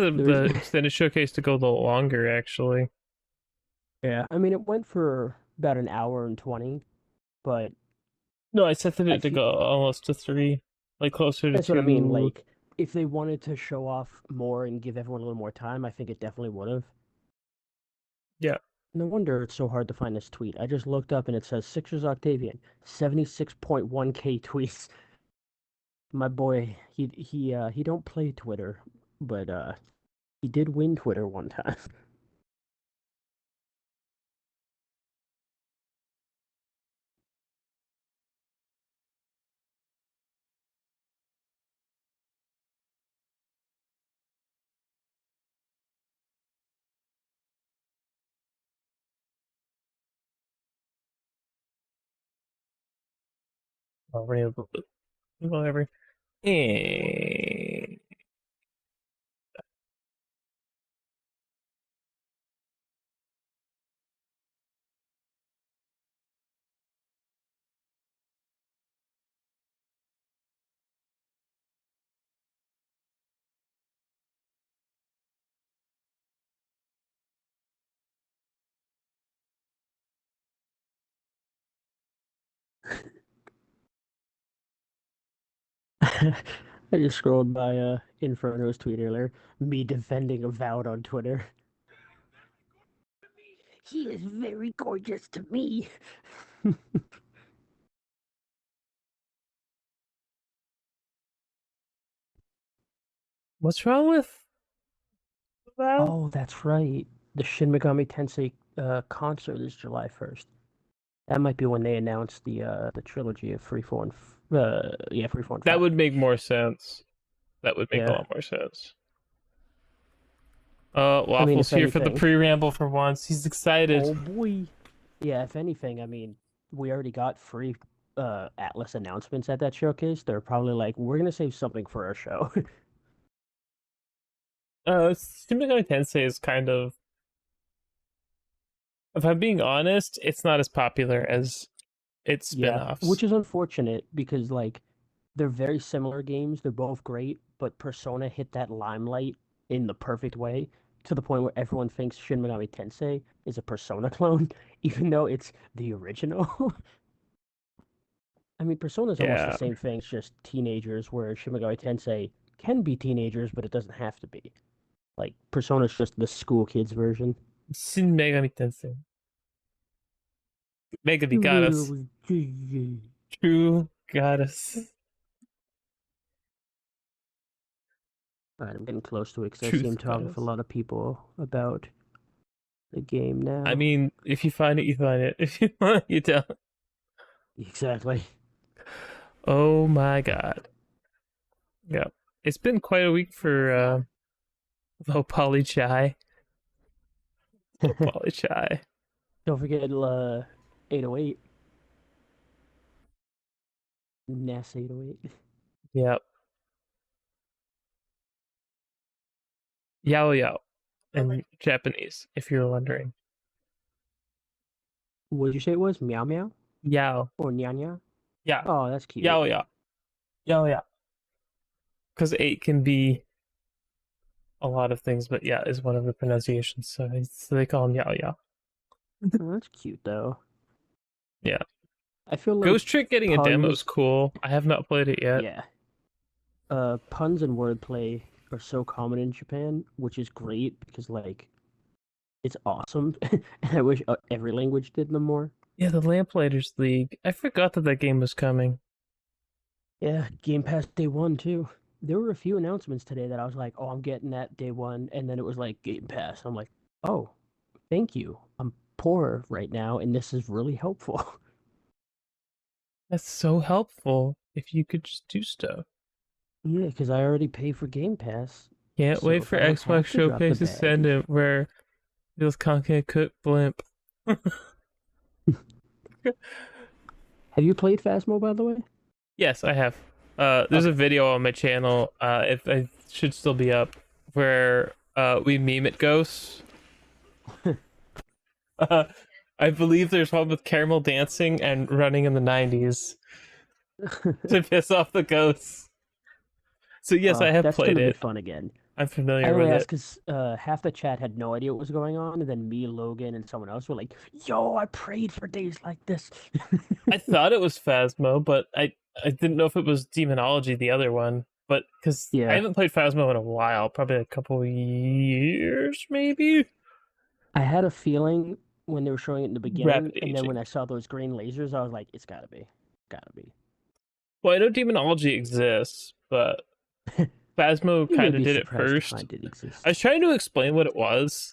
the extended showcase to go a little longer, actually. Yeah, I mean, it went for about an hour and 20, but No, I set I it to feel go almost to 3, like closer to that's what I mean. 2. Like, if they wanted to show off more and give everyone a little more time, I think it definitely would have. Yeah. No wonder it's so hard to find this tweet. I just looked up and it says Sixers Octavian, 76.1K tweets. My boy, he don't play Twitter, but he did win Twitter one time. Whatever. Eh. I just scrolled by Inferno's tweet earlier, me defending Avowed on Twitter. He is very gorgeous to me. What's wrong with that? Oh, that's right. The Shin Megami Tensei concert is July 1st. That might be when they announced the trilogy of 3, 4, and yeah, 3, 4, and That 5. would make more sense. That would make a Yeah. lot more sense. I mean, Waffle's if here for the anything, pre-ramble for once. He's excited. oh boy. Yeah, if anything, I mean, we already got free Atlas announcements at that showcase. They're probably like, we're gonna save something for our show. Shin Megami Tensei is kind of, if I'm being honest, it's not as popular as its Yeah, spin-offs. which is unfortunate because like they're very similar games. They're both great, but Persona hit that limelight in the perfect way to the point where everyone thinks Shin Megami Tensei is a Persona clone, even though it's the original. I mean, Persona is almost the Yeah. same thing. It's just teenagers, where Shin Megami Tensei can be teenagers, but it doesn't have to be. Like Persona's just the school kids version. Shin Megami Tensei. Megami You Goddess. little GG. True Goddess. All right, I'm getting close to it because I see Truth him talking with a Goddess. lot of people about the game I now. mean, if you find it, you find it. If you want, you tell. Exactly. Oh my god. Yeah. It's been quite a week for low poly chai. Low poly chai. Don't forget 808. NAS 808. Yep. Yao yao. In Japanese, if you're wondering. What did you say it was? Meow meow? Yao. Or nya nya? Yeah. Oh, that's cute. Yao yao. Yao yao. Because 8 can be a lot of things, but yeah is one of the pronunciations. So they call him Yao Yao. Oh, that's cute though. Yeah. I feel like Ghost Trick getting a demo is puns, cool. I have not played it yet. yeah. Puns and wordplay are so common in Japan, which is great because like it's awesome, and I wish every language did them more. Yeah, the Lamplighters League. I forgot that game was coming. Yeah, Game Pass day one too. There were a few announcements today that I was like, "Oh, I'm getting that day one," and then it was like Game Pass. I'm like, "Oh, thank you. I'm poor right now, and this is really helpful." That's so helpful if you could just do stuff. Yeah, because I already pay for Game Pass, Can't so wait if for I don't Xbox have to drop the Showcase to send bag. it where feels content cook blimp. Have you played Phasmo, by the way? Yes, I have. There's a Okay. video on my channel. If it should still be up, where we meme it ghosts. Uh, I believe there's one with caramel dancing and running in the 90s to piss off the ghosts. So yes, I have That's played gonna be it. fun again. I'm I familiar only with asked it. because half the chat had no idea what was going on, and then me, Logan, and someone else were like, "Yo, I prayed for days like this." I thought it was Phasmo, but I didn't know if it was Demonology, the other one. But because I Yeah, haven't played Phasmo in a while, probably a couple years, maybe. I had a feeling when they were showing it in the beginning, Rapid and then when aging. I saw those green lasers, I was like, "It's gotta be." Well, I know Demonology exists, but Phasmo You may kind of be did it surprised to first. find it I exists. was trying to explain what it was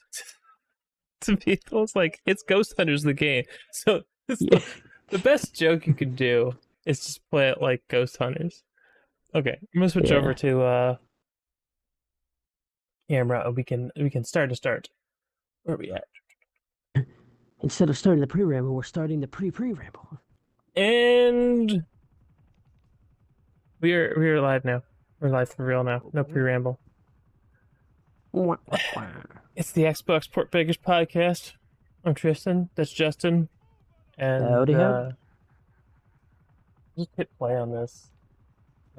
to people. It's like it's Ghost Hunters the game. So it's Yeah, the best joke you can do is just play it like Ghost Hunters. Okay, I'm gonna switch over yeah. to camera. We can start. Where are we at? Instead of starting the pre-ramble, we're starting the pre-pre-ramble. And we are live now. We're live for real now. No Okay. pre-ramble. Wah, wah, wah. It's the Xbox Port Beggars podcast. I'm Tristan. That's Justin. And Howdy, howdy. just hit play on this.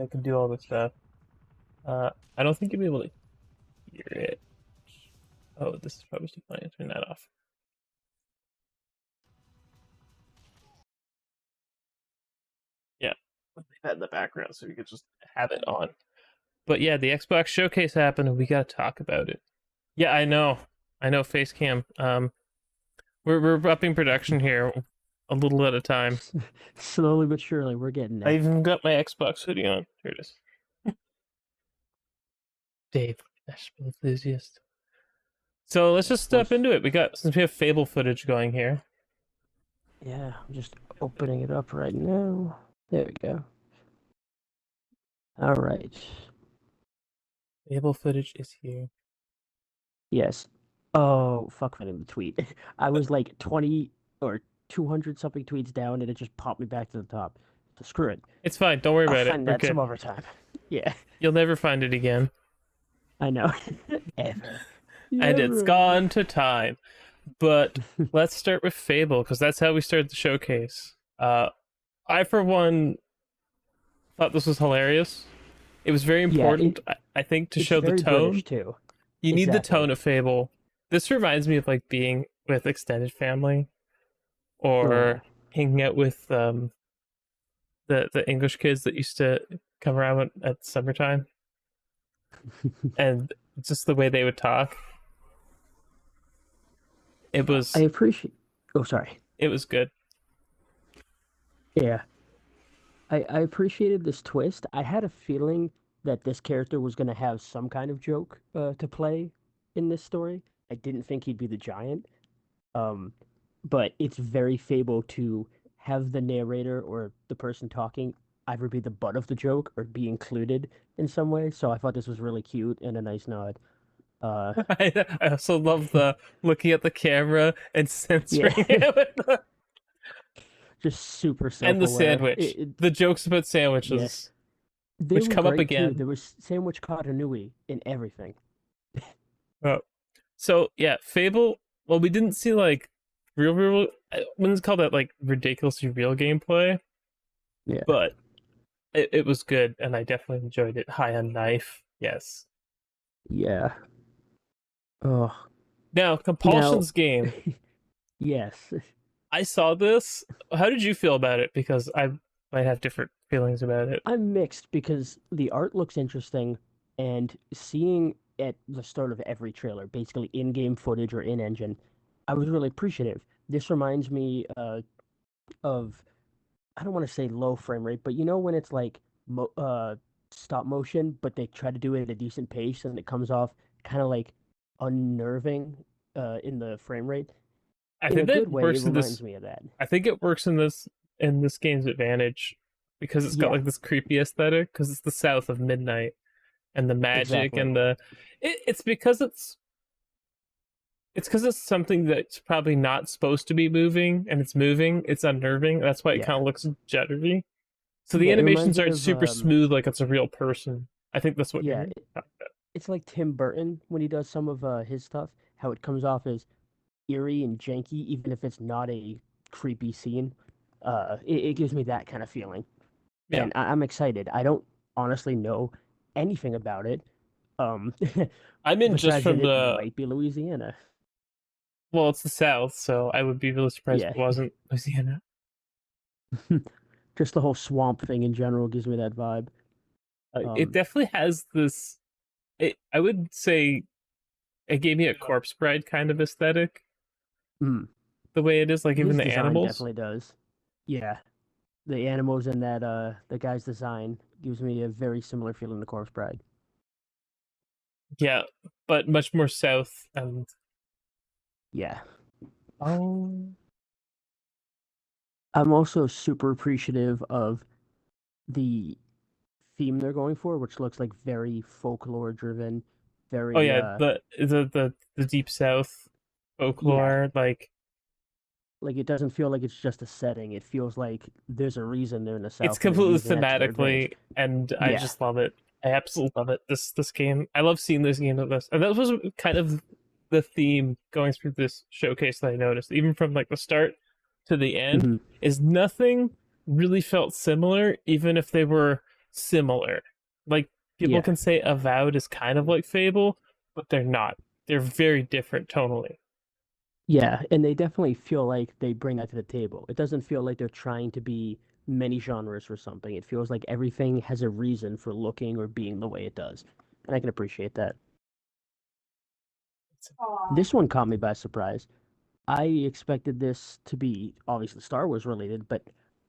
I can do all this stuff. I don't think you'll be able to hear it. Oh, this is probably too funny. Turn that off. Yeah, leave that in the background so we could just have it on. But yeah, the Xbox showcase happened, and we got to talk about it. Yeah, I know. Facecam. We're upping production here, a little at a time. Slowly but surely, we're getting I there. even got my Xbox hoodie on. Here it is. Dave, Nashville enthusiast. So let's Of just step course. into it. Since we have Fable footage going here. Yeah, I'm just opening it up right now. There we go. All right. Fable footage is here. Yes. Oh, fuck finding the tweet. I was like 20 or 200 something tweets down and it just popped me back to the top. So screw it. It's fine. Don't worry I'll about it. find We're that good. some other time. Yeah, You'll never find it again. I know. Ever. And it's Never. gone to time. But let's start with Fable because that's how we started the showcase. I for one thought this was hilarious. It was very Yeah, important, I think, to it's show the very tone. British too. You need the Exactly. tone of Fable. This reminds me of like being with extended family Oh yeah. or hanging out with the English kids that used to come around at summertime, and just the way they would talk. It I was appreciate. Oh, sorry. it was good. Yeah. I appreciated this twist. I had a feeling that this character was going to have some kind of joke to play in this story. I didn't think he'd be the giant. Um, but it's very Fable to have the narrator or the person talking either be the butt of the joke or be included in some way. So I thought this was really cute and a nice nod. Uh, I also love the looking at the camera and yeah, censoring it, just super and the self-aware. sandwich. The jokes about Yeah, sandwiches, they which were come up great too. again. There was sandwich continuity in everything. Oh. So yeah, Fable. Well, we didn't see like real. I wouldn't call that like ridiculously real gameplay, Yeah, but it was good, and I definitely enjoyed it. High on knife, yes. yeah. Oh, Now, now, Compulsion's game. yes. I saw this. How did you feel about it? Because I might have different feelings about it. I'm mixed because the art looks interesting, and seeing at the start of every trailer, basically in-game footage or in-engine, I was really appreciative. This reminds me of, I don't want to say low frame rate, but you know when it's like stop motion, but they try to do it at a decent pace and it comes off kind of like unnerving in the frame rate. I In a think that good way, it works in this. reminds me of that. I think it works in this game's advantage because it's got Yeah, like this creepy aesthetic because it's the south of midnight and the magic exactly. and the it's because it's something that's probably not supposed to be moving and it's moving. It's unnerving. That's why it Yeah. kind of looks juddery. So the Yeah, it reminds animations me aren't of super smooth like it's a real person. I think that's what yeah, you're. it's like Tim Burton when he does some of his stuff, how it comes off as eerie and janky, even if it's not a creepy scene. It gives me that kind of feeling, Yeah. and I'm excited. I don't honestly know anything about it. Um, I'm in just besides that, from it the might be Louisiana. well, it's the South, so I would be really surprised Yeah, if it wasn't Louisiana. just the whole swamp thing in general gives me that vibe. It Um, definitely has this. I would say it gave me a Corpse Bride kind of aesthetic. mm, The way it is, like even his the design animals. definitely does. Yeah, the animals in that the guy's design gives me a very similar feeling to Corpse Bride. Yeah, but much more south and Yeah, oh I'm also super appreciative of the theme they're going for, which looks like very folklore driven, oh very yeah, the deep south yeah, folklore, like like it doesn't feel like it's just a setting. It feels like there's a reason they're in the it's South and they're completely using that to their advantage. thematically, and I Yeah. just love it. I absolutely love it. This game, I love seeing this game of this, and that was kind of the theme going through this showcase that I noticed, even from like the start to the end, Hmm. is nothing really felt similar, even if they were similar. Like people Yeah. can say Avowed is kind of like Fable, but they're not. They're very different tonally. Yeah, and they definitely feel like they bring that to the table. It doesn't feel like they're trying to be many genres or something. It feels like everything has a reason for looking or being the way it does. And I can appreciate that. This one caught me by surprise. I expected this to be obviously Star Wars related, but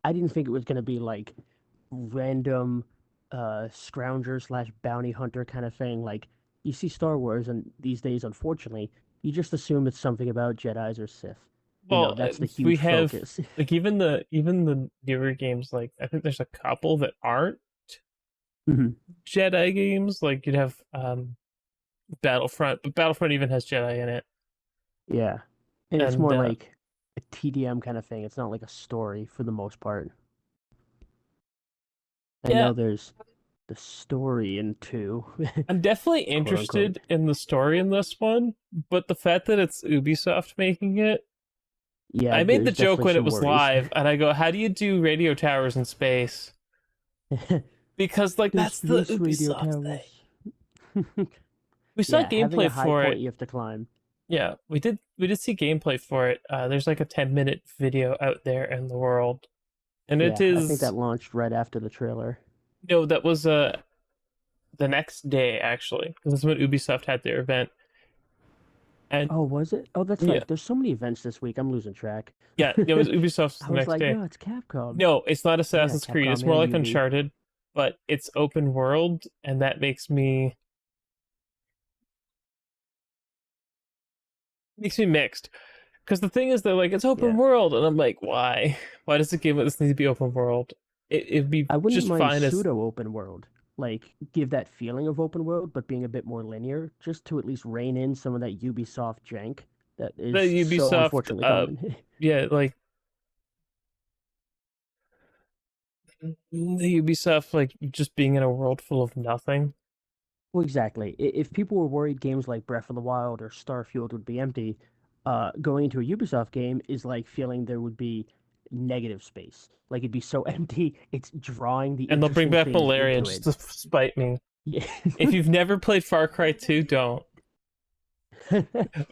I didn't think it was going to be like random scrounger slash bounty hunter kind of thing. Like you see Star Wars, and these days, unfortunately, you just assume it's something about Jedi's or Sith. Well, That's the we huge have focus. like even the newer games. Like I think there's a couple that aren't Mhm. Jedi games. Like you'd have Battlefront, but Battlefront even has Jedi in it. Yeah, and it's And more like a TDM kind of thing. It's not like a story for the most part. I yeah, know there's the story in two, I'm definitely quote unquote. interested in the story in this one, but the fact that it's Ubisoft making it, Yeah, I made the there's joke definitely when it some was worries. live, and I go, "How do you do radio towers in space?" Because like There's that's the space radio Ubisoft thing. towers. We saw Yeah, having a gameplay high for point it. you have to climb. Yeah, we did see gameplay for it. There's like a 10-minute video out there in the world, and it Yeah, I think is that launched right after the trailer. no, that was the next day actually, because that's when Ubisoft had their event. And Oh, was it? Oh, that's yeah, right. There's so many events this week. I'm losing track. yeah, it was Ubisoft's I the was next like, day. no, it's Capcom. No, it's not Yeah, Assassin's Creed. It's Capcom more and like UB. Uncharted, but it's open world, and that makes me mixed. Because the thing is, they're like it's open Yeah. world, and I'm like, why? Why does a game like this need to be open world? It'd be I wouldn't just mind fine as pseudo open world. Like, give that feeling of open world, but being a bit more linear, just to at least rein in some of that Ubisoft jank that the is so Ubisoft. unfortunately common. Yeah, like the Ubisoft, like just being in a world full of nothing. Well, exactly. If people were worried games like Breath of the Wild or Starfield would be empty, going into a Ubisoft game is like feeling there would be negative space. Like it'd be so empty, it's drawing the And they'll bring interesting back things malaria into it. just to spite me. Yeah. If you've never played Far Cry 2, don't.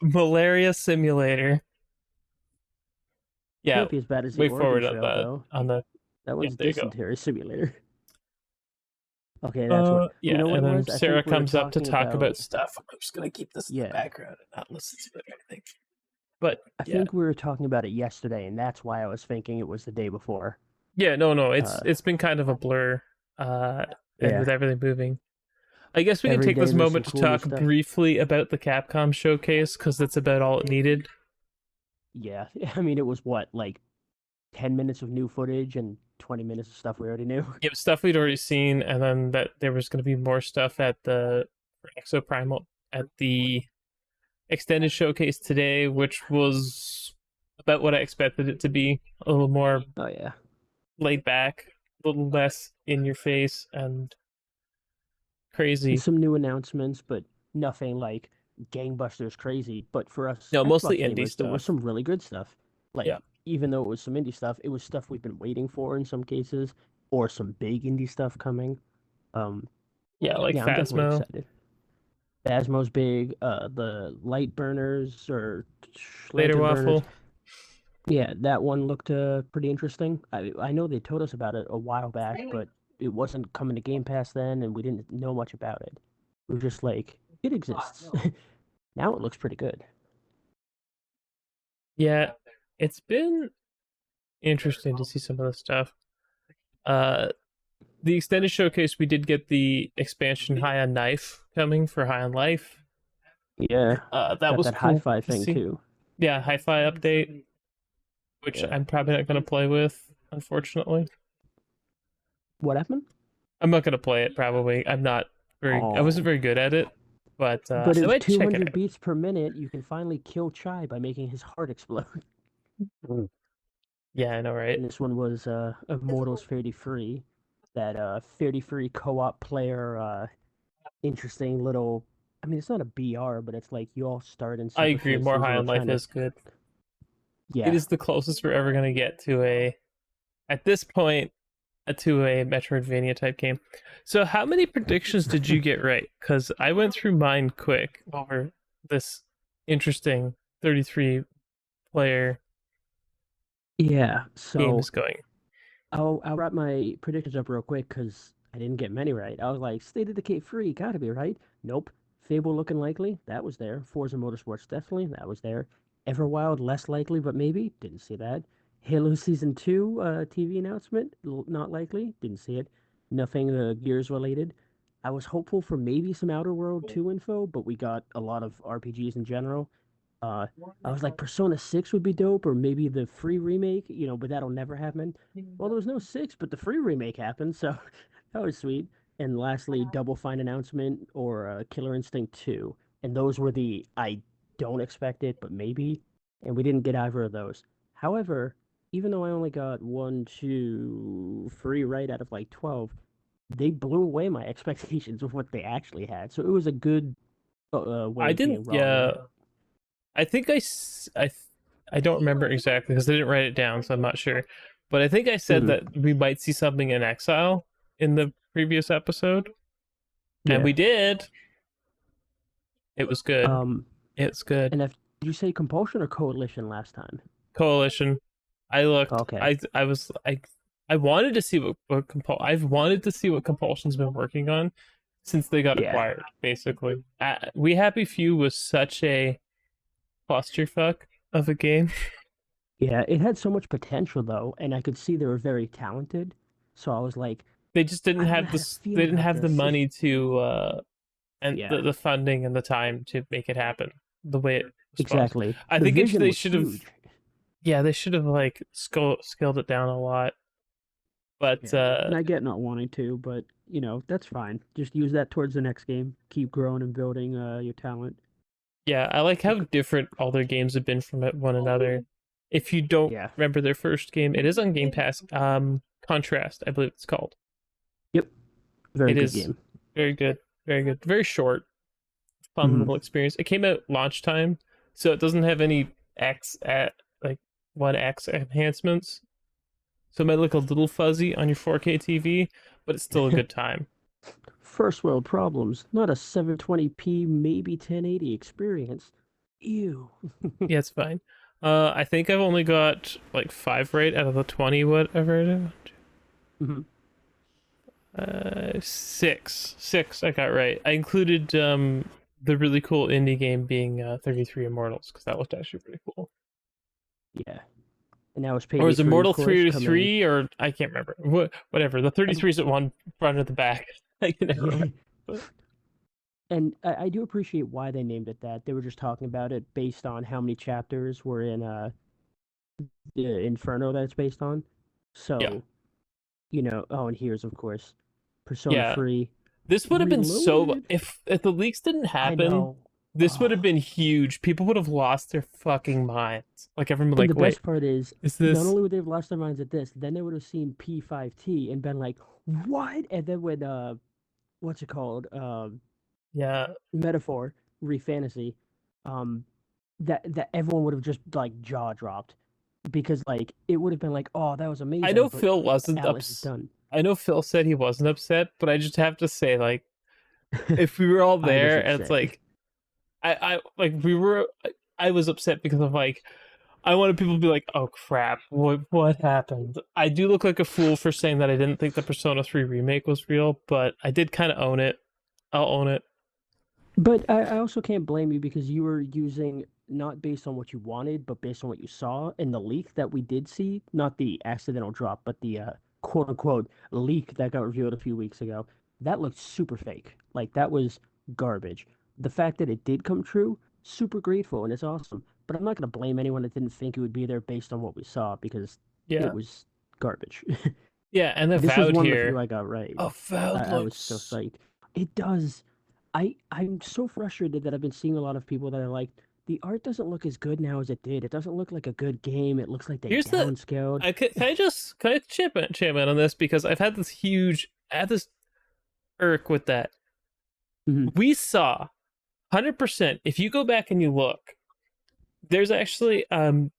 Malaria Simulator. Yeah, Can't be as bad as the way Oregon forward on Trail, the though. on the That yeah, one's there you go. dysentery simulator. Okay, that's what. You Yeah, know what and it then was? I Sarah think we were comes up to talking talk about. about stuff. I'm just gonna keep this in the Yeah, background and not listen to it or anything. But I yeah, think we were talking about it yesterday, and that's why I was thinking it was the day before. yeah, no, it's Uh, it's been kind of a blur, uh, and with yeah, everything moving. I guess we can every take day this there's some moment to cool new talk stuff. briefly about the Capcom showcase because that's about all it needed. Yeah, I mean, it was what, like 10 minutes of new footage and 20 minutes of stuff we already knew. Yeah, stuff we'd already seen, and then that there was going to be more stuff at the Exoprimal at the extended showcase today, which was about what I expected it to be. A little more Oh, yeah. laid back, a little less in your face and And crazy. some new announcements, but nothing like gangbusters crazy. But for us No, mostly Xbox indie gamers, there was stuff. some really good stuff. Yeah, Like, even though it was some indie stuff, it was stuff we've been waiting for in some cases, or some big indie stuff coming. Um, yeah, like yeah, I'm definitely Phasmo. excited. Phasmo's big. The light burners or Later lantern burners. Waffle. Yeah, that one looked pretty interesting. I know they told us about it a while back, but it wasn't coming to Game Pass then, and we didn't know much about it. We were just like, it exists. Now it looks pretty good. Yeah, it's been interesting to see some of the stuff. Uh, the extended showcase, we did get the expansion High on Knife coming for High on Life. Yeah, That got was that cool hi-fi to thing see. too. Yeah, hi-fi update, which Yeah. I'm probably not going to play with, unfortunately. What happened? I'm not going to play it, probably. I wasn't Oh. very good at it, but But I if might check it 200 beats per minute, you can finally kill Chai by making his heart explode. out. Yeah, I know, right? And this one was Immortals 33, that 33 co-op player interesting little. I mean, it's not a BR, but it's like you all start in I separate agree. More places High and you're on trying Life to. is good. It Yeah. is the closest we're ever going to get to at this point, to a Metroidvania type game. So, how many predictions did you get right? Because I went through mine quick over this interesting 33 player Yeah. game So is going. I'll wrap my predictions up real quick because I didn't get many right. I was like, State of Decay free, gotta be right. Nope. Fable looking likely, that was there. Forza Motorsports definitely, that was there. Everwild less likely, but maybe didn't see that. Halo Season 2 TV announcement, not likely, didn't see it. Nothing Gears related. I was hopeful for maybe some Outer World 2 info, but we got a lot of RPGs in general. Uh, I was like, Persona 6 would be dope, or maybe the free remake, but that'll never happen. Well, there was no 6, but the free remake happened, so that was sweet. And lastly, Double Fine announcement or Killer Instinct 2. And those were the I don't expect it, but maybe. And we didn't get either of those. However, even though I only got one, two, three right out of like 12, they blew away my expectations of what they actually had. So it was a good way I of didn't, being wrong yeah. there. I think I don't remember exactly because I didn't write it down, so I'm not sure. But I think I said Mhm. that we might see something in Exile in the previous episode, and Yeah. we did. It was good. Um, It's good. and did you say Compulsion or Coalition last time? Coalition. I looked. Okay. I was. I wanted to see I've wanted to see what Compulsion's been working on since they got Yeah. acquired. Basically, We Happy Few was such a clusterfuck of a game. Yeah, it had so much potential though, and I could see they were very talented. So I was like, They just didn't I don't know have how to this. feel They didn't about have the this. money to and Yeah, the funding and the time to make it happen the way it was supposed. exactly. I The think vision they was should have. huge. Yeah, they should have like scaled it down a lot. But Yeah, and I get not wanting to, but that's fine. Just use that towards the next game. Keep growing and building your talent. yeah, I like how different all their games have been from one another. If you don't Yeah. remember their first game, it is on Game Pass. Contrast, I believe it's called. Yep. Very It good is game. very good, very good, very short, fun Hmm. little experience. It came out launch time, so it doesn't have any X at like 1X enhancements. So it might look a little fuzzy on your 4K TV, but it's still a good time. First world problems, not a 720p, maybe 1080 experience. Ew. Yeah, it's fine. I think I've only got like 5 right out of the 20 whatever it is. Mhm. 6 I got right. I included the really cool indie game being 33 Immortals because that looked actually pretty cool. Yeah. And now it's Or Payday was 3, of Immortal course, coming. 3 or I can't remember. Whatever. The And 33 is at one front or the back. I can never yeah, remember. But and I do appreciate why they named it that. They were just talking about it based on how many chapters were in the Inferno that it's based on. yeah, So, oh, and here's of course Persona yeah. 3 This would have been so Reloaded. if the leaks didn't I happen. know. This would have Oh. been huge. People would have lost their fucking minds. Like everyone, And the like, wait, best part is, is not this? only would they have lost their minds at this, then they would have seen P5T and been like, "What?" And then when what's it called? Yeah, Metaphor, Refantasy, um, that everyone would have just like jaw dropped because like it would have been like, "Oh, that was I amazing," know but Phil wasn't Atlas is ups. done. I know Phil said he wasn't upset, but I just have to say, like, if we were all I was there and it's upset. like I like we were I was upset because of like I wanted people to be like, "Oh crap, what happened?" I do look like a fool for saying that I didn't think the Persona 3 remake was real, but I did kind of own it. I'll own it. But I also can't blame you because you were using not based on what you wanted, but based on what you saw in the leak that we did see, not the accidental drop, but the quote unquote leak that got revealed a few weeks ago. That looked super fake. Like that was garbage. The fact that it did come true, super grateful and it's awesome. But I'm not gonna blame anyone that didn't think it would be there based on what we saw because it Yeah, was garbage. yeah, and This was Avowed one of the few here. I got right. Avowed I was so looks. psyched. It does. I'm so frustrated that I've been seeing a lot of people that are like, the art doesn't look as good now as it did. It doesn't look like a good game. It looks like they Here's the. downscaled. Can I chip in on this because I've had this huge I had this irk with that. Mhm, We saw 100%. If you go back and you look, there's actually the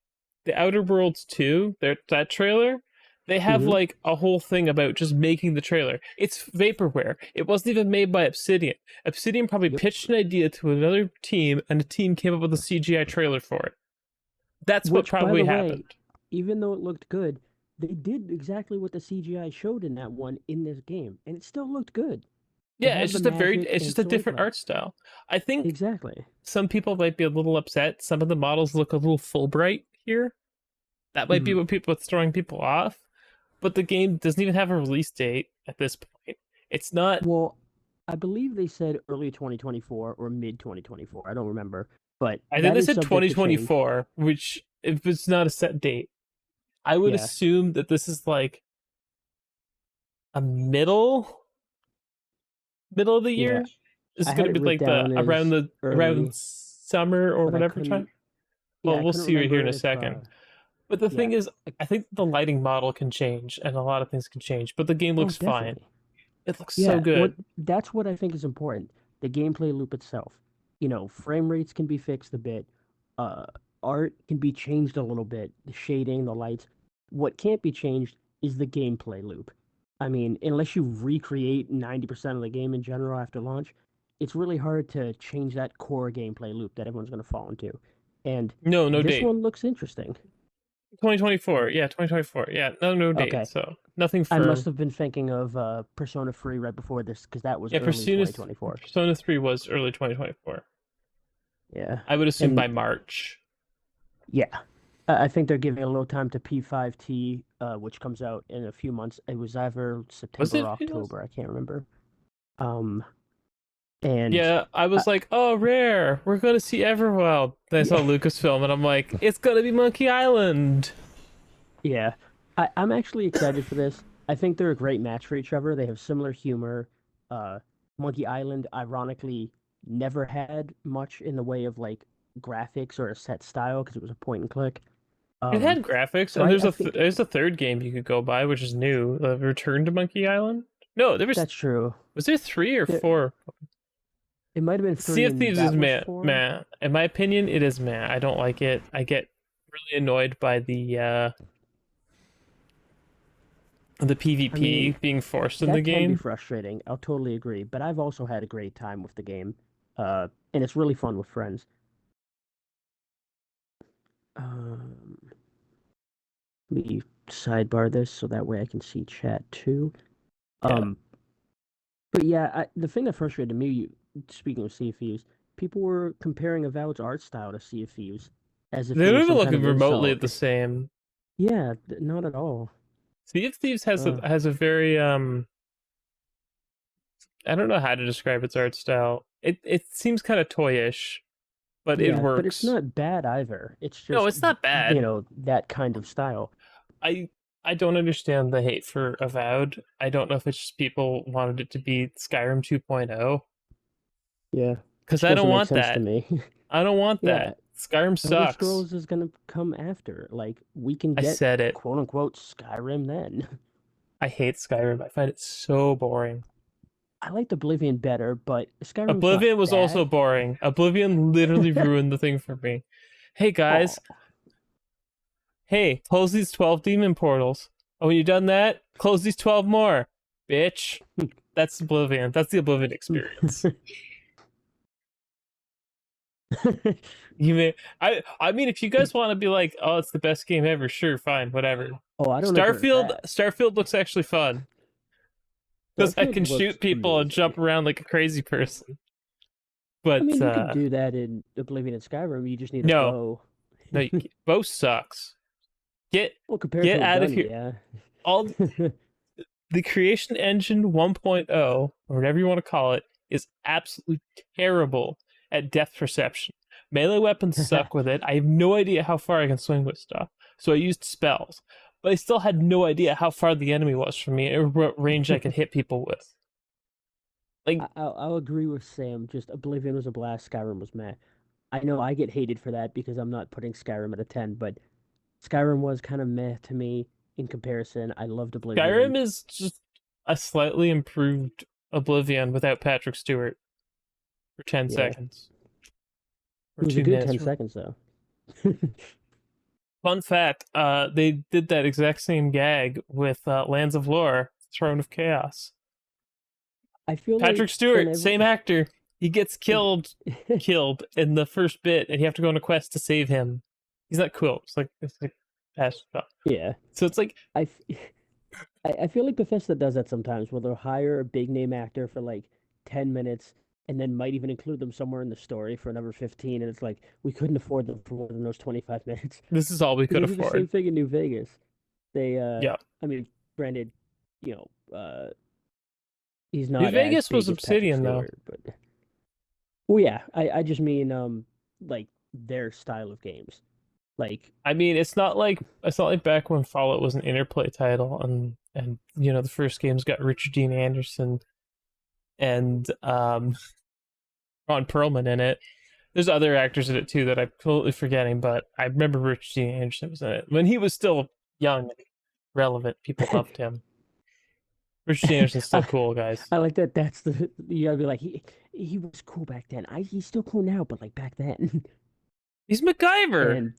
Outer Worlds 2, that trailer, they have mhm. like a whole thing about just making the trailer. It's vaporware. It wasn't even made by Obsidian. Obsidian probably Yep. pitched an idea to another team, and the team came up with a CGI trailer for it. That's what Which, by probably the way, happened. even though it looked good, they did exactly what the CGI showed in that one in this game, and it still looked good. It Yeah, had the magic it's and just a different storytelling. art style. I think Exactly. some people might be a little upset. Some of the models look a little Fulbright here. That might be Mhm. what's throwing people off. But the game doesn't even have a release date at this point. It's not. Well, I believe they said early 2024 or mid 2024. I don't remember, but I think that they is said subject to change. 2024, which if it's not a set date, I would Yeah. assume that this is like a middle of the Yeah, year. This I is had gonna it be written like down as the around early, summer or but I whatever time. couldn't. Yeah, Well, I we'll couldn't see right here in remember a if. second. But the Yeah. thing is, I, I think the lighting model can change and a lot of things can change. But the game oh, looks fine. definitely. It looks so Yeah. What? good. That's what I think is important. The gameplay loop itself. Frame rates can be fixed a bit. Uh, art can be changed a little bit. The shading, the lights. What can't be changed is the gameplay loop. I mean, unless you recreate 90% of the game in general after launch, it's really hard to change that core gameplay loop that everyone's going to fall into. And No, no this date. one looks interesting. 2024. Yeah, 2024. Yeah, no date. Okay. So nothing I must firm. have been thinking of Persona 3 right before this because that was Yeah, early 2024. Persona 3 was early 2024. Yeah. I would assume And by March. yeah, I think they're giving a little time to P5T, which comes out in a few months. It was either Was September or it? October. I can't remember. Um, and Yeah, I uh, was like, oh, rare. We're going to see Everwild. Then I saw yeah, Lucasfilm and I'm like, it's going to be Monkey Island. yeah, I'm actually excited for this. I think they're a great match for each other. They have similar humor. Uh, Monkey Island, ironically, never had much in the way of like graphics or a set style because it was a point and click. It Um, had graphics, so and I think there's a third game you could go by, which is new. The Return to Monkey Island. No, that's true. was there three or There, four? it might have been Sea three, of and Thieves is that was meh, four. meh. In my opinion, it is meh. I don't like it. I get really annoyed by the I mean, PvP being forced in the that can be game. frustrating. I'll totally agree. But I've also had a great time with the game. And it's really fun with friends. Um, Let me sidebar this so that way I can see chat too. Yeah, Um, but yeah, the thing that frustrated me, speaking of Sea of Thieves, people were comparing Avowed's art style to Sea of Thieves as if they it don't was even some look kind of remotely insult. the same. Yeah, not at all. Sea of Thieves Uh, has a very I don't know how to describe its art style. It seems kind of toyish, but it yeah, but it's works. not bad either. It's No, just, it's not bad. that kind of style. I I don't understand the hate for Avowed. I don't know if it's just people wanted it to be Skyrim 2.0 Yeah, because which I doesn't don't make want sense to that. me. I don't want Yeah, that. Skyrim Elder sucks. Scrolls is gonna come after. Like, we can I get said it. quote unquote Skyrim then. I hate Skyrim. I find it so boring. I liked Oblivion better, but Skyrim's not Oblivion was also bad. boring. Oblivion literally ruined the thing for me. Hey guys, Oh, hey, close these 12 demon portals. Oh, when you've done that, close these 12 more. Bitch. That's Oblivion. That's the Oblivion experience. You may I mean if you guys want to be like, oh, it's the best game ever, sure, fine, whatever. Oh, I don't agree with that. Starfield looks actually fun because I Starfield can looks shoot people and amazing. jump around like a crazy person. I But mean, you could do that in Oblivion and Skyrim. You just need a no, bow. no, both sucks. Get Well, compared get to a out of gun, here. yeah. All the Creation Engine 1.0 or whatever you want to call it is absolutely terrible at depth perception. Melee weapons suck with it. I have no idea how far I can swing with stuff, so I used spells, but I still had no idea how far the enemy was from me or what range I could hit people with. Like I'll agree with Sam. Just Oblivion was a blast. Skyrim was meh. I know I get hated for that because I'm not putting Skyrim at a 10, but Skyrim was kind of meh to me in comparison. I loved Oblivion. Skyrim is just a slightly improved Oblivion without Patrick Stewart for 10 Yeah. seconds or It was a good 2 minutes. 10 seconds, though. Fun fact, they did that exact same gag with Lands of Lore, Throne of Chaos. I feel Patrick like Stewart, whenever. same actor. He gets killed in the first bit, and you have to go on a quest to save him. He's not cool. It's like past stuff. Yeah. So it's like I, I feel like Bethesda does that sometimes, where they'll hire a big name actor for like 10 minutes and then might even include them somewhere in the story for another 15. And it's like, we couldn't afford them for more than those 25 minutes. this is all we Because could they do the same afford. thing in New Vegas. They, Yeah, I mean, granted, you know, he's New not as Vegas was big as Patrick Obsidian though. Stewart, but well, yeah, I just mean, like their style of games. Like, I mean, it's not like back when Fallout was an Interplay title, and the first games got Richard Dean Anderson and Ron Perlman in it. There's other actors in it too that I'm totally forgetting, but I remember Richard Dean Anderson was in it when he was still young and relevant. People loved him. Richard Dean Anderson's still I, cool, guys. I like that. That's the you gotta be like he was cool back then. He's still cool now, but like back then. He's MacGyver. And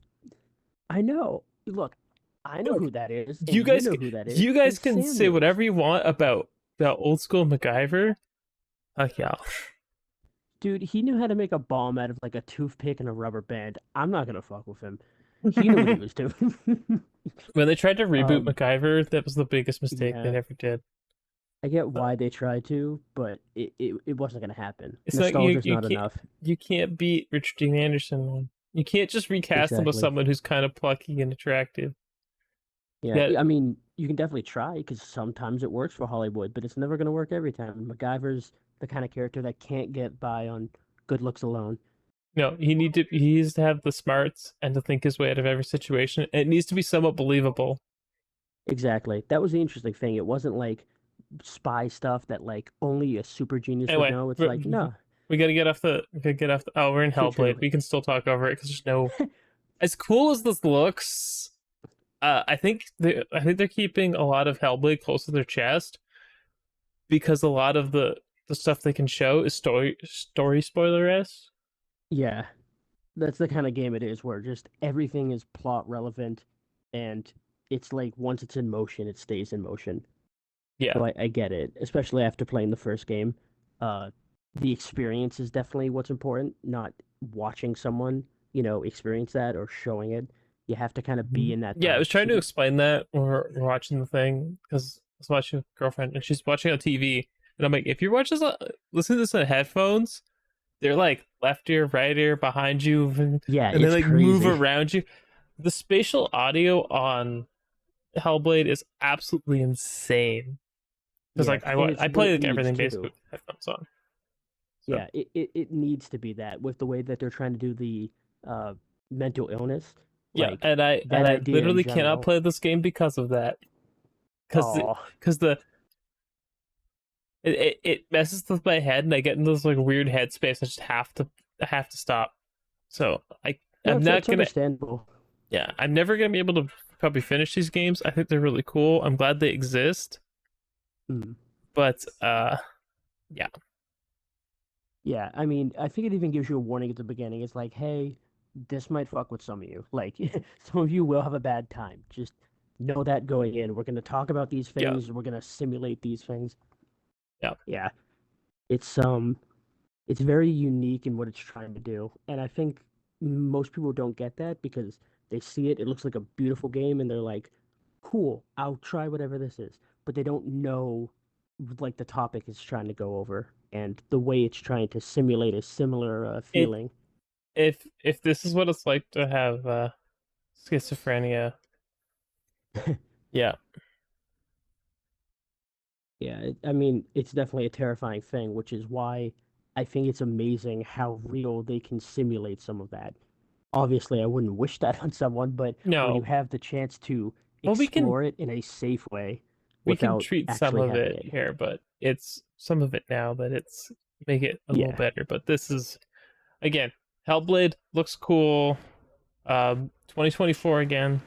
I know. Look, I know Look, who that is, and you you guys, know who that is, you and guys can Sam say knows. whatever you want about old school MacGyver. Heck yeah. Dude, he knew how to make a bomb out of like a toothpick and a rubber band. I'm not gonna fuck with him. He knew what he was doing. When they tried to reboot um, MacGyver, that was the biggest mistake they yeah, ever did. I get Uh, why they tried to, but it wasn't gonna happen. It's like you Nostalgia's you not can't enough. you can't beat Richard Dean Anderson. Man. You can't just recast him with Exactly. someone who's kind of plucky and attractive. Yeah, Yeah, I mean, you can definitely try because sometimes it works for Hollywood, but it's never gonna work every time. MacGyver's the kind of character that can't get by on good looks alone. no, he needs to have the smarts and to think his way out of every situation. It needs to be somewhat believable. Exactly. That was the interesting thing. It wasn't like spy stuff that like only a super genius would Anyway, know. It's like, no, we gotta get off the. Oh, we're in Hellblade. true. We can still talk over it because there's no. As cool as this looks, I think they're keeping a lot of Hellblade close to their chest because a lot of the stuff they can show is story spoiler esque. Yeah, that's the kind of game it is where just everything is plot relevant and it's like once it's in motion, it stays in motion. Yeah, So I get it, especially after playing the first game. Uh, the experience is definitely what's important, not watching someone, experience that or showing it. You have to kind of be in that yeah. I was trying to seat. explain that when we're watching the thing because I was watching with a girlfriend and she's watching on TV, and I'm like, if you're watching this, listen to this on headphones, they're like left ear, right ear, behind you, Yeah, and they it's like move crazy. around you. The spatial audio on Hellblade is absolutely insane. Because Yeah, like and it's I what play it like needs everything basically too. with headphones on. So Yeah, it needs to be that with the way that they're trying to do the uh mental illness, yeah, like and that I idea in literally cannot general. play this game because of that. Because Oh, the it messes with my head and I get into this like weird headspace. I have to stop. So no, I'm not it's gonna understandable. yeah I'm never gonna be able to probably finish these games. I think they're really cool. I'm glad they exist, Mm. but yeah Yeah, I mean, I think it even gives you a warning at the beginning. It's like, hey, this might fuck with some of you. Like, some of you will have a bad time. Just know that going in. We're going to talk about these yeah things. We're going to simulate these things. Yeah. Yeah, it's it's very unique in what it's trying to do, and I think most people don't get that because they see it. It looks like a beautiful game, and they're like, "Cool, I'll try whatever this is," but they don't know like the topic it's trying to go over and the way it's trying to simulate a similar It feeling. if this is what it's like to have schizophrenia, yeah. Yeah, I mean, it's definitely a terrifying thing, which is why I think it's amazing how real they can simulate some of that. Obviously, I wouldn't wish that on someone, but when you No. have the chance to Well, explore it in a safe way we can without treat some actually of having it it. here, but it's some of it now, but it's make it a little Yeah. better. But this is again, Hellblade looks cool. 2024 again.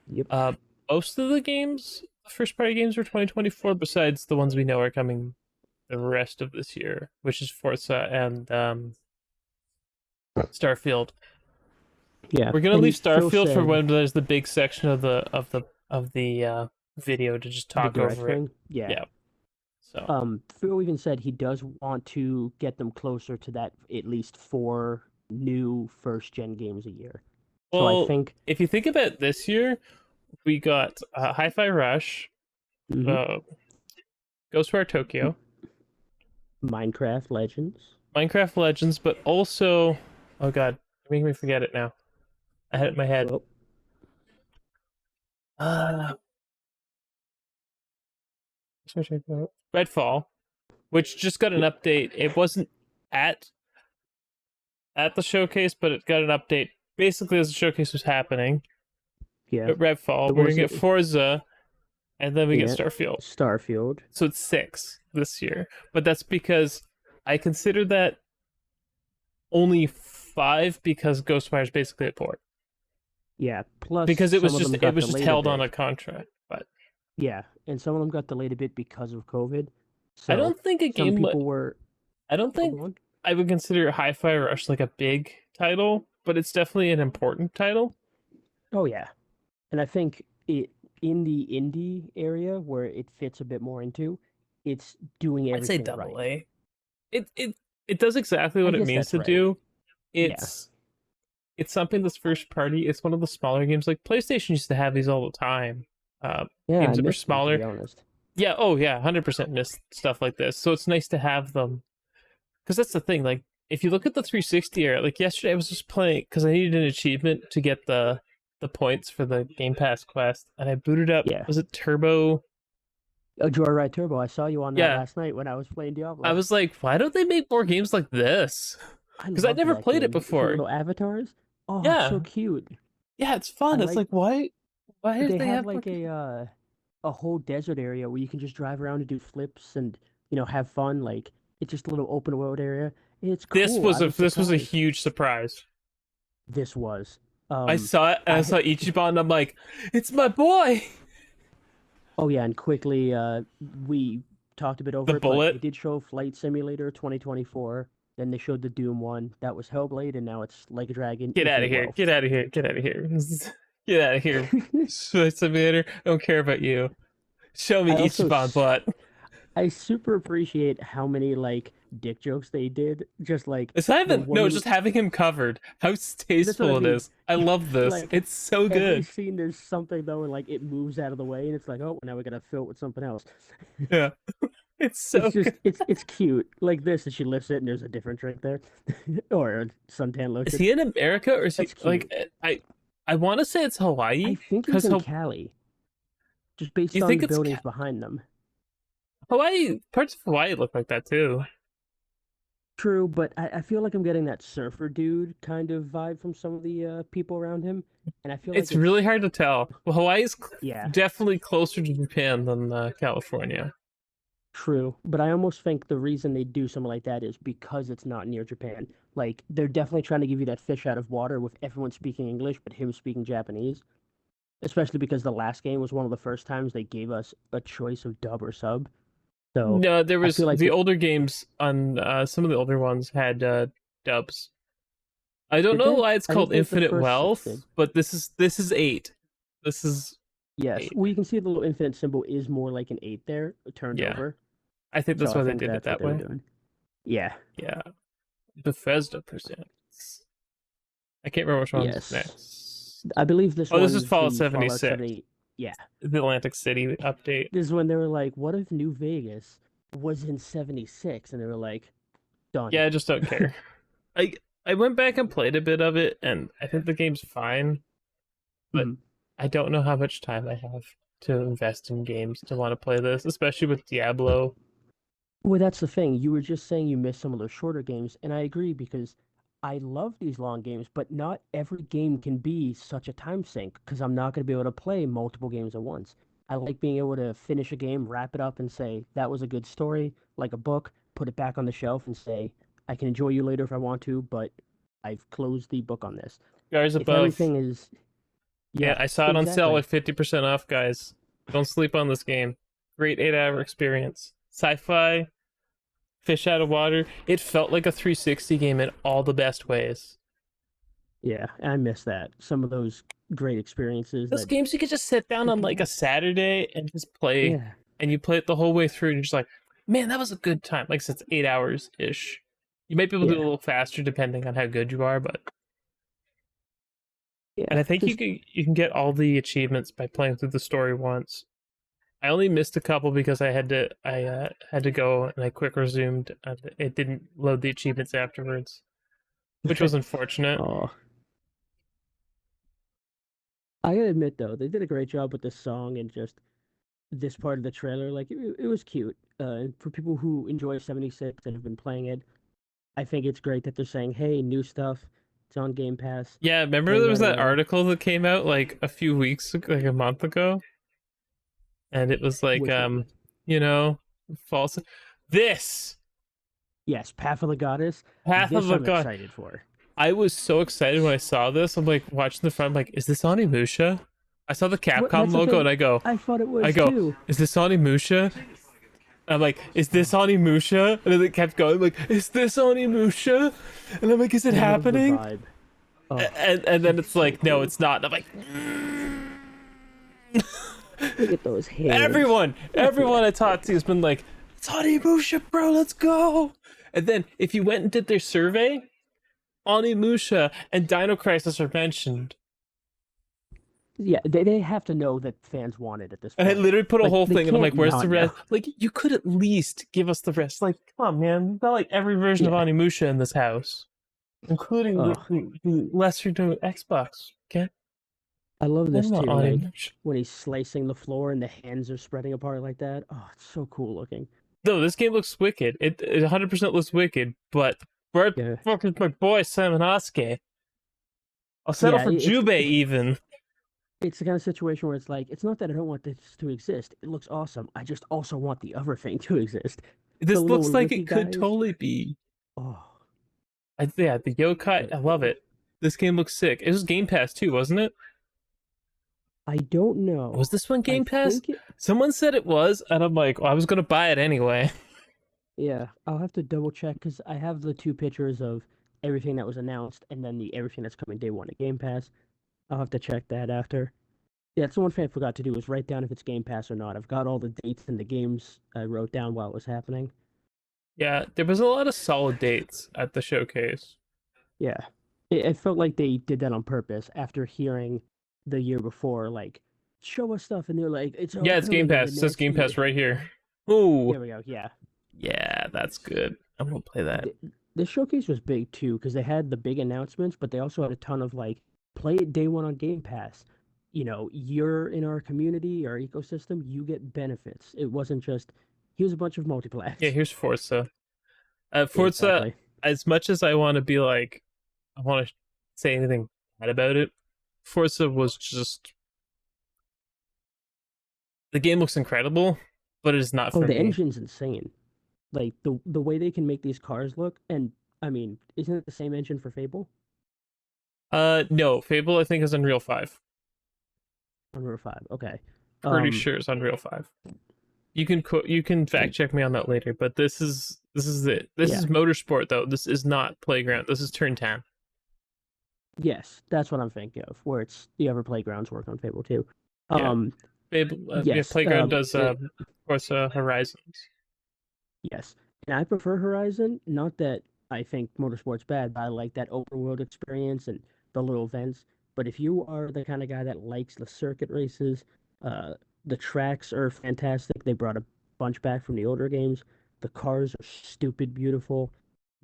Yep. Uh, most of the games, the first party games, are 2024. Besides the ones we know are coming the rest of this year, which is Forza and Starfield. Yeah. We're gonna And leave Phil Starfield for said when there's the big section of the video to just the talk direct over it. thing. Yeah. Yeah. So Phil even said he does want to get them closer to that at least 4 new first gen games a year. So I well, think if you think about this year, we got Hi-Fi Rush, mhm, uh, Ghostwire Tokyo, Minecraft Legends. Minecraft Legends, but also, oh god, you're making me forget it now. I had it in my head. Well, Uh, Redfall, which just got an yep, update. It wasn't at at the showcase, but it got an update basically as the showcase was happening. yeah. At Redfall, It we're gonna was get Forza, and then we get yeah, Starfield. Starfield. So it's 6 this year, but that's because I consider that only 5 because Ghostwire is basically a port. Yeah. Plus Because some of them it got was just delayed a held on bit. a contract. But Yeah, and some of them got delayed a bit because of COVID. I So don't think a some game. people were I don't oh, think go on. I would consider Hi-Fi Rush like a big title, but it's definitely an important title. Oh yeah. And I think it in the indie area where it fits a bit more into, it's doing I'd say everything double right. A. It does exactly I what it guess means that's to right. do. Yeah. It's it's something that's first party. It's one of the smaller games. Like PlayStation used to have these all the time. Yeah, I Games that were missed them to smaller. be honest. Yeah. Oh yeah. 100% miss stuff like this. So it's nice to have them because that's the thing. Like if you look at the 360 era, like yesterday I was just playing because I needed an achievement to get the points for the Game Pass quest, and I booted up. Yeah. Was it Turbo? Oh, Joyride Turbo. I saw you on that Yeah. last night when I was playing I Diablo. was like, why don't they make more games like this? I Because I'd loved never that played it game with the before. little avatars. Oh, it's so Yeah. cute. Yeah, it's I fun. It's like like why did they they have have more like games? a whole desert area where you can just drive around and do flips and have fun. Like it's just a little open world area. It's cool. I was This was a surprised. huge surprise. This was. I saw it and I I saw Ichiban and I'm like, it's my boy. oh yeah, and quickly we talked a bit The over it, but they bullet. did show Flight Simulator 2024. Then they showed the Doom one. That was Hellblade, and now it's Like a Dragon Get out of Infinite here. Wealth. Get out of here. Get out of here. Get out of here. Flight Simulator. I don't care about you. Show me I also Ichiban butt. I super appreciate how many like dick jokes they did. Just like It's not the even no, one just having him covered. How that's what I tasteful it mean. is. I love this. Like It's so every good. scene there's something though and like it moves out of the way and it's like, oh now we gotta fill it with something else. Yeah. It's It's so just good. it's cute. Like this and she lifts it and there's a different drink there. Or a suntan Is lotion. he in America or is he That's like cute. I want to say it's I Hawaii think he's because in Cali, just based you on think the it's buildings behind them. Hawaii. Parts of Hawaii look like that too. True, but I feel like I'm getting that surfer dude kind of vibe from some of the people around him. And I feel like It's really it's hard to tell. Well, Hawaii's yeah, definitely closer to Japan than California. true. But I almost think the reason they do something like that is because it's not near Japan. Like they're definitely trying to give you that fish out of water with everyone speaking English, but him speaking Japanese. Especially because the last game was one of the first times they gave us a choice of dub or sub. So No, there I was feel like the older games on some of the older ones had dubs. I don't did know they? why it's I didn't called think the Infinite first six Wealth, did. but this is 8. This is Yes. 8. Well, you can see the little infinite symbol is more like an eight there, turned Yeah. over. I think So that's I why they think did it that's what that they were way. doing. Yeah. Yeah, Bethesda presents. I can't remember which one's Yes. next. I believe this Oh, this is one's Fallout the seventy Fallout six, 70. Yeah. the Atlantic City update. This is when they were like, what if New Vegas was in 76? And they were like, done. Yeah, I just don't care. I I went back and played a bit of it, and I think the game's fine, but Mhm. I don't know how much time I have to invest in games to want to play this, especially with Diablo. Well, that's the thing. You were just saying you miss some of those shorter games, and I agree because I love these long games, but not every game can be such a time sink because I'm not going to be able to play multiple games at once. I like being able to finish a game, wrap it up, and say, that was a good story, like a book, put it back on the shelf and say, I can enjoy you later if I want to, but I've closed the book on this. Guys If above. everything is, Yeah, yeah, I saw it on sale exactly. with 50% off, guys. Don't sleep on this game. Great 8 hour experience. Sci fi, fish out of water. It felt like a 360 game in all the best ways. Yeah, I miss that. Some of those great experiences Those that games you could just sit down few on like a people, Saturday and just play, yeah, and you play it the whole way through, and you're just like, man, that was a good time. Like, since 8 hours ish. You might be able to do it yeah, a little faster depending on how good you are, but and yeah, I think just you can get all the achievements by playing through the story once. I only missed a couple because I had to go and I quick resumed and it didn't load the achievements afterwards, which was unfortunate. oh, I gotta admit though, they did a great job with this song and just this part of the trailer. Like it was cute. And for people who enjoy 76 and have been playing it, I think it's great that they're saying, "Hey, new stuff. It's on Game Pass. Yeah, remember Play there was right that away." article that came out like a few weeks like a month ago, and it was like Which one? you know, false. This Yes, Path of the Goddess. Path of This the I'm God. excited for. I was so excited when I saw this. I'm like watching the front. I'm like, is this Onimusha? I saw the What? Capcom That's the logo thing. and I thought it I was go, too. is this Onimusha? I'm like, is this Oh, Onimusha? And then it kept going, like, is this Onimusha? And I'm like, is it I love the happening? vibe. Oh, And then it's it's so like, no, cool. it's not. And I'm like, Look at those hands. everyone I talked to has been like, it's Onimusha, bro, let's go. And then if you went and did their survey, Onimusha and Dino Crisis are mentioned. Yeah, they have to know that fans want it at this And I point. literally put a Like whole they thing, and I'm can't like, where's the not know. rest? Like, you could at least give us the rest. Like, come on, man. We've got like every version of Yeah. Onimusha in this house, including Oh, the lesser known Xbox. Okay? I love Think this about too. Like Onimusha. when he's slicing the floor and the hands are spreading apart like that. Oh, it's so cool looking. No, this game looks wicked. It 100% looks wicked, but Bert Yeah. fucking my boy Simon Osuke. I'll settle Yeah, for Jubei even. it's the kind of situation where it's like, it's not that I don't want this to exist. It looks awesome. I just also want the other thing to exist. The This little looks like Ricky it could guys. totally be. Oh, Yeah, the yokai. very I love cool. it. This game looks sick. It was Game Pass too, wasn't it? I don't Was know. this one I Game Pass? think it, Someone said it was, and I'm like, well, I was gonna buy it anyway. yeah, I'll have to double check because I have the two pictures of everything that was announced and then the everything that's coming day one at Game Pass. I'll have to check that after. Yeah, that's the one thing I forgot to do was write down if it's Game Pass or not. I've got all the dates and the games I wrote down while it was happening. Yeah, there was a lot of solid dates at the showcase. Yeah. It felt like they did that on purpose after hearing the year before, like, show us stuff, and they're like, it's all Yeah, it's Game coming in Pass. the It says next Game year. Pass right here. Ooh, There we go. Yeah. yeah, that's good. I'm gonna play that. The, the showcase was big too, because they had the big announcements, but they also had a ton of like, play it day one on Game Pass. You know, you're in our community, our ecosystem, you get benefits. It wasn't just, here's a bunch of Yeah, multiplats. here's Forza. Forza, Exactly. as much as I want to be like, I want to say anything bad about it, Forza was just the game looks incredible, but it is not Oh, for the me. engine's insane. Like the way they can make these cars look, and I mean, isn't it the same engine for Fable? No, Fable I think is Unreal 5. Unreal 5. Okay. Pretty Um, sure it's Unreal 5. You can fact and check me on that later, but this is it. This yeah, is motorsport though. This is not Playground. This is Turn 10. yes, that's what I'm thinking of. Where it's the other playgrounds work on Fable too. Yeah, Um, Fable. Yeah, yes. Playground does Forza Horizons. Yes. And I prefer Horizon, not that I think Motorsport's bad, but I like that open world experience and the little events. But if you are the kind of guy that likes the circuit races, uh, the tracks are fantastic. They brought a bunch back from the older games. The cars are stupid beautiful,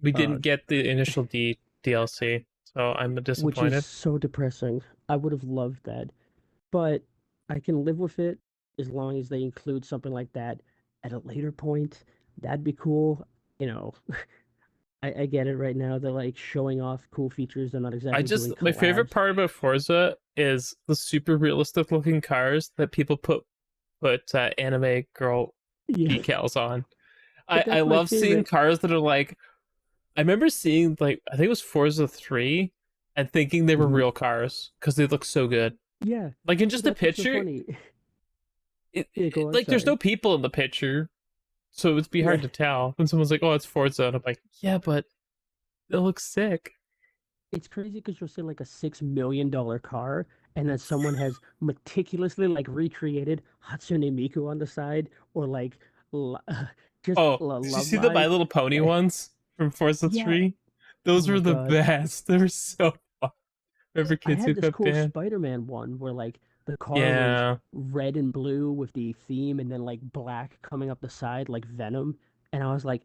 We uh, didn't get the initial DLC, so I'm which is disappointed. so depressing. I would have loved that, but I can live with it as long as they include something like that at a later point. That'd be cool. You know, I get it right now. They're like showing off cool features. They're not I exactly just doing my favorite collabs. part about Forza is the super realistic looking cars that people put anime girl Yeah, decals on. but I that's my love seeing favorite. cars that are like I remember seeing like I think it was Forza 3 and thinking they were Hmm. real cars because they look so good. Yeah, Like in but just a that's what's so picture, funny. Yeah, go on. like there's Sorry. no people in the picture, so it'd be Yeah, hard to tell. When someone's like, "Oh, it's Forza," and I'm like, "Yeah, but it looks sick." it's crazy because you'll see like a $6 million car, and then someone has meticulously like recreated Hatsune Miku on the side, or like l- just Oh, a did you love see the My live. Little Pony ones from Forza Yeah. 3? Oh Those my were the God. best. They were so fun. Remember I kids had who this got cool banned? Spider-Man one where like the car was Yeah. red and blue with the theme and then like black coming up the side like Venom. And I was like,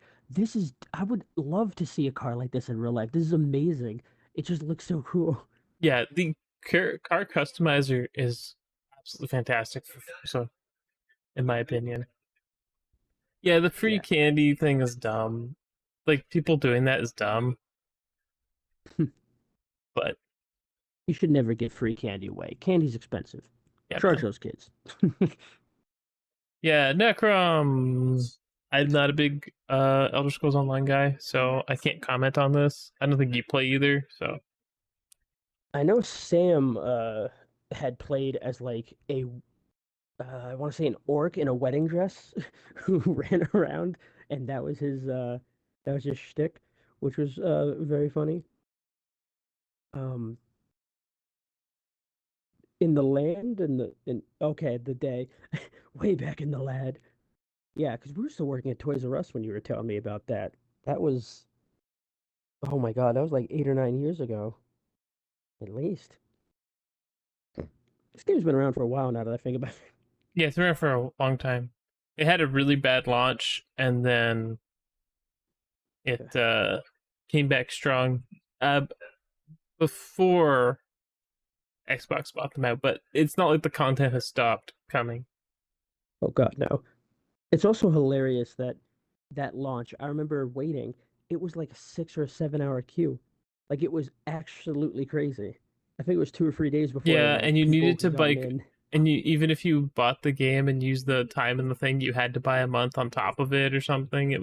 I would love to see a car like this in real life. This is amazing. It just looks so cool. Yeah, the car customizer is absolutely fantastic for Forza, in my opinion. Yeah, the free Yeah. candy thing is dumb. Like people doing that is dumb, but You should never give free candy away. Candy's expensive. yeah, Charge man. those kids. Yeah, Necrom. I'm not a big Elder Scrolls Online guy, so I can't comment on this. I don't think you play either, so I know Sam had played as like a I want to say an orc in a wedding dress who ran around, and that was his shtick, which was very funny. Um, in the land and the in okay the day, way back in the lad, yeah, because we were still working at Toys R Us when you were telling me about that. That was oh my God, that was like 8 or 9 years ago at least. This game's been around for a while now that I think about it. yeah, it's been around for a long time. It had a really bad launch, and then it came back strong before Xbox bought them out. But it's not like the content has stopped coming. Oh God, no. It's also hilarious that that launch, I remember waiting. It was like a 6 or 7 hour queue. Like it was absolutely crazy. I think it was 2 or 3 days before Yeah, like and you people needed had to gotten like, in. and you even if you bought the game and used the time in the thing, you had to buy a month on top of it or something. It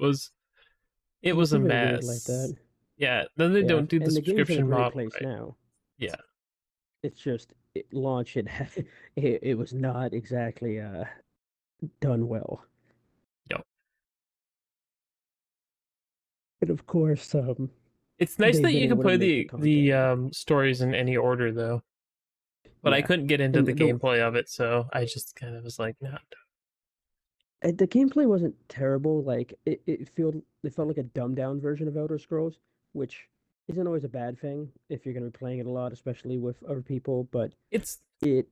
Yeah, was a something weird like mess. that. Yeah, then they Yeah, don't do the and the game's in a subscription great model place right. now. Yeah, It's just launch it, it was not exactly done well. no. And of course, It's nice they've that been you can able to play make the the content. stories in any order though. But I Yeah. couldn't get into And the gameplay of it, so I just kind of was like, nah. the gameplay wasn't terrible. Like it felt like a dumbed down version of Elder Scrolls, which isn't always a bad thing if you're gonna be playing it a lot, especially with other people. But It's it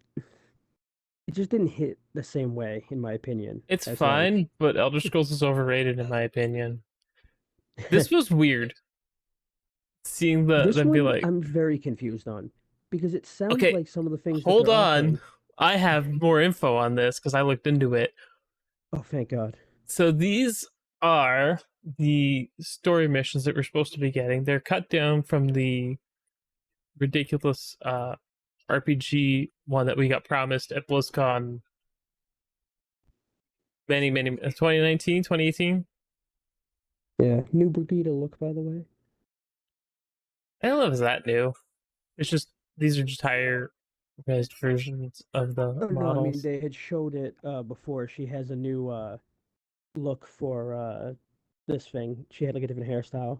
it just didn't hit the same way, in my opinion, it's as like fine, but Elder Scrolls is overrated in my opinion. This was weird seeing this them be one. like, I'm very confused on because it sounds okay, like some of the things that hold they're on. offering. I have more info on this because I looked into it. Oh, thank God. So these are the story missions that we're supposed to be getting. They're cut down from the ridiculous RPG one that we got promised at BlizzCon many 2019, 2018. Yeah, new Brigida look, by the way. I don't know if it's that new. It's just these are just higher res versions of the Oh no, I mean models. they had showed it before. She has a new look for this thing. She had like a different hairstyle.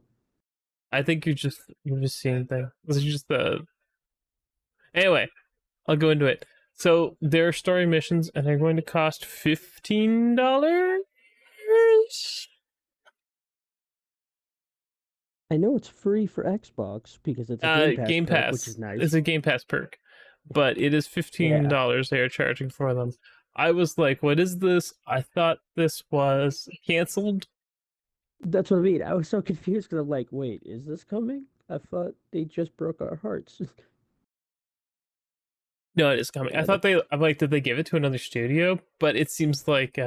I think you're just seeing things. This is just the anyway. I'll go into it. So they're story missions, and they're going to cost $15. I know it's free for Xbox because it's a Game Pass Game perk, which Pass is is nice. a Game Pass perk, but it is Yeah, $15 they are charging for them. I was like, what is this? I thought this was canceled. that's what I mean. I was so confused because I'm like, wait, is this coming? I thought they just broke our hearts. No, it is coming. I Yeah, thought I'm like, did they give it to another studio? But it seems like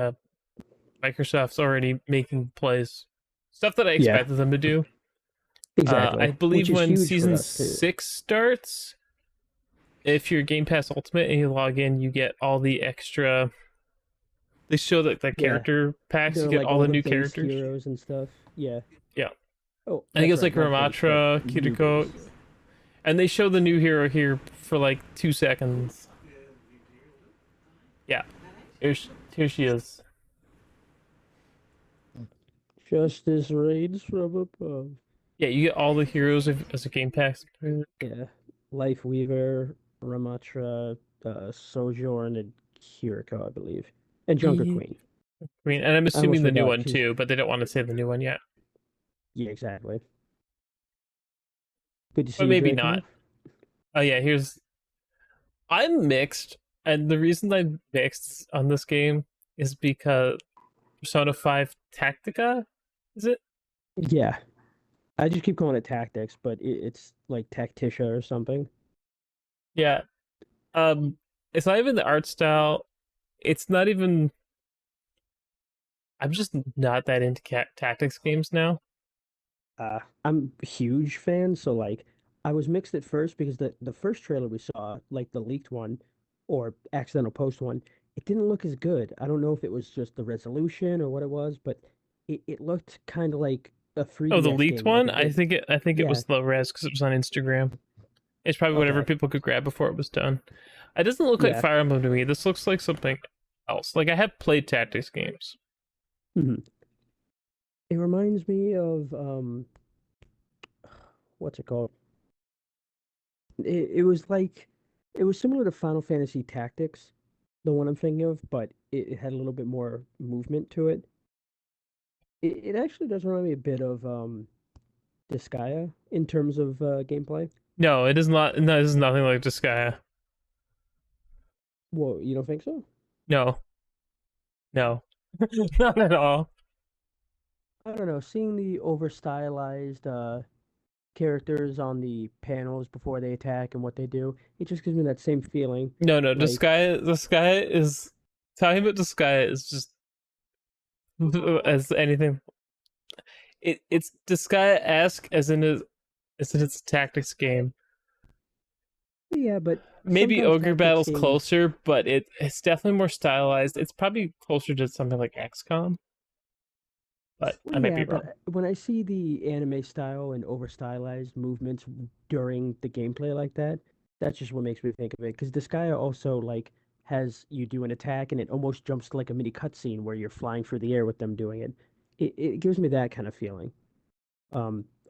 Microsoft's already making plays. Stuff that I yeah, expected them to do. I exactly. Which believe is when huge for season us too. 6 starts, if you're Game Pass Ultimate and you log in, you get all the extra. They show the Yeah, character packs. You they're get like all all the the new base characters. heroes and stuff. Yeah. Yeah. Oh, I think that's it's right. like Not base, but Ramatra, new Kiriko, base. and they show the new hero here for like 2 seconds. Yeah, here she is. Justice reigns from above. Yeah, you get all the heroes as a Game Pass. Yeah. Life Weaver, Ramatra, Sojourn, and Kiriko, I believe. And Junker I Queen. mean, and I'm I almost assuming the new forgot one she's. too, but they don't want to say the new one yet. Yeah, exactly. Good to see But you, maybe not. Draco. Oh yeah, here's. I'm mixed, and the reason I'm mixed on this game is because Persona 5 Tactica, is it? Yeah. I just keep calling it Tactics, but it's like Tacticia or something. Yeah. Um, it's not even the art style. It's not even. I'm just not that into tactics games now. I'm a huge fan, so like I was mixed at first because the first trailer we saw, like the leaked one or accidental post one, it didn't look as good. I don't know if it was just the resolution or what it was, but it looked kind of like a Oh, the 3DS leaked game, like one. it did. I think it Yeah, was low res because it was on Instagram. It's probably whatever okay. people could grab before it was done. It doesn't look like Yeah. Fire Emblem to me. This looks like something else. Like I have played tactics games. Mhm. It reminds me of what's it called? It was like it was similar to Final Fantasy Tactics, the one I'm thinking of, but it had a little bit more movement to it. It actually does remind me a bit of Disgaea in terms of gameplay. No, it is not. No, this is nothing like Disgaea. Well, you don't think so? No, no, not at all. I don't know. Seeing the over stylized characters on the panels before they attack and what they do, it just gives me that same feeling. No, no. Like, Disgaea is talking about Disgaea is just as anything. It's Disgaea esque as in its tactics game. yeah, but Maybe sometimes Ogre tactics Battle's games. closer, but it's definitely more stylized. It's probably closer to something like XCOM, but Well, I might yeah, be but wrong. when I see the anime style and over stylized movements during the gameplay like that, that's just what makes me think of it. Because Disgaea also like has you do an attack and it almost jumps to like a mini cutscene where you're flying through the air with them doing it. It gives me that kind of feeling.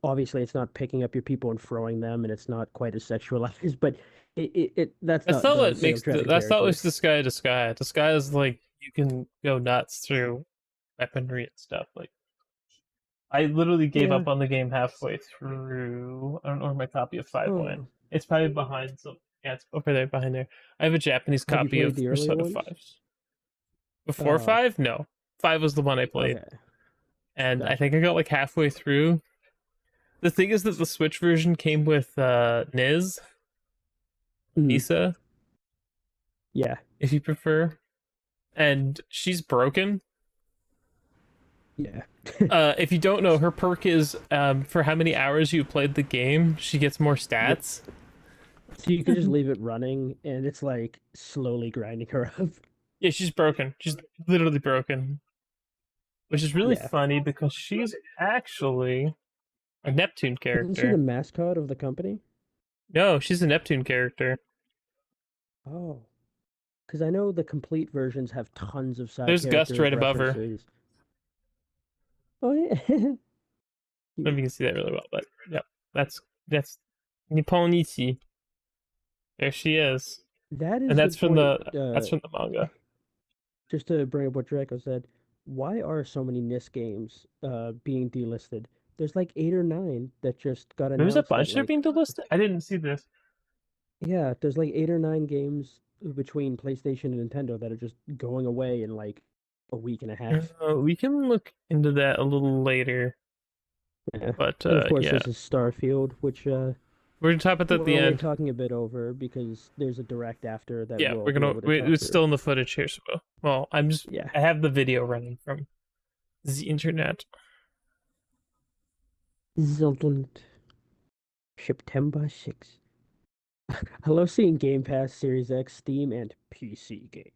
Obviously, it's not picking up your people and throwing them, and it's not quite as sexualized, but it that's That's not not the what makes single-threaded that's not character. what's Disgaea Disgaea. Disgaea is like you can go nuts through weaponry and stuff. Like I literally gave Yeah. up on the game halfway through. I don't know where my copy of 5 went. Oh, It's probably behind some. Yeah, it's over there behind there. I have a Japanese have you copy played of the earlier Persona ones? 5. Before Oh, 5? No. 5 was the one I played. okay, And I gotcha. think I got like halfway through. The thing is that the Switch version came with Niz, Mhm. Misa, Yeah, if you prefer. And she's broken. yeah. If you don't know, her perk is for how many hours you played the game, she gets more Yep. stats. So you could just leave it running, and it's like slowly grinding her up. Yeah, she's broken. She's literally broken. Which is really Yeah. funny because she's actually a Neptune Isn't she the character. mascot of the company? No, she's a Neptune character. Oh, because I know the complete versions have tons of side There's Gust characters, right above her. I references. Oh yeah. don't know if you can see that really well, but yep. That's Nipponichi. There she is. That And is the point. that's from the manga. Just to bring up what Draco said, why are so many NIS games being delisted? There's like 8 or 9 that just got There's a announced that bunch that are like being delisted. I didn't see this. yeah, there's like 8 or 9 games between PlayStation and Nintendo that are just going away in like a week and a half. We can look into that a little later, Yeah. but And of course yeah, there's a Starfield, which we're gonna talk about that at we're the only end. talking a bit over because there's a direct after that Yeah, we'll we're be gonna. able to talk It's through. still in the footage here, so well, I'm just. Yeah. I have the video running from the internet. Zelda September 6th. I love seeing Game Pass, Series X, Steam, and PC game.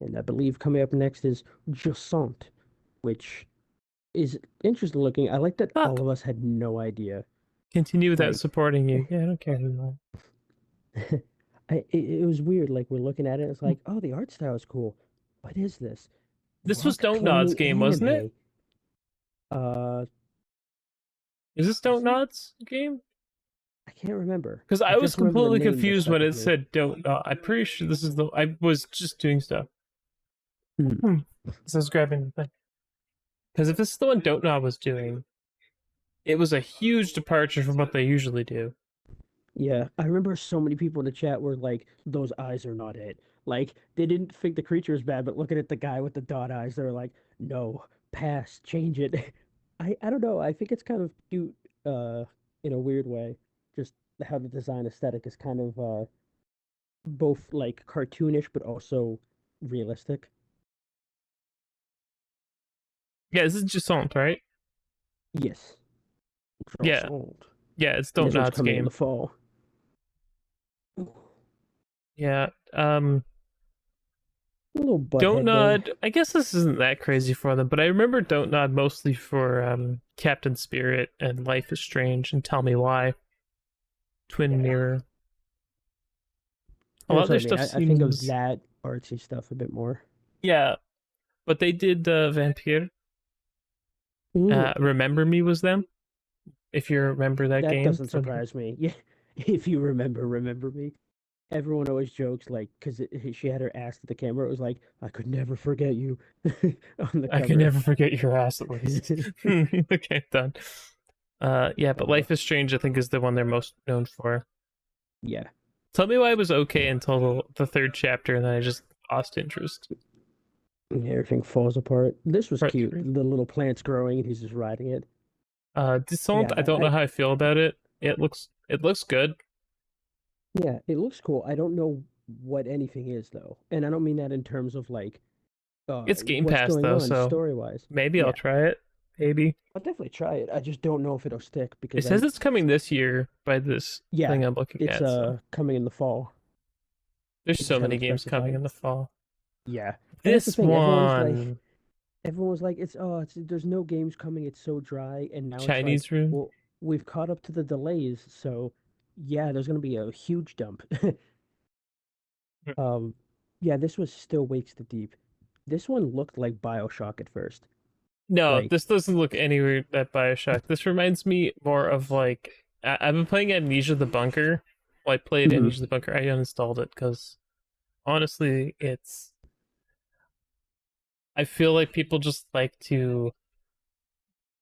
And I believe coming up next is Jacint, which is interesting looking. I like that all Fuck. of us had no idea. Continue without Like, supporting you. Yeah, I don't care anymore. it was weird. Like, we're looking at it, it's like, oh, the art style is cool. What is this? This was Rock Don't Nod's climbing game, wasn't it? anime. Uh, Is this was Don't it? Nod's game? I can't remember. Because I I was just remember the completely name that confused stuck when with it me. said Don't Nod. I'm pretty sure this is the. I was just doing stuff. Hmm. So I was grabbing the thing. Because if this is the one Don't Nod was doing, it was a huge departure from what they usually do. Yeah, I remember so many people in the chat were like, "Those eyes are not it." Like they didn't think the creature was bad, but looking at the guy with the dot eyes, they were like, "No, pass, change it." I don't know. I think it's kind of cute, in a weird way. Just how the design aesthetic is kind of both like cartoonish but also realistic. Yeah, this is Jusant, right? Yes, Yeah, old. yeah, it's And Don't this one's Nod's coming in the game. fall. A Yeah, little Don't butthead there. Nod. I guess this isn't that crazy for them, but I remember Don't Nod mostly for Captain Spirit and Life is Strange and Tell Me Why. Twin Yeah, Mirror. A lot of that's what their I mean. stuff I think of seems, that artsy stuff a bit more. yeah, but they did Vampire. Mm. Remember Me was them. If you remember that That game doesn't from, surprise me. Yeah, if you remember me. Everyone always jokes like because she had her ass to the camera. It was like I could never forget you on the I can cover. never forget your ass at least. Okay, done. Yeah, but uh, Life is Strange, I think, is the one they're most known for. yeah, Tell me why it was okay until the third chapter, and then I just lost interest. everything falls apart. This was Part cute. three. The little plants growing and he's just riding it. Descent, Yeah, I don't know how I feel about it. It looks good. yeah, it looks cool. I don't know what anything is though, and I don't mean that in terms of like It's Game what's Pass going though, on so story wise. maybe I'll Yeah, try it. Maybe I'll definitely try it. I just don't know if it'll stick it because says I it's coming this year by this yeah, thing I'm looking it's at. So coming in the fall. there's They so just many haven't games coming specified. in the fall. Yeah. And that's the This thing. one, Everyone's like, it's there's no games coming. It's so dry. And now it's like, Chinese Room. well, we've caught up to the delays. So yeah, there's gonna be a huge dump. Um, yeah, this was still Wakes the Deep. This one looked like BioShock at first. No, Like, this doesn't look anywhere that Bioshock. This reminds me more of like I've been playing Amnesia the Bunker. Well, I played mhm. Amnesia the Bunker. I uninstalled it because honestly, it's. I feel like people just like to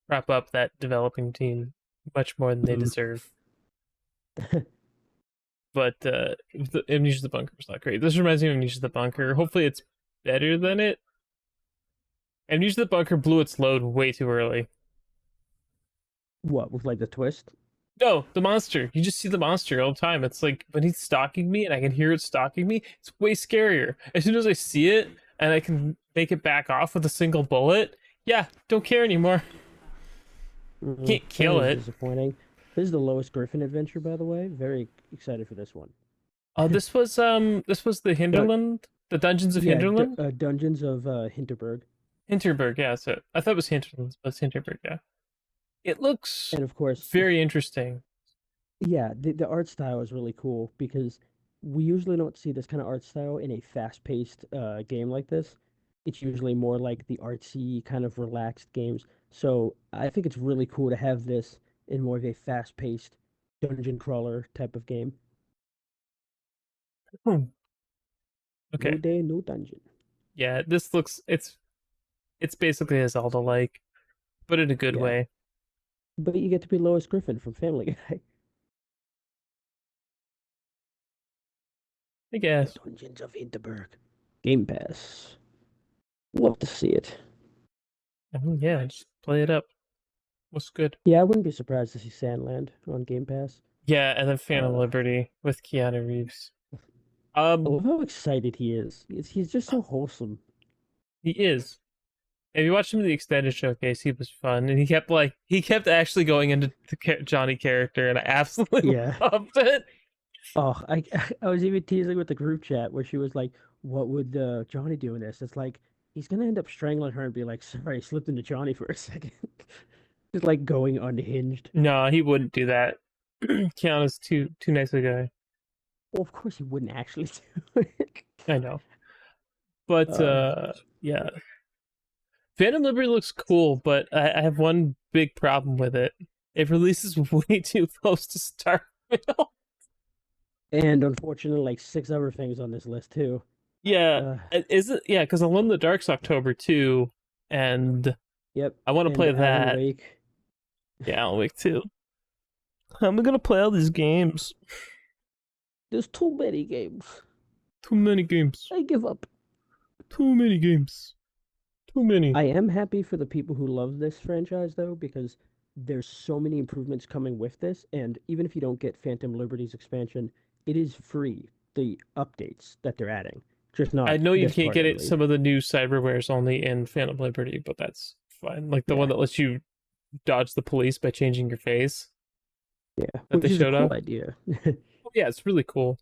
prop up that developing team much more than they Mhm. deserve. But the Amnesia the Bunker was not great. This reminds me of Amnesia the Bunker. Hopefully, it's better than it. Amnesia the Bunker blew its load way too early. What with like the twist? No, the monster. You just see the monster all the time. It's like when he's stalking me and I can hear it stalking me, it's way scarier. As soon as I see it and I can make it back off with a single bullet, yeah, don't care anymore. Can't That kill is it. disappointing. This is the Lois Griffin adventure, by the way. Very excited for this one. Oh, this was the Uh, Hinterland, the Dungeons of yeah, Hinterland, Dungeons of Hinterberg, Hinterberg. Yeah, so I thought it was Hinterlands, but it's Hinterberg. Yeah, it looks and of course, very interesting. yeah, the art style is really cool because we usually don't see this kind of art style in a fast-paced game like this. It's usually more like the artsy kind of relaxed games. So I think it's really cool to have this in more of a fast-paced dungeon crawler type of game. Hmm. No Okay, day, no dungeon. Yeah, this looks it's basically a Zelda like, but in a good Yeah, way, but you get to be Lois Griffin from Family Guy. I The guess. Dungeons of Hinterberg. Game Pass. Love to see it. I mean, yeah, just play it up. What's good? Yeah, I wouldn't be surprised to see Sandland on Game Pass. Yeah, and then Phantom Uh, Liberty with Keanu Reeves. I Um, love how excited he is. He's just so wholesome. he is. If you watched him in the extended showcase, he was fun, and he kept actually going into the Johnny character, and I absolutely Yeah. loved it. Oh, I was even teasing with the group chat where she was like, "What would Johnny do in this?" It's like he's gonna end up strangling her and be like, "Sorry, I slipped into Johnny for a second." Just like going unhinged. No, he wouldn't do that. Keanu's too nice a guy. Well, of course he wouldn't actually do it. I know, but Uh, yeah, Phantom Liberty looks cool, but I have one big problem with it. It releases way too close to Starfield. and unfortunately, like six other things on this list too. Yeah, Uh, is it? Yeah, because Alone in the Dark's October too, and yep. I want to And play Alan that. Wake. Yeah, Alan Wake too. I'm gonna play all these games. There's too many games. Too many games. I give up. Too many games. Too many. I am happy for the people who love this franchise though, because there's so many improvements coming with this, and even if you don't get Phantom Liberty's expansion, it is free. The updates that they're adding, just I not know you this can't part, get at it. least. Some of the new cyberware's only in Phantom Liberty, but that's fine. Like the one Yeah, that lets you dodge the police by changing your face yeah, that they which is a showed cool off. idea. Oh, yeah, it's really cool.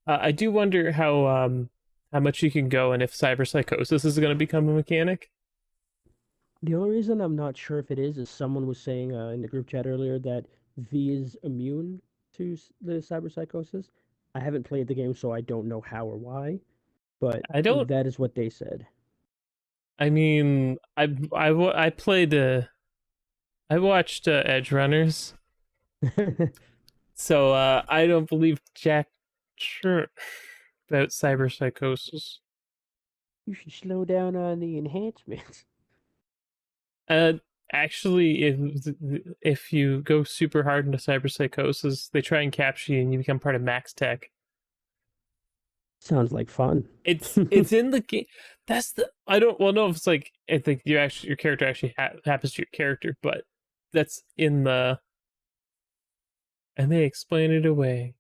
I do wonder how much you can go and if cyberpsychosis is going to become a mechanic. The only reason I'm not sure if it is someone was saying in the group chat earlier that V is immune to the cyberpsychosis. I haven't played the game, so I don't know how or why, but I don't. that is what they said. I mean, I played. I watched Edge Runners, so I don't believe jack sure about cyberpsychosis. You should slow down on the enhancements. Uh, actually, if you go super hard into cyberpsychosis, they try and capture you, and you become part of Max Tech. Sounds like fun. It's in the game. That's the I don't well know if it's like I think your character actually happens to your character, but that's in the and they explain it away.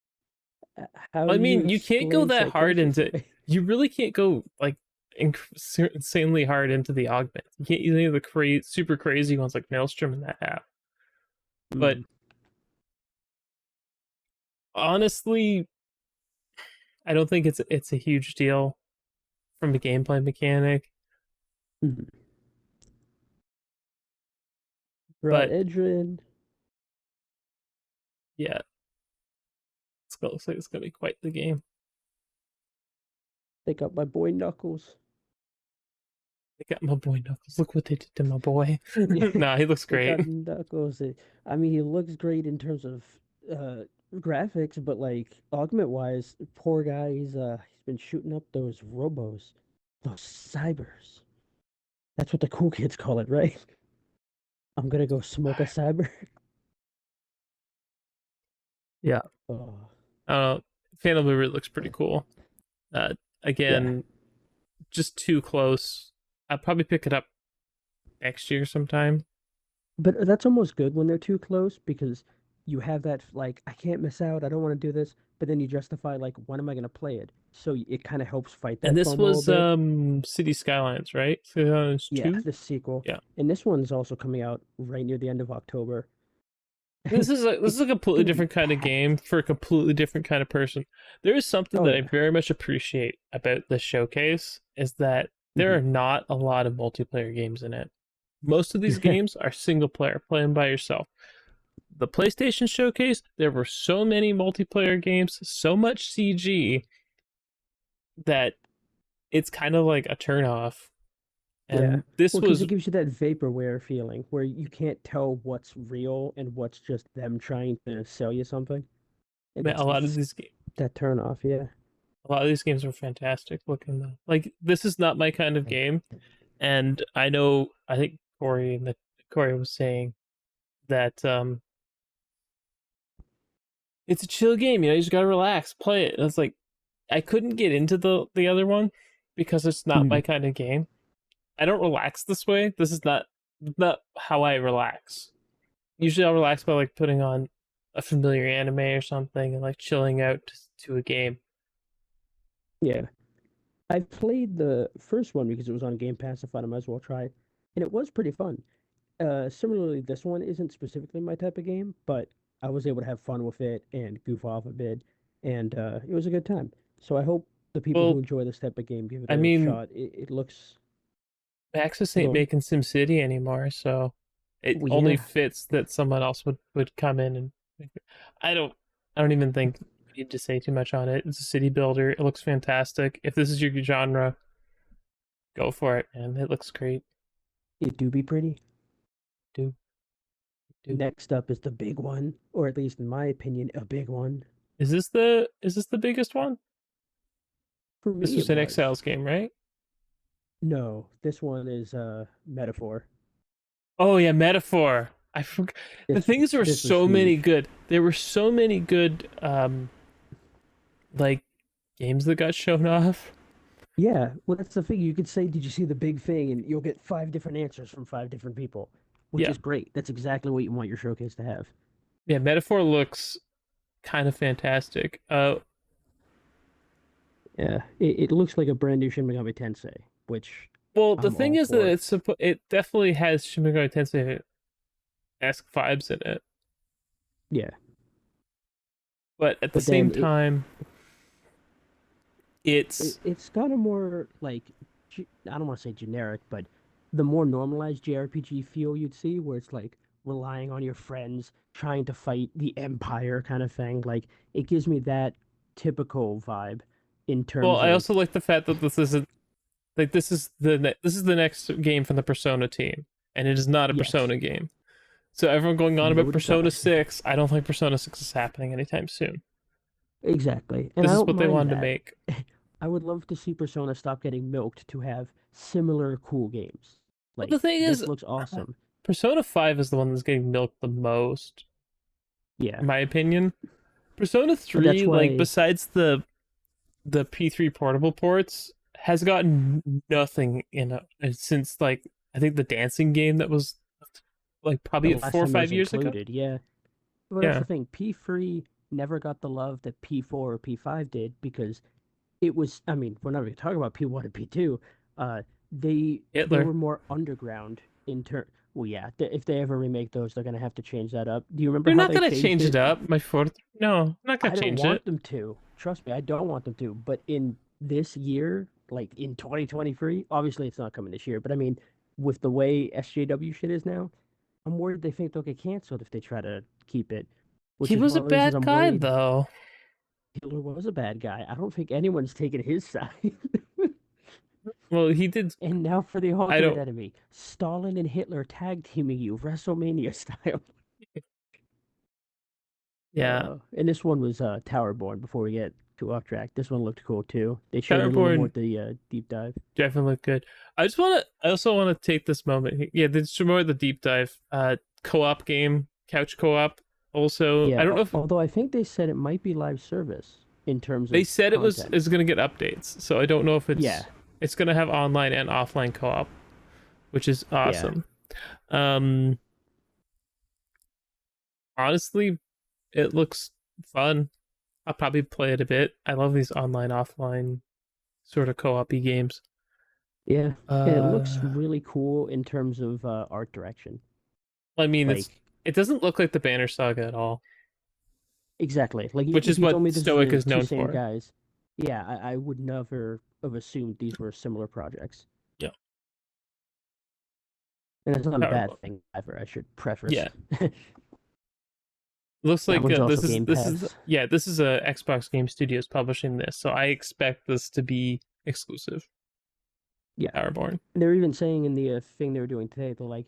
How I do you mean, you can't go explain that hard psychosis into. away? You really can't go like insanely hard into the augment. You can't use any of the super crazy ones like Maelstrom in that app. But Mm, honestly, I don't think it's a huge deal from a gameplay mechanic. mm. Brought But Edrin. yeah, looks like it's gonna be quite the game. They got my boy Knuckles. They got my boy Knuckles. Look what they did to my boy. Yeah, Nah, he looks they great. got Knuckles. I mean, he looks great in terms of uh graphics, but like augment wise, poor guy. He's been shooting up those robos, those cybers. That's what the cool kids call it, right? I'm gonna go smoke a cyber. Yeah. Oh, Uh, Phantom Liberty looks pretty cool. Uh, yeah. again, just too close. I'll probably pick it up next year sometime. But that's almost good when they're too close because you have that like I can't miss out. I don't want to do this, but then you justify like when am I going to play it? So it kind of helps fight And that this FOMO a was bit. City Skylines, right? City Skylines Yeah, 2? the sequel, Yeah. and this one's also coming out right near the end of October. This is a It's completely gonna be different kind of game packed. for a completely different kind of person. There is something Oh that I yeah. very much appreciate about this showcase is that there Hmm. are not a lot of multiplayer games in it. Most of these games are single player, playing by yourself. The PlayStation showcase, there were so many multiplayer games, so much CG that it's kind of like a turnoff. Yeah. And this Well, because was it gives you that vaporware feeling where you can't tell what's real and what's just them trying to sell you something. And man, a lot of it's these games. that turn off. Yeah. A lot of these games are fantastic looking though. Like this is not my kind of game, and I know I think Corey was saying that it's a chill game. You just gotta relax, play it. And it's like I couldn't get into the other one because it's not my Mm. kind of game. I don't relax this way. This is not how I relax. Usually I'll relax by like putting on a familiar anime or something and like chilling out to a game. Yeah. I played the first one because it was on Game Pass. I thought I might as well try it, and it was pretty fun. Similarly, this one isn't specifically my type of game, but I was able to have fun with it and goof off a bit, and it was a good time. So I hope the people who Well, enjoy this type of game give it I a mean, shot. It looks Maxis ain't go on. making SimCity anymore, so it Well, only yeah, fits that someone else would come in and make it. I don't I don't even think we need to say too much on it. It's a city builder. It looks fantastic. If this is your genre, go for it, man. It looks great. it do be pretty. Do do. Next up is the big one, or at least in my opinion, a big one. Is this the biggest one? For This me, was it an was. Exiles game, right? No, this one is Metaphor. Oh yeah, Metaphor. I forgot. The This things were this was so many huge. good. There were so many good like games that got shown off. Yeah, well, that's the thing. You could say, "Did you see the big thing?" and you'll get five different answers from five different people, which Yeah. is great. That's exactly what you want your showcase to have. Yeah, Metaphor looks kind of fantastic. Yeah, it looks like a brand new Shin Megami Tensei, which Well, the I'm thing all is that for. it definitely has Shin Megami Tensei esque vibes in it, Yeah, but at the but same then time, it's it's got a more like I don't want to say generic, but the more normalized JRPG feel you'd see, where it's like relying on your friends, trying to fight the Empire kind of thing. Like it gives me that typical vibe in well. terms I of also like the fact that this isn't like this is the next game from the Persona team, and it is not a yes, Persona game. So everyone going on about nobody Persona surprised. 6, I don't think Persona 6 is happening anytime soon. Exactly, and This I is don't what they mind wanted to that. make. I would love to see Persona stop getting milked to have similar cool games. But the Like thing is, this looks awesome. Persona 5 is the one that's getting milked the most, Yeah, in my opinion. Persona but that's 3, like why besides the P3 portable ports, has gotten nothing in it since like I think the dancing game that was like the probably last 4 or time it 5 was years ago. included, yeah. But that's Yeah, the thing. P3 never got the love that P4 or P5 did because it was. I mean, we're not even talking about P1 and P2. Uh, they Hitler. were more underground in turn. Well, yeah. If they ever remake those, they're gonna have to change that up. Do you remember They're how not they gonna changed change it it? up. My fourth. No, I'm not gonna I don't change want it. them to. Trust me, I don't want them to. But in this year, like in 2023, obviously it's not coming this year. But I mean, with the way SJW shit is now, I'm worried they think they'll get canceled if they try to keep it, which He is was one a of the reasons bad I'm guy worried though. Hitler was a bad guy. I don't think anyone's taken his side. Well, he did. And now for the I ultimate don't. enemy, Stalin and Hitler tag teaming you WrestleMania style. Yeah, And this one was Towerborn. Before we get too off track, this one looked cool too. They showed it a little more Towerborn at the deep dive. definitely looked good. I just want to. I also want to take this moment. Yeah, this is more the deep dive. Co-op game, couch co-op. Also, I Yeah, don't know if although I think they said it might be live service in terms they of said it was content. is going to get updates. So I don't know if Yeah, it's going to have online and offline co-op, which is yeah, awesome. Um, honestly, it looks fun. I'll probably play it a bit. I love these online offline sort of co-op games. yeah. And it looks Uh, really cool in terms of art direction. I mean, Like it doesn't look like the Banner Saga at all, exactly. Like which if is you what told me this is Stoic the is two known same for. guys, yeah, I would never have assumed these were similar projects. Yeah, And it's not a bad Powerball. thing ever. I should preface. Yeah, looks That like one's also Game this is Pass. yeah, this is a Xbox Game Studios publishing this, so I expect this to be exclusive. Yeah. Powerborn. And they're even saying in the thing they were doing today, they're like,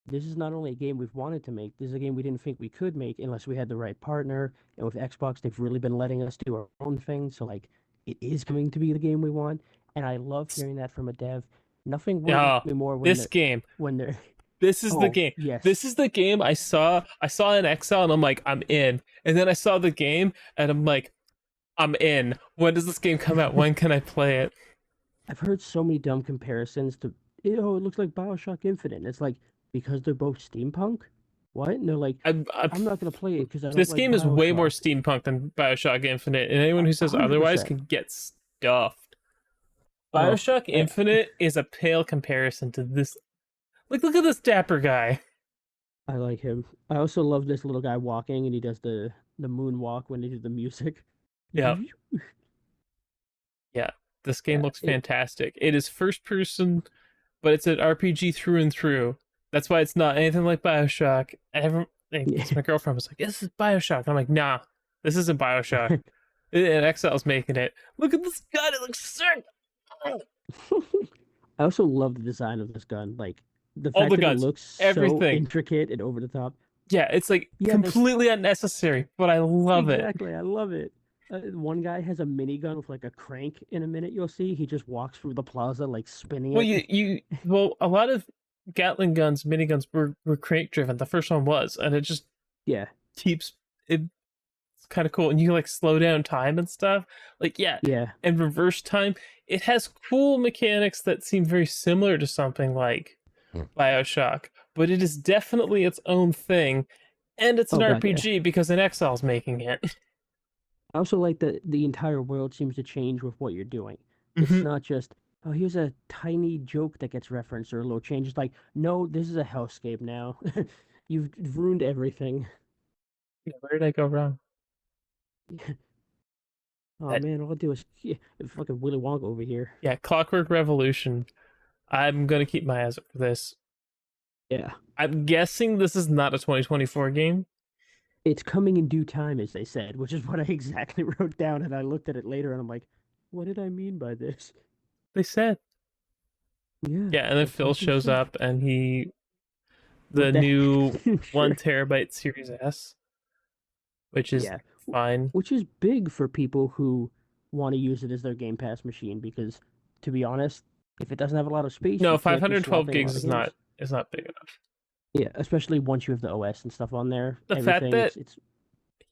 this is not only a game we've wanted to make, this is a game we didn't think we could make unless we had the right partner. And with Xbox, they've really been letting us do our own thing. So, like, it is going to be the game we want, and I love hearing that from a dev. Nothing worries Oh, me more this game. when they're This is the oh game. yes. This is the game I saw in Excel and I'm like, I'm in. And then I saw the game and I'm like, I'm in. When does this game come out? When can I play it? I've heard so many dumb comparisons to, it looks like Bioshock Infinite. And it's like, because they're both steampunk? What? And they're like, I I'm not gonna play it because I don't This like game is way more Bioshock. steampunk than Bioshock Infinite, and anyone who says otherwise 100%. can get stuffed. Oh, Bioshock Infinite is a pale comparison to this. Like, look at this dapper guy. I like him. I also love this little guy walking and he does the moonwalk when they do the music. Yeah, Yeah, yeah. This game looks it fantastic. It is first person, but it's an RPG through and through. That's why it's not anything like Bioshock. yeah. My girlfriend was like, "This is Bioshock." And I'm like, "Nah, this isn't Bioshock." And Excel's making it. Look at this gun; it looks sick. I also love the design of this gun. Like the All fact the that it guns, looks so everything. intricate and over the top. Yeah, it's like Yeah, there's completely unnecessary, but I love it. exactly. I love it. One guy has a minigun with like a crank in a minute. You'll see he just walks through the plaza like spinning Well, it. a lot of Gatling guns, miniguns were crank driven. The first one was, and it just Yeah, keeps it. It's kind of cool, and you can like slow down time and stuff. Like yeah, yeah. and reverse time. It has cool mechanics that seem very similar to something like Bioshock, but it is definitely its own thing, and it's an Oh god, yeah. RPG because an Exile's making it. I also like that the entire world seems to change with what you're doing. It's Mm-hmm. not just, oh, here's a tiny joke that gets referenced or a little change. It's like, no, this is a hellscape now. You've ruined everything. Yeah, where did I go wrong? Oh That man, all I do is yeah, fucking Willy Wonka over here. Yeah, Clockwork Revolution. I'm gonna keep my eyes up for this. Yeah. I'm guessing this is not a 2024 game. It's coming in due time, as they said, which is what I exactly wrote down. And I looked at it later and I'm like, what did I mean by this? They said. Yeah, Yeah, and then that's Phil what they shows said. up and the With the new sure. 1 terabyte Series S, which is Yeah. fine. Which is big for people who want to use it as their Game Pass machine because, to be honest, if it doesn't have a lot of space, No, you can't be 512 swapping a gigs lot of games. is not big enough. Yeah, especially once you have the OS and stuff on there, The fact everything. that It's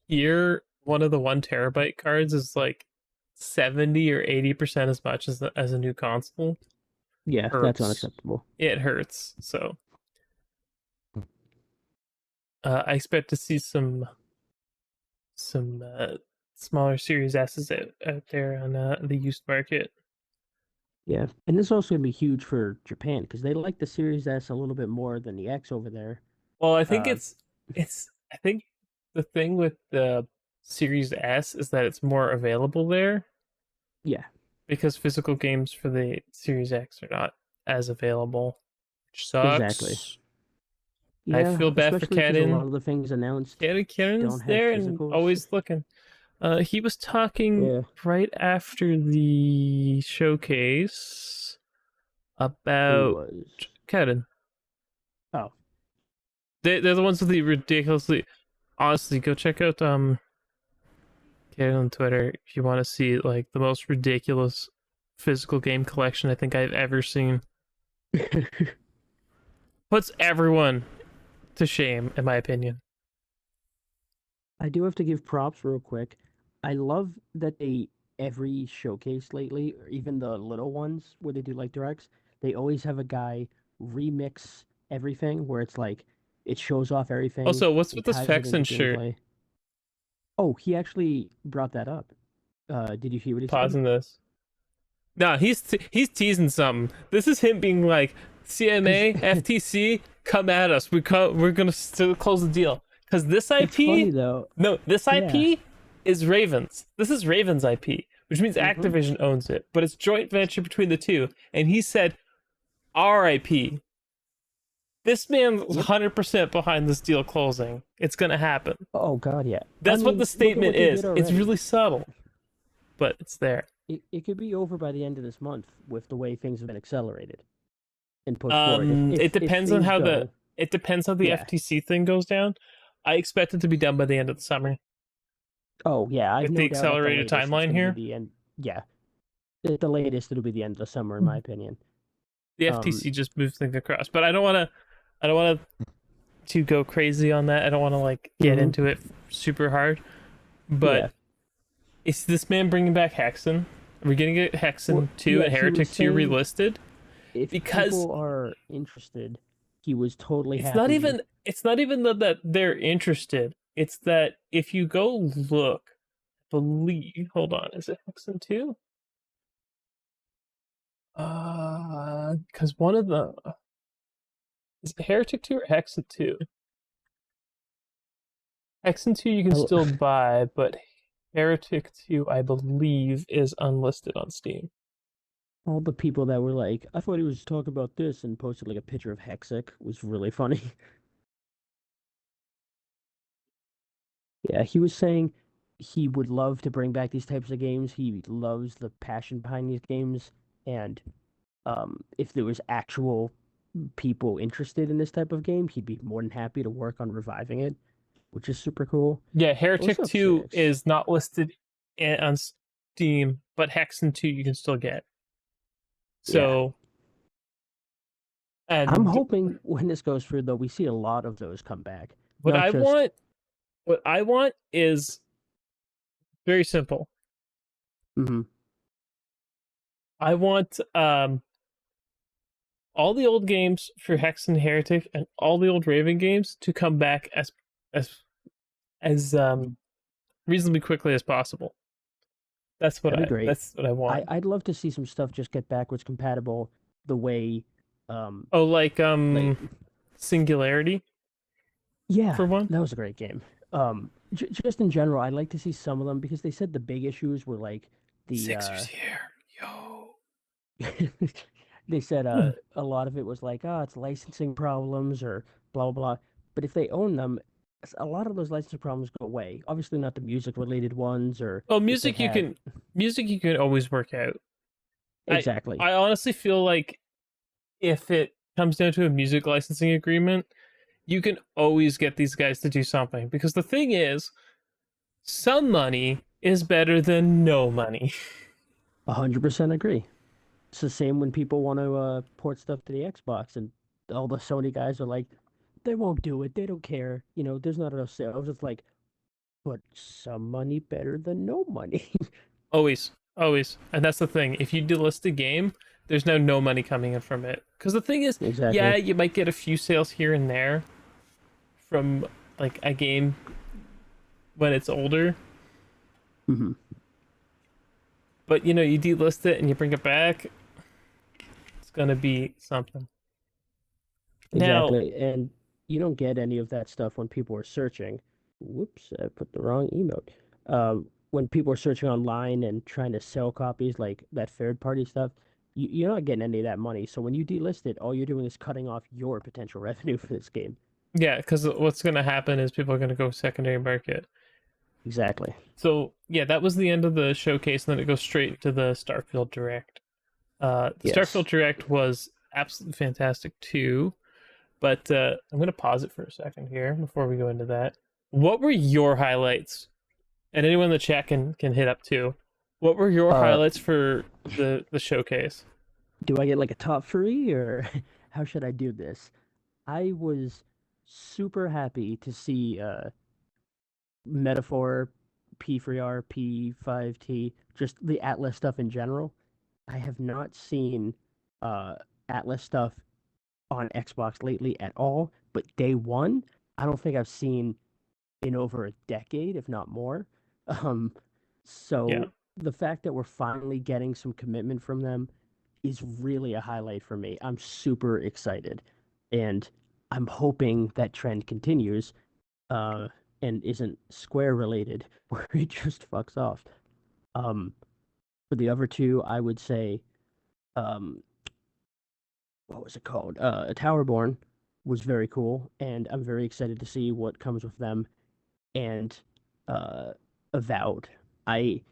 here one of the 1 terabyte cards is like 70 or 80% as much as a new console yeah, that's hurts. unacceptable. It hurts. So I expect to see some smaller Series S's out there on the used market. Yeah, and this is also gonna be huge for Japan because they like the Series S a little bit more than the X over there. Well, I think Uh, it's I think the thing with the Series S is that it's more available there yeah, because physical games for the Series X are not as available, which exactly. sucks. I Yeah, feel bad for especially because a lot Kaden. of the things announced Kaden's don't have there and physicals. always looking. He was talking Yeah, right after the showcase who about was? Kaden. Oh, They're the ones with the ridiculously. Honestly, go check out Kaden on Twitter if you want to see like the most ridiculous physical game collection I think I've ever seen. Puts everyone to shame, in my opinion. I do have to give props real quick. I love that they every showcase lately, or even the little ones where they do like directs, they always have a guy remix everything where it's like it shows off everything, Also, what's with it this ties it into Fexen shirt? gameplay. Oh, he actually brought that up. Did you hear what he said? Pausing this. No, he's teasing something. This is him being like, Because CMA, FTC, come at us. We're gonna still close the deal because this it's funny IP, though. no, this Yeah. IP is Ravens. This is Ravens IP, which means Hmm. Activision owns it, but it's joint venture between the two. And he said, our IP. This man's Yep. 100% behind this deal closing. It's gonna happen. Oh God, yeah. I That's what the mean, look at statement what they did is. It's already. really subtle, but it's there. It could be over by the end of this month with the way things have been accelerated and pushed forward. If It if depends on things how go, the yeah. FTC thing goes down. I expect it to be done by the end of the summer Oh yeah, I've with the no doubt at the accelerated latest it's timeline going to be here. the end. Yeah, at the latest it'll be the end of the summer, in my opinion. The Um, FTC just moved things across, but I don't want to. I don't want to go crazy on that. I don't want to like get hmm into it super hard. But yeah. is this man bringing back Hexen? Are we gonna get Well, Hexen 2 yeah, and he was Heretic 2 saying relisted? if Because people are interested, he was totally it's not happy. even that they're interested. It's that if you go look, believe. Hold on, is it Hexen 2? Because one of the is it Heretic 2 or Hexen 2? Hexen 2 you can All still buy, but Heretic 2 I believe is unlisted on Steam. all the people that were like, I thought he was talking about this and posted like a picture of Hexic was really funny. Yeah, he was saying he would love to bring back these types of games. He loves the passion behind these games, and if there was actual people interested in this type of game, he'd be more than happy to work on reviving it, which is super cool. Yeah, What's Heretic up, 2 Six? is not listed on Steam, but Hexen 2 you can still get. Yeah, So, I'm and hoping when this goes through, though, we see a lot of those come back, what not I just want, what I want is very simple. mhm, I want all the old games for Hexen Heretic and all the old Raven games to come back as as reasonably quickly as possible. that'd be great. That's what I want. I'd love to see some stuff just get backwards compatible the way, um, Oh, like like Singularity yeah, for one. that was a great game. Just in general, I'd like to see some of them because they said the big issues were like the Sixers here, yo. they said a lot of it was like, oh, it's licensing problems or blah blah blah. But if they own them, a lot of those licensing problems go away. Obviously, not the music related ones, or Oh, if they have music you can always work out. I exactly. I honestly feel like if it comes down to a music licensing agreement, you can always get these guys to do something because the thing is, some money is better than no money. 100% agree. It's the same when people want to port stuff to the Xbox, and all the Sony guys are like, they won't do it. They don't care. There's not enough sales. It's like, but some money better than no money. Always, always. And that's the thing. If you delist a game, there's now no money coming in from it. Because the thing is, yeah, Exactly. you might get a few sales here and there from like a game when it's older, hmm but you delist it and you bring it back, it's gonna be something. Now, Exactly. And you don't get any of that stuff when people are searching. Whoops, I put the wrong emote. When people are searching online and trying to sell copies like that third party stuff, you're not getting any of that money. So when you delist it, all you're doing is cutting off your potential revenue for this game. yeah, because what's gonna happen is people are gonna go secondary market. Exactly. So yeah, that was the end of the showcase, and then it goes straight to the Starfield Direct. The Starfield Yes. Direct was absolutely fantastic too. But I'm gonna pause it for a second here before we go into that. What were your highlights? And anyone in the chat can hit up too. What were your Uh, highlights for the showcase? do I get like a top three or how should I do this? I was super happy to see Metaphor, P3R, P5T, just the Atlas stuff in general. I have not seen uh Atlas stuff on Xbox lately at all, but day one, I don't think I've seen in over a decade, if not more. Um, Yeah, so the fact that we're finally getting some commitment from them is really a highlight for me. I'm super excited, and I'm hoping that trend continues, uh, and isn't Square related, where it just fucks off. Um, for the other two, I would say, um, what was it called? Towerborn was very cool, and I'm very excited to see what comes with them. And uh, Avowed, I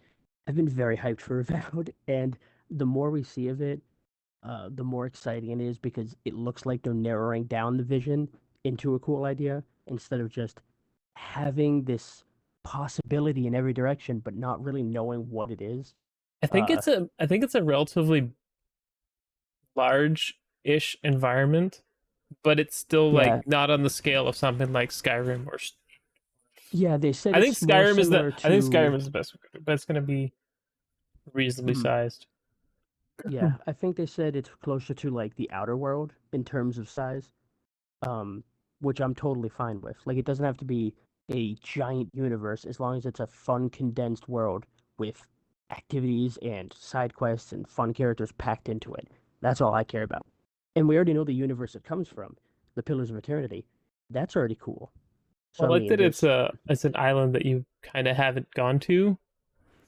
have been very hyped for Avowed, and the more we see of it, the more exciting it is because it looks like they're narrowing down the vision into a cool idea instead of just having this possibility in every direction, but not really knowing what it is. Uh, I think it's a relatively large-ish environment, but it's still like yeah, not on the scale of something like Skyrim or yeah, they said it's more similar I think to. Skyrim is the best, but it's going to be reasonably Mhm. sized. Yeah, I think they said it's closer to like the Outer World in terms of size, um, which I'm totally fine with. Like, it doesn't have to be a giant universe as long as it's a fun, condensed world with activities and side quests and fun characters packed into it. That's all I care about. And we already know the universe it comes from, the Pillars of Eternity. That's already cool. I So, I like mean, that there's, it's an island that you kind of haven't gone to.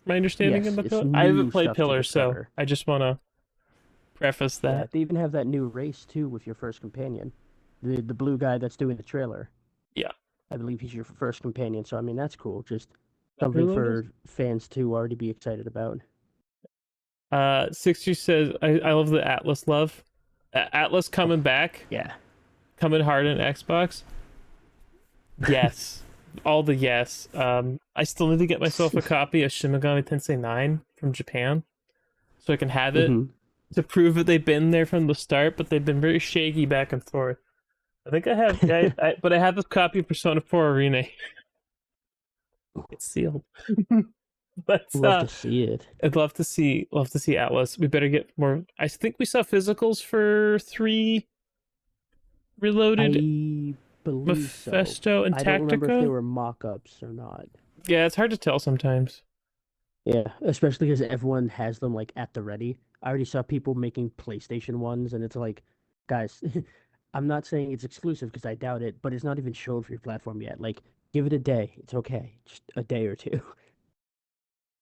My understanding in yes, the it's Pillar, I haven't new played stuff to Pillars, so discover. I just want to preface Yeah, that. they even have that new race too with your first companion. The blue guy that's doing the trailer. Yeah, I believe he's your first companion, so I mean that's cool. Just Thunder something Lotus. for fans to already be excited about. 60 says I love the Atlas love. Atlas Oh, coming back, yeah. coming hard in Xbox. Yes, all the yes. I still need to get myself a copy of Shin Megami Tensei 9 from Japan so I can have it hmm to prove that they've been there from the start, but they've been very shaky back and forth. I think I have, but I have this copy of Persona 4 Arena. It's sealed, but Love to see it. I'd love to see Atlas. We better get more. I think we saw physicals for 3 Reloaded, I believe so. Mephisto, and I don't remember if they Tactica. were mock-ups or not. Yeah, it's hard to tell sometimes. Yeah, especially because everyone has them like at the ready. I already saw people making PlayStation ones, and it's like, guys, I'm not saying it's exclusive because I doubt it, but it's not even shown for your platform yet. Like, give it a day. It's okay. Just a day or two.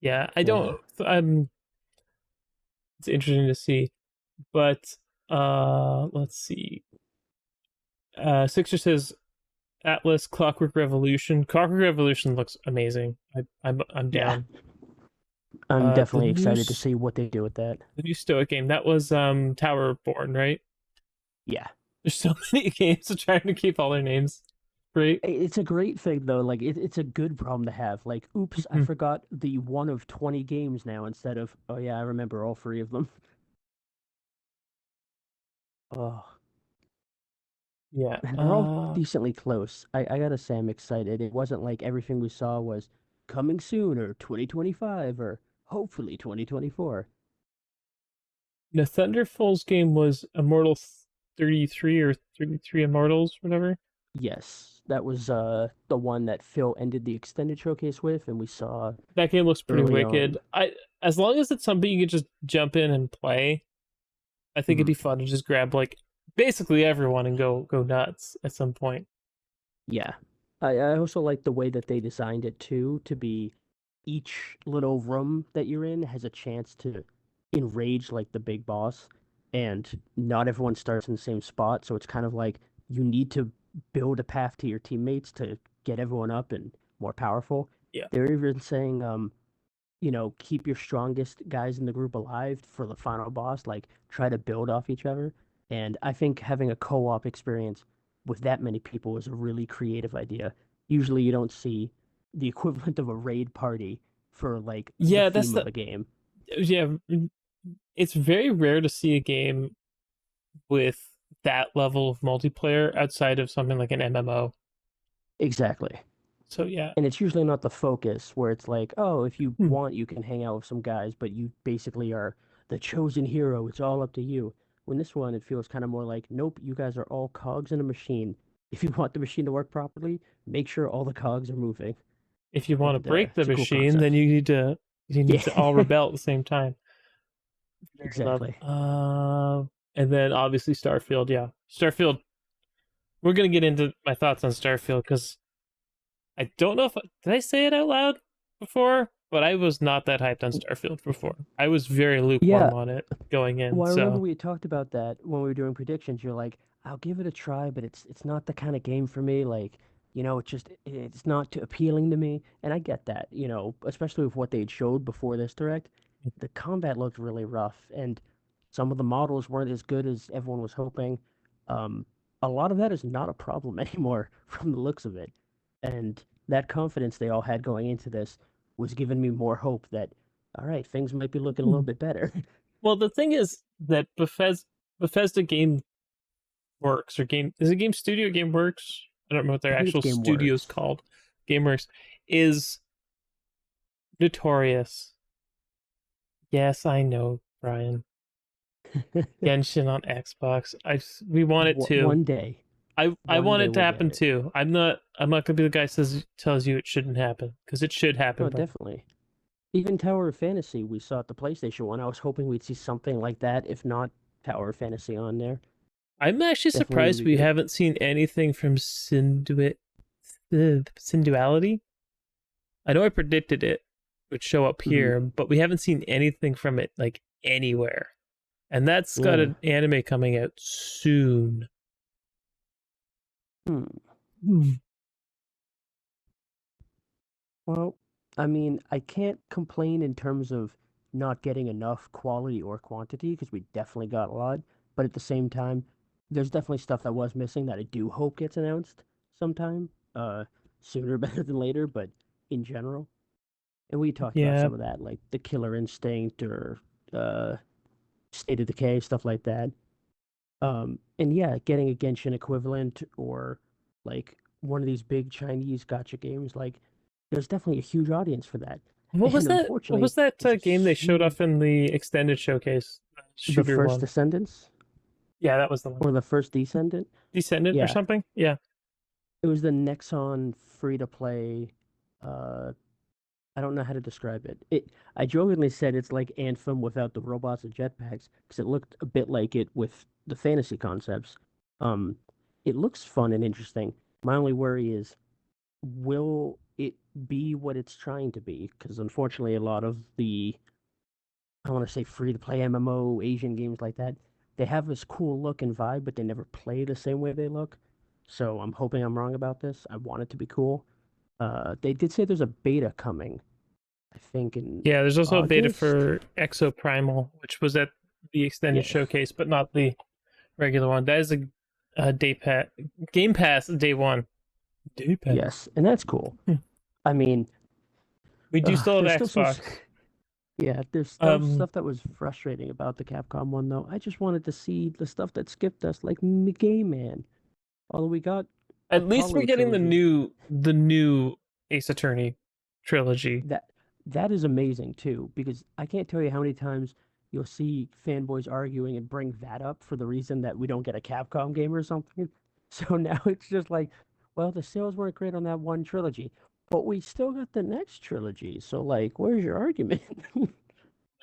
Yeah, I Yeah. don't. It's interesting to see, but let's see. Sixer says Atlas Clockwork Revolution. Clockwork Revolution looks amazing. I'm Yeah. down. I'm The definitely new excited to see what they do with that. Stoic game that was Tower Born, right? Yeah. There's so many games, so trying to keep all their names straight. It's a great thing though. Like it's a good problem to have. Like, oops, I forgot the one of 20 games now instead of, oh yeah, I remember all three of them. Oh, Yeah. and they're all decently close. I gotta say I'm excited. It wasn't like everything we saw was coming soon or 2025 or hopefully 2024. The Thunderful's game was Immortal 33 or 33 Immortals, whatever. Yes, that was the one that Phil ended the extended showcase with, and we saw That game looks pretty early wicked. on. I As long as it's something you can just jump in and play, I think it'd Mhm. be fun to just grab like basically everyone and go nuts at some point. Yeah. I also like the way that they designed it too, to be each little room that you're in has a chance to enrage like the big boss, and not everyone starts in the same spot, so it's kind of like you need to build a path to your teammates to get everyone up and more powerful. Yeah. They're even saying keep your strongest guys in the group alive for the final boss. Like, try to build off each other. And I think having a co-op experience with that many people is a really creative idea. Usually, you don't see the equivalent of a raid party for like the Yeah, that's theme the of a game. yeah, it's very rare to see a game with that level of multiplayer outside of something like an MMO. Exactly. So yeah. And it's usually not the focus where it's like, oh, if you Hmm. want, you can hang out with some guys, but you basically are the chosen hero. It's all up to you. When this one, it feels kind of more like, nope, you guys are all cogs in a machine. If you want the machine to work properly, make sure all the cogs are moving. If you want to And break the it's a cool machine, then concept. you need Yeah, to all rebel at the same time. Fair enough. exactly. And then obviously Starfield. Yeah, Starfield. We're gonna get into my thoughts on Starfield because I don't know if did I say it out loud before, but I was not that hyped on Starfield before. I was very lukewarm Yeah, on it going in. well, I remember So we talked about that when we were doing predictions. You're like, I'll give it a try, but it's not the kind of game for me. Like, it's not too appealing to me. And I get that, especially with what they'd showed before this direct. The combat looked really rough, and some of the models weren't as good as everyone was hoping. Um, a lot of that is not a problem anymore from the looks of it. And that confidence they all had going into this was giving me more hope that All right, things might be looking a little bit better. Well, the thing is that Bethesda Game Works or Game is a Game Studio Game Works. I don't know what their I think it's actual studio is GameWorks. called. GameWorks is notorious. Yes, I know, Brian. Genshin on Xbox. We want it to. One day, I one want day it to we'll get happen it. too. I'm not gonna be the guy says tells you it shouldn't happen because it should happen, Oh, Brian. definitely. Even Tower of Fantasy, we saw at the PlayStation one. I was hoping we'd see something like that, if not Tower of Fantasy on there. I'm actually Definitely would surprised be we good. haven't seen anything from Synduality. I know I predicted it would show up Hmm. here, but we haven't seen anything from it like anywhere. And that's got Yeah. an anime coming out soon. Hmm. Hmm. Well, I mean, I can't complain in terms of not getting enough quality or quantity because we definitely got a lot. But at the same time, there's definitely stuff that was missing that I do hope gets announced sometime. Sooner better than later, but in general. And we talked about Yeah. some of that, like the Killer Instinct or uh, State of Decay, stuff like that. And yeah, getting a Genshin equivalent or like one of these big Chinese gotcha games, like there's definitely a huge audience for that. What was And that? What unfortunately, was that there's a game they showed off huge in the extended showcase? the Shooter first one. Descendants Yeah, that was the one. or the first Descendant. Descendant or Yeah, something? Yeah. it was the Nexon free to play. Uh, I don't know how to describe it. I jokingly said it's like Anthem without the robots and jetpacks because it looked a bit like it with the fantasy concepts. Um, it looks fun and interesting. My only worry is, will it be what it's trying to be? Because unfortunately, a lot of the, I want to say free to play MMO Asian games like that, they have this cool look and vibe, but they never play the same way they look. So I'm hoping I'm wrong about this. I want it to be cool. They did say there's a beta coming, I think in Yeah, there's also a beta August. for Exo Primal, which was at the extended Yeah. showcase, but not the regular one. That is a day pass, Game Pass day one. Day Pass. Yes, and that's cool. Hmm. I mean, We do still have there's still some, Xbox. yeah, there's still Um, stuff that was frustrating about the Capcom one though. I just wanted to see the stuff that skipped us, like Game Man. Although we got at least we're Apollo getting the trilogy, new Ace Attorney trilogy. that that is amazing too, because I can't tell you how many times you'll see fanboys arguing and bring that up for the reason that we don't get a Capcom game or something. So now it's just like, well, the sales weren't great on that one trilogy, but we still got the next trilogy. So like, where's your argument? My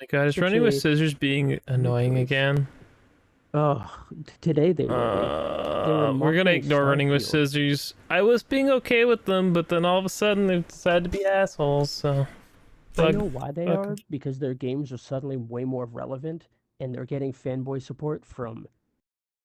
God, is Such running with a scissors being weird annoying choice. again? Oh, today they will be. They were We're gonna mocking ignore running with Starfield. scissors. I was being okay with them, but then all of a sudden they decided to be assholes. So, I bug, know why they bug. are because their games are suddenly way more relevant and they're getting fanboy support from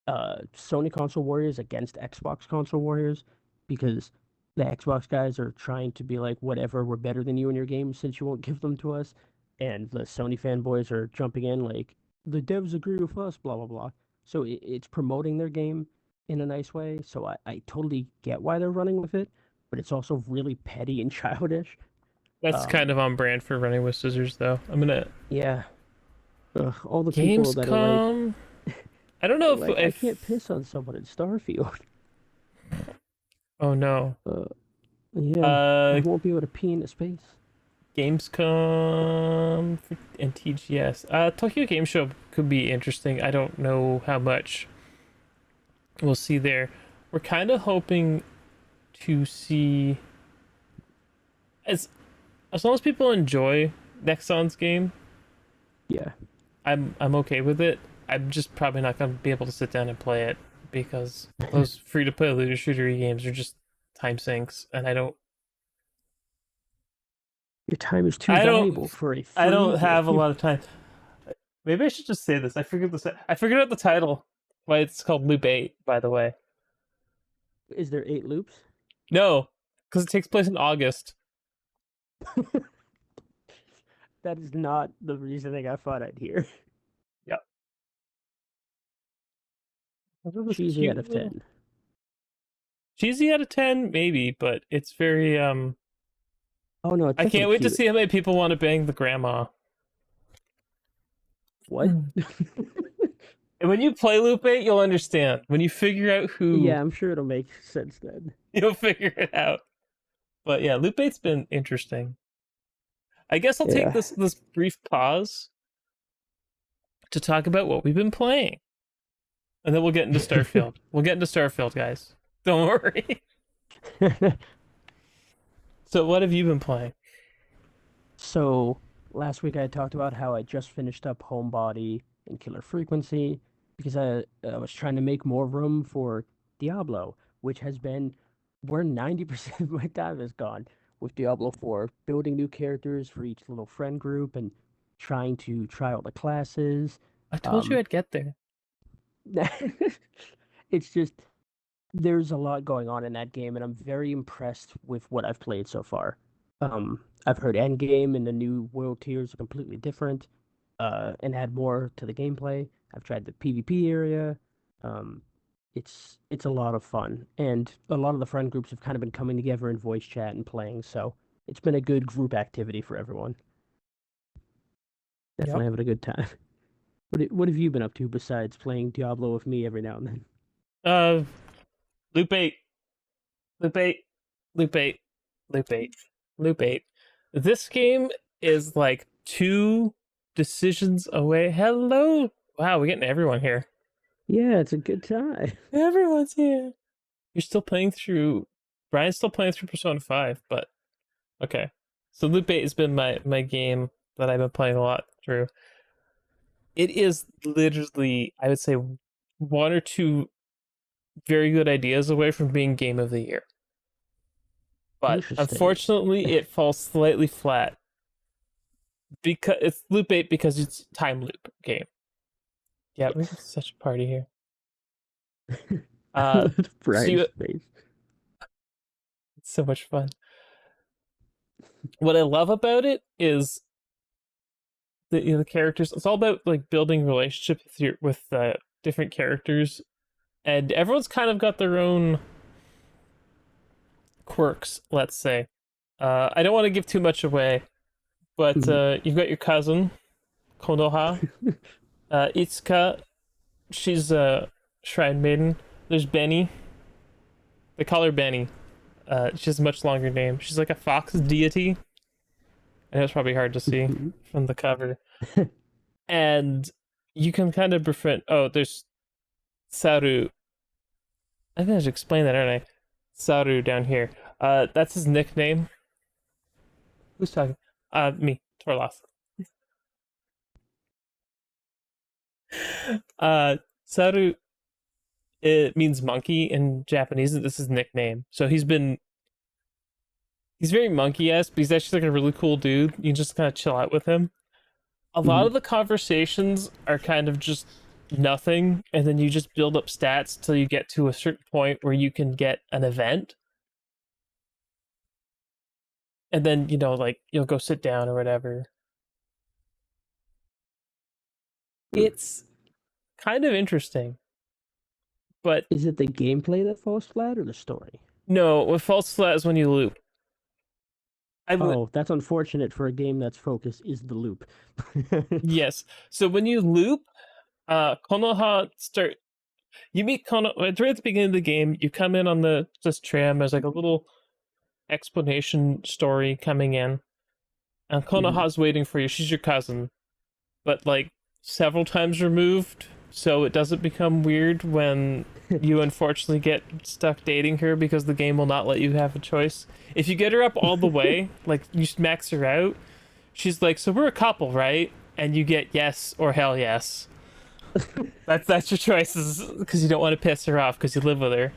Sony console warriors against Xbox console warriors because the Xbox guys are trying to be like, whatever, we're better than you in your games since you won't give them to us. And the Sony fanboys are jumping in like, the devs agree with us, blah, blah, blah. So it's promoting their game in a nice way. So I totally get why they're running with it, but it's also really petty and childish. That's kind Um, of on brand for running with scissors, though. I'm gonna yeah, all the people that are Gamescom. I don't know like I can't if piss on someone in Starfield. oh no. Uh, Yeah, I Uh, won't be able to pee into space. Gamescom and TGS. Tokyo Game Show could be interesting. I don't know how much we'll see there. We're kind of hoping to see as long as people enjoy Nexon's game, Yeah, I'm okay with it. I'm just probably not gonna be able to sit down and play it because those free to play looter shooter games are just time sinks, and your time is too I don't, valuable for a I free don't have a game. lot of time. Maybe I should just say this. I figured out the title. Why it's called Loop 8, by the way. Is there 8 loops? No, because it takes place in August. That is not the reasoning I thought I'd hear. Yeah. Look at this Cheesy out cute of little 10. cheesy out of 10, maybe, but it's very Oh no, it's I definitely can't wait to cute. see how many people want to bang the grandma. What? And when you play Loop 8, you'll understand. When you figure out who, Yeah, I'm sure it'll make sense then. you'll figure it out. But yeah, Loop 8's been interesting. I guess I'll take Yeah. this brief pause to talk about what we've been playing. And then we'll get into Starfield. We'll get into Starfield, guys. Don't worry. So what have you been playing? So last week I talked about how I just finished up Homebody and Killer Frequency because I was trying to make more room for Diablo, which has been where 90% of my time has gone with Diablo 4, building new characters for each little friend group and trying to try all the classes. I told you Um, I'd get there. it's just there's a lot going on in that game, and I'm very impressed with what I've played so far. I've heard Endgame and the new world tiers are completely different, and add more to the gameplay. I've tried the PvP area. Um, it's a lot of fun, and a lot of the friend groups have kind of been coming together in voice chat and playing, so it's been a good group activity for everyone. Yep. Definitely having a good time. What have you been up to besides playing Diablo with me every now and then? Uh, Loop 8. Loop 8. Loop 8. Loop 8. Loop 8. This game is like two decisions away. Hello. Wow, we're getting everyone here. Yeah, it's a good time. Everyone's here. You're still playing through. Brian's still playing through Persona 5, but okay. So Loop 8 has been my game that I've been playing a lot through. It is literally, I would say, one or two very good ideas away from being game of the year. But Interesting. unfortunately, it falls slightly flat because it's Loop 8 because it's time loop game. Yeah, we have such a party here. Uh, so Brian's you, face. it's so much fun. What I love about it is the characters. It's all about like building relationships with different characters, and everyone's kind of got their own quirks. Let's say. I don't want to give too much away, but Mhm. you've got your cousin Konoha, Itsuka. She's a shrine maiden. There's Benny. They call her Benny. She has a much longer name. She's like a fox deity. I know it's probably hard to see Mhm. from the cover. And you can kind of befriend. Oh, there's Saru. I think I should explain that, aren't I? Saru down here. That's his nickname. Who's talking? Me, Torloff. Saru. It means monkey in Japanese. This is his nickname. So he's very monkey-esque, but he's actually like a really cool dude. You can just kind of chill out with him. A lot Mhm. of the conversations are kind of just nothing, and then you just build up stats till you get to a certain point where you can get an event, and then like you'll go sit down or whatever. Hmm. It's kind of interesting, but Is it the gameplay that falls flat or the story? no, what falls flat is when you loop. I would Oh, that's unfortunate for a game that's focus is the loop. Yes. So when you loop, Konoha start. You meet Konoha right at the beginning of the game. You come in on this tram. There's like a little explanation story coming in, and Mhm. Konoha's waiting for you. She's your cousin, but like several times removed, so it doesn't become weird when you unfortunately get stuck dating her because the game will not let you have a choice. If you get her up all the way, like you max her out, she's like, "So we're a couple, right?" And you get yes or hell yes. That's your choices because you don't want to piss her off because you live with her.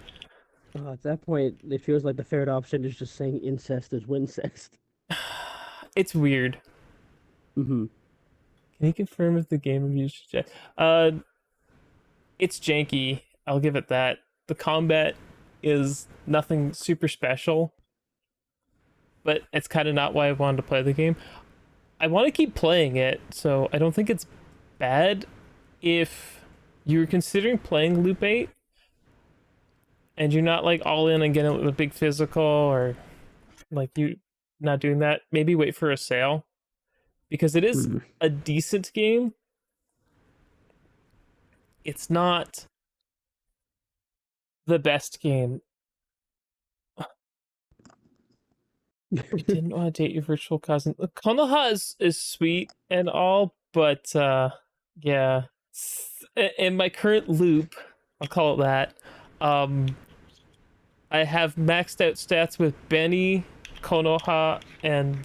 At that point, it feels like the third option is just saying incest is wincest. It's weird. Hmm. Can you confirm if the game reviews? Uh, it's janky. I'll give it that. The combat is nothing super special, but it's kind of not why I wanted to play the game. I want to keep playing it, so I don't think it's bad. If you're considering playing Loop 8 and you're not like all in and getting a big physical or like you not doing that, maybe wait for a sale because it is Hmm. a decent game. it's not the best game. You didn't want to date your virtual cousin. Konoha is sweet and all, but yeah. In my current loop, I'll call it that. Um, I have maxed out stats with Benny, Konoha, and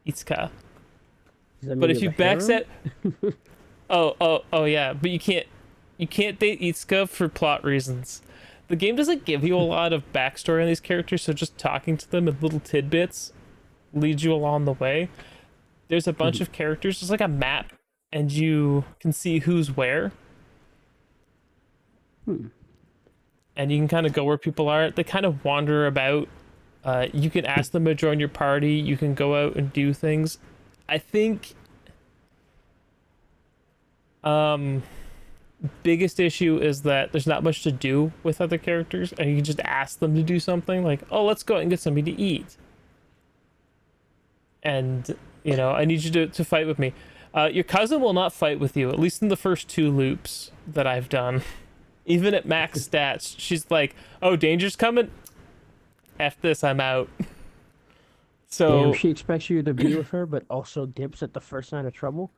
Itsuka. Does that But mean you if have you a max harem? out, oh yeah, but you can't date Itsuka for plot reasons. The game doesn't give you a lot of backstory on these characters, so just talking to them and little tidbits leads you along the way. There's a bunch Mhm. of characters, just like a map, and you can see who's where, Hmm. and you can kind of go where people are. They kind of wander about. You can ask them to join your party. You can go out and do things. I think um biggest issue is that there's not much to do with other characters, and you can just ask them to do something like, "Oh, let's go out and get something to eat," and I need you to fight with me. Your cousin will not fight with you, at least in the first two loops that I've done. Even at max stats, she's like, "Oh, danger's coming. F this, I'm out." Damn, So she expects you to be with her, but also dips at the first sign of trouble.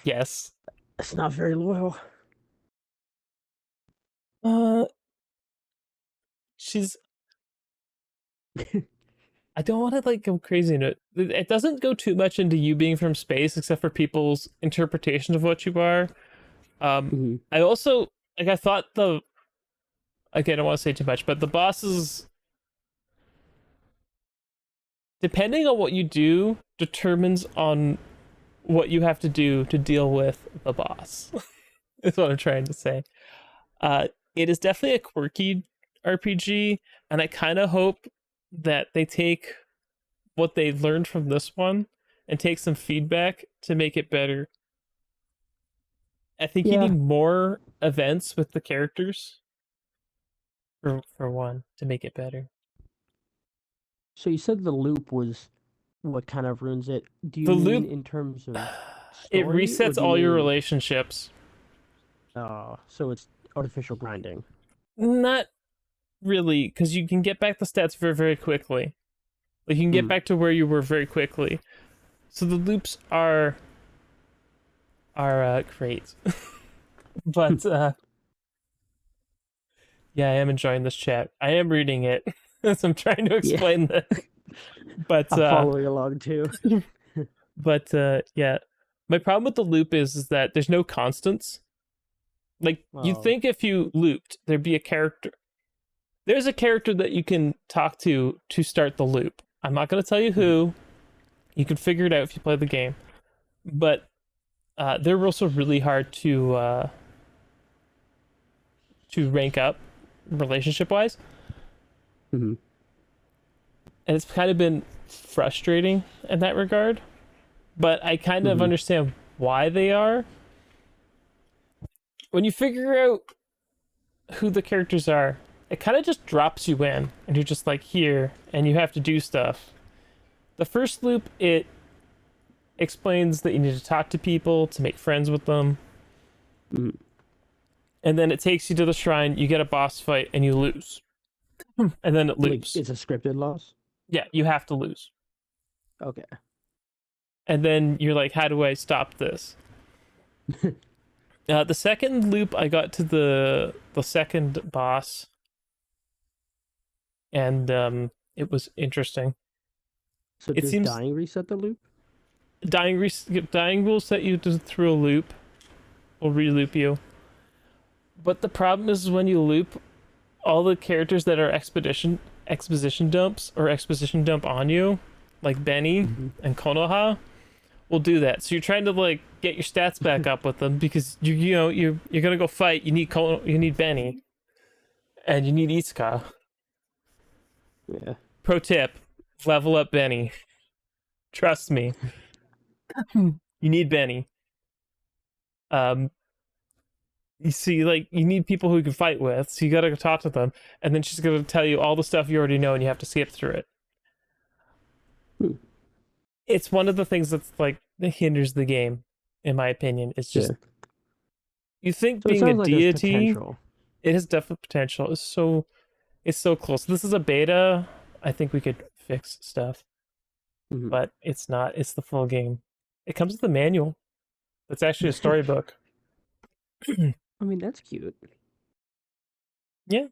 yes, That's not very loyal. uh, she's. I don't want to like go crazy into it. It doesn't go too much into you being from space, except for people's interpretation of what you are. Mhm. I also like. I thought the again, I don't want to say too much, but the bosses, depending on what you do, determines on what you have to do to deal with the boss. Is what I'm trying to say. Uh, it is definitely a quirky RPG, and I kind of hope that they take what they learned from this one and take some feedback to make it better. I think you Yeah. need more events with the characters for one to make it better. So you said the loop was what kind of ruins it. Do you The mean loop, in terms of it story, or resets do you all your mean relationships. so it's artificial grinding? Not really, because you can get back the stats very, very quickly. Like you can get Mm. back to where you were very quickly. So the loops are great. But yeah, I am enjoying this chat. I am reading it as I'm trying to Yeah, explain this. But I'm following along too. yeah. My problem with the loop is that there's no constants. Like you'd Oh, think if you looped, there'd be a character. There's a character that you can talk to start the loop. I'm not going to tell you mhm. who. You can figure it out if you play the game. But they're also really hard to rank up relationship wise, Mhm. and it's kind of been frustrating in that regard. But I kind of Mhm. understand why they are. When you figure out who the characters are, it kind of just drops you in, and you're just like here, and you have to do stuff. The first loop, it explains that you need to talk to people to make friends with them, Mhm. and then it takes you to the shrine. You get a boss fight, and you lose, and then it Like loops. it's a scripted loss. Yeah, you have to lose, Okay. and then you're like, how do I stop this? The second loop, I got to the second boss, and it was interesting. So It does seems dying reset the loop? dying will set you through a loop, will re-loop you. But the problem is when you loop, all the characters that are exposition dumps or exposition dump on you, like Benny Mhm. and Konoha, will do that. So you're trying to like get your stats back up with them because you're gonna go fight. You need Benny and you need Itsuka. Yeah. Pro tip: level up Benny. Trust me, you need Benny. Um, you see, like you need people who you can fight with, so you gotta go talk to them, and then she's gonna tell you all the stuff you already know, and you have to skip through it. Hmm. It's one of the things that's like that hinders the game, in my opinion. It's just Yeah. You think So it being a sounds like there's deity, potential. it has definite potential. It's so close. This is a beta. I think we could fix stuff, Mhm. but it's not. It's the full game. It comes with a manual. It's actually a storybook. I mean, that's cute. Yeah,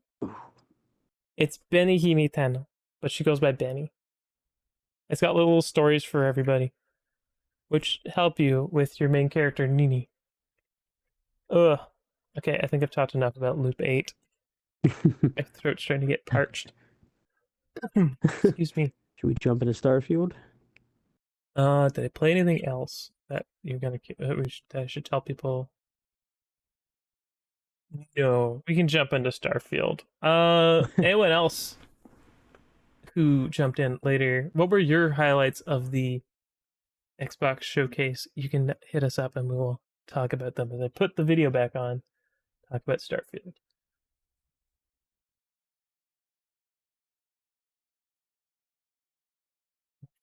it's Benny Himiten, but she goes by Benny. It's got little stories for everybody, which help you with your main character Nini. Ugh. Okay, I think I've talked enough about Loop 8. My throat's trying to get parched. Excuse me. Should we jump into Starfield? Did I play anything else that you're gonna that I should tell people? No, we can jump into Starfield. Anyone else who jumped in later? What were your highlights of the Xbox showcase? You can hit us up and we will talk about them as I put the video back on. Talk about Starfield.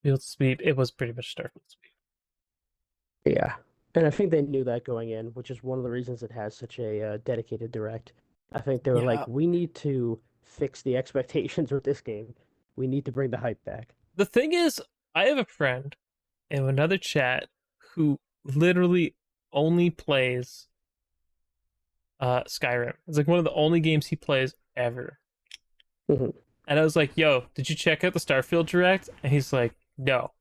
Field sweep. It was pretty much Starfield sweep. Yeah. And I think they knew that going in, which is one of the reasons it has such a dedicated direct. I think they were Yeah. like, we need to fix the expectations with this game. We need to bring the hype back. The thing is, I have a friend in another chat who literally only plays Skyrim. It's like one of the only games he plays ever. Mhm. And I was like, "Yo, did you check out the Starfield Direct?" And he's like, "No,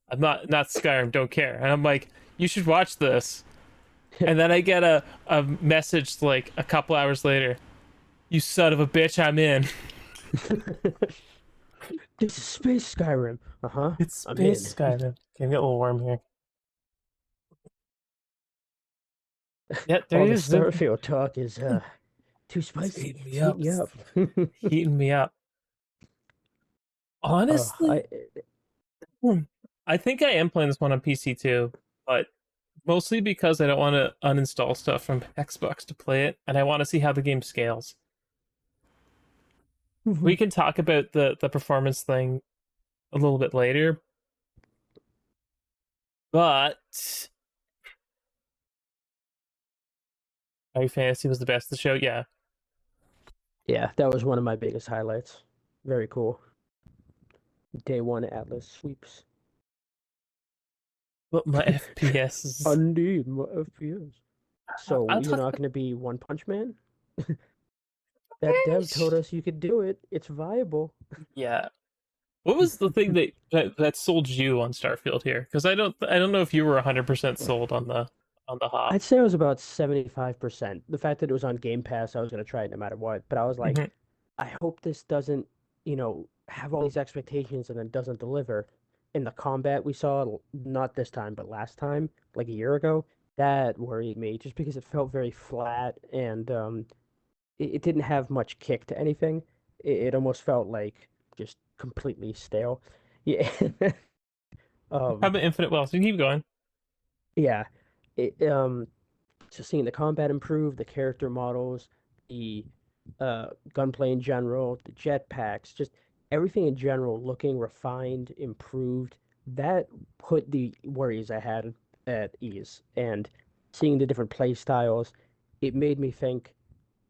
I'm not Skyrim. Don't care." And I'm like, "You should watch this." And then I get a message like a couple hours later. You son of a bitch, I'm in. This is Space Skyrim. Uh-huh. It's I'm in. space Skyrim. Can get a little warm here. Yeah, there All he the is. Starfield talk is too It's spicy. heating It's me up. heating you up. Heating me up. I Honestly, I think I am playing this one on PC too, but mostly because I don't want to uninstall stuff from Xbox to play it, and I want to see how the game scales. We can talk about the performance thing a little bit later, but Final Fantasy was the best of the show. Yeah, Yeah, that was one of my biggest highlights. Very cool. Day one Atlas sweeps. but my FPS I is. need my FPS. So I'll you're talk not about. gonna be One Punch Man? That dev told us you could do it. It's viable. Yeah. What was the thing that sold you on Starfield here? Because I don't know if you were 100% sold on the hop. I'd say it was about 75%. The fact that it was on Game Pass, I was gonna try it no matter what. But I was like, Hmm. I hope this doesn't, have all these expectations and then doesn't deliver. In the combat we saw, not this time, but last time, like a year ago, that worried me just because it felt very flat and it didn't have much kick to anything. It almost felt like just completely stale. Yeah. How um, about Infinite Wealth? You keep going. yeah. It, just seeing the combat improve, the character models, the gunplay in general, the jetpacks, just everything in general looking refined, improved. That put the worries I had at ease. And seeing the different play styles, it made me think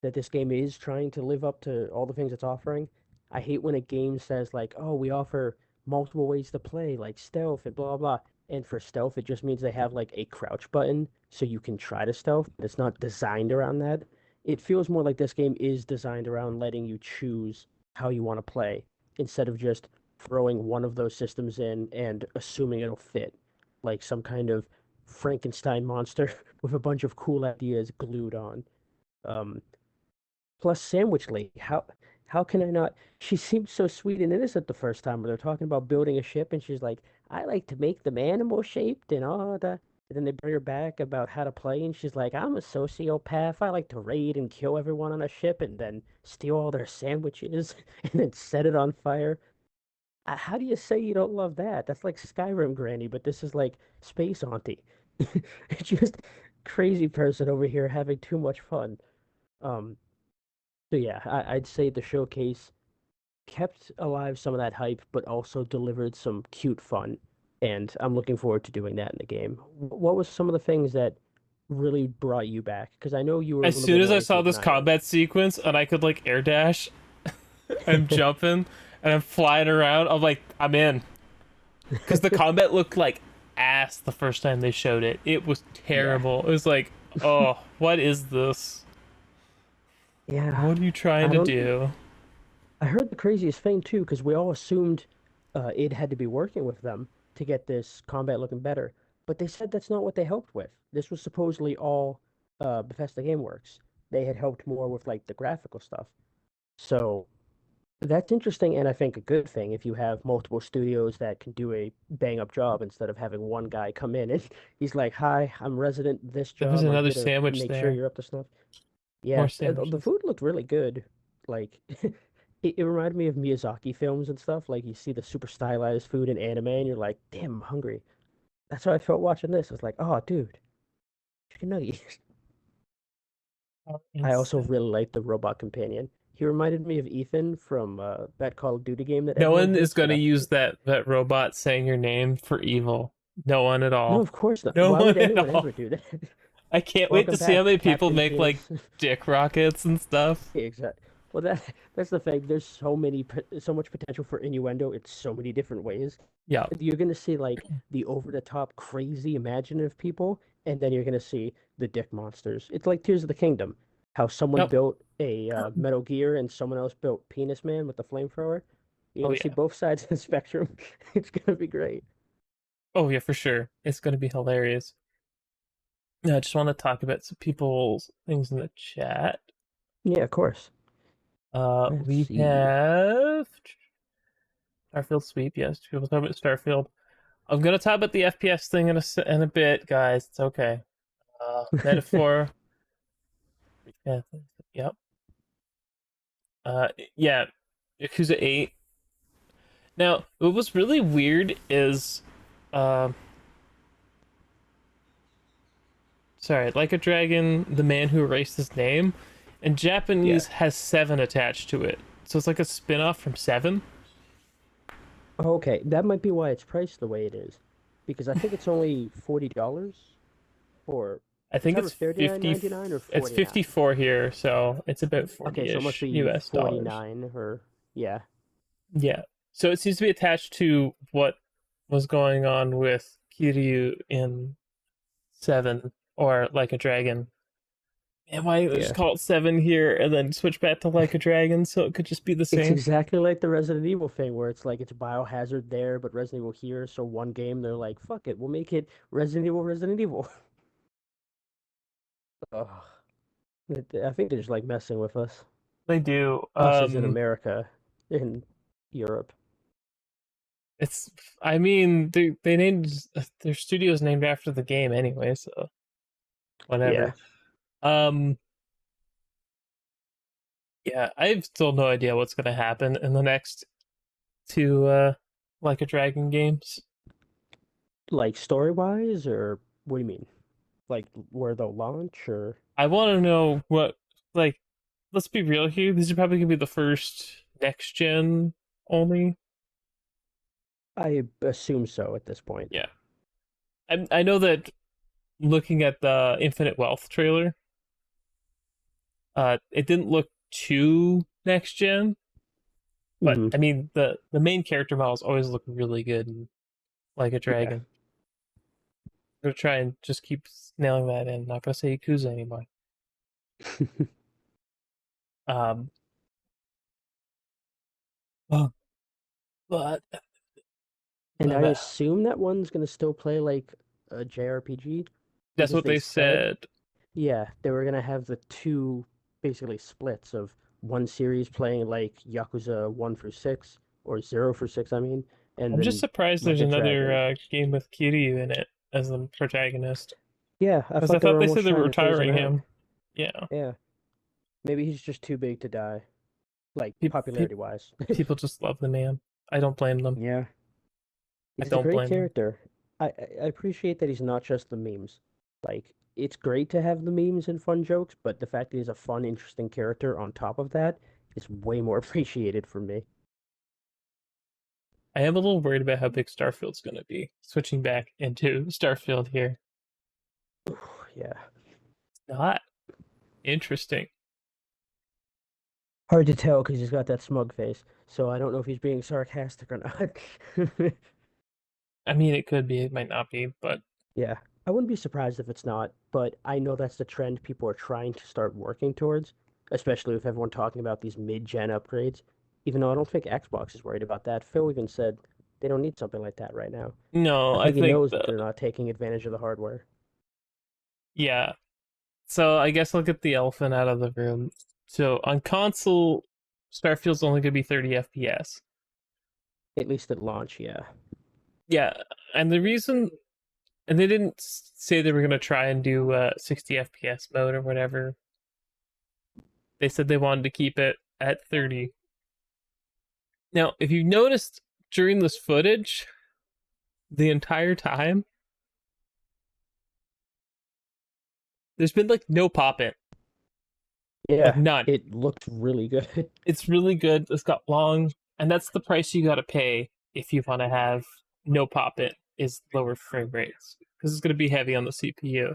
that this game is trying to live up to all the things it's offering. I hate when a game says like, "Oh, we offer multiple ways to play, like stealth and blah blah." And for stealth, it just means they have like a crouch button so you can try to stealth. It's not designed around that. It feels more like this game is designed around letting you choose how you want to play instead of just throwing one of those systems in and assuming it'll fit, like some kind of Frankenstein monster with a bunch of cool ideas glued on. Um, Plus Sandwich Lady. How can I not? She seemed so sweet and innocent the first time when they're talking about building a ship, and she's like, "I like to make them animal shaped and all that." And then they bring her back about how to play, and she's like, "I'm a sociopath. I like to raid and kill everyone on a ship, and then steal all their sandwiches, and then set it on fire." How do you say you don't love that? That's like Skyrim Granny, but this is like Space Auntie. It's just crazy person over here having too much fun. Um, so yeah, I'd say the showcase kept alive some of that hype, but also delivered some cute fun. And I'm looking forward to doing that in the game. What was some of the things that really brought you back? Because I know you were a As little soon bit as more I into saw it than this I was. combat sequence and I could like air dash, I'm jumping and I'm flying around, I'm like, I'm in. Because the combat looked like ass the first time they showed it. It was Yeah. terrible. It was like, oh, what is this? Yeah. What are you trying I to don't. do? I heard the craziest thing too, because we all assumed it had to be working with them to get this combat looking better, but they said that's not what they helped with. This was supposedly all Bethesda GameWorks. They had helped more with like the graphical stuff. So that's interesting, and I think a good thing if you have multiple studios that can do a bang up job instead of having one guy come in and he's like, "Hi, I'm resident this There was job. I'm another here to sandwich make sure there. you're up to snuff." More Yeah, the sandwiches. food looked really good. Like it reminded me of Miyazaki films and stuff. Like you see the super stylized food in anime, and you're like, "Damn, I'm hungry." That's how I felt watching this. I was like, "Oh, dude, chicken nuggets." Oh, I also instant. really liked the robot companion. He reminded me of Ethan from that Call of Duty game that No everyone one is hates, going but to I use that robot saying your name for evil. No one at no, all. of course not. No Why one would at anyone all. ever do that? I can't wait to Welcome see how back, many people Captain make like Penis. dick rockets and stuff. Exactly. Well, that's the thing. There's so many, so much potential for innuendo in so many different ways. Yeah. You're gonna see like the over the top, crazy, imaginative people, and then you're gonna see the dick monsters. It's like Tears of the Kingdom, how someone Yep. built a Metal Gear and someone else built Penis Man with the flamethrower. You're Oh gonna see yeah. both sides of the spectrum. It's gonna be great. Oh yeah, for sure. It's going to be hilarious. Now, I just want to talk about some people's things in the chat. Yeah, of course. Let's We see. have Starfield sweep. Yes, people talk about Starfield. I'm gonna talk about the FPS thing in a bit, guys. It's okay. Metaphor. Yeah. Yep. Yeah. Yakuza 8. Now, what was really weird is, uh, sorry, Like a Dragon, the man who erased his name, in Yeah. Japanese has 7 attached to it. So it's like a spin off from 7. Okay, that might be why it's priced the way it is, because I think it's only $40 or I it's think either it's 50. 39.99 or It's 49. 54 here, so it's about Okay, so it must 40-ish be US dollars. 49 or yeah, Yeah. So it seems to be attached to what was going on with Kiryu in 7 or Like a Dragon. And why just yeah. call it 7 here and then switch back to Like a Dragon so it could just be the It's same? exactly like the Resident Evil thing where it's like it's Biohazard there, but Resident Evil here. So one game they're like, fuck it, we'll make it Resident Evil, Resident Evil. Ugh. I think they're just like messing with us. They do. Us as in America, in Europe. It's. I mean, they named their studio's named after the game anyway, so Yeah. whatever. Um, yeah, I have still no idea what's gonna happen in the next two Like a Dragon games. Like story wise, or what do you mean? Like where they'll launch, or I want to know what like. Let's be real here. These are probably gonna be the first next gen only. I assume so at this point. Yeah, I know that looking at the Infinite Wealth trailer, it didn't look too next gen, but Hmm. I mean the main character models always look really good in Like a Yeah. Dragon. I'm gonna try and just keep nailing that in. Not gonna say Yakuza anymore. Um, oh, but And I but assume that one's gonna still play like a JRPG that's because what they they said, said. yeah, they were gonna have the two basically splits of one series playing like Yakuza 1 through 6 or 0 through 6, I mean, and I'm just then surprised like there's a another dragon. game with Kiryu in it as the protagonist. Yeah, I Because I thought they thought were they almost said they were trying to phase him retiring out. him. Yeah. Yeah, maybe he's just too big to die, like Pe- pe- popularity wise. People just love the man. I don't blame them. Yeah. I He's a don't great blame them. character. I appreciate that he's not just the memes. Like, it's great to have the memes and fun jokes, but the fact that he's a fun, interesting character on top of that is way more appreciated for me. I am a little worried about how big Starfield's going to be. Switching back into Starfield here. Yeah. Not interesting. Hard to tell because he's got that smug face. So I don't know if he's being sarcastic or not. I mean, it could be, it might not be, but Yeah, I wouldn't be surprised if it's not, but I know that's the trend people are trying to start working towards, especially with everyone talking about these mid-gen upgrades. Even though I don't think Xbox is worried about that. Phil even said they don't need something like that right now. no, I I think he think knows that the they're not taking advantage of the hardware. yeah. So I guess I'll get the elephant out of the room. So on console, Starfield's only gonna be 30 FPS. At least at launch, yeah. Yeah, and the reason, and they didn't say they were gonna try and do 60 FPS mode or whatever. They said they wanted to keep it at 30. Now, if you noticed during this footage, the entire time, there's been like no pop in, like Yeah, none. it looked really good. It's really good. It's got long, and that's the price you gotta pay if you want to have no pop in, is lower frame rates because it's gonna be heavy on the CPU.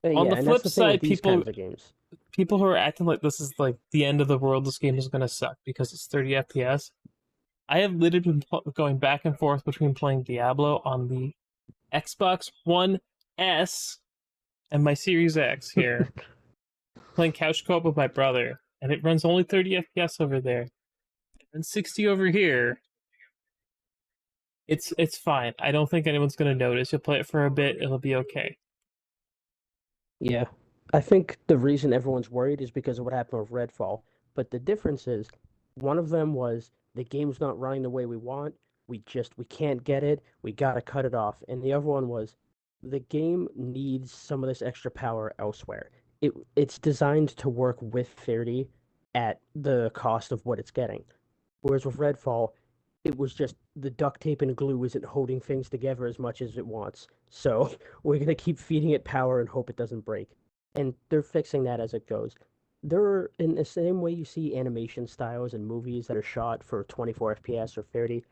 On Yeah, the and that's flip the thing with side, these people kinds of games. people who are acting like this is like the end of the world, this game is gonna suck because it's 30 FPS. I have literally been going back and forth between playing Diablo on the Xbox One S and my Series X here, playing couch co-op with my brother, and it runs only 30 FPS over there and 60 over here. It's fine. I don't think anyone's gonna notice. You'll play it for a bit, it'll be okay. Yeah. I think the reason everyone's worried is because of what happened with Redfall. But the difference is one of them was the game's not running the way we want. We can't get it. We gotta cut it off. And the other one was the game needs some of this extra power elsewhere. It's designed to work with 30 at the cost of what it's getting. Whereas with Redfall, it was just the duct tape and glue isn't holding things together as much as it wants. So we're gonna keep feeding it power and hope it doesn't break. And they're fixing that as it goes. There are, in the same way you see animation styles in movies that are shot for 24 FPS or 30,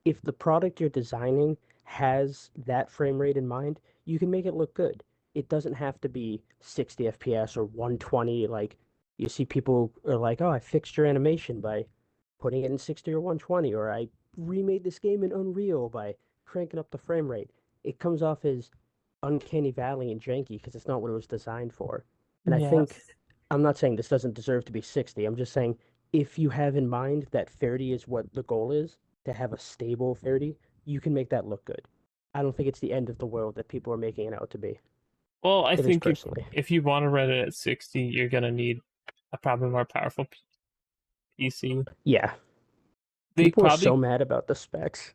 if the product you're designing has that frame rate in mind, you can make it look good. It doesn't have to be 60 FPS or 120 like you see people are like, "Oh, I fixed your animation by putting it in 60 or 120, or I remade this game in Unreal by cranking up the frame rate." It comes off as uncanny valley and janky because it's not what it was designed for. And I Yeah. think I'm not saying this doesn't deserve to be 60. I'm just saying if you have in mind that 30 is what the goal is, to have a stable 30, you can make that look good. I don't think it's the end of the world that people are making it out to be. Well, I At least think personally. if you want to run it at 60, you're gonna need a probably more powerful PC. Yeah. They People are so probably mad about the specs.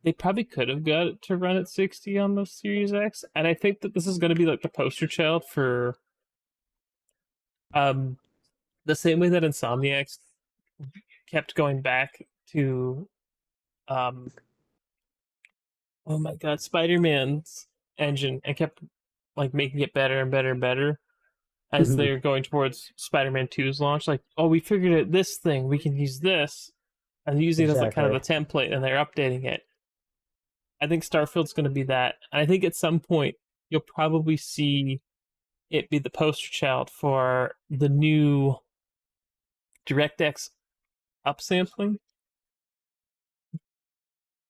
they probably could have got it to run at 60 on the Series X, and I think that this is gonna be like the poster child for um the same way that Insomniacs kept going back to um oh my god, Spider-Man's engine and kept like making it better and better and better as Mhm. they're going towards Spider-Man 2's launch. Like, oh, we figured out this thing, we can use this, and using it as like kind of Exactly. the template, and they're updating it. I think Starfield's going to be that, and I think at some point you'll probably see it be the poster child for the new DirectX upsampling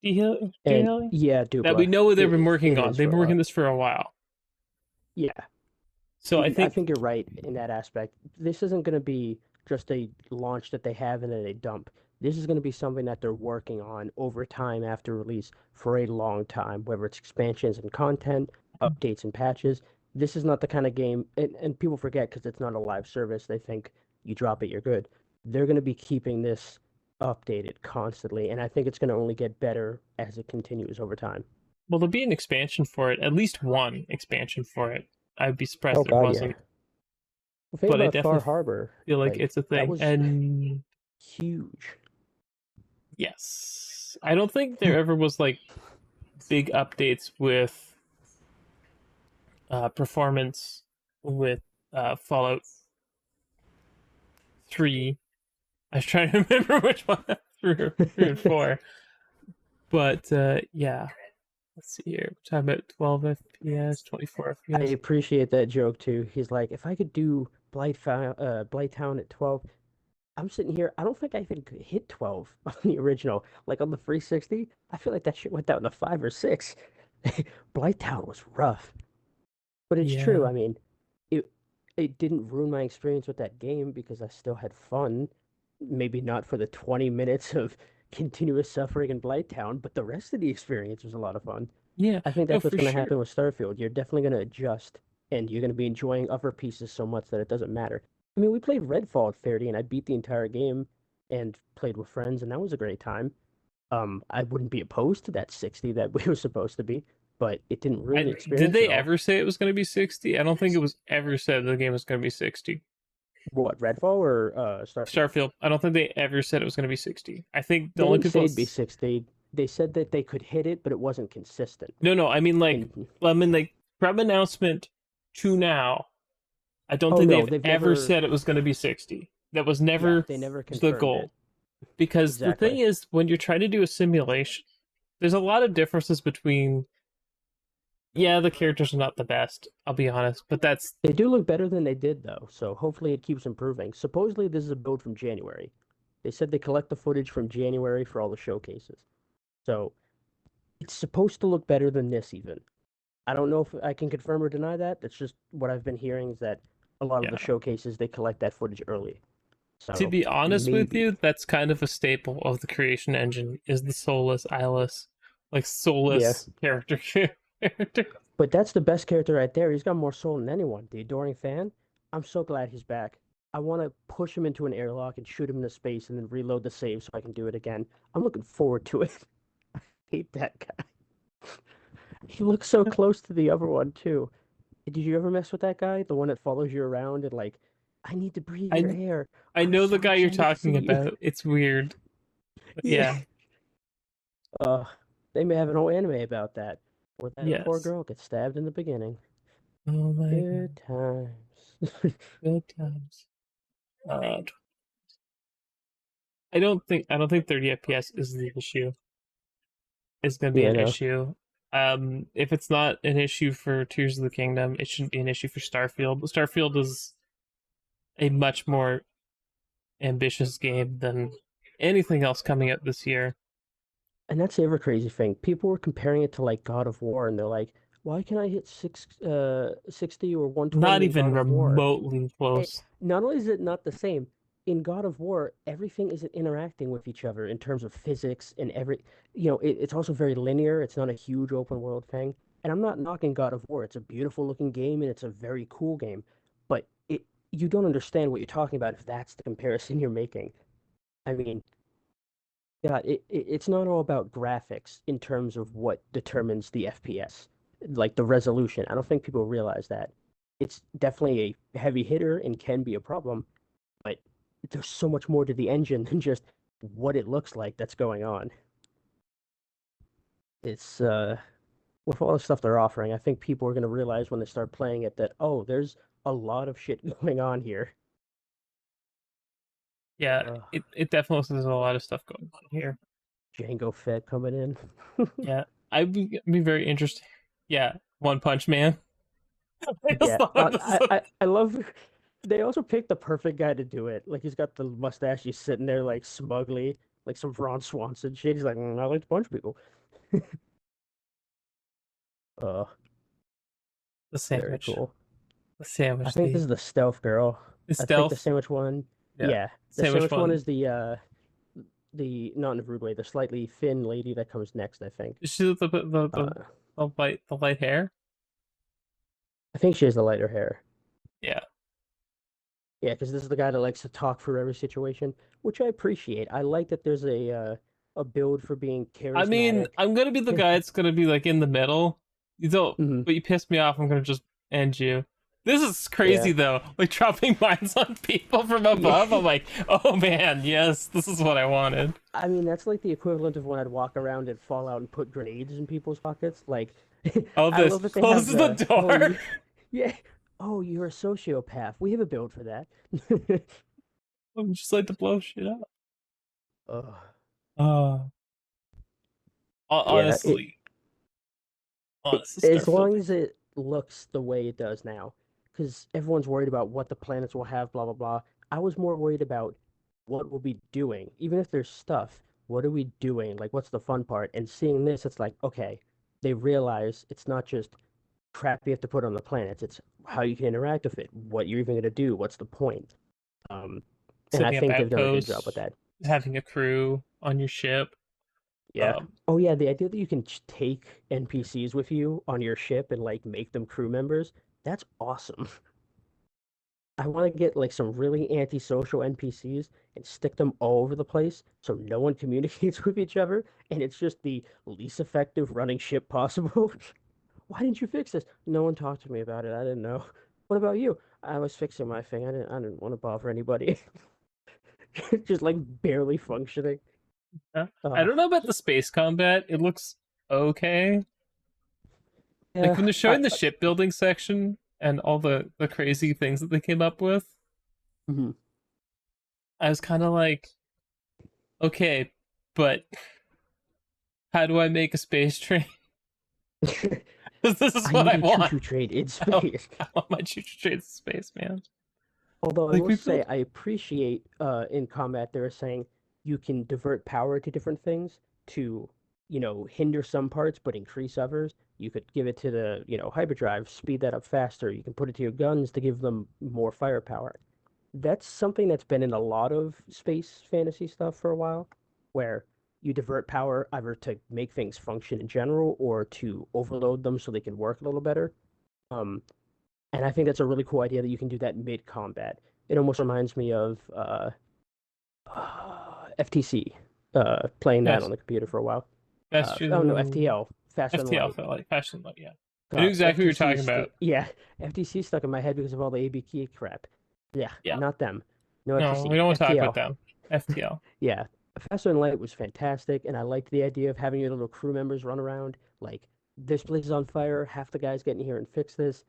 And detailing yeah, that we Dupla. know they've been working It on. is They've for a been working lot. this for a while, Yeah. so I I think think you're right in that aspect. This isn't going to be just a launch that they have and then they dump. This is going to be something that they're working on over time after release for a long time, whether it's expansions and content, updates and patches. This is not the kind of game, and people forget because it's not a live service. They think you drop it, you're good. They're going to be keeping this updated constantly, and I think it's going to only get better as it continues over time. well there'll be an expansion for it, at least one expansion for it. I'd be surprised Oh if there God, yeah. wasn't, The thing but I about Far definitely Harbor, feel like like it's a that thing. was And huge. yes, I don't think there ever was like big updates with performance with Fallout 3. I was trying to remember which one, 3 or 4. But yeah. Let's see here. We're talking about 12 FPS, 24 I FPS. appreciate that joke too. He's like, if I could do Blight Town at 12, I'm sitting here. I don't think I even could hit 12 on the original. Like on the 360, I feel like that shit went down to 5 or 6. Blight Town was rough. But it's true. Yeah. I mean, it it didn't ruin my experience with that game because I still had fun. Maybe not for the 20 minutes of continuous suffering in Blighttown, but the rest of the experience was a lot of fun. Yeah. I think No, that's what's for going to sure. happen with Starfield. You're definitely going to adjust, and you're going to be enjoying other pieces so much that it doesn't matter. I mean, we played Redfall at 30, and I beat the entire game and played with friends, and that was a great time. I wouldn't be opposed to that 60 that we were supposed to be, but it didn't ruin the Did experience they at all. ever say it was going to be 60? I don't think it was ever said the game was going to be 60. What, Redfall or Starfield? Starfield, I don't think they ever said it was going to be 60. I think the They only didn't people. say it'd be 60. They said that they could hit it, but it wasn't consistent. No, no, And I mean, like, from announcement to now, I don't oh think no, they've they've ever never. said it was going to be 60. That was Yeah, never they never the confirmed it. goal. Because the thing Exactly. is, when you're trying to do a simulation, there's a lot of differences between. Yeah, the characters are not the best, I'll be honest, but that's. They do look better than they did though, so hopefully it keeps improving. Supposedly this is a build from January. They said they collect the footage from January for all the showcases. So it's supposed to look better than this even. I don't know if I can confirm or deny that. That's just what I've been hearing is that a lot of the Yeah. showcases they collect that footage early. To So be honest with maybe. you, that's kind of a staple of the creation engine is the soulless, eyeless, like Yeah. soulless character. character. But that's the best character right there. He's got more soul than anyone. The adoring fan. I'm so glad he's back. I want to push him into an airlock and shoot him into space and then reload the save so I can do it again. I'm looking forward to it. Hate that guy. He looks so close to the other one too. Did you ever mess with that guy? The one that follows you around and like, I need to breathe your I air. I I'm know the so guy you're excited to talking see you. about. It's weird. But Yeah. yeah. Uh, they may have an whole anime about that, where that poor Yes. girl gets stabbed in the beginning. Oh my god. Good times. Good times. Uh, I don't think 30 FPS is the issue. Is going to be Yeah, an no. issue. If it's not an issue for Tears of the Kingdom, it shouldn't be an issue for Starfield. Starfield is a much more ambitious game than anything else coming out this year. And that's the other crazy thing. People were comparing it to like God of War, and they're like, "Why can I hit 60 or Not 120 in even God of War?" remotely close. Not only is it not the same, in God of War, everything isn't interacting with each other in terms of physics and it's also very linear. It's not a huge open world thing. And I'm not knocking God of War. It's a beautiful looking game and it's a very cool game. But you don't understand what you're talking about if that's the comparison you're making. I mean, yeah, it's not all about graphics in terms of what determines the FPS, like the resolution. I don't think people realize that. It's definitely a heavy hitter and can be a problem, but there's so much more to the engine than just what it looks like that's going on. It's with all the stuff they're offering, I think people are going to realize when they start playing it that, oh, there's a lot of shit going on here. Yeah, Uh, it definitely there's a lot of stuff going on here. Django Fett coming in. Yeah, I'd be very interested. Yeah, One Punch Man. I just Yeah, thought of this. I love. They also picked the perfect guy to do it. Like he's got the mustache. He's sitting there like smugly, like some Ron Swanson shit. He's like, I like to punch people. Uh, The very sandwich. cool. The I sandwich. think this is the stealth girl. The I think the stealth. sandwich one. Yeah, Yeah, the sandwich sandwich one one. is the not in a rude way, the slightly thin lady that comes next. I think. Is she Uh, the light hair? I think she has the lighter hair. Yeah. Yeah, because this is the guy that likes to talk through every situation, which I appreciate. I like that there's a build for being I mean, charismatic. I'm gonna be the guy that's gonna be like in the middle. You don't, Mhm. but you piss me off. I'm gonna just end you. This is crazy Yeah. though. Like dropping mines on people from Yeah. above. I'm like, oh man, yes, this is what I wanted. I mean, that's like the equivalent of when I'd walk around and fall out and put grenades in people's pockets. Like, Oh, I this love that they have closes the oh, door. yeah, oh, you're a sociopath. We have a build for that. I'm just like to blow shit up. uh, Uh, yeah, honestly. honestly As start long building. as it looks the way it does now, because everyone's worried about what the planets will have, blah blah blah. I was more worried about what we'll be doing. Even if there's stuff, what are we doing? Like, what's the fun part? And seeing this, it's like, okay, they realize it's not just crap you have to put on the planets. It's how you can interact with it, what you're even going to do, what's the point. Um, and I Setting up think they've done a good job with outposts, that. having a crew on your ship. Yeah. Um, Oh yeah, the idea that you can take NPCs with you on your ship and like make them crew members, that's awesome. I want to get like some really antisocial NPCs and stick them all over the place so no one communicates with each other and it's just the least effective running ship possible. Why didn't you fix this? No one talked to me about it. I didn't know. What about you? I was fixing my thing. I didn't want to bother anybody. Just like barely functioning. I Uh, don't know about the space combat. It looks okay. Like yeah, when they're showing the shipbuilding section and all the crazy things that they came up with, mhm. I was kind of like, okay, but how do I make a space train? Because this is I what need I a want. choo-choo train in I, space. I want my choo choo trains in space, man. Although I Like will we say, built. I appreciate in combat they're saying you can divert power to different things to, hinder some parts but increase others. You could give it to the, hyperdrive, speed that up faster. You can put it to your guns to give them more firepower. That's something that's been in a lot of space fantasy stuff for a while, where you divert power either to make things function in general or to overload them so they can work a little better. Um, and I think that's a really cool idea that you can do that mid combat. It almost reminds me of FTC, playing that Yes, on the computer for a while. that's Oh no, true. FTL, Faster Than FTL Light. felt like fashion, like yeah. I knew God, exactly what you're talking about. Yeah, FTC stuck in my head because of all the ABK crap. Yeah, Yeah. not them. No No, we FTC, don't want to talk about FTL. them. FTL. Yeah, Faster Than Light was fantastic, and I liked the idea of having your little crew members run around. Like, this place is on fire, half the guys get in here and fix this,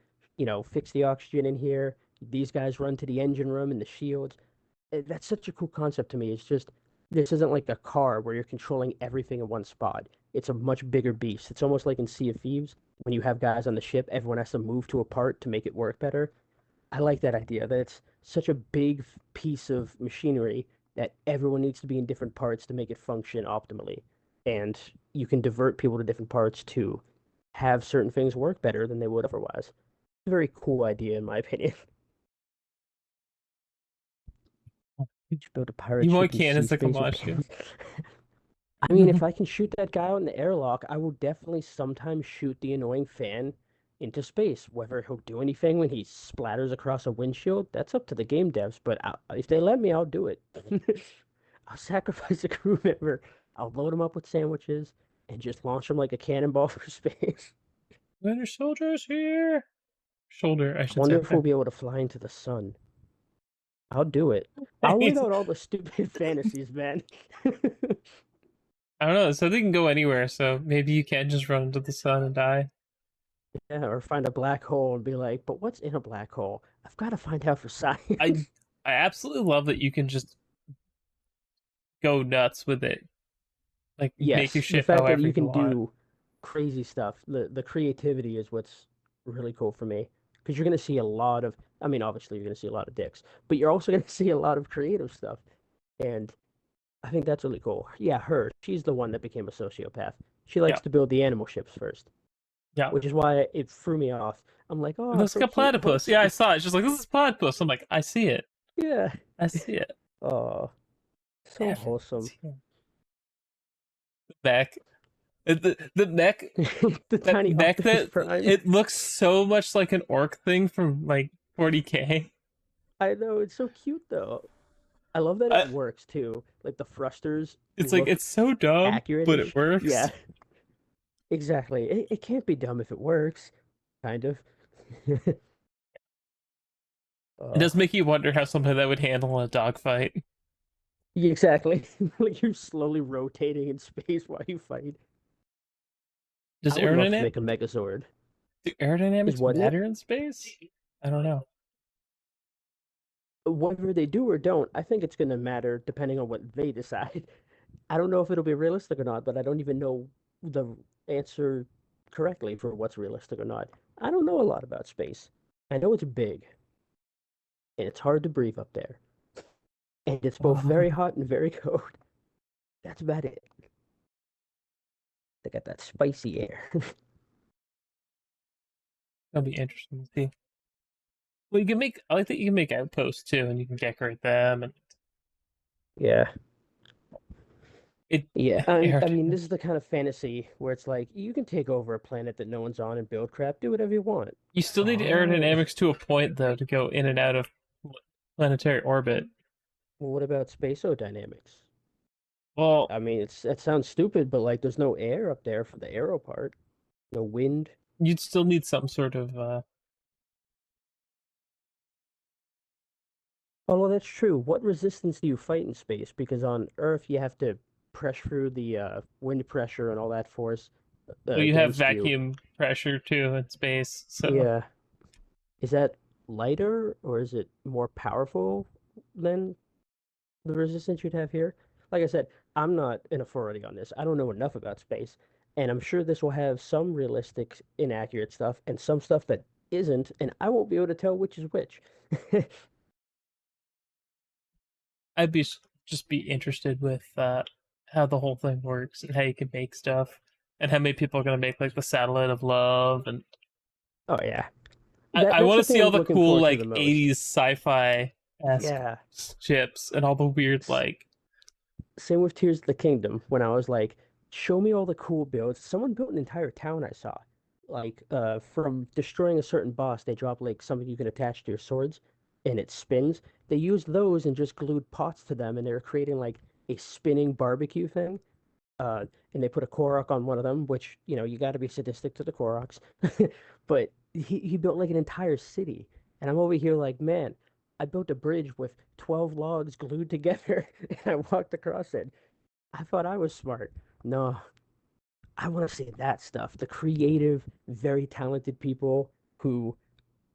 fix the oxygen in here. These guys run to the engine room and the shields. That's such a cool concept to me. It's just, this isn't like a car where you're controlling everything in one spot. It's a much bigger beast. It's almost like in Sea of Thieves, when you have guys on the ship, everyone has to move to a part to make it work better. I like that idea that it's such a big piece of machinery that everyone needs to be in different parts to make it function optimally. And you can divert people to different parts to have certain things work better than they would otherwise. It's a very cool idea, in my opinion. Just build a pirate You want ship in cannons sea that can space with launch you. cannons. I mean, if I can shoot that guy out in the airlock, I will definitely sometimes shoot the annoying fan into space. Whether he'll do anything when he splatters across a windshield, that's up to the game devs. But if they let me, I'll do it. I'll sacrifice a crew member. I'll load him up with sandwiches and just launch him like a cannonball through space. Winter Soldier's here. Shoulder, I I should wonder say. if we'll be able to fly into the sun. I'll do it. I'll live out all the stupid fantasies, man. I don't know. So they can go anywhere. So maybe you can't just run into the sun and die. Yeah, or find a black hole and be like, but what's in a black hole? I've got to find out for I science. I absolutely love that you can just go nuts with it. Like make your Yes, the ship fact that however you you can want. do crazy stuff, the creativity is what's really cool for me. Because you're going to see a lot of, I mean, obviously you're going to see a lot of dicks, but you're also going to see a lot of creative stuff. And I think that's really cool. Yeah, she's the one that became a sociopath. She Yeah, likes to build the animal ships first, yeah. which is why it threw me off. I'm like, It oh, looks so like a cute and platypus. Yeah, I wholesome. saw it. It's just like this is platypus. I'm like, I see it. Yeah. I see it. Oh, so Everyone's wholesome. here. Mech. The mech The that tiny mech Optimus that Prime. it looks so much like an orc thing from like 40K. I know, it's so cute though. I love that it I, works too. Like the thrusters it's like look it's so dumb, but it accurate-ish. works. Yeah, exactly. It can't be dumb if it works. Kind of. It uh, does make you wonder how something that would handle a dogfight. yeah, exactly. Like you're slowly rotating in space while you fight. Does I would love to aerodynamic make a Megazord. do Is aerodynamics what is it? matter in space? I don't know. Whether they do or don't, I think it's gonna matter depending on what they decide. I don't know if it'll be realistic or not, but I don't even know the answer correctly for what's realistic or not. I don't know a lot about space. I know it's big and it's hard to breathe up there, and it's both very Oh, hot and very cold. That's about it. They got that spicy air. that'll be interesting to see. Well, you can make. I like that you can make outposts too, and you can decorate them, and Yeah. it. Yeah, I Air. mean, this is the kind of fantasy where it's like you can take over a planet that no one's on and build crap, do whatever you want. You still need Oh, aerodynamics to a point, though, to go in and out of planetary orbit. well, what about spatiodynamics? Well, I mean, it sounds stupid, but like, there's no air up there for the aero part, no wind. you'd still need some sort of. Oh, well, that's true. What resistance do you fight in space? Because on Earth, you have to press through the wind pressure and all that force Well, you have against you. vacuum pressure too in space, so Yeah. Is that lighter or is it more powerful than the resistance you'd have here? Like I said, I'm not an authority on this. I don't know enough about space, and I'm sure this will have some realistic, inaccurate stuff and some stuff that isn't, and I won't be able to tell which is which. I'd be just be interested with how the whole thing works and how you can make stuff and how many people are gonna make like the satellite of love and Oh yeah, I that's want the to thing see all I'm the looking cool forward to the like most. 80s sci-fi esque Yeah. ships and all the weird S- like Same with Tears of the Kingdom when I was like, show me all the cool builds. Someone built an entire town I saw. Like, from destroying a certain boss, they drop like something you can attach to your swords and it spins. They used those and just glued pots to them and they were creating like a spinning barbecue thing. Uh, and they put a Korok on one of them, which, you got to be sadistic to the Koroks. But he built like an entire city. And I'm over here like, man, I built a bridge with 12 logs glued together and I walked across it. I thought I was smart. No, I want to see that stuff. The creative, very talented people who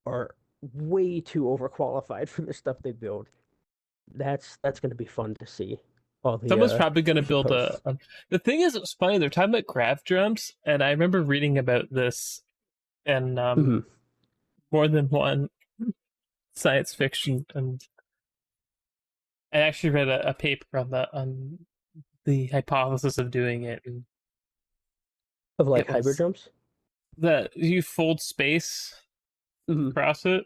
are way too overqualified for the stuff they build. That's going to be fun to see. All the someone's probably gonna build posts. the thing is it was funny they're talking about grav jumps and I remember reading about this and Mhm. more than one science fiction and I actually read a paper on the hypothesis of doing it and Of like it hyper was jumps. that you fold space Mhm. across it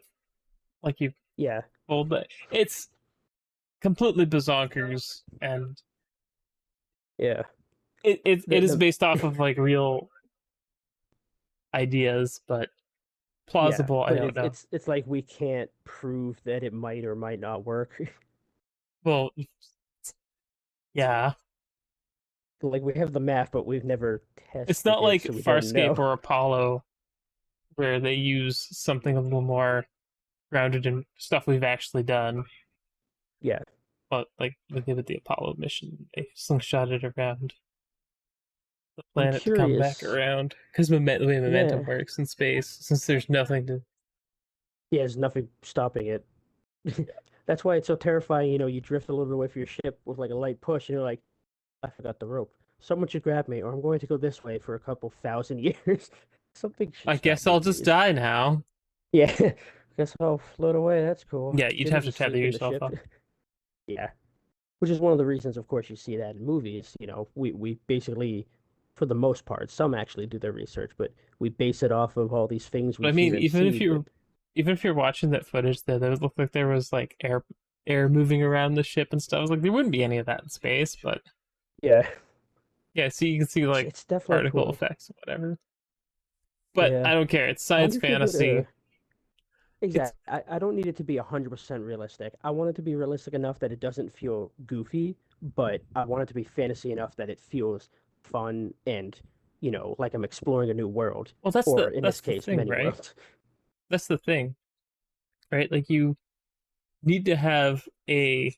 like you Yeah, fold that it's completely bazonkers and yeah. it is The based off of like real ideas but yeah, plausible I but don't it's know. it's it's like we can't prove that it might or might not work. Well, yeah, Like we have the math, but we've never it's tested not it, like so we don't Farscape know. or Apollo where they use something a little more grounded in stuff we've actually done. Yeah, But like they did with the Apollo mission, they slingshot it around the I'm planet to come back curious. around because the way momentum Yeah, works in space, since there's nothing to. yeah. There's nothing stopping it. That's why it's so terrifying. You drift a little bit away from your ship with like a light push, and you're like, I forgot the rope. Someone should grab me, or I'm going to go this way for a couple thousand years. Something should I stop guess me, I'll just please. die now. Yeah, guess I'll float away. That's cool. Yeah, you'd Didn't have to just tether sleep in the yourself ship. up. Yeah. Which is one of the reasons, of course, you see that in movies. We basically, for the most part, some actually do their research, but we base it off of all these things But we I mean, hear and see. But even if you're watching that footage, there would look like there was like air moving around the ship and stuff. I was like, there wouldn't be any of that in space, but yeah, yeah, see, you can see it's, like it's definitely particle cool. effects and whatever. But Yeah, I don't care. It's I science wonder if you'll go fantasy. to It's exact. I don't need it to be 100% realistic. I want it to be realistic enough that it doesn't feel goofy, but I want it to be fantasy enough that it feels fun and like I'm exploring a new world, well, or in this that's the case, thing, many right? worlds. That's the thing, right? Like you need to have a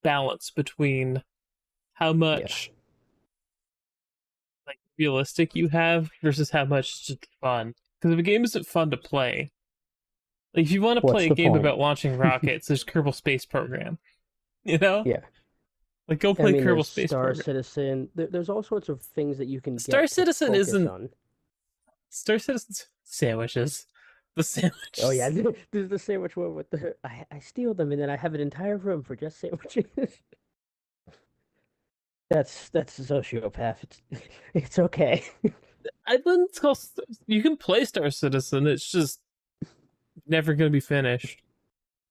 balance between how Yeah. much like realistic you have versus how much is just fun. Because if a game isn't fun to play, like if you want to What's play a the game point? about launching rockets, there's Kerbal Space Program. You know, Yeah. Like, go I play mean, Kerbal there's Space Star Program. Citizen. There's all sorts of things that you can Star get to Citizen focus isn't on. Star Citizen's sandwiches. The Oh yeah, sandwiches. this is the sandwich one with the. I steal them and then I have an entire room for just sandwiches. That's a sociopath. It's okay. I wouldn't call. You can play Star Citizen. It's just never gonna be finished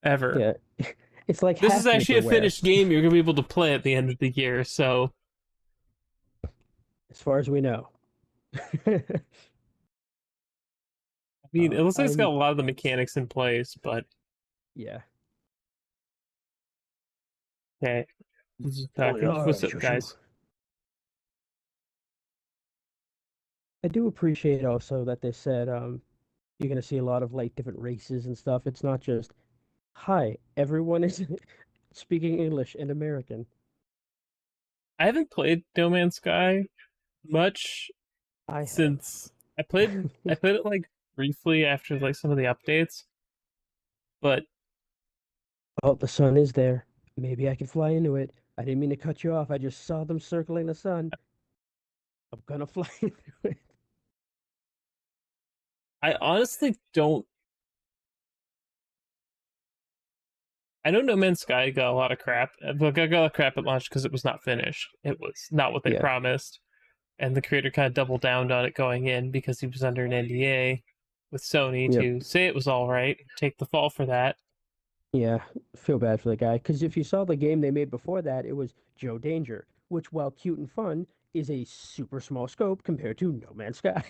ever. Yeah, it's like This is half actually a vaporware, finished game. You're gonna be able to play at the end of the year. So as far as we know. I mean, it looks like it's got I'm a lot of the mechanics in place. But yeah. okay, this is talking. What's Bonjour, up, choo. guys? I do appreciate also that they said you're gonna see a lot of like different races and stuff. It's not just hi, everyone is speaking English and American. I haven't played No Man's Sky much I have. since I played it like briefly after like some of the updates, but Oh, the sun is there. Maybe I can fly into it. I didn't mean to cut you off. I just saw them circling the sun. I'm gonna fly into it. I honestly don't. I know No Man's Sky got a lot of crap. Look, I got a lot of crap at launch because it was not finished. It was not what they Yeah, promised, and the creator kind of doubled down on it going in because he was under an NDA with Sony yep, to say it was all right, take the fall for that. yeah. Feel bad for the guy because if you saw the game they made before that, it was Joe Danger, which, while cute and fun, is a super small scope compared to No Man's Sky.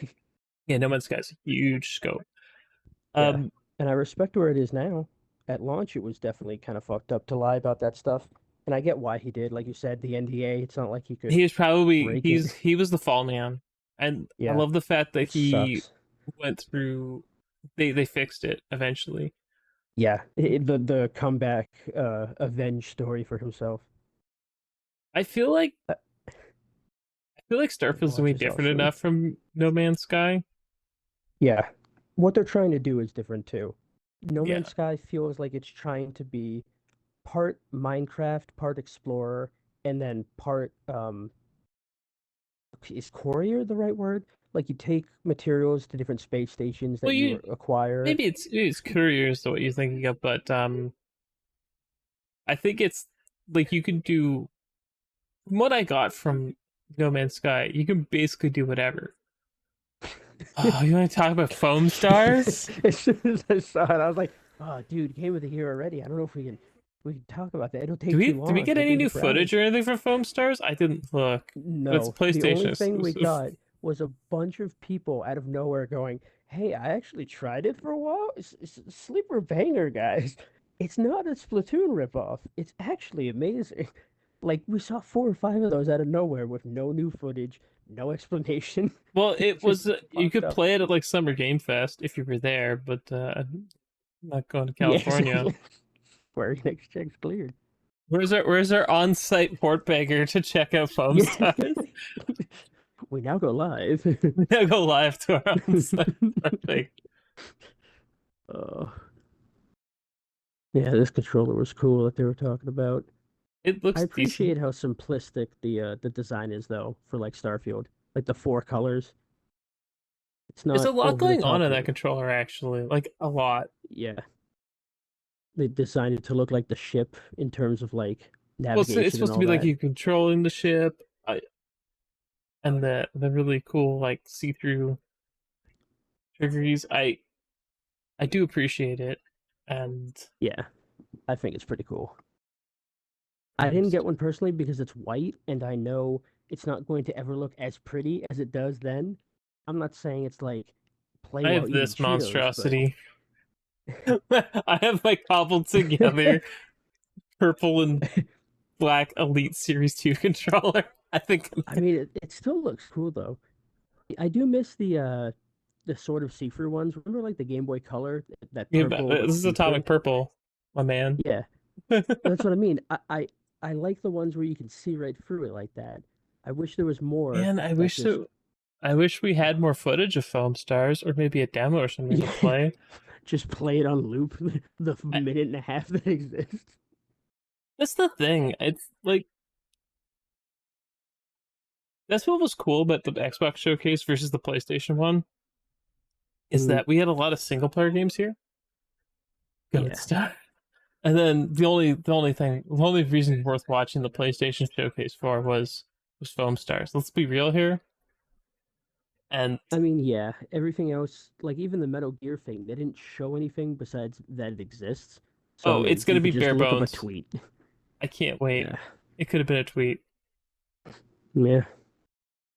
Yeah, No Man's Sky's a huge scope. Yeah, Um, and I respect where it is now. At launch, it was definitely kind of fucked up to lie about that stuff, and I get why he did. Like you said, the NDA. It's not like he could he was probably break it. he was the fall man, and I Yeah, love the fact that which he sucks. went through. They fixed it eventually. Yeah, the comeback avenge story for himself. I feel like Uh, Starfield's gonna Launch be is different awesome. enough from No Man's Sky. Yeah, what they're trying to do is different too. No Yeah. Man's Sky feels like it's trying to be part Minecraft, part Explorer, and then part is courier the right word? Like you take materials to different space stations Well, that you you acquire. maybe it's couriers to what you're thinking of, but I think it's like you can do from what I got from No Man's Sky. You can basically do whatever. Oh, you want to talk about foam stars? As soon as I saw it, I was like, "Oh, dude, Game of the Year already." I don't know if we can talk about that. It'll take too Did we long. get We'll any be new footage or surprised. anything from foam stars? I didn't look, but it's a No, the PlayStation only thing we exclusive. got was a bunch of people out of nowhere going, "Hey, I actually tried it for a while. It's a sleeper banger, guys. It's not a Splatoon ripoff. It's actually amazing." Like we saw 4 or 5 of those out of nowhere with no new footage, no explanation. Well, It it just was you popped could up. play it at like Summer Game Fest if you were there, but I'm not going to Yeah, California. exactly. Square Enix checks cleared. Where's our on-site port beggar to check out foam Yeah. stars? We now go live. We gotta go live to our on-site port beggar. uh, yeah, this controller was cool that they were talking about. It I looks decent. appreciate how simplistic the design is though for like Starfield. Like the 4 colors. It's There's not a lot over the going on top. in that controller, actually. Like a lot. Yeah. They designed it to look like the ship in terms of like Well, it's navigation and supposed to all be like that. you controlling the ship, and the really cool like see-through triggeries. I do appreciate it, and Yeah, I think it's pretty cool. I I'm didn't get just one personally because it's white and I know it's not going to ever look as pretty as it does then. I'm not saying it's like play I while have eating this Cheetos, but monstrosity. I have my cobbled together purple and black Elite Series 2 controller. I think I mean it still looks cool though. I do miss the sort of see-through ones. Remember like the Game Boy Color, that yeah, purple this but is see-through? Atomic Purple, my man. Yeah, that's what I mean. I like the ones where you can see right through it like that. I wish there was more Man, that just I wish we had more footage of Foam Stars or maybe a demo or something to yeah, play. just play it on loop the I, minute and a half that exists. that's the thing. It's like That's what was cool about the Xbox showcase versus the PlayStation one, is Mm, that we had a lot of single player games here. Good yeah. stuff. And then the only reason worth watching the PlayStation showcase for was Foam Stars. Let's be real here. And I mean, yeah, everything else, like even the Metal Gear thing, they didn't show anything besides that it exists. So, I oh, it's mean, gonna you be could just bare look up a bones. tweet. I can't wait. Yeah. It could have been a tweet. Yeah.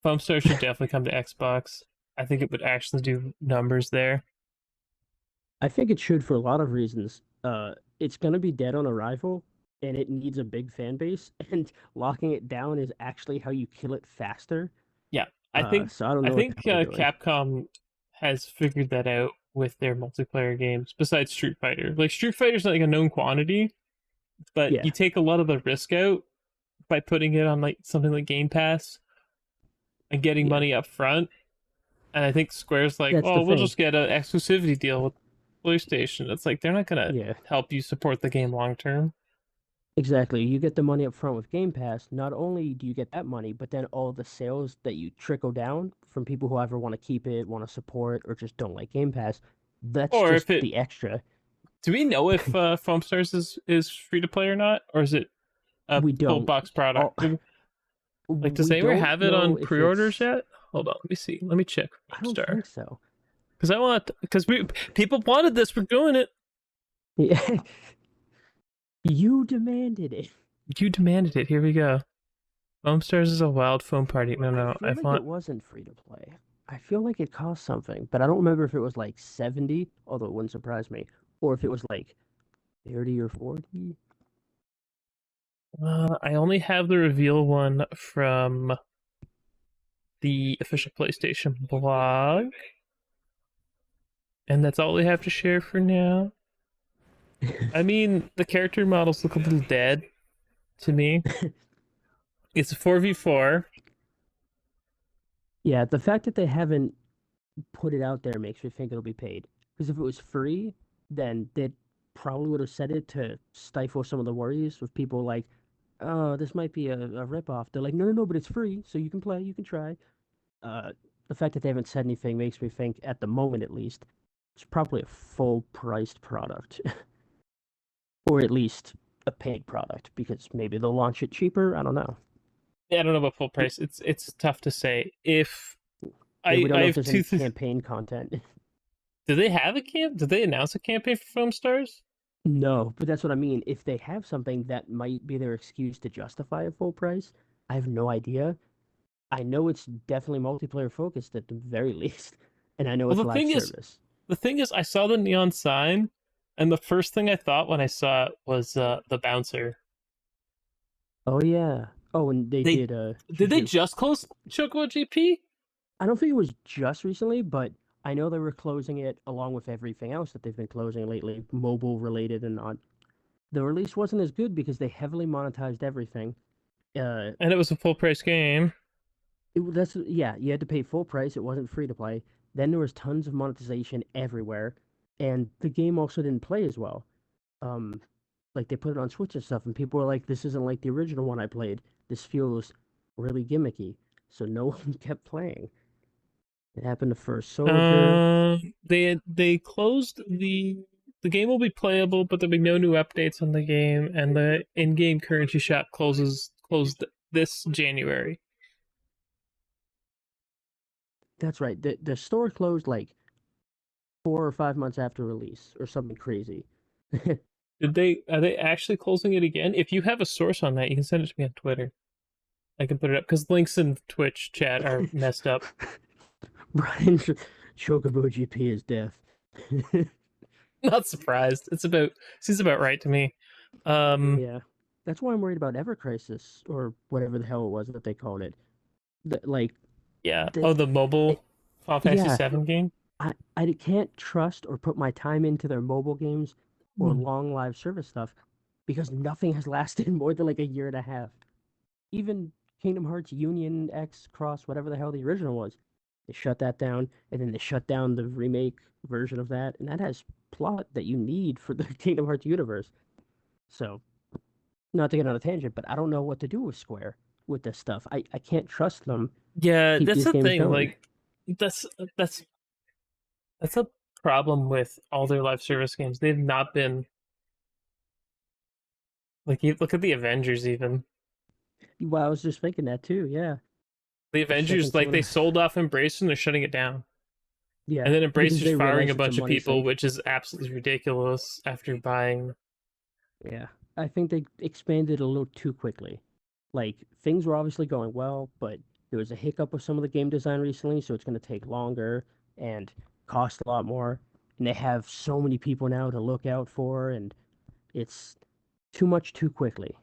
Foam Stars should definitely come to Xbox. I think it would actually do numbers there. I think it should for a lot of reasons. It's gonna be dead on arrival, and it needs a big fan base, and locking it down is actually how you kill it faster. Yeah, I think So I don't I know what the think hell they're doing. Capcom has figured that out with their multiplayer games. Besides Street Fighter, like Street Fighter's like a known quantity, but Yeah, you take a lot of the risk out by putting it on like something like Game Pass and getting yeah, money up front. And I think Square's like, that's the oh, we'll thing. just get an exclusivity deal with PlayStation. It's like they're not gonna Yeah, help you support the game long term. exactly. You get the money up front with Game Pass. Not only do you get that money, but then all the sales that you trickle down from people who either want to keep it, want to support, or just don't like Game Pass, that's Or just if it, the extra. do we know if Foam Stars is free to play or not, or is it a We full don't. box product? All, Like, does we anyone don't have it know on if pre-orders it's. yet? Hold on, let me see. Let me check I don't Star think so. because I want because we people wanted this. We're doing it. Yeah. You demanded it. You demanded it. Here we go. Foam Stars is a wild foam party. No, I no, feel I like it want. wasn't free to play. I feel like it cost something, but I don't remember if it was like 70, although it wouldn't surprise me, or if it was like 30 or 40. I only have the reveal one from the official PlayStation blog, and that's all we have to share for now. I mean, the character models look a little dead to me. It's a 4v4. Yeah, the fact that they haven't put it out there makes me think it'll be paid. Because if it was free, then they probably would have said it to stifle some of the worries with people like, oh, this might be a ripoff. They're like, no, no, no, but it's free, so you can play, you can try. Uh, the fact that they haven't said anything makes me think, at the moment at least, it's probably a full priced product, or at least a paid product, because maybe they'll launch it cheaper. I don't know. Yeah, I don't know about full price. It's tough to say. If Yeah, we I don't know if have there's any two. campaign content. Did they have a camp? Did they announce a campaign for Foam Stars? No, but that's what I mean. If they have something that might be their excuse to justify a full price, I have no idea. I know it's definitely multiplayer focused at the very least, and I know Well, it's the live thing is, service. I saw the neon sign, and the first thing I thought when I saw it was the bouncer. Oh yeah. Oh, and they They did did they Juju. just close Chocobo GP? I don't think it was just recently, but I know they were closing it along with everything else that they've been closing lately, mobile related and not. The release wasn't as good because they heavily monetized everything. Uh, And it was a full price game. that's yeah, you had to pay full price. It wasn't free to play. Then there was tons of monetization everywhere, and the game also didn't play as well. Um, like they put it on Switch and stuff, and people were like, "This isn't like the original one I played. This feels really gimmicky." So no one kept playing. It happened to First Soldier. They closed the game will be playable, but there'll be no new updates on the game, and the in-game currency shop closed this January. That's right. The store closed like 4 or 5 months after release, or something crazy. Did they are they actually closing it again? If you have a source on that, you can send it to me on Twitter. I can put it up because links in Twitch chat are messed up. Brian Chocobo GP is deaf. Not surprised. Seems about right to me. Yeah, that's why I'm worried about Ever Crisis or whatever the hell it was that they called it. Like Yeah. the Oh, the it, mobile Final Fantasy yeah, VII game. I can't trust or put my time into their mobile games or Hmm. long live service stuff because nothing has lasted more than like a year and a half. Even Kingdom Hearts Union X Cross, whatever the hell the original was, they shut that down, and then they shut down the remake version of that, and that has plot that you need for the Kingdom Hearts universe. So, not to get on a tangent, but I don't know what to do with Square. with this stuff. I can't trust them to Yeah, keep that's these the games thing. going. Like, that's that's that's a problem with all their live service games. They've not been like you look at the Avengers even. Well, I was just thinking that too. Yeah, The they're shutting Avengers some like of they them. sold off Embrace and they're shutting it down. Yeah, And then because Embrace is they firing realize a it's a bunch of money people, sink. which is absolutely ridiculous after buying. Yeah, I think they expanded a little too quickly. Like things were obviously going well, but there was a hiccup with some of the game design recently, so it's going to take longer and cost a lot more. And they have so many people now to look out for, and it's too much too quickly.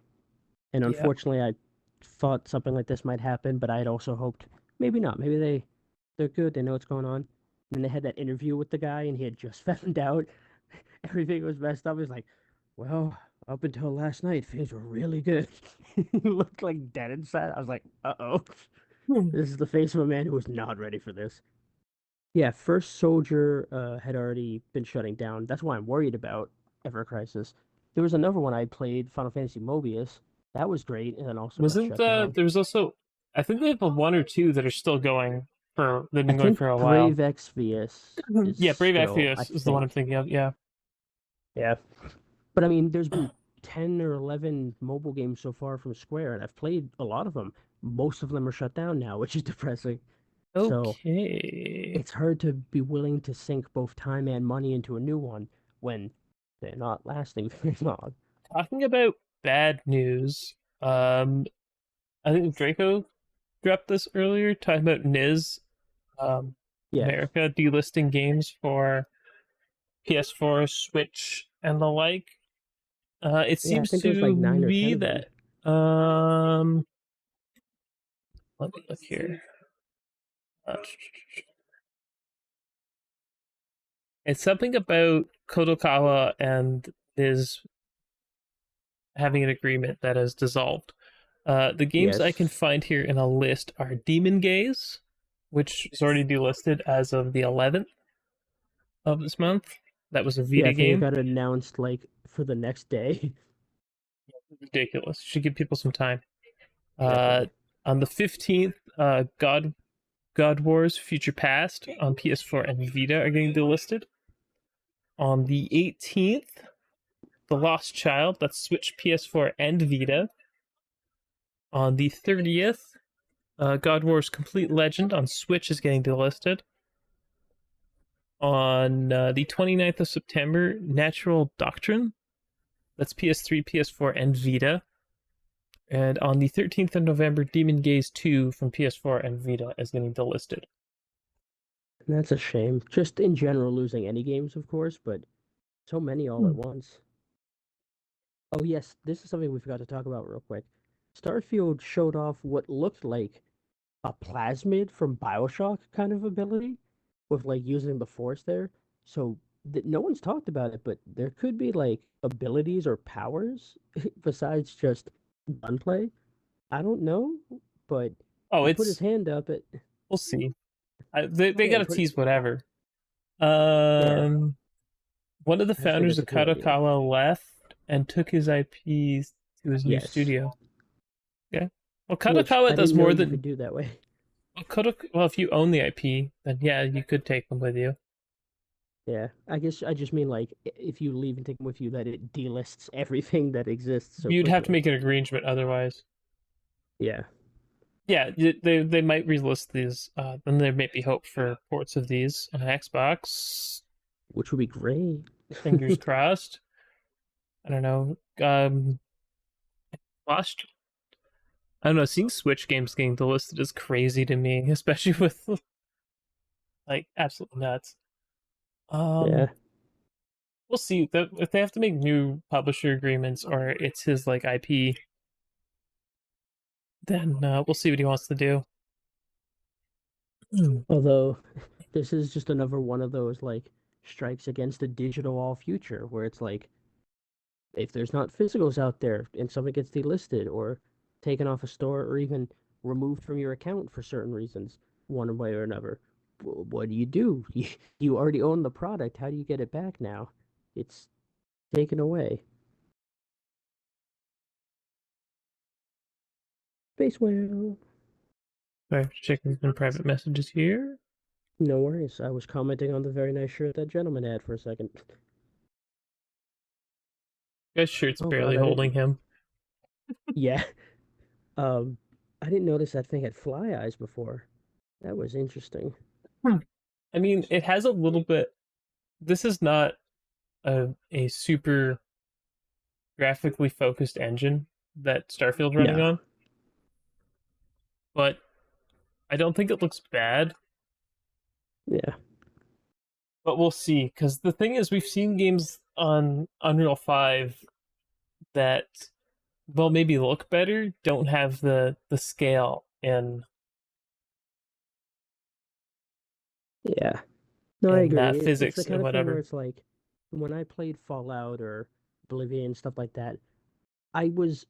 And Yeah. unfortunately, I thought something like this might happen, but I had also hoped maybe not. Maybe they're good. They know what's going on. And then they had that interview with the guy, and he had just found out everything was messed up. He's like, "Well, up until last night, things were really good." He looked like dead inside. I was like, "Uh-oh, Hmm. this is the face of a man who was not ready for this." Yeah, First Soldier had already been shutting down. That's why I'm worried about Ever Crisis. There was another one I played, Final Fantasy Mobius. That was great, and then also got Wasn't shut down. there was also I think they have a one or two that are still going for they've I been going think for a while. Brave Exvius is Yeah, Brave still, I Exvius is the one I'm think. thinking of. Yeah. Yeah. But I mean, there's been 10 or 11 mobile games so far from Square, and I've played a lot of them. Most of them are shut down now, which is depressing. So Okay. it's hard to be willing to sink both time and money into a new one when they're not lasting very long. Talking about bad news. I think Draco dropped this earlier, talking about Niz, um, Yeah. America delisting games for PS4, Switch, and the like. It Yeah, I seems think there was like to 9 or 10 me of them. that um, let me look here. Uh, it's something about Kodokawa and Niz having an agreement that has dissolved. The games I can Yes. find here in a list are Demon Gaze, which is already delisted as of the 11th of this month. That was a Yeah, Vita I think it game. got announced like for the next day. Ridiculous. Should give people some time. Uh, Definitely. on the 15th, God Wars Future Past on PS4 and Vita are getting delisted. On the 18th, The Lost Child, that's Switch, PS4, and Vita. On the 30th, God Wars Complete Legend on Switch is getting delisted. On the 29th of September, Natural Doctrine, that's PS3, PS4, and Vita. And on the 13th of November, Demon Gaze 2 from PS4 and Vita is getting delisted. And that's a shame. Just in general, losing any games, of course, but so many all Hmm. at once. Oh, yes, this is something we forgot to talk about real quick. Starfield showed off what looked like a plasmid from BioShock kind of ability with like using the force there. So no one's talked about it, but there could be like abilities or powers besides just gunplay. I don't know, but Oh, he put his it's hand up at we'll see. They yeah, gotta tease whatever. yeah. Um, one of the I just think founders it's of a cool idea. Kadokawa left and took his IPs to his new Yes, studio. Yeah. Well, which Kadokawa I does didn't know more you could than do that way. well, if you own the IP, then yeah, you could take them with you. Yeah, I guess I just mean like if you leave and take them with you, that it delists everything that exists so You'd have to quickly. make an arrangement otherwise. Yeah, Yeah, they might relist these. Then there may be hope for ports of these on Xbox. which would be great. Fingers crossed. I don't know. Lost. I don't know. Seeing Switch games getting delisted is crazy to me, especially with like absolute nuts. Um, Yeah. we'll see if they have to make new publisher agreements or it's his like IP. Then we'll see what he wants to do. Hmm. Although this is just another one of those like strikes against the digital all future where it's like if there's not physicals out there and something gets delisted or taken off a store or even removed from your account for certain reasons, one way or another, what do? You already own the product. How do you get it back now? It's taken away. Space whale. Sorry, checking some private messages here. No worries. I was commenting on the very nice shirt that gentleman had for a second. Guy's shirt's Oh barely God, I didn't. holding him. Yeah. Um, I didn't notice that thing had fly eyes before. That was interesting. Hmm. I mean, it has a little bit. This is not a super graphically focused engine that Starfield's running No. on, but I don't think it looks bad. Yeah. But we'll see. Because the thing is, we've seen games on Unreal 5 that, well, maybe look better, don't have the scale Yeah. No, I and agree. It's the physics and kind of thing where whatever. it's like when I played Fallout or Oblivion and stuff like that, I was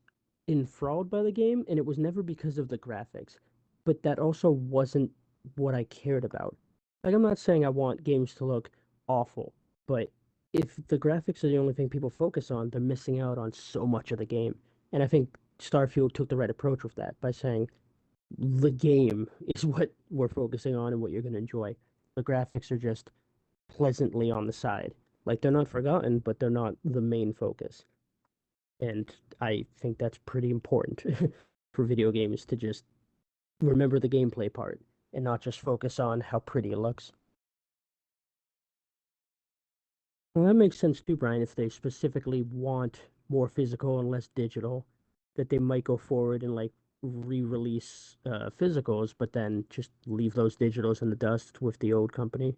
enthralled by the game, and it was never because of the graphics, but that also wasn't what I cared about. Like, I'm not saying I want games to look awful, but if the graphics are the only thing people focus on, they're missing out on so much of the game. And I think Starfield took the right approach with that by saying the game is what we're focusing on and what you're going to enjoy. The graphics are just pleasantly on the side. Like, they're not forgotten, but they're not the main focus. And I think that's pretty important for video games to just remember the gameplay part and not just focus on how pretty it looks. Well, that makes sense too, Brian. If they specifically want more physical and less digital, that they might go forward and like re-release physicals, but then just leave those digitals in the dust with the old company.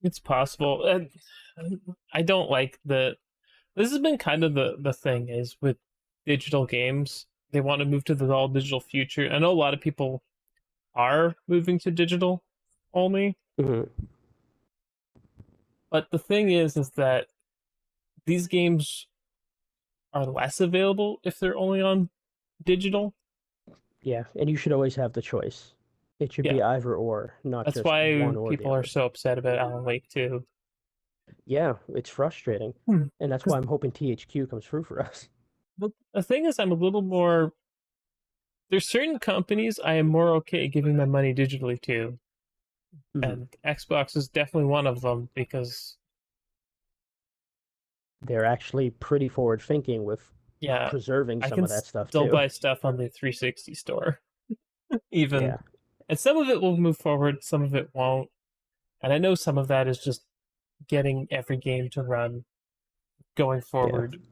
It's possible. And I don't like the. This has been kind of the thing is with digital games. They want to move to the all digital future. I know a lot of people are moving to digital only, Hmm. but the thing is that these games are less available if they're only on digital. Yeah, and you should always have the choice. It should Yeah, be either or, not that's just why one or the people are other. so upset about Alan Wake too. Yeah, it's frustrating. And that's why Because I'm hoping THQ comes through for us. the thing is, I'm a little more. There's certain companies I am more okay giving my money digitally to, Mhm. and Xbox is definitely one of them because They're actually pretty forward thinking with yeah, preserving I some can of that stuff still too. buy stuff on the 360 store, even, Yeah, and some of it will move forward, some of it won't, and I know some of that is just getting every game to run going yeah, forward,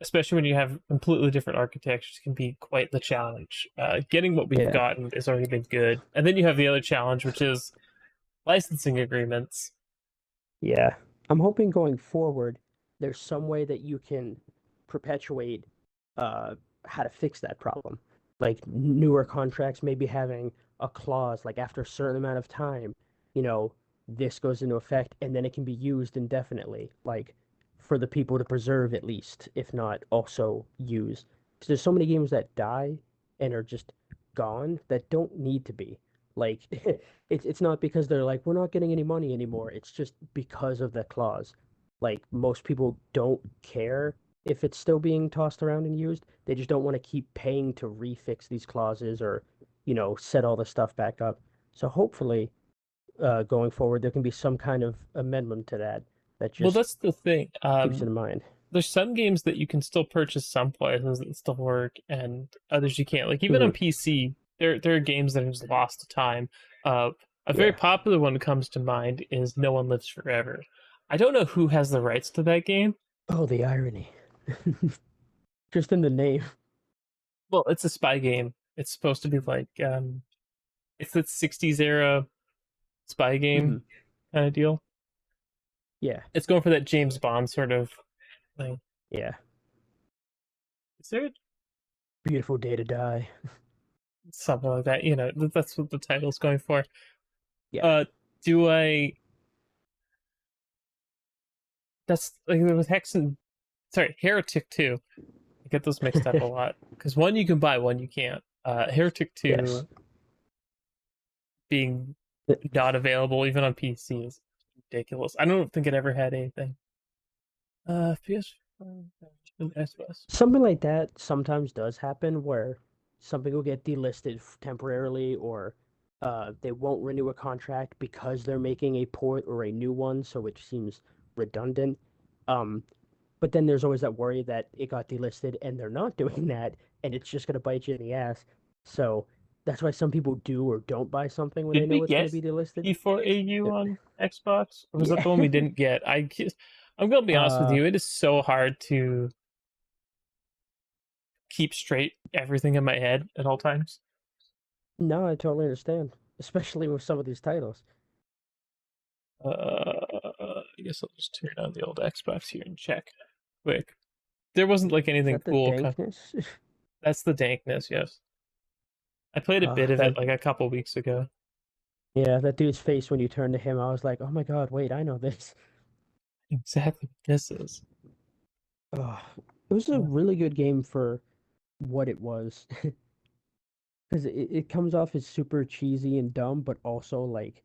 especially when you have completely different architectures, can be quite the challenge. Getting what we've yeah. gotten has already been good, and then you have the other challenge, which is licensing agreements. Yeah. I'm hoping going forward, there's some way that you can perpetuate uh how to fix that problem. Like newer contracts maybe having a clause like after a certain amount of time, you know, this goes into effect and then it can be used indefinitely, like for the people to preserve at least, if not also use. Because there's so many games that die and are just gone that don't need to be. Like it's not because they're like we're not getting any money anymore. It's just because of that clause. Like most people don't care if it's still being tossed around and used. They just don't want to keep paying to refix these clauses or, set all the stuff back up. So hopefully, going forward, there can be some kind of amendment to that that Well, just that's the thing. keeps it in mind. There's some games that you can still purchase some places that still work, and others you can't. Like even on Hmm. PC, there are games that are just lost to time. A very Yeah. popular one that comes to mind is No One Lives Forever. I don't know who has the rights to that game. Oh, the irony. Just in the name. Well, it's a spy game. It's supposed to be like it's that 60s era spy Hmm. game kind of deal. Yeah. It's going for that James Bond sort of thing. Yeah. Is there Beautiful day to die. something like that? You know, that's what the title's going for. Yeah. Uh, do I That's like there was Hex and sorry, Heretic 2. I get those mixed up a lot because one you can buy, one you can't. Heretic Yes. 2 being not available even on PC is ridiculous. I don't think it ever had anything. PS5, Xbox. Something like that sometimes does happen where something will get delisted temporarily, or they won't renew a contract because they're making a port or a new one, so it seems redundant. Um, but then there's always that worry that it got delisted and they're not doing that, and it's just gonna bite you in the ass. So that's why some people do or don't buy something when they Did we know it's gonna get be delisted. P4AU Uh, on Xbox? Or was that Yeah. the one we didn't get? I'm gonna be honest with Uh, you. It is so hard to keep straight everything in my head at all times. no, I totally understand, especially with some of these titles. I guess I'll just turn on the old Xbox here and check quick. There wasn't like Is anything that the cool. dankness? That's the dankness, yes. I played a bit of That it like a couple weeks ago. Yeah, that dude's face when you turn to him, I was like, oh my God, wait, I know this. Exactly what this is. Ugh. It was a really good game for what it was. Because it comes off as super cheesy and dumb, but also like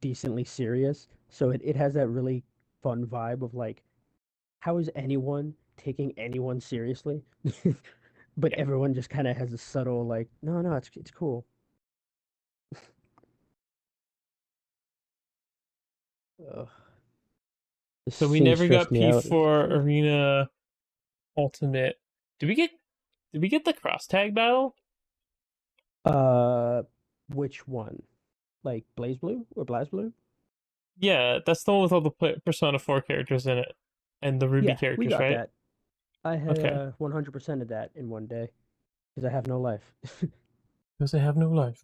decently serious. So it has that really fun vibe of like, how is anyone taking anyone seriously? But Yeah. everyone just kind of has a subtle like, no, no, it's cool. Ugh. So This we thing never stressed got me out. P4 Arena Ultimate. Did we get did we get the cross tag battle? Uh, which one? Like Blaze Blue or Blast Blue? Yeah, that's the one with all the Persona 4 characters in it and the Ruby Yeah, we characters, got right? that. I had Okay. 100% of that in one day because I have no life. Because they have no life.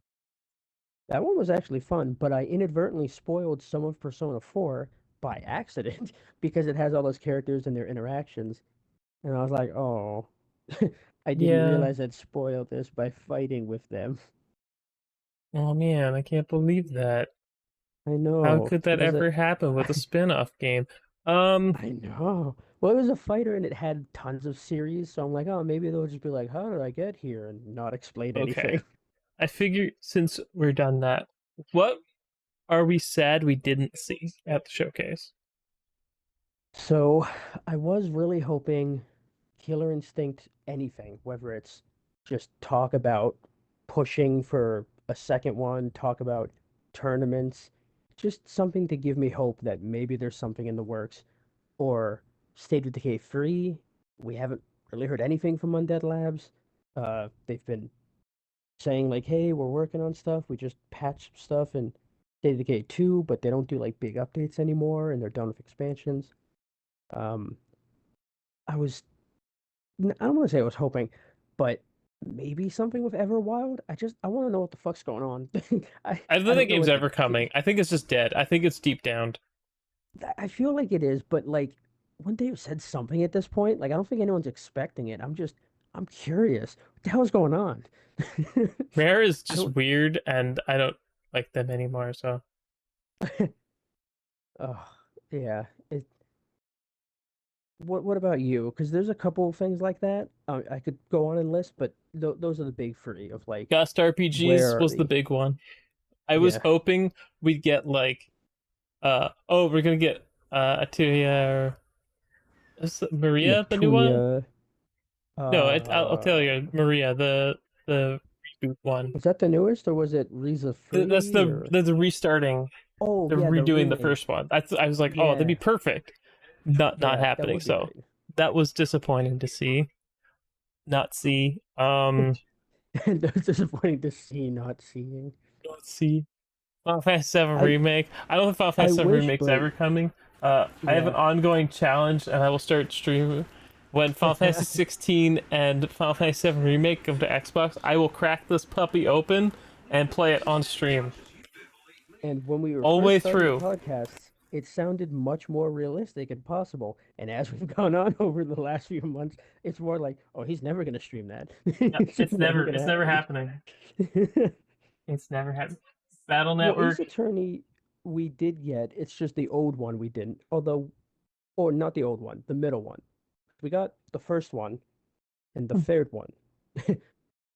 That one was actually fun, but I inadvertently spoiled some of Persona 4 by accident because it has all those characters and their interactions. And I was like, oh, I didn't Yeah. realize I'd spoiled this by fighting with them. Oh man, I can't believe that. I How know, could that because ever happen with a spin-off game? Um, I know. Well, it was a fighter and it had tons of series, so I'm like, oh, maybe they'll just be like, how did I get here and not explain okay. anything. I figure since we're done that, what are we sad we didn't see at the showcase? So I was really hoping Killer Instinct anything, whether it's just talk about pushing for a second one, talk about tournaments, just something to give me hope that maybe there's something in the works, or State of Decay 3. We haven't really heard anything from Undead Labs. They've been saying like, hey, we're working on stuff. We just patched stuff in State of Decay 2, but they don't do like big updates anymore and they're done with expansions. Um, I was I don't want to say I was hoping, but maybe something with Everwild. I want to know what the fuck's going on. I I don't I think don't that know game's what to. ever coming. I think it's just dead. I think it's deep down. I feel like it is, but like wouldn't they have said something at this point? Like I don't think anyone's expecting it. I'm curious. What the hell is going on? Rare is I just don't. weird, and I don't like them anymore. So Oh yeah. What about you? Because there's a couple of things like that. I could go on and list, but those are the big three of like Gust where RPGs are was the we? big one. I was Yeah, hoping we'd get like we're gonna get Atuya is it Maria the new one? Natuya. No, I'll tell you Uh, Maria the reboot one. Was that the newest or was it Riza That's Free or the restarting. Oh They're yeah, the redoing the remake. first one. I was like, oh, that'd be Yeah. perfect. Not That happening. would be So great. that was disappointing to see. Not see. And it's disappointing to see not seeing. Let's see. Final Fantasy 7 I remake. I don't think Final I Fantasy 7 wish, remake's but ever coming. I have an yeah. ongoing challenge, and I will start streaming when Final Fantasy 16 and Final Fantasy 7 remake come to Xbox. I will crack this puppy open and play it on stream And when we were all the first way starting through. podcasts, it sounded much more realistic and possible. And as we've gone on over the last few months, it's more like, oh, he's never gonna stream that. No, It's just never gonna it's never happen. happening. It's never happening. Battle Well, Network. Ace Attorney we did get. It's just the old one we didn't. Although, or not the old one, the middle one. We got the first one and the third one.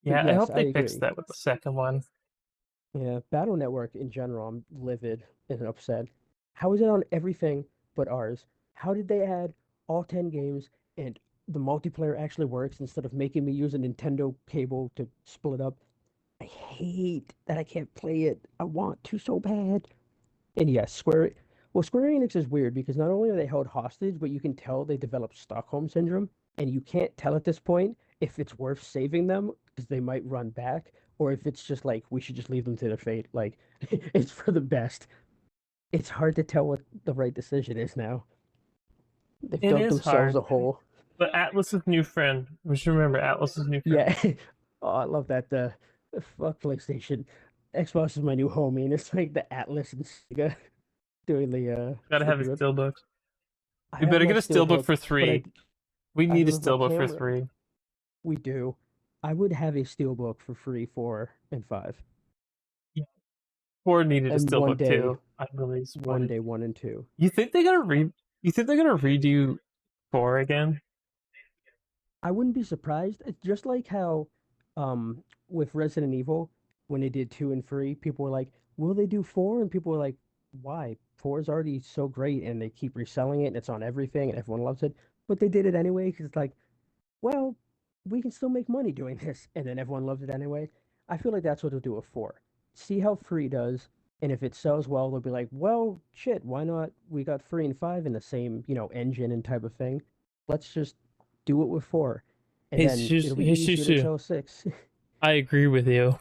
But Yeah, I yes, hope I they fix agree. that with the second one. Yeah, Battle Network in general, I'm livid and upset. How is it on everything but ours? How did they add all 10 games and the multiplayer actually works instead of making me use a Nintendo cable to split up. I hate that I can't play it. I want to so bad. And yes, Square Enix is weird because not only are they held hostage, but you can tell they developed Stockholm syndrome, and you can't tell at this point if it's worth saving them because they might run back, or if it's just like we should just leave them to their fate. Like it's for the best. It's hard to tell what the right decision is now. They've It dug is themselves hard. a hole. But Atlas's new friend. We should remember Atlas's new friend. Yeah. Oh, I love that. The fuck PlayStation. Xbox is my new homie, and it's like the Atlas and Sega doing Gotta the have a grip. steelbook. I We have better my get a steelbook steelbook, for but three. We I need a don't have my steelbook for camera. three. We do. I would have a steelbook for free 4 and 5, Yeah. Four needed a and steelbook too. I really one spotted. day 1 and 2. You think they're gonna You think they're gonna redo four again? I wouldn't be surprised. It's just like how, with Resident Evil, when they did 2 and 3, people were like, "Will they do 4?" And people were like, "Why? 4 is already so great, and they keep reselling it, and it's on everything, and everyone loves it." But they did it anyway because it's like, well, we can still make money doing this, and then everyone loves it anyway. I feel like that's what they'll do with 4. See how 3 does, and if it sells well, they'll be like, well, shit, why not? We got 3 and 5 in the same, engine and type of thing. Let's just do it with 4, and Hey, then it'll be easier to Shushu, sell 6. I agree with you.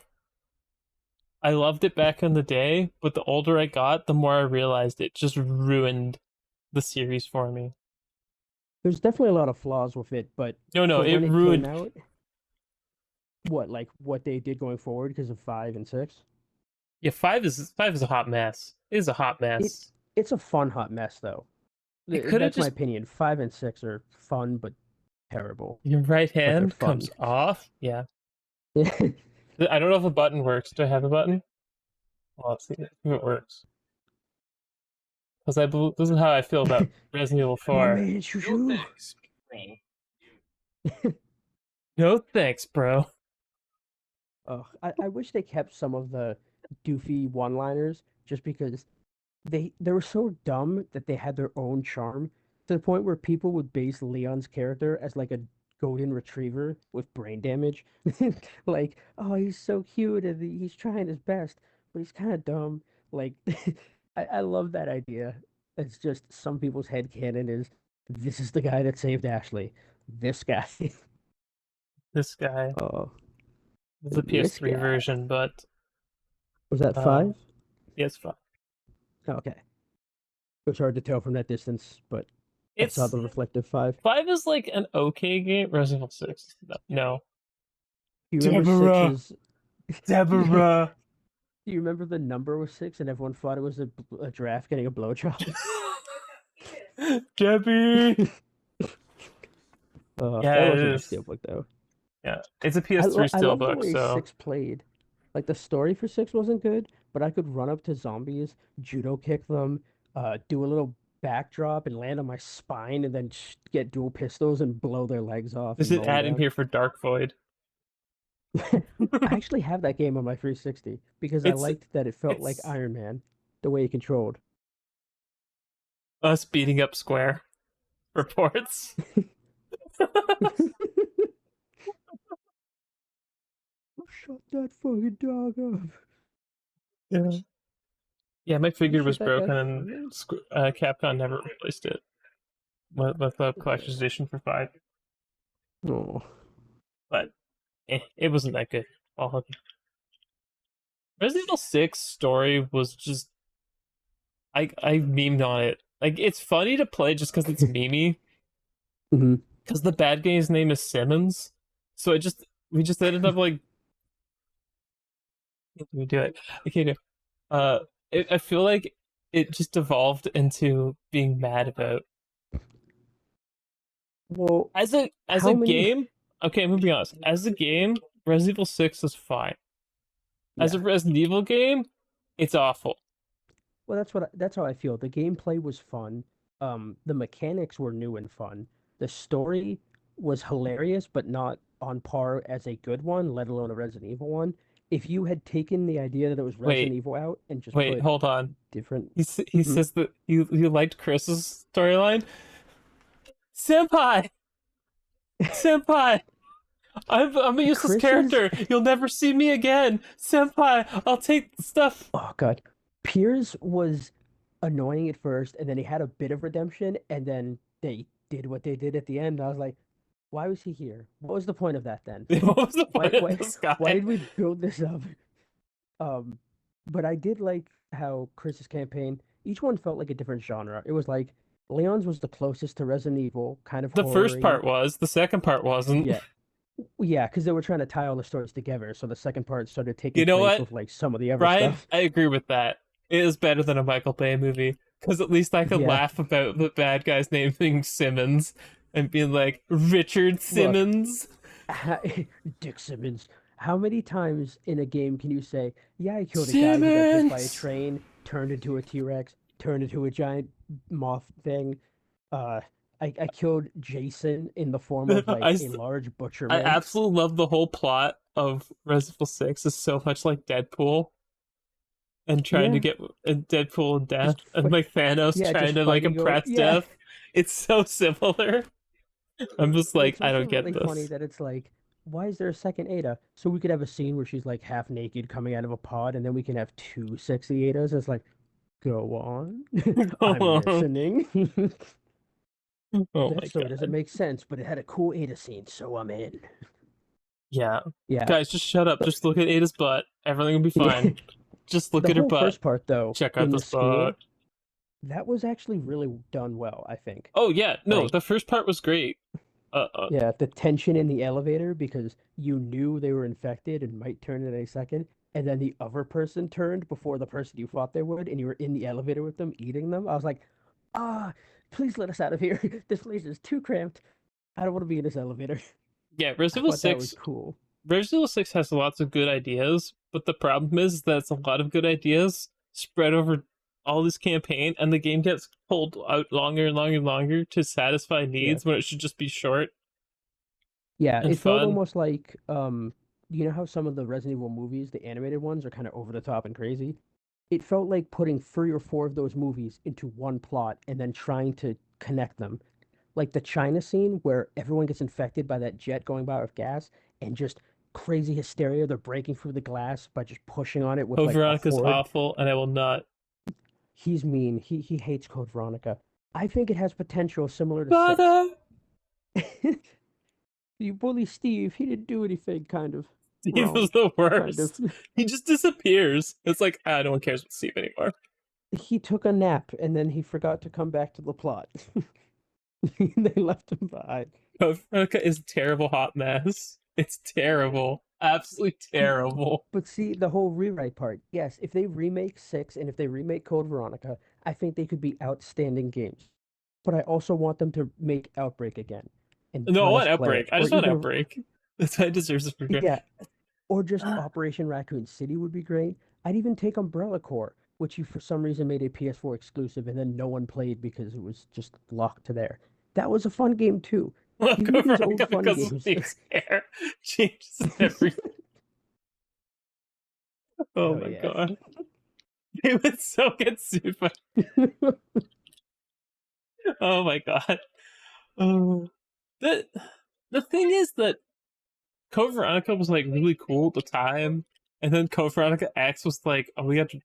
I loved it back in the day, but the older I got, the more I realized it just ruined the series for me. There's definitely a lot of flaws with it, but No, no, for it when it came ruined. out, what they did going forward because of 5 and 6, Yeah, five is a hot mess. It is a hot it mess. it's a fun hot mess though. It could have That's my just opinion. 5 and 6 are fun but terrible, your right but they're hand fun. comes off. Yeah, I don't know if a button works. Do I have a button? Well, let's see if it works. Because I believe this is how I feel about Resident Evil My 4. man, Shushu. No thanks, bro. I wish they kept some of the doofy one-liners just because they were so dumb that they had their own charm to the point where people would base Leon's character as like a golden retriever with brain damage. Like, oh, he's so cute and he's trying his best, but he's kind of dumb. Like, I love that idea. It's just some people's headcanon is this is the guy that saved Ashley. This guy. This guy. Oh, This is the this PS3 guy. version, but Was that um, 5? PS5. Oh, okay. It was hard to tell from that distance, but I saw It's the reflective 5. 5 is like an okay game. Resident Evil 6. No. Do you remember Deborah. 6's? Do Deborah. you remember the number was 6 and everyone thought it was a giraffe getting a blowjob? Debbie. Yeah, That it wasn't my is. steelbook though. Yeah, it's a PS3 I love the steelbook, way so 6 played. Like the story for 6 wasn't good, but I could run up to zombies, judo kick them, do a little backdrop and land on my spine, and then get dual pistols and blow their legs off there's and an mow them ad in down. here for Dark Void. I actually have that game on my 360 because I it's liked that it felt like it's Iron Man, the way he controlled. us beating up Square reports. Shut that fucking dog up. Yeah. Yeah, my You figure was shit that guy's broken and friend? Capcom never replaced it with a collector's Yeah. edition for 5. Oh. But it wasn't that good. All of it. Resident Evil 6 story was just I memed on it. Like it's funny to play just because it's memey. Hmm. Because the bad guy's name is Simmons, so we just ended up like we do it. I can't do. Uh, I feel like it just evolved into being mad about Well, as a how many? game. Okay, I'm gonna be honest. As a game, Resident Evil 6 is fine. As Yeah. a Resident Evil game, it's awful. Well, that's how I feel. The gameplay was fun. The mechanics were new and fun. The story was hilarious, but not on par as a good one, let alone a Resident Evil one. If you had taken the idea that it was Wait, Resident Evil out and just wait, put hold on. different. He Mhm. says that you liked Chris's storyline, Senpai. Senpai, I'm a useless Chris's character. You'll never see me again. Senpai, I'll take the stuff. oh god, Piers was annoying at first, and then he had a bit of redemption, and then they did what they did at the end. I was like, why was he here? What was the point of that then? What was the Why point of why this why guy? did we build this up? Um, but I did like how Chris's campaign, each one felt like a different genre. It was like Leon's was the closest to Resident Evil, kind of The first horror-y. part was, the second part wasn't. Yeah. Yeah, because they were trying to tie all the stories together, so the second part started taking You know place what, with like some of the other Brian? stuff. I agree with that. It is better than a Michael Bay movie because at least I could Yeah. laugh about the bad guy's name being Simmons and being like Richard Look, Simmons. Dick Simmons, how many times in a game can you say, "Yeah, I killed a guy who got hit by a Simmons. train, turned into a T-Rex, turned into a giant moth thing. Uh, I killed Jason in the form of like I a large butcher I man." absolutely love the whole plot of Resident Evil 6 is so much like Deadpool and trying to Yeah, get and Deadpool and death just and like Thanos yeah, trying just to like fighting over. impress Yeah, death. It's so similar. I'm just but like, it's I also don't get really funny this. that it's like, why is there a second Ada? So we could have a scene where she's like half naked coming out of a pod, and then we can have two sexy Adas. It's like, go on, I'm Oh listening. my That story doesn't god. make sense, but it had a cool Ada scene, so I'm in. Yeah. Yeah, Guys, just shut up. but Just look at Ada's butt. Everything will be fine. yeah, Just look the at her whole butt. first part though Check out in the this butt. school, that was actually really done well, I think. Oh yeah, no, Like, the first part was great. Uh, yeah, the tension in the elevator because you knew they were infected and might turn at any second, and then the other person turned before the person you thought they would, and you were in the elevator with them eating them. I was like, ah, please let us out of here. This place is too cramped. I don't want to be in this elevator. yeah, I Resident Evil thought that was 6 cool. Resident Evil 6 has lots of good ideas, but the problem is that it's a lot of good ideas spread over all this campaign, and the game gets pulled out longer and longer and longer to satisfy Yeah. needs when it should just be short Yeah, and it felt fun. almost like you know how some of the Resident Evil movies, the animated ones, are kind of over the top and crazy? It felt like putting three or four of those movies into one plot and then trying to connect them. Like the China scene where everyone gets infected by that jet going by with gas and just crazy hysteria. They're breaking through the glass by just pushing on it with Code like a Veronica's horde. awful, and I will not. He's mean. He hates Code Veronica. I think it has potential similar to six. Father! You bully Steve. He didn't do anything, kind of Steve wrong. was the Kind of. worst. He just disappears. It's like, ah, no one cares about Steve anymore. He took a nap and then he forgot to come back to the plot. They left him behind. Code Veronica is a terrible hot mess. It's terrible. Absolutely terrible. But see, the whole rewrite part, yes, if they remake 6 and if they remake Code Veronica, I think they could be outstanding games. But I also want them to make Outbreak again and No, I let want us play Outbreak. it. I Or just want even, Outbreak. That's why it deserves a free. yeah, or just Operation Raccoon City would be great. I'd even take Umbrella Corps, which you for some reason made a PS4 exclusive and then no one played because it was just locked to there. That was a fun game too. Look Give me over these old fun because of games. Steve's hair changes everything. Oh Oh my yeah. god. They would so get sued by. Oh my god. Oh. The the thing is that Code Veronica was like really cool at the time, and then Code Veronica X was like, oh, we have to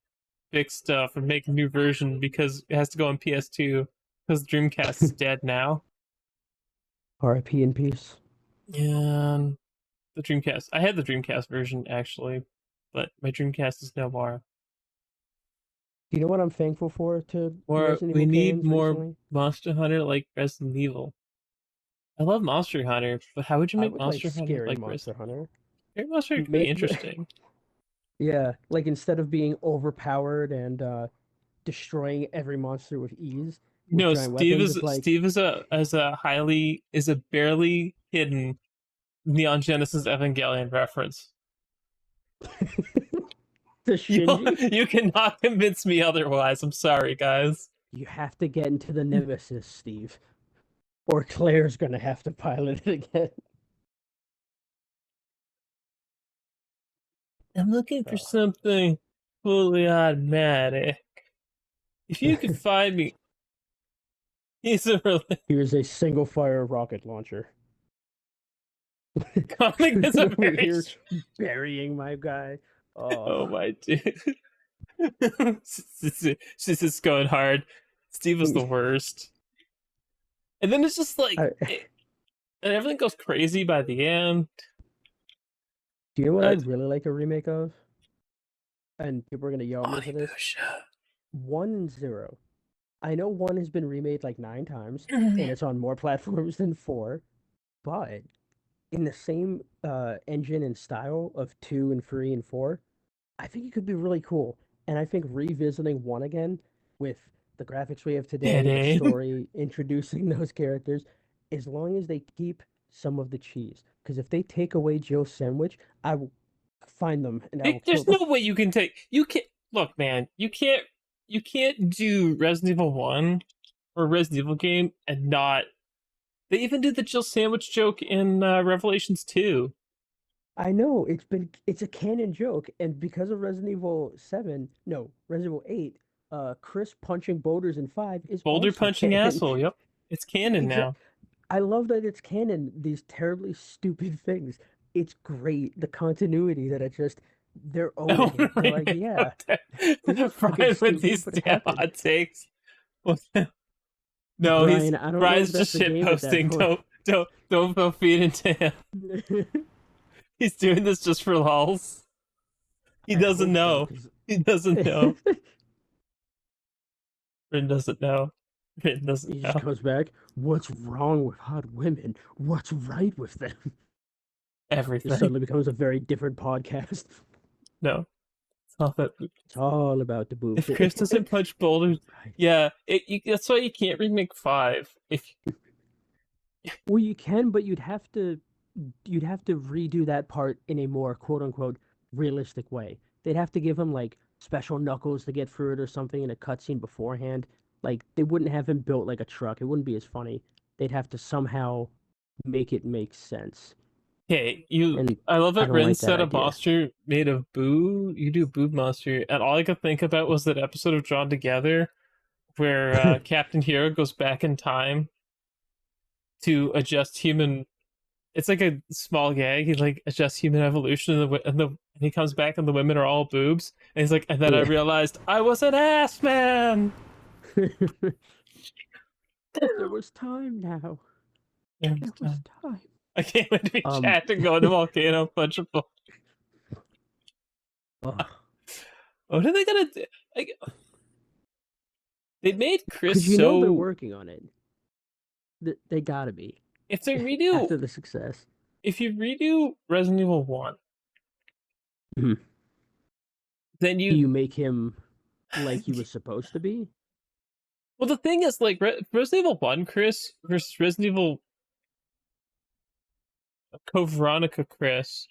fix stuff and make a new version because it has to go on PS2 because Dreamcast is dead now. RIP in peace. And the Dreamcast, I had the Dreamcast version actually, but my Dreamcast is no more. You know what I'm thankful for to Or Resident we Evil need fans more recently? Monster Hunter like Resident Evil. I love Monster Hunter, but how would you I make would like Monster Hunter scary like Resident? Monster Hunter. Scary Monster Hunter could be Make the interesting. yeah, like instead of being overpowered and destroying every monster with ease with No, giant weapons, it's like Steve is a highly is a barely hidden Neon Genesis Evangelion reference. the You Shinji. you cannot convince me otherwise. I'm sorry, guys. You have to get into the Nemesis, Steve, or Claire's gonna have to pilot it again. I'm looking for Oh, something fully automatic. If you could find me, he's a really here's a single fire rocket launcher. Comic is a Over very here burying my guy. Oh, oh my dude. She's just going hard. Steve was the worst. And then it's just like I, and everything goes crazy by the end. do you know what Uh, I'd really like a remake of? And people are gonna yell at me for this. Onimusha. 1-0. I know 1 has been remade like 9 times, and it's on more platforms than 4, but in the same engine and style of 2 and 3 and 4, I think it could be really cool. And I think revisiting 1 again with the graphics we have today, the Kidding. story, introducing those characters, as long as they keep some of the cheese. Because if they take away Joe's sandwich, I will find them and I will kill There's them. no way you can take you can't look, man, you can't do Resident Evil 1 or a Resident Evil game and not they even did the Jill sandwich joke in Revelations 2. I know it's a canon joke, and because of Resident Evil 7, no, Resident Evil 8, Chris punching boulders in 5 is Boulder also punching canon. asshole, yep. It's canon Exact. now. I love that it's canon, these terribly stupid things. It's great, the continuity that it just they're Oh, owning it. They're like, yeah, this is fucking Brian with stupid, these but it damn happened. hot takes. No, he's Brian, I don't know if Brian's just that's a shit game at that posting. point. Don't feed into him. He's doing this just for lulz. He I doesn't hope so, know. because He doesn't know. Rin doesn't know. Rin doesn't he just know. comes back. What's wrong with hot women? What's right with them? This Everything. suddenly becomes a very different podcast. No, it's not that. It's all about the boobs. If Chris doesn't punch boulders, Right. yeah, that's why you can't remake 5. If Well, you can, but you'd have to redo that part in a more quote unquote realistic way. They'd have to give him like special knuckles to get through it or something in a cutscene beforehand. Like they wouldn't have him built like a truck. It wouldn't be as funny. They'd have to somehow make it make sense. okay, And I love I it. don't Rin like that said a idea. monster made of boo. You do boob monster, and all I could think about was that episode of Drawn Together where Captain Hero goes back in time to adjust human. It's like a small gag. He like adjusts human evolution, and he comes back, and the women are all boobs. And he's like, and then I Yeah. realized I was an ass man. There was time now. Every There was time. time. I can't wait to be Um, chatting going to volcano punch a ball. ugh. What are they gonna do? Like, they made Chris Because you know they're so. working on it. They gotta be If they redo, after the success. if you redo Resident Evil 1, Mhm. then Do you. you make him like he was supposed to be? Well, the thing is, like Resident Evil 1 Chris versus Resident Evil Code Veronica Chris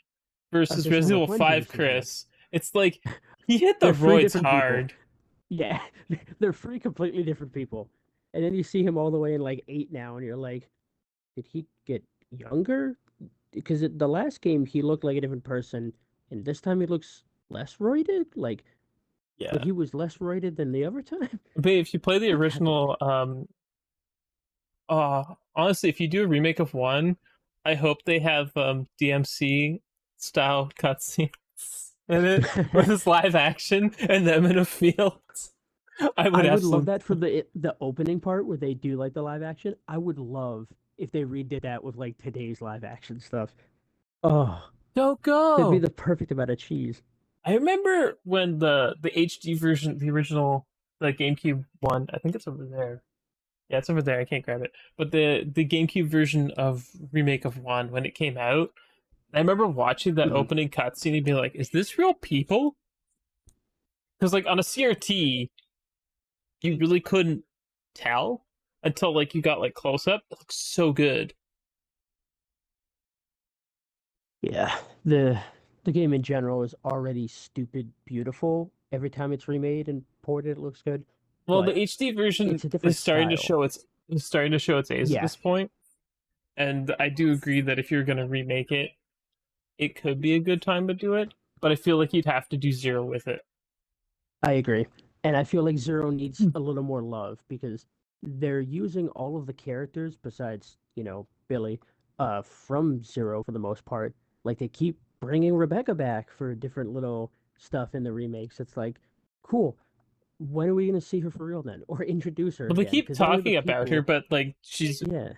I was versus gonna say, Resident like, Evil when did 5 this happen? Chris. It's like he hit the They're three roids different people. hard. Yeah, they're three completely different people. And then you see him all the way in like 8 now, and you're like, did he get younger? Because the last game he looked like a different person, and this time he looks less roided. Like, but Yeah. he was less roided than the other time. But if you play the What happened? original, honestly, if you do a remake of 1, I hope they have DMC style cutscenes in it with this live action and them in a field. I would I would love absolutely. that for the opening part where they do like the live action. I would love if they redid that with like today's live action stuff. Oh, Don't that'd be go. the perfect amount of cheese. I remember when the HD version, the original, the GameCube one. I think it's over there. Yeah, it's over there. I can't grab it. But the GameCube version of remake of 1 when it came out, I remember watching that Mhm. opening cutscene and being like, "Is this real people?" Because like on a CRT, you really couldn't tell until like you got like close up. It looks so good. Yeah, the game in general is already stupid beautiful. Every time it's remade and ported, it looks good, Well, the but HD version it's a different style. is starting to show its age at Yeah, this point, and I do agree that if you're gonna remake it, it could be a good time to do it. But I feel like you'd have to do 0 with it. I agree. And I feel like Zero needs a little more love because they're using all of the characters besides, Billy. from Zero for the most part. Like they keep bringing Rebecca back for different little stuff in the remakes. It's like, cool. When are we gonna see her for real then, or introduce her Well, they again? keep Because only the talking about her, people, but like she's yeah.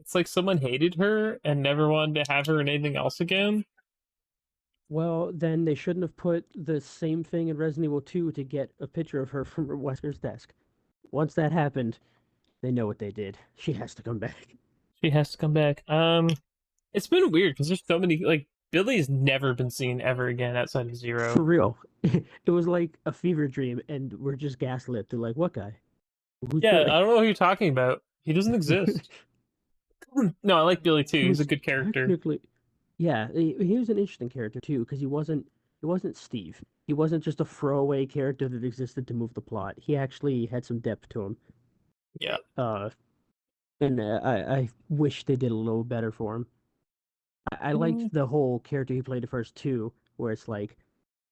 it's like someone hated her and never wanted to have her in anything else again. Well, then they shouldn't have put the same thing in Resident Evil 2 to get a picture of her from Wesker's desk. Once that happened, they know what they did. She has to come back. She has to come back. It's been weird because there's so many like Billy's never been seen ever again outside of Zero. For real. It was like a fever dream, and we're just gaslit. They're like, what guy? Who's Yeah, Billy? I don't know who you're talking about. He doesn't exist. No, I like Billy too. He He's a was good character. technically, yeah, he was an interesting character too, because he wasn't Steve. He wasn't just a throwaway character that existed to move the plot. He actually had some depth to him. Yeah. Uh, and I wish they did a little better for him. I Mm. liked the whole character he played the first two, where it's like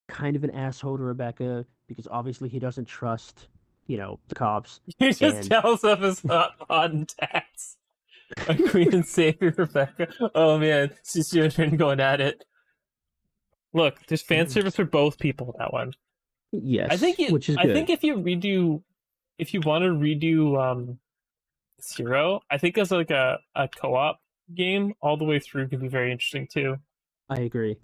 kind of an asshole to Rebecca because obviously he doesn't trust, the cops. He just And tells of his hot and tats. A Queen and Savior Rebecca. Oh man, Sissy and Finn going at it. Look, there's fan service for both people in that one. yes, which is I good. think if you want to redo Zero, I think as like a co-op game all the way through could be very interesting too. I agree.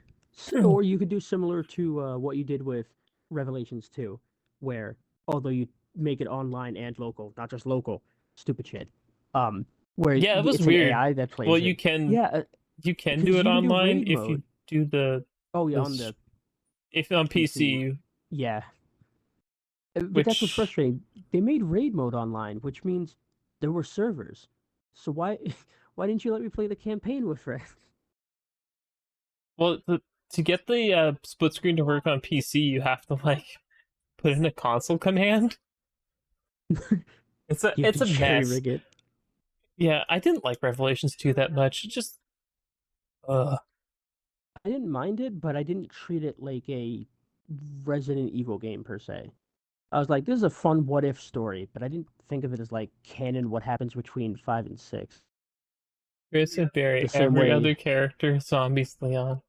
Or you could do similar to what you did with Revelations 2, where although you make it online and local, not just local, stupid shit, um, where Yeah, it was it's an weird. AI that Well, plays it. Yeah, you can do because it you can do online raid if mode. you do Oh yeah, the on the if on PC. PC, Yeah, but that's what's which frustrating. They made raid mode online, which means there were servers. So why why didn't you let me play the campaign with friends? well to get the split screen to work on PC, you have to like put in a console command. You have to It's a cherry mess. rig it. Yeah, I didn't like Revelations 2 that much. It just I didn't mind it, but I didn't treat it like a Resident Evil game per se. I was like, this is a fun what if story, but I didn't think of it as like canon what happens between 5 and 6. Chris and The Barry, same every other way, character, zombies, Leon.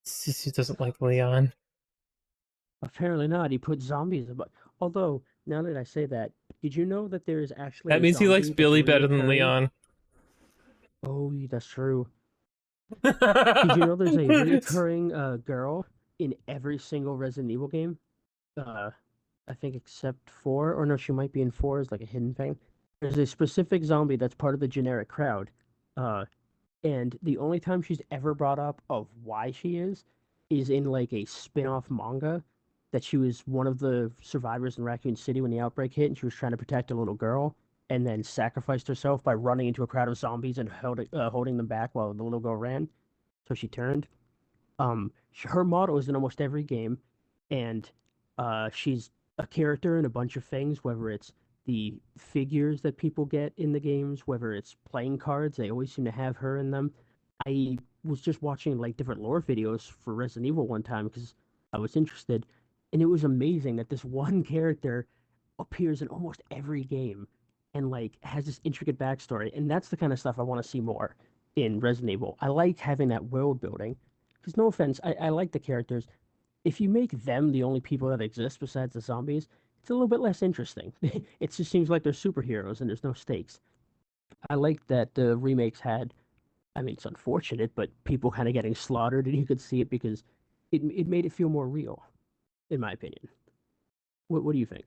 Sissy doesn't like Leon. apparently not. He put zombies about. Although, now that I say that, did you know that there is actually That a means he likes zombie that's Billy better than reoccurring? Leon. Oh, that's true. Did you know there's a reoccurring girl in every single Resident Evil game? Uh, I think except four, or no, she might be in four as like a hidden thing. There's a specific zombie that's part of the generic crowd. Uh, and the only time she's ever brought up of why she is in like a spin-off manga that she was one of the survivors in Raccoon City when the outbreak hit, and she was trying to protect a little girl, and then sacrificed herself by running into a crowd of zombies and holding them back while the little girl ran. So she turned. Her motto is in almost every game, and she's a character in a bunch of things, whether it's the figures that people get in the games, whether it's playing cards, they always seem to have her in them. I was just watching like different lore videos for Resident Evil one time because I was interested, and it was amazing that this one character appears in almost every game and like has this intricate backstory, and that's the kind of stuff I want to see more in Resident Evil. I like having that world building. Because no offense, I like the characters. If you make them the only people that exist besides the zombies, it's a little bit less interesting. It just seems like they're superheroes and there's no stakes. I like that the remakes had. I mean, it's unfortunate, but people kind of getting slaughtered, and you could see it because it made it feel more real, in my opinion. What do you think?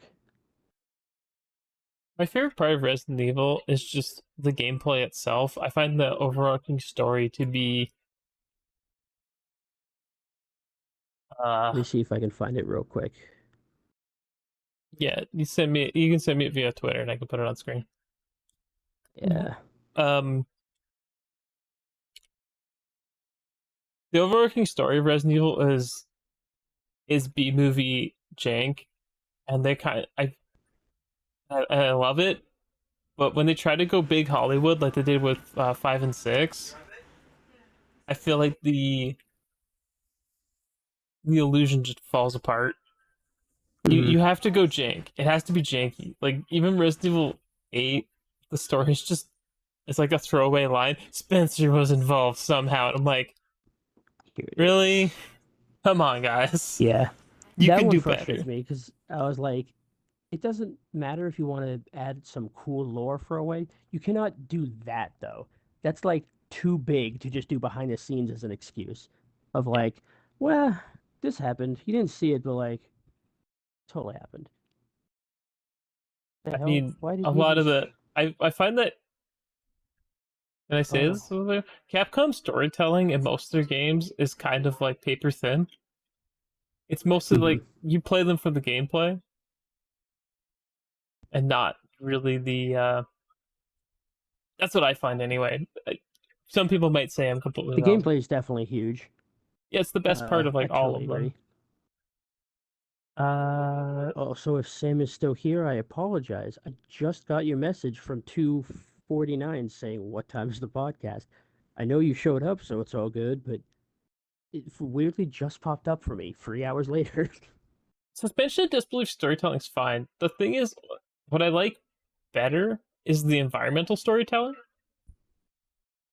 My favorite part of Resident Evil is just the gameplay itself. I find the overarching story to be uh Let me see if I can find it real quick. yeah, you can send me it via Twitter and I can put it on screen. Yeah. Um the overarching story of Resident Evil is B movie jank, and they kind of I love it, but when they try to go big Hollywood like they did with 5 and 6, I feel like the illusion just falls apart. Hmm. You have to go jank. It has to be janky. Like even Resident Evil 8, the story is just It's like a throwaway line. Spencer was involved somehow. And I'm like, Here it really? is. Come on, guys. Yeah, You that can one do frustrates better. me because I was like, it doesn't matter if you want to add some cool lore for a way. You cannot do that though. That's like too big to just do behind the scenes as an excuse of Yeah. like, well, this happened. You didn't see it, but like, totally happened. The I hell? mean, Why a did you lot of just? the I find that can I say Oh, this? Capcom storytelling in most of their games is kind of like paper thin. It's mostly hmm. like you play them for the gameplay and not really the that's what I find anyway. Some people might say I'm completely The wrong. gameplay is definitely huge. Yeah, it's the best part of I like all totally of them. agree. Uh Oh, so if Sam is still here, I apologize. I just got your message from 2:49 saying, "What time is the podcast?" I know you showed up, so it's all good, but it weirdly just popped up for me 3 hours later. suspension of disbelief storytelling's fine. The thing is what I like better is the environmental storytelling in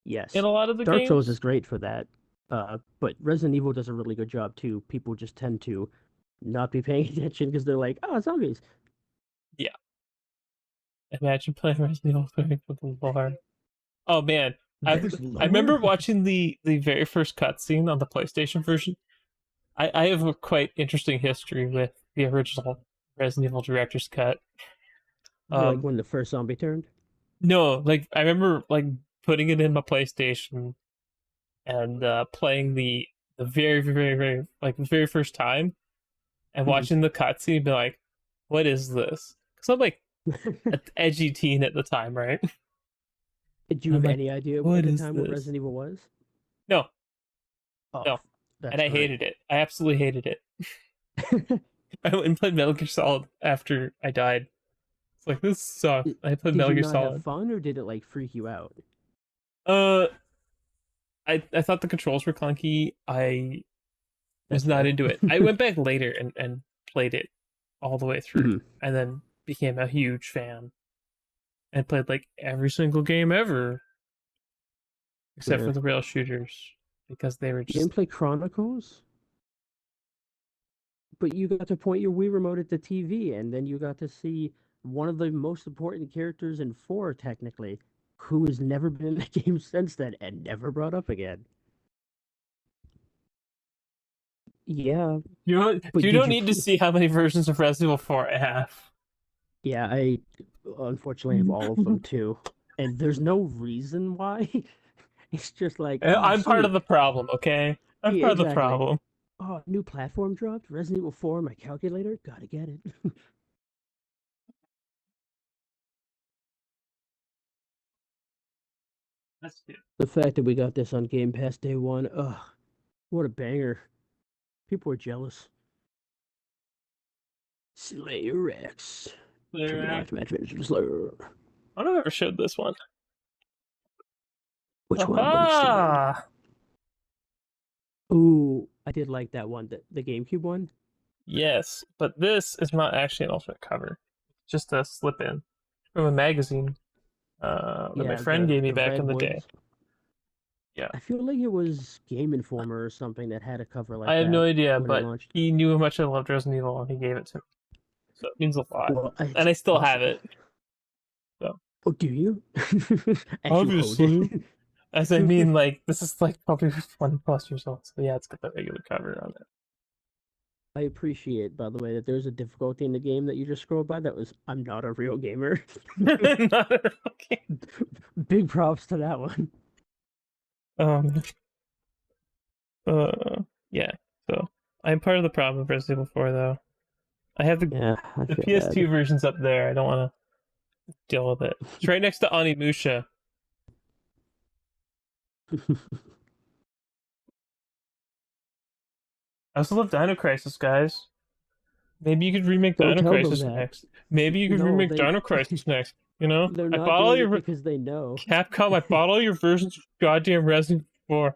Yes, a lot of the Dark Souls games. is great for that. But Resident Evil does a really good job too. People just tend to not be paying attention because they're like, "Oh, zombies." Yeah. Imagine playing Resident Evil 3 with the lore. Oh man, There's I lore. remember watching the very first cutscene on the PlayStation version. I have a quite interesting history with the original Resident Evil director's cut. Like Um, when the first zombie turned. no, like I remember like putting it in my PlayStation and playing the very like the very first time and Mhm. watching the cutscene and be like, what is this? Because I'm like an edgy teen at the time, right? Did you And I'm have like, any idea at what the is time what this? Resident Evil was? No, Oh, and that's I great. hated it. I absolutely hated it. I went and played Metal Gear Solid after I died. It's like this sucks. I played Did Metal you Gear not have Solid. fun, or did it like freak you out? Uh, I thought the controls were clunky. I was That's not fair. into it. I went back later and played it all the way through, Mhm. and then became a huge fan and played like every single game ever except Yeah. for the rail shooters because they were You didn't just play Chronicles, but you got to point your Wii remote at the TV, and then you got to see one of the most important characters in four, technically, who has never been in the game since then and never brought up again. Yeah, but you did don't you? need to see how many versions of Resident Evil 4 I have. Yeah, I unfortunately have all of them too, and there's no reason why. It's just like, oh, I'm part of sweet. the problem, okay? I'm Yeah, part of the exactly. problem. Oh, new platform dropped. Resident Evil 4, my calculator. Gotta get it. That's it. The fact that we got this on Game Pass day one, ugh, what a banger. People are jealous. Slayer Rex. Terminal I Activation Slayer. don't know if I ever showed this one. Which one? Let me see. Aha! Ooh, I did like that one, the GameCube one. Yes, but this is not actually an alternate cover. It's just a slip in from a magazine that my Yeah, friend gave me the back in the day. Redwoods. Yeah. I feel like it was Game Informer or something that had a cover I like have no that idea, when it but launched. he knew how much I loved Resident Evil and he gave it to me. So it means a lot. Well, it's And I still have awesome. it. So Oh, do you? As you hold it. obviously. As I mean, like, this is like probably 20 plus years old. So yeah, it's got the regular cover on I appreciate, by the way, that there's a difficulty in the game that you just scrolled by that was, I'm not a real gamer. it. Not a okay. Big props to that one. Um, yeah. So I'm part of the problem with Resident Evil 4, though. I have Yeah, I the feel PS2 bad. version's up there. I don't want to deal with it. It's right next to Onimusha. I also love Dino Crisis, guys. Maybe you could remake Don't Dino tell them Crisis that. next. Maybe you could No, remake they Dino Crisis next. You know, they're I not bought all doing it your because they know. Capcom. I bought all your versions of goddamn Resident Evil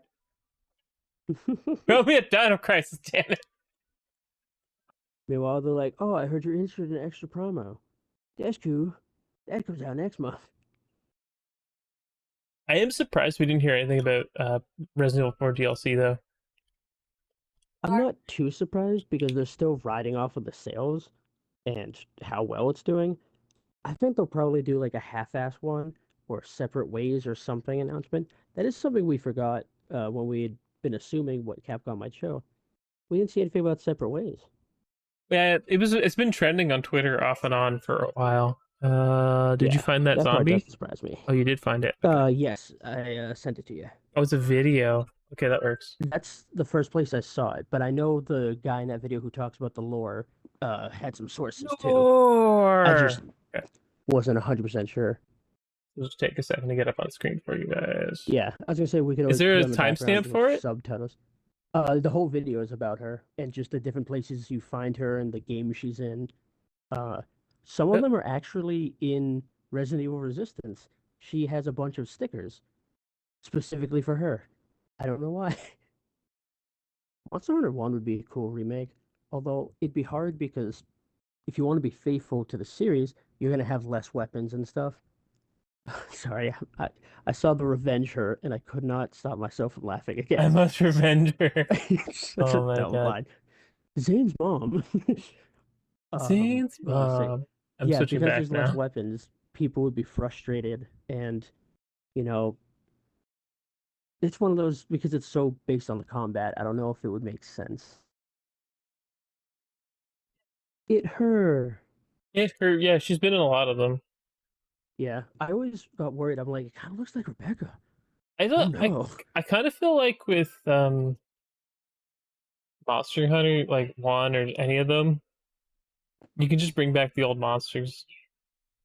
4. Throw me a Dino Crisis, damn it. Meanwhile, they're like, "Oh, I heard you're interested in extra promo. That's cool. That comes out next month." I am surprised we didn't hear anything about Resident Evil 4 DLC though. I'm not too surprised because they're still riding off of the sales and how well it's doing. I think they'll probably do like a half-ass one or separate ways or something announcement. That is something we forgot when we had been assuming what Capcom might show. We didn't see anything about separate ways. Yeah, it's been trending on Twitter off and on for a while. Did you Yeah, find that that part zombie? doesn't surprise me. Oh, you did find it. Okay. Yes, I sent it to you. Oh, it's a video. Okay, that works. That's the first place I saw it, but I know the guy in that video who talks about the lore had some sources too. I just Lore. Okay, wasn't 100% sure. it'll just take a second to get up on screen for you guys. Yeah, I was gonna say we could Is always there put a on the background timestamp with for it? subtitles. The whole video is about her and just the different places you find her and the games she's in. Uh, some of Uh, them are actually in Resident Evil Resistance. She has a bunch of stickers specifically for her. I don't know why. Monster Hunter 1 would be a cool remake, although it'd be hard because if you want to be faithful to the series, you're gonna have less weapons and stuff. Sorry, I saw the Revenge her and I could not stop myself from laughing I again. must revenge her. It's such a Oh my dumb god. line. Zane's mom. Zane's What was I saying? mom. I'm Yeah, switching because back there's less now. weapons, people would be frustrated, and you know, it's one of those because it's so based on the combat. I don't know if it would make sense. It her. Yeah, her. Yeah, she's been in a lot of them. Yeah, I always got worried. I'm like, it kind of looks like Rebecca. I Oh don't. no. I kind of feel like with Monster Hunter, like one or any of them, you can just bring back the old monsters.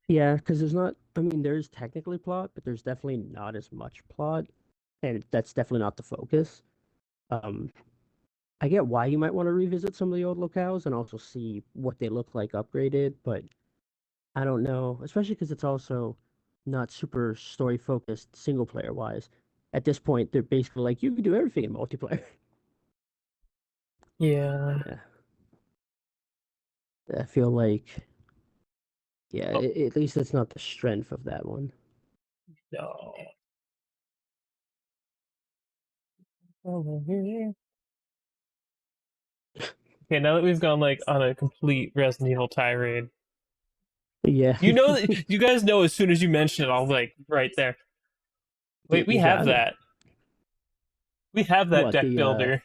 Yeah, because there's not. I mean, there's technically plot, but there's definitely not as much plot, and that's definitely not the focus. Um, I get why you might want to revisit some of the old locales and also see what they look like upgraded, but I don't know, especially because it's also not super story focused single player wise. At this point, they're basically like you can do everything in multiplayer. Yeah. Yeah, I feel like yeah, Oh at least that's not the strength of that one. no. Okay, now that we've gone like on a complete Resident Evil tirade, Yeah, you guys know as soon as you mention it, I'll like right there. Wait, we you have got it. that. We have that What deck the builder.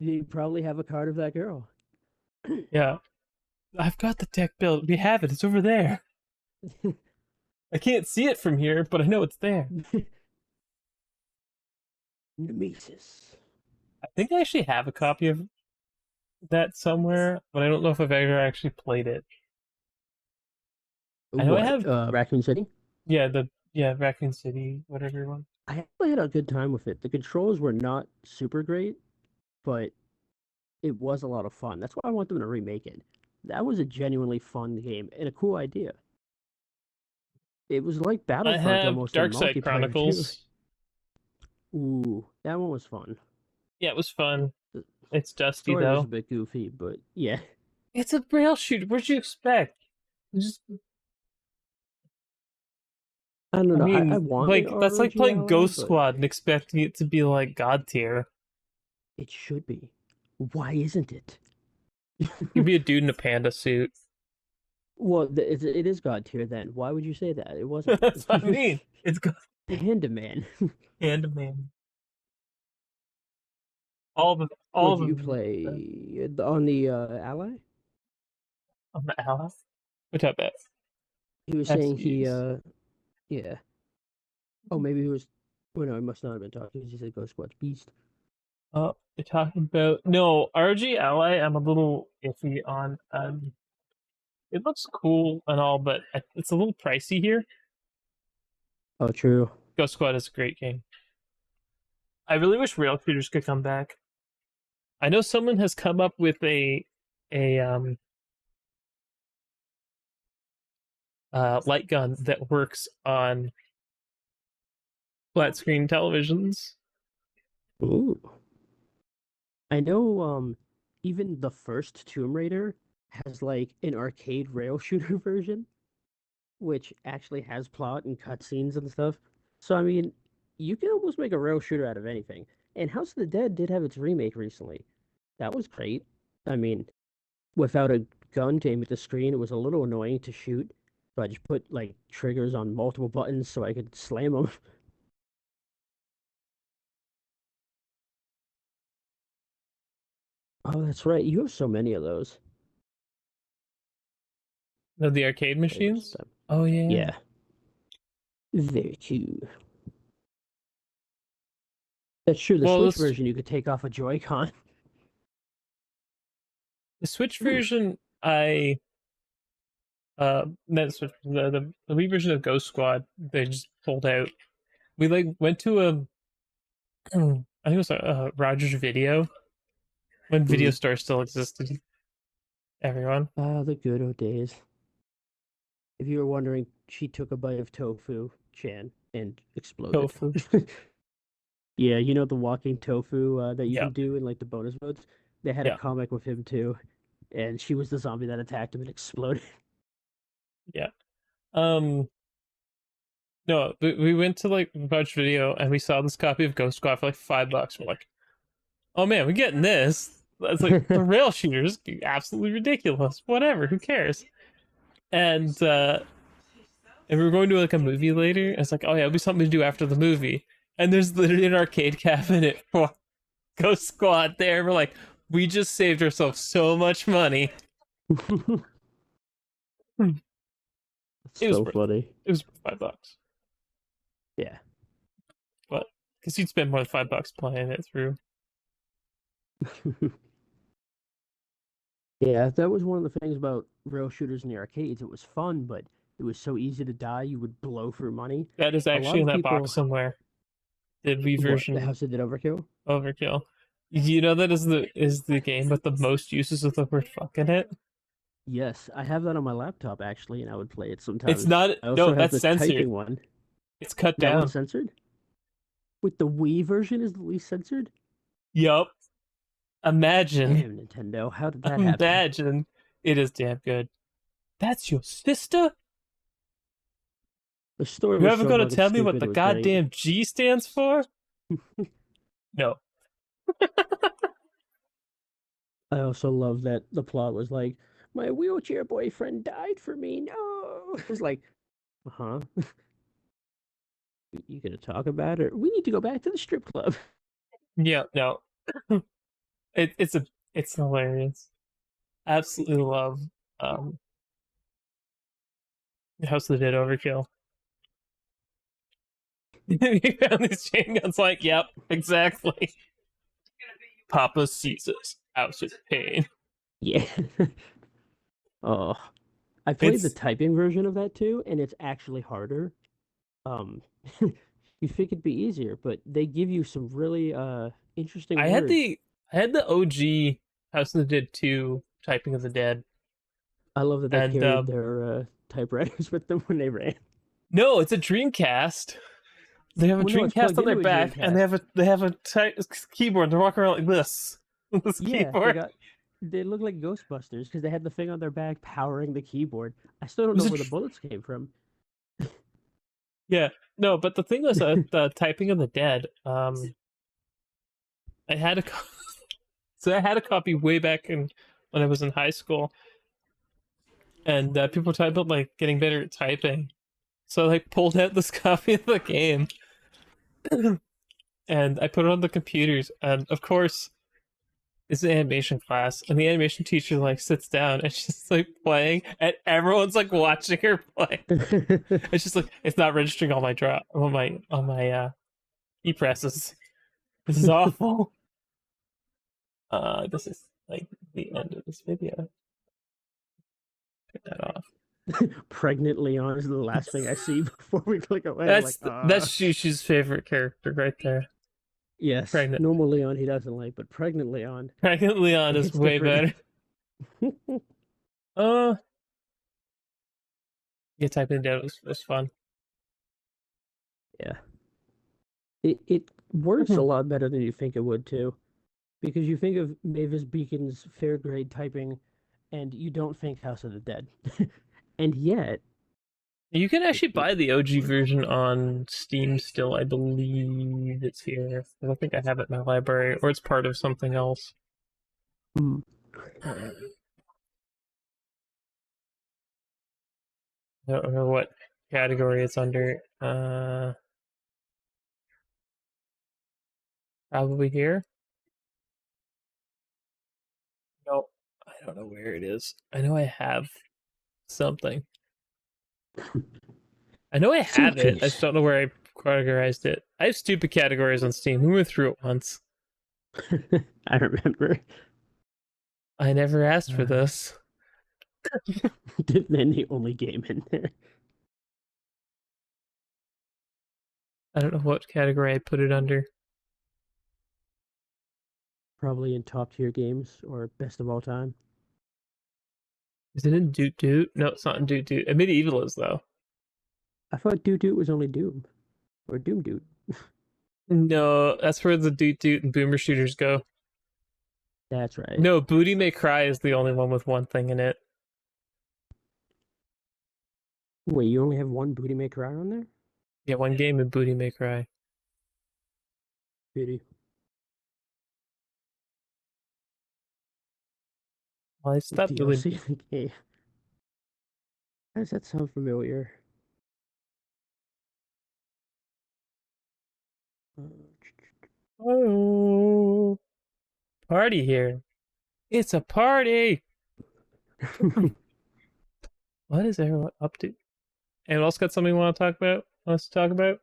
you probably have a card of that girl. Yeah, I've got the deck build. We have it. It's over there. I can't see it from here, but I know it's there. Nemesis. I think I actually have a copy of that somewhere, but I don't know if I've ever actually played it. I know I What? have. Raccoon City? Yeah, the yeah Raccoon City, whatever one. I actually had a good time with it. The controls were not super great, but it was a lot of fun. That's why I want them to remake it. That was a genuinely fun game and a cool idea. It was like I Battlefront have almost in Dark Side multiplayer too. Chronicles. Ooh, that one was fun. Yeah, it was fun. The It's dusty story was a though. bit goofy, but yeah. It's a rail shooter. What'd you expect? Just, I don't I know. I mean, want an like that's like ROG playing ally, Ghost but Squad and expecting it to be like God tier. it should be. Why isn't it? You'd be a dude in a panda suit. Well, it is God tier then. Why would you say that? It wasn't. That's what I mean. It's God Panda Man. Panda Man. All Would of you them play on the ally? on the Alice. Which I bet. He was saying he FCGs. yeah. Oh, maybe he was. Well, no, he must not have been talking because he said Ghost Squad's Beast. Oh, you're talking about no RG Ally. I'm a little iffy on. It looks cool and all, but it's a little pricey here. Oh, true. Ghost Squad is a great game. I really wish rail shooters could come back. I know someone has come up with a light gun that works on flat screen televisions. Ooh. I know. Even the first Tomb Raider has like an arcade rail shooter version. which actually has plot and cutscenes and stuff. So I mean, you can almost make a rail shooter out of anything. And House of the Dead did have its remake recently. That was great. I mean, without a gun to aim at the screen, it was a little annoying to shoot. So I just put like triggers on multiple buttons so I could slam them. Oh, that's right. You have so many of those. The arcade Play this machines. time. Oh yeah. Yeah, very cool. That's true. The Well, Switch version you could take off a Joy-Con. the Switch Ooh. version, not Switch, the Wii version of Ghost Squad, they just pulled out. We like went to a, I think it was a Rogers Video when video Mm. stores still existed. Everyone, Ah, the good old days. If you were wondering, she took a bite of tofu, Chan, and exploded. tofu. Yeah, you know the walking tofu that you Yeah, can do in like the bonus modes? They had a yeah, comic with him too, and she was the zombie that attacked him and exploded. yeah. Um, no, we went to like Rogers Video and we saw this copy of Ghost Squad for like $5. We're like, oh man, we're getting this. That's like the rail shooters, absolutely ridiculous. Whatever, who cares? And and we were going to like a movie later. And it's like, oh yeah, it'll be something to do after the movie. And there's literally an arcade cabinet for Ghost Squad there. We're like, we just saved ourselves so much money. It was So worth it. funny. It was worth $5. Yeah. But because you'd spend more than $5 playing it through. Yeah, that was one of the things about rail shooters in the arcades. It was fun, but it was so easy to die, you would blow through money. That is A lot actually in of that box people, somewhere. The Wii what, the version House that did Overkill? Overkill. You know that is the game with the most uses of the word fuck in it? Yes, I have that on my laptop actually, and I would play it It's sometimes. not I no, also have that's the censored. typing one. It's cut That one's down. censored? With the Wii version is the least censored? Yup. Imagine. Damn, Nintendo, how did that happen? Imagine. It is damn good. That's your sister? The story You was ever so gonna fucking tell me what stupid, the it was great. goddamn G stands for? No. I also love that the plot was like, my wheelchair boyfriend died for me. No. It's like, uh-huh. You gonna talk about it? We need to go back to the strip club. Yeah, no. It's a it's hilarious. Absolutely love um House of the Dead Overkill. You found these chain guns like, yep, exactly. Papa Caesar's House of Pain. Yeah. Oh, I played the It's typing version of that too, and it's actually harder. Um, you think it'd be easier, but they give you some really interesting I had words. I had the OG House of the Dead 2 Typing of the Dead. I love that they And carried their typewriters with them when they ran. no, it's a Dreamcast. They have a Well, no, it's Dreamcast plugged on their into a back, and Dreamcast. they have a keyboard. They walk around like this, this Yeah, they keyboard. got they look like Ghostbusters because they had the thing on their back powering the keyboard. I still It don't know was a where the bullets came from. yeah, no, but the thing was the Typing of the Dead. I had a so I had a copy way back in when I was in high school, and people were talking about like getting better at typing. So I like pulled out this copy of the game, and I put it on the computers, and of course it's an animation class, and the animation teacher like sits down and she's like playing, and everyone's like watching her play. It's just like it's not registering on my e presses. This is awful. This is like the end of this video. Get that off. Pregnant Leon is the last thing I see before we click away. I'm like, That's Shushu's favorite character right there. yes, Pregnant. normal Leon he doesn't like, but pregnant Leon, Pregnant Leon it is hits way different. better. Uh, yeah, typing down was fun. Yeah, it works a lot better than you think it would too, because you think of Mavis Beacon's fair grade typing, and you don't think House of the Dead, and yet You can It, actually it, buy the OG version on Steam still. I believe it's here. I don't think I have it in my library, or it's part of something else. mm, I don't know what category it's under. Probably here. No, I don't know where it is. I know I have something. I know I have it. I just suitcase. don't know where I categorized it. I have stupid categories on Steam. We went through it once. I remember. I never asked for Uh, this. then the only game in there. I don't know what category I put it under. Probably in top tier games or best of all time. Is it in Doot Doot? No, it's not in Doot Doot. Medieval is though. I thought Doot Doot was only Doom or Doom Doot. No, that's where the Doot Doot and Boomer shooters go. That's right. No, Booty May Cry is the only one with one thing in it. Wait, you only have one Booty Maker on there? Yeah, one game in Booty May Cry. Pity. Well, I stopped really. DLC. Okay. How does that sound familiar? Uh, Oh, party here. It's a party. What is everyone up to? Anyone else got something you want to talk about? Wants to talk about?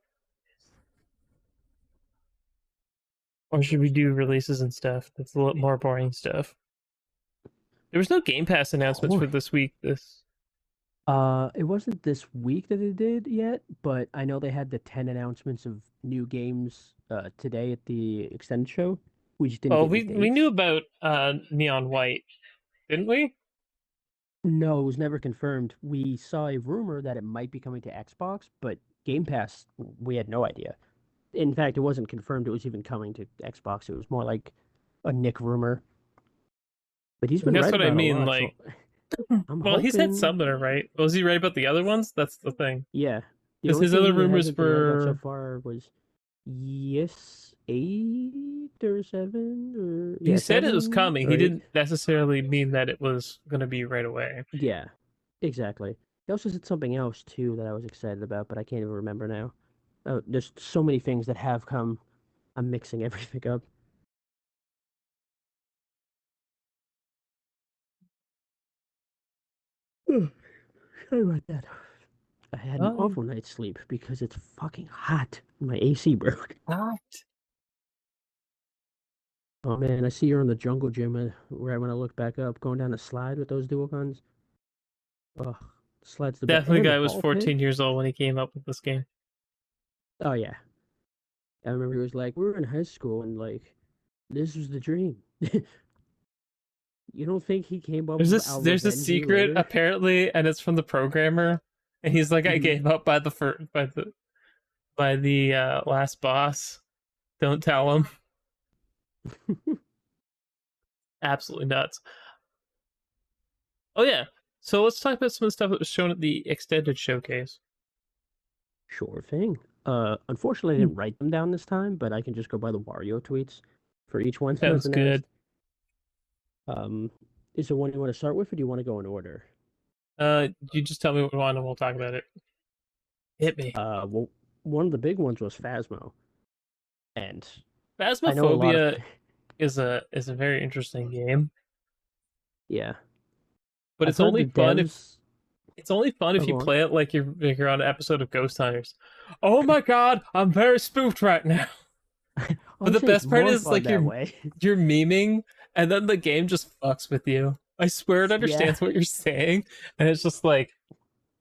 Or should we do releases and stuff? That's a little more boring stuff. There was no Game Pass announcements for Boring. this week. This It wasn't this week that it did yet, but I know they had the 10 announcements of new games today at the extended show. We just didn't Oh, get any we knew dates. about Neon White, didn't we? No, it was never confirmed. We saw a rumor that it might be coming to Xbox, but Game Pass, we had no idea. In fact, it wasn't confirmed it was even coming to Xbox. It was more like a Nick rumor. But he's And been that's right what I about a mean. lot, Like, so I'm well, he's had some hoping. that are right. Was he right about the other ones? That's the thing. Yeah. The Because only his thing other he rumors hasn't been right about so were. far was yes, 8 or 7 or He yeah, said it was 7 coming. He or 8. didn't necessarily mean that it was going to be right away. Yeah, exactly. He also said something else too that I was excited about, but I can't even remember now. Oh, there's so many things that have come. I'm mixing everything up. Sorry about that. I had an Oh, awful night's sleep because it's fucking hot. My AC broke. hot. Oh man, I see you're on the jungle gym right when I look back up, going down the slide with those dual guns. Oh, slide's the best. Definitely And the guy was ball pit. 14 years old when he came up with this game. Oh yeah. I remember he was like, we were in high school and like this was the dream. You don't think he came up There's with this I'll there's a revenge you secret later? apparently, and it's from the programmer, and he's like, I Mhm. gave up by the last boss. Don't tell him. Absolutely nuts. Oh yeah. So let's talk about some of the stuff that was shown at the extended showcase. Sure thing. Unfortunately, I Hmm. didn't write them down this time, but I can just go by the Wario tweets for each one that was Sounds good. announced. Um, is there one you want to start with, or do you want to go in order? You just tell me what we want and we'll talk about it. Hit me. Well, one of the big ones was Phasmo, and I know a lot of, Phasmophobia is a very interesting game, yeah, but I've heard the devs. it's only fun Oh, if you go on. play it like you're on an episode of Ghost Hunters. Oh my god, I'm very spooked right now. But the Honestly, it's best part more is fun like that way. you're memeing and then the game just fucks with you. I swear it Yeah, understands what you're saying, and it's just like,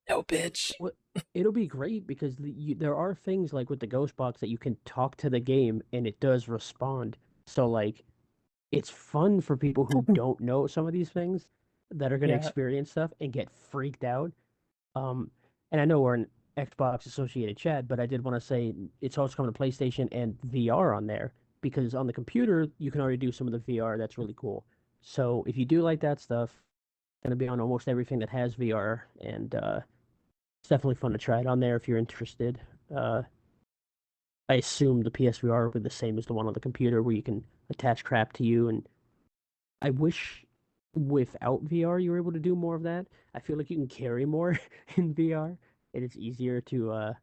no bitch. what it'll be great because there are things like with the ghost box that you can talk to the game and it does respond. So like it's fun for people who don't know some of these things that are going to Yeah. experience stuff and get freaked out. Um, and I know we're an Xbox associated chat, but I did want to say it's also coming to PlayStation and VR on there because on the computer you can already do some of the VR. That's really cool. So if you do like that stuff, it's going to be on almost everything that has VR, and It's definitely fun to try it on there if you're interested. Uh, I assume the PSVR will be the same as the one on the computer where you can attach crap to you. And I wish without VR you were able to do more of that. I feel like you can carry more in VR, and it's easier to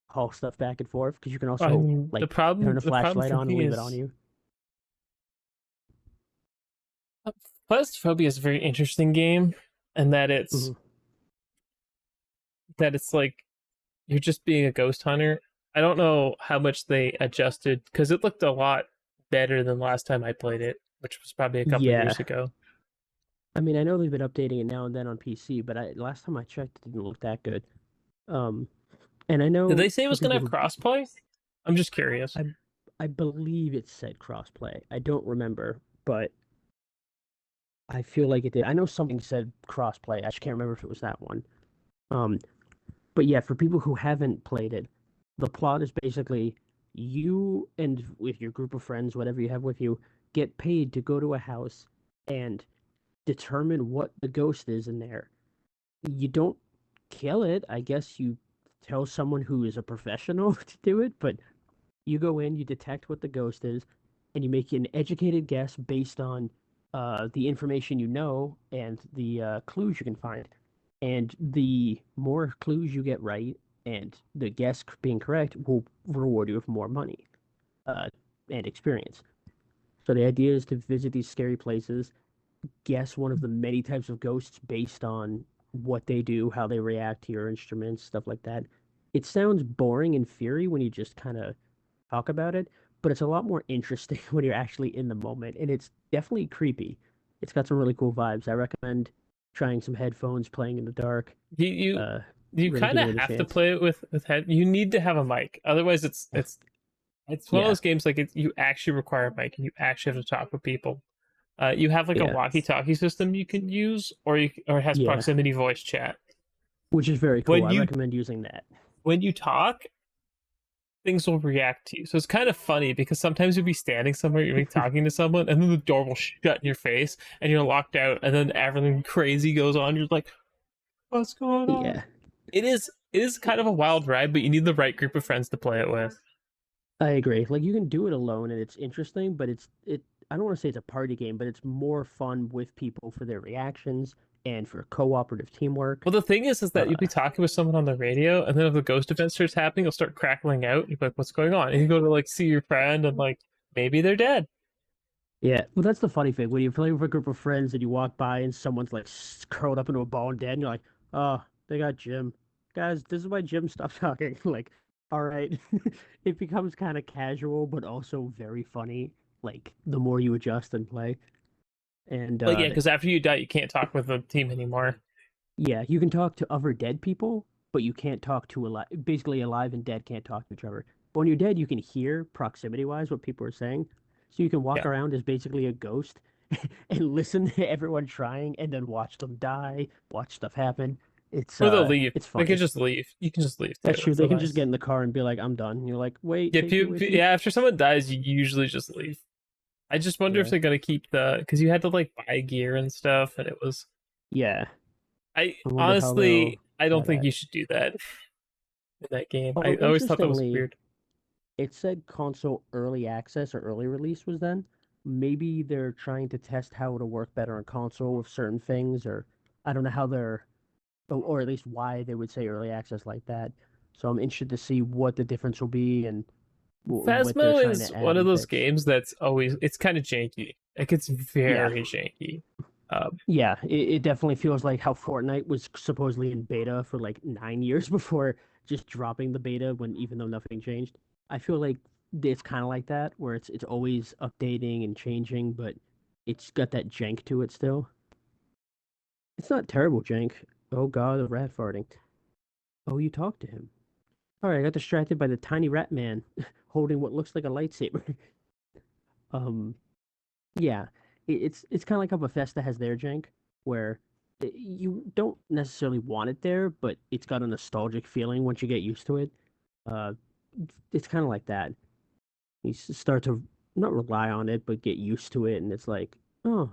haul stuff back and forth because you can I also mean, like turn the the problem flashlight for on and me leave it on is you. Phasmophobia is a very interesting game, and Hmm. that it's like you're just being a ghost hunter. I don't know how much they adjusted because it looked a lot better than last time I played it, which was probably a couple of Yeah, years ago. I mean I know they've been updating it now and then on PC, but last time I checked, it didn't look that good. Um, and I Did they know say it for was gonna people have who crossplay? I'm just curious. I I believe it said crossplay. I don't remember, but I feel like it did. I know something said crossplay. I just can't remember if it was that one. Um, but yeah, for people who haven't played it, the plot is basically you and with your group of friends, whatever you have with you, get paid to go to a house and determine what the ghost is in there. You don't kill it. I guess you tell someone who is a professional to do it, but you go in, you detect what the ghost is, and you make an educated guess based on the information you know and the clues you can find. And the more clues you get right, and the guess being correct will reward you with more money uh, and experience. So the idea is to visit these scary places, guess one of the many types of ghosts based on what they do, how they react to your instruments, stuff like that. It sounds boring in theory when you just kind of talk about it, but it's a lot more interesting when you're actually in the moment, and it's definitely creepy. It's got some really cool vibes. I recommend trying some headphones, playing in the dark, You you uh, you really kind of giving it a have to chance. play it with head. You need to have a mic, otherwise it's one of Yeah, those games like you actually require a mic and you actually have to talk with people. You have like a yeah, walkie-talkie system you can use, or it has yeah, proximity voice chat. which is very cool. When I you recommend using that. when you talk, things will react to you. So it's kind of funny because sometimes you'll be standing somewhere, you'll be talking to someone, and then the door will shut in your face, and you're locked out, and then everything crazy goes on. You're like, "What's going on?" Yeah, It is kind of a wild ride, but you need the right group of friends to play it with. I agree. Like you can do it alone and it's interesting, but it I don't want to say it's a party game, but it's more fun with people for their reactions and for cooperative teamwork. Well, the thing is that you'll Uh be talking with someone on the radio, and then if the ghost event starts happening, you'll start crackling out. You're like, "What's going on?" And you go to like see your friend, and like maybe they're dead. Yeah, well, that's the funny thing. When you play with a group of friends and you walk by and someone's like curled up into a ball and dead, and you're like, oh, they got Jim. Guys, this is why Jim stopped talking. Like, all right. It becomes kind of casual, but also very funny, like, the more you adjust and play. And Well, yeah, because after you die, you can't talk with the team anymore. yeah, you can talk to other dead people, but you can't talk to alive. Basically, alive and dead can't talk to each other. But when you're dead, you can hear proximity wise what people are saying. So you can walk Yeah, around as basically a ghost and listen to everyone trying and then watch them die, watch stuff happen. or they'll leave. It's They can funny. just leave. You can just leave too. That's true. It's They so can just get nice. in the car and be like, I'm done. And you're like, wait, Yeah, take me with you. yeah. After someone dies, you usually just leave. I just wonder if Yeah. they're gonna keep the because you had to like buy gear and stuff, and it was. Yeah. I I wonder how they'll honestly, I don't have think that. you should do that in that game. I Although always thought that was interestingly, weird. it said console early access or early release was then. Maybe they're trying to test how it'll work better on console with certain things, or I don't know how they're, or at least why they would say early access like that. So I'm interested to see what the difference will be and what they're Phasmo trying is to one add of and those fix. games that's always it's kind of janky. Like it's Yeah, very janky. yeah, it definitely feels like how Fortnite was supposedly in beta for like 9 years before just dropping the beta when even though nothing changed. I feel like it's kind of like that where it's always updating and changing, but it's got that jank to it still. It's not terrible jank. Oh god, the rat farting. Oh, you talked to him. All right, I got distracted by the tiny rat man holding what looks like a lightsaber. um, Yeah, it's kind of like how Bethesda has their jank, where you don't necessarily want it there, but it's got a nostalgic feeling once you get used to it. Uh, it's kind of like that. Start to not rely on it, but get used to it, and it's like, oh,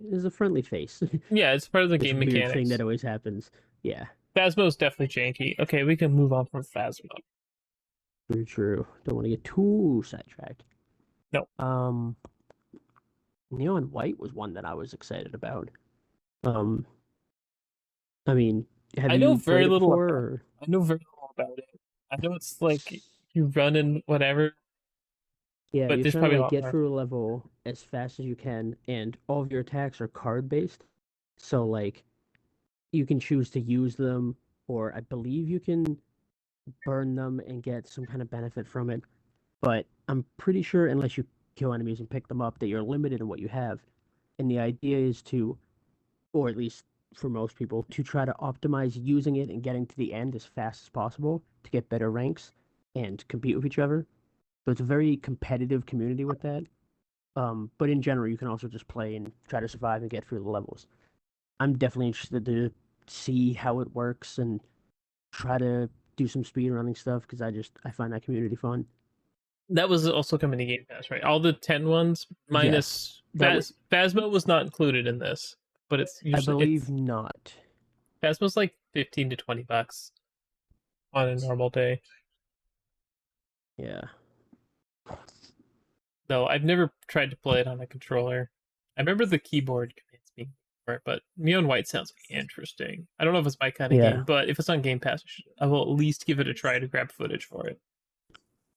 there's a friendly face. Yeah, it's part of the This game weird thing that mechanics. always happens. Yeah. Phasmo's definitely janky. Okay, we can move on from Phasmo. Very true. Don't want to get too sidetracked. No, Um, Neon White was one that I was excited about. Um, I mean, have I know you very played it little before? about. Or... I know very little about it. I know it's like you run in whatever, Yeah, but you're there's trying to probably a like lot get more. through a level as fast as you can, and all of your attacks are card based. So like you can choose to use them, or I believe you can burn them and get some kind of benefit from it. But I'm pretty sure unless you kill enemies and pick them up, that you're limited in what you have. And the idea is to, or at least for most people, to try to optimize using it and getting to the end as fast as possible to get better ranks and compete with each other. So it's a very competitive community with that. But in general, you can also just play and try to survive and get through the levels. I'm definitely interested to see how it works and try to do some speed running stuff because I find that community fun. That was also coming to Game Pass, right? All the 10 ones Yes, minus that would Phasmo was not included in this, but it's I usually believe it's not. Phasmo's like 15 to 20 bucks on a normal day. Yeah, Though I've never tried to play it on a controller. I remember the keyboard commands being for it, but Neon White sounds interesting. I don't know if it's my kind of yeah. game, but if it's on Game Pass, I will at least give it a try to grab footage for it.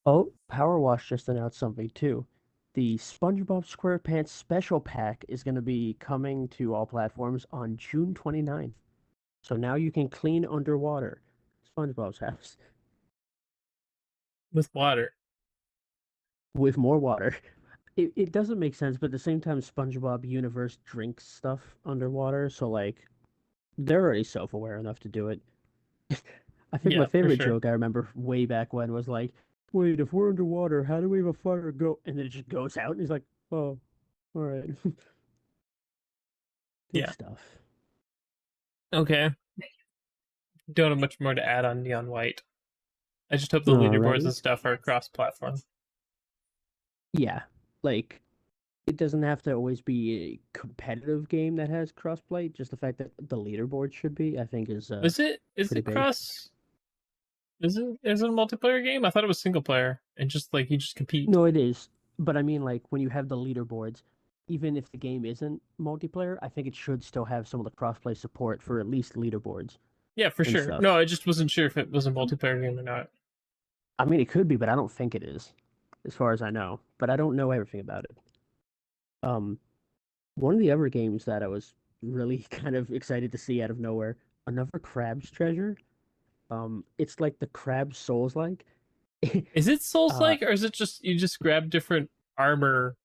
Oh, Power Wash just announced something too. The SpongeBob SquarePants Special Pack is going to be coming to all platforms on June 29th. So now you can clean underwater SpongeBob's house With water. with more water. It doesn't make sense, but at the same time, SpongeBob universe drinks stuff underwater, so like they're already self-aware enough to do it. I think my Yeah, for favorite sure. joke I remember way back when was like, "Wait, if we're underwater, how do we have a fire go?" And then it just goes out, and he's like, "Oh, all right, good Yeah. stuff." Okay. Don't have much more to add on Neon White. I just hope the leaderboards Alrighty, and stuff are cross platform. yeah, like it doesn't have to always be a competitive game that has crossplay. Just the fact that the leaderboard should be, I think, is Is pretty it big. cross is it a multiplayer game? I thought it was single player and just like you just compete. No, it is. But I mean, like, when you have the leaderboards, even if the game isn't multiplayer, I think it should still have some of the crossplay support for at least leaderboards Yeah, for and sure. stuff. No, I just wasn't sure if it was a multiplayer game or not. I mean, it could be, but I don't think it is, as far as I know. But I don't know everything about it. Um, One of the other games that I was really kind of excited to see out of nowhere, another Crab's Treasure. It's like the Crab Souls like. Is it Souls uh, like or is it just you just grab different armor?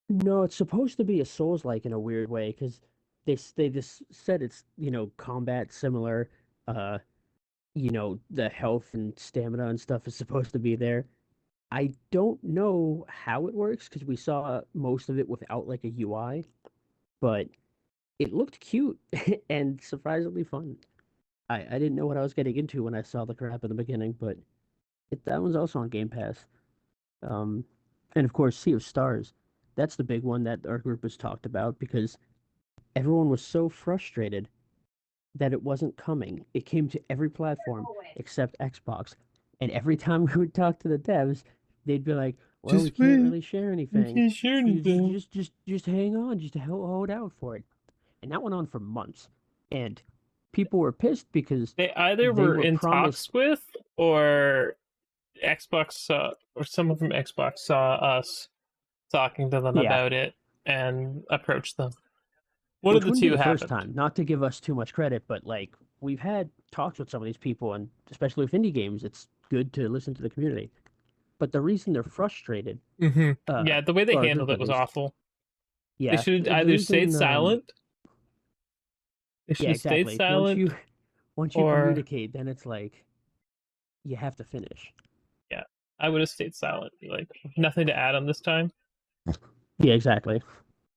No, it's supposed to be a Souls-like in a weird way because they just said it's combat similar. Uh, the health and stamina and stuff is supposed to be there. I don't know how it works because we saw most of it without like a UI, but it looked cute and surprisingly fun. I didn't know what I was getting into when I saw the crap in the beginning, but that one's also on Game Pass. Um, and of course, Sea of Stars. That's the big one that our group has talked about because everyone was so frustrated that it wasn't coming. It came to every platform except Xbox. And every time we would talk to the devs, they'd be like, "Well, we Just can't wait. really share You anything. can't share You anything. just hang on, just hold out for it." And that went on for months. And people were pissed because They either they were were in promised. talks with or Xbox or someone from Xbox saw us talking to them Yeah, about it and approached them. One of which the wouldn't be two the first happened. time. Not to give us too much credit, but like we've had talks with some of these people, and especially with indie games, it's good to listen to the community. But the reason they're frustrated, Yeah, the way they or our handled group it at was least, awful. They yeah, should have the either stayed reason, silent. They should yeah, have stayed exactly. Once silent, you or communicate, then it's like you have to finish. yeah, I would have stayed silent. Be like, nothing to add on this time. Yeah, exactly.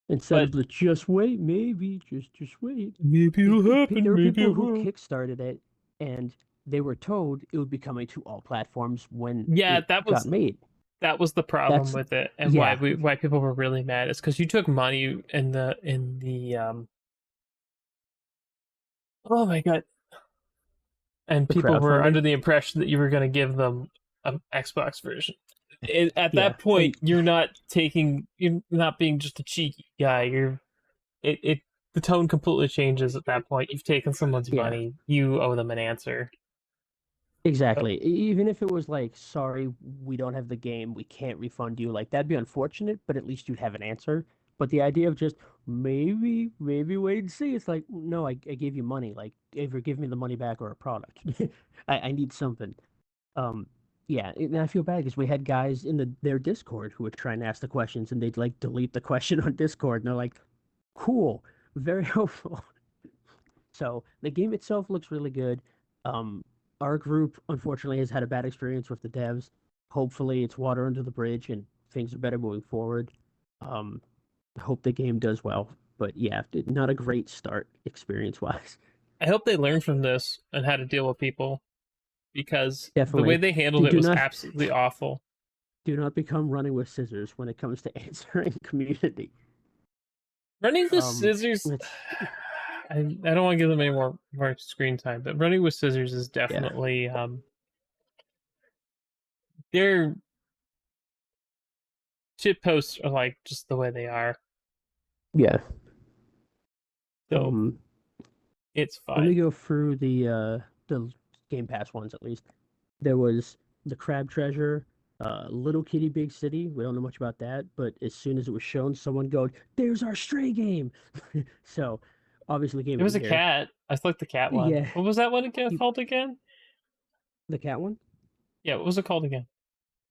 Instead But of the just wait, maybe just wait. maybe it'll There happen. were Maybe people it who will. kickstarted it, and they were told it would be coming to all platforms when Yeah, it got made. that was the problem That's with it, and yeah, why people were really mad is because you took money in the oh my god and The people were crowdfunding. under the impression that you were going to give them an Xbox version. At Yeah, that point, and you're not being just a cheeky guy. It the tone completely changes at that point. You've taken someone's yeah, money. You owe them an answer. Oh, exactly. Even if it was like, sorry, we don't have the game, we can't refund you, like that'd be unfortunate, but at least you'd have an answer. But the idea of just maybe wait and see, it's like, no, I gave you money. Like, either give me the money back or a product. I need something. Um, yeah, and I feel bad because we had guys in their Discord who were trying to ask the questions and they'd like delete the question on Discord and they're like, cool, very helpful. So the game itself looks really good. Um, our group unfortunately has had a bad experience with the devs. Hopefully, it's water under the bridge and things are better moving forward. Um, I hope the game does well, but yeah, not a great start experience wise. I hope they learn from this and how to deal with people because the way Definitely, they handled do, it do was not absolutely awful. do not become running with scissors when it comes to answering community. Running with Um, scissors, it's I don't want to give them any more screen time, but running with scissors is yeah, definitely their shit posts are like just the way they are. yeah. So Um, it's Let me fine. go through the Game Pass ones at least. There was the Crab Treasure, Little Kitty Big City. We don't know much about that, but as soon as it was shown, someone go, "There's our Stray game!" So, obviously, Game It of was the a Year. cat. I like the cat one. Yeah, What was that one again you, called again? the cat one. Yeah, what was it called again?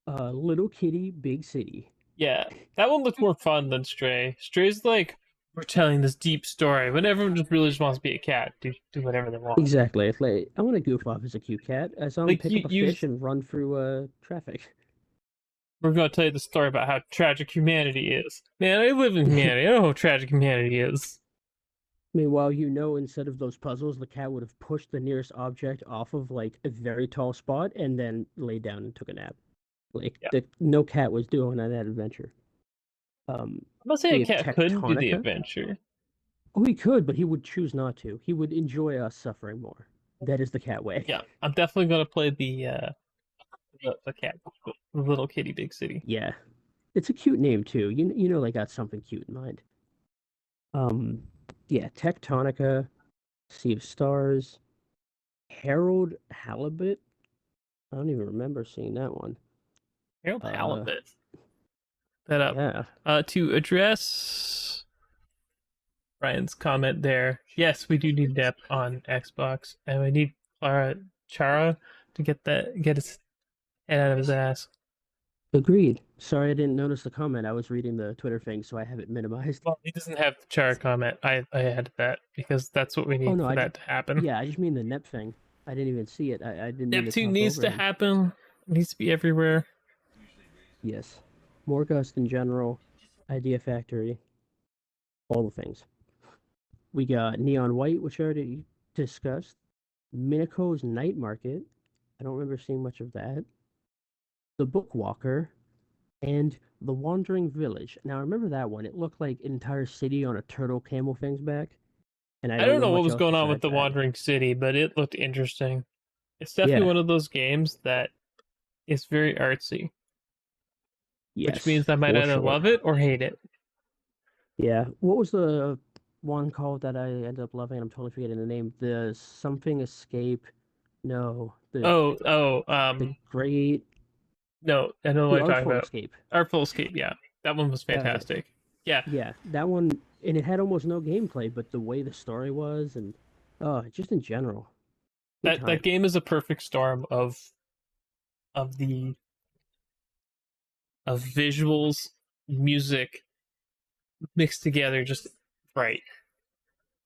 Little Kitty Big City. Yeah, that one looked more fun than Stray. Stray's like we're telling this deep story, but everyone just really just wants to be a cat, do whatever they want. Exactly. It's like, I want to goof off as a cute cat. I saw him Like pick up a you fish and run through traffic. we're going to tell you the story about how tragic humanity is. Man, I live in humanity. I know how tragic humanity is. Meanwhile, instead of those puzzles, the cat would have pushed the nearest object off of like a very tall spot and then laid down and took a nap. Like Yeah, no cat was doing on that adventure. Um, I'm not saying we a have cat couldn't do the Tectonica. adventure. Oh, he could, but he would choose not to. He would enjoy us suffering more. That is the cat way. Yeah, I'm definitely going to play the cat, the little kitty, big city. Yeah, it's a cute name too. You know they got something cute in mind. Um, yeah, Tectonica, Sea of Stars, Harold Halibut. I don't even remember seeing that one. Harold Uh, Halibut. That up. yeah, To address Brian's comment there, yes, we do need depth on Xbox, and we need Clara Chara to get his head out of his ass. agreed. Sorry, I didn't notice the comment. I was reading the Twitter thing, so I have it minimized. Well, he doesn't have the Chara comment. I added that because that's what we Oh need no, for that to happen. yeah, I just mean the Nep thing. I didn't even see it. I didn't mean to Neptune talk needs over to him. happen. It needs to be everywhere. Yes. Morgust in general, Idea Factory, all the things. We got Neon White, which I already discussed. Minako's Night Market. I don't remember seeing much of that. The Bookwalker, and The Wandering Village. Now, I remember that one. It looked like an entire city on a turtle camel thing's back, and I I don't don't know know what much was else going on with besides the that. Wandering City, but it looked interesting. It's definitely Yeah, one of those games that is very artsy, which yes, means I might for either sure. love it or hate it. Yeah. What was the one called that I ended up loving? I'm totally forgetting the name. The something escape. No, Oh, the great, no, I know what the you're talking artful about. escape. Artful Escape, yeah. That one was That was it. fantastic. Yeah, Yeah, that one, and it had almost no gameplay, but the way the story was, and just in general, good that time. game is a perfect storm of the of visuals, music mixed together, just right.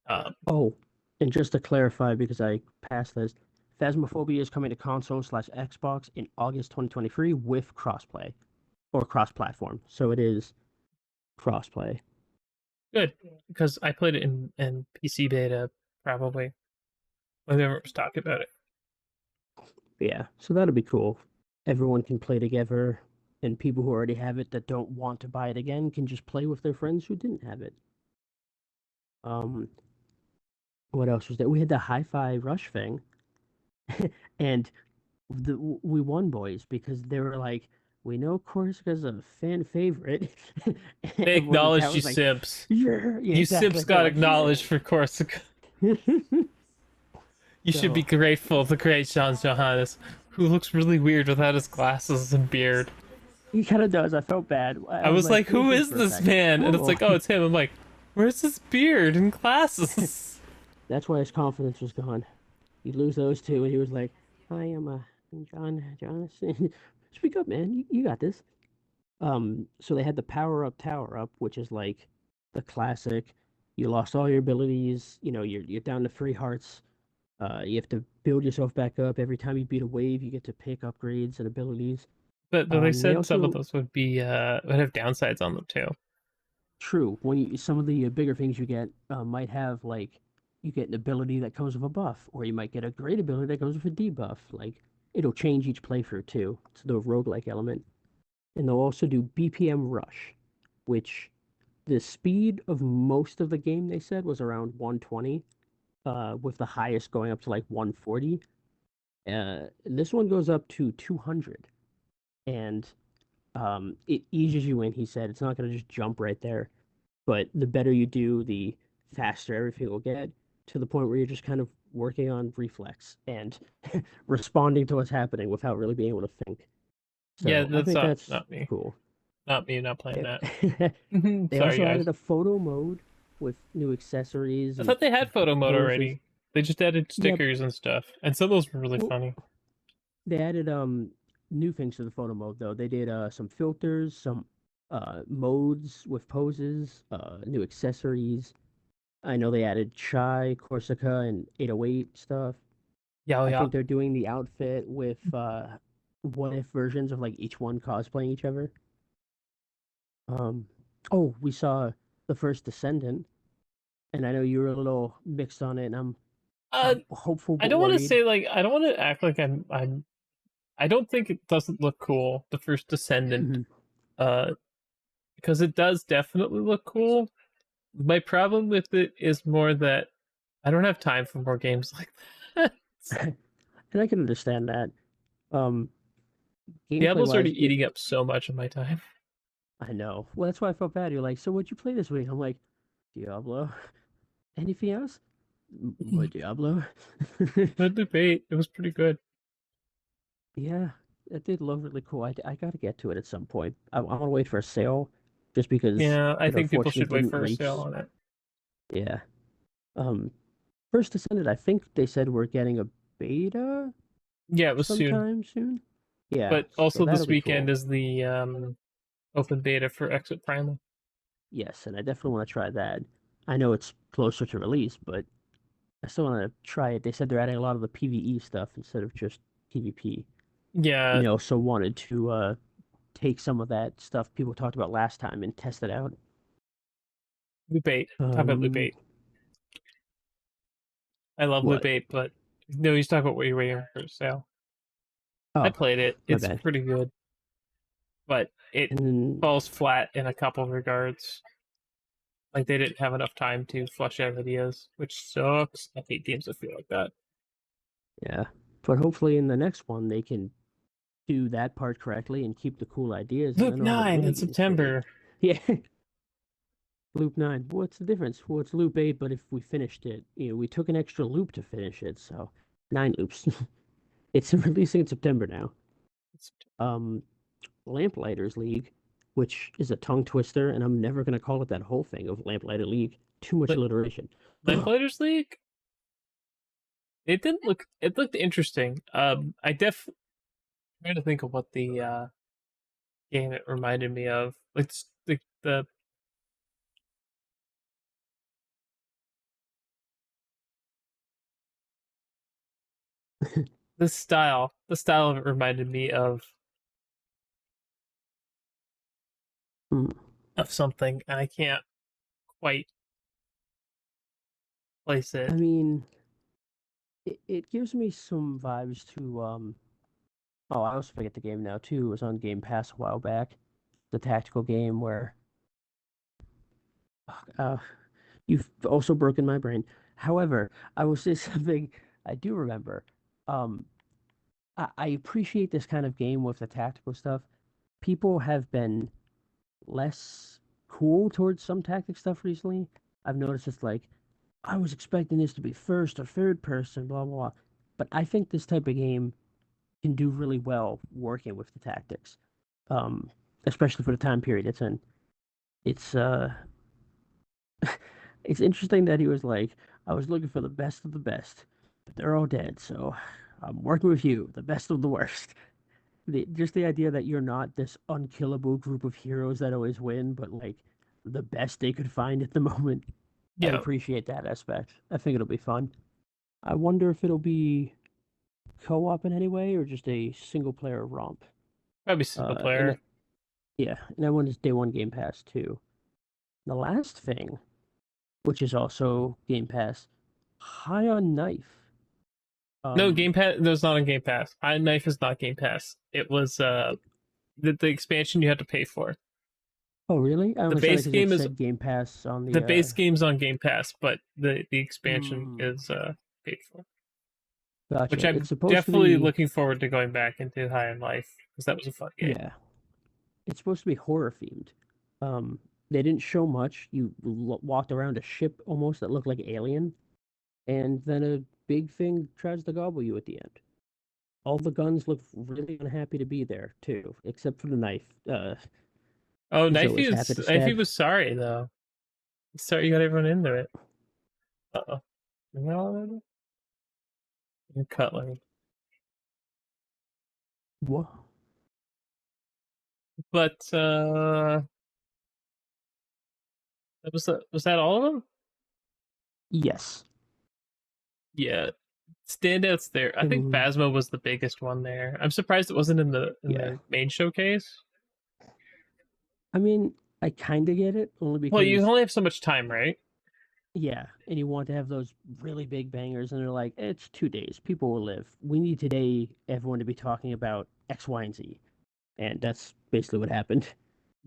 Um, Oh, and just to clarify, because I passed this, Phasmophobia is coming to console/Xbox in August 2023 with crossplay or cross-platform. So it is crossplay. Good because I played it in PC beta probably whenever it was talking about it. Yeah, so that'll be cool. Everyone can play together, and people who already have it that don't want to buy it again can just play with their friends who didn't have it. Um, what else was there? We had the Hi-Fi Rush thing. And we won, boys, because they were like, we know Corsica's a fan favorite. They Everyone in town acknowledged you was like, simps. yeah, yeah, You exactly. simps They're got like, acknowledged yeah. for Corsica. You should be So grateful to great Sean Johannes, who looks really weird without his glasses and beard. he kind of does. I felt bad. I I was was like like, who thinking is for a this second. man? And it's Oh, like, oh, it's him. I'm like, where's his beard and glasses? that's why his confidence was gone. You lose those two, and he was like, "Hi, I'm Jonathan. Speak up, man. You got this." So they had the power up, tower up, which is like the classic. You lost all your abilities. You're down to 3 hearts. You have to build yourself back up. Every time you beat a wave, you get to pick upgrades and abilities. But they They said some of also those would have downsides on them too. true when some of the bigger things you get might have like you get an ability that comes with a buff, or you might get a great ability that comes with a debuff. Like it'll change each playthrough too. It's the roguelike element. And they'll also do BPM rush, which the speed of most of the game they said was around 120, with the highest going up to like 140. This one goes up to 200, and it eases you in. He said it's not going to just jump right there, but the better you do, the faster everything will get, to the point where you're just kind of working on reflex and responding to what's happening without really being able to think. Yeah, So I that's think that's not me. cool. Not me, not playing They, that. they Sorry, also guys. added a photo mode with new accessories I and thought they had photo mode poses. already. They just added Yep. stickers and stuff. And some of those were really Well, funny. they added new things to the photo mode though. They did some filters, some modes with poses, new accessories. I know they added Chai, Corsica, and 808 stuff. Yeah, oh, I yeah. think they're doing the outfit with what if versions of like each one cosplaying each other. Um, oh, we saw the first Descendant, and I know you were a little mixed on it, and Uh, I'm hopeful I but don't want to worried. say like I don't want to act like I don't think it doesn't look cool, the first Descendant. Mhm. Uh, because it does definitely look cool. My problem with it is more that I don't have time for more games like that. And I can understand that. Um, Gameplay Diablo's already wise, eating up so much of my time. I know. Well, that's why I felt bad. You're like, so what'd you play this week? I'm like, Diablo. Anything else? But Diablo. The debate, it was pretty good. Yeah, it did look really cool. I got to get to it at some point. I want to wait for a sale, just because Yeah, I it think people unfortunately should wait didn't for a sale reach. on it. Yeah. Um, First Descendant, I think they said we're getting a beta Yeah, it was soon. sometime soon. Yeah, But so also that'll this be weekend cool. is the open beta for Exit Primal. Yes, and I definitely want to try that. I know it's closer to release, but I still want to try it. They said they're adding a lot of the PvE stuff instead of just PvP. And Yeah, they also wanted to take some of that stuff people talked about last time and test it out. Loop 8. Talk about Loop Um, 8. I love Loop what? 8, but no, he's talking about what you're waiting for a sale. I Oh, played it. my It's bad. pretty good, but it And then, falls flat in a couple of regards. Like they didn't have enough time to flush out ideas, which sucks. I hate games that feel like that. yeah, but hopefully in the next one they can do that part correctly and keep the cool ideas, and Loop then all the 9 mini in games great. September. Yeah, loop 9. What's the difference? Well, it's loop 8, but if we finished it, we took an extra loop to finish it, so 9 loops. It's releasing in September now. Um, Lamplighters League, which is a tongue twister, and I'm never gonna call it that whole thing of Lamplighter League. Too much alliteration. Lamplighters League. It didn't look. It looked interesting. I'm trying to think of what the game it reminded me of. Like the style of it reminded me Hmm. of something, and I can't quite place I it. mean, it gives me some vibes to oh, I also forget the game now too. It was on Game Pass a while back. The tactical game where uh, you've also broken my brain. However, I will say something I do remember. Um, I appreciate this kind of game with the tactical stuff. People have been less cool towards some tactic stuff recently. I've noticed it's like, I was expecting this to be first or third person, blah, blah, blah. But I think this type of game can do really well working with the tactics, um, especially for the time period it's in. It's it's interesting that he was like, I was looking for the best of the best, but they're all dead, so I'm working with you, the best of the worst. Just the idea that you're not this unkillable group of heroes that always win, but like the best they could find at the moment. I Yeah, appreciate that aspect. I think it'll be fun. I wonder if it'll be co-op in any way or just a single player romp. probably single And player. yeah, and that one is day one Game Pass too. The last thing, which is also Game Pass, High on Knife. No, Um, Game Pass. No, it's not on Game Pass. Iron Knife is not Game Pass. It was the expansion you had to pay for. oh really? I The only said it base because it game is said Game Pass on the the base game's on Game Pass, but the expansion hmm, is paid for. Which gotcha. It's I'm supposed to definitely be looking forward to going back into High in Life because that was a fun game. yeah, it's supposed to be horror themed. Um, they didn't show much. You walked around a ship almost that looked like Alien, and then a big thing tries to gobble you at the end. All the guns look really unhappy to be there too, except for the knife. Oh, He's always happy to Knifey stab. was sorry though. Sorry you got everyone into it. Uh oh. No, cutlery. What? But was that all of them? Yes. Yeah, standouts there. I think And Phasma was the biggest one there. I'm surprised it wasn't in yeah, the main showcase. I mean, I kind of get it only Well, you because only have so much time, right? yeah, and you want to have those really big bangers, and they're like, it's 2 days. People will live. We need today everyone to be talking about X, Y, and Z, and that's basically what happened.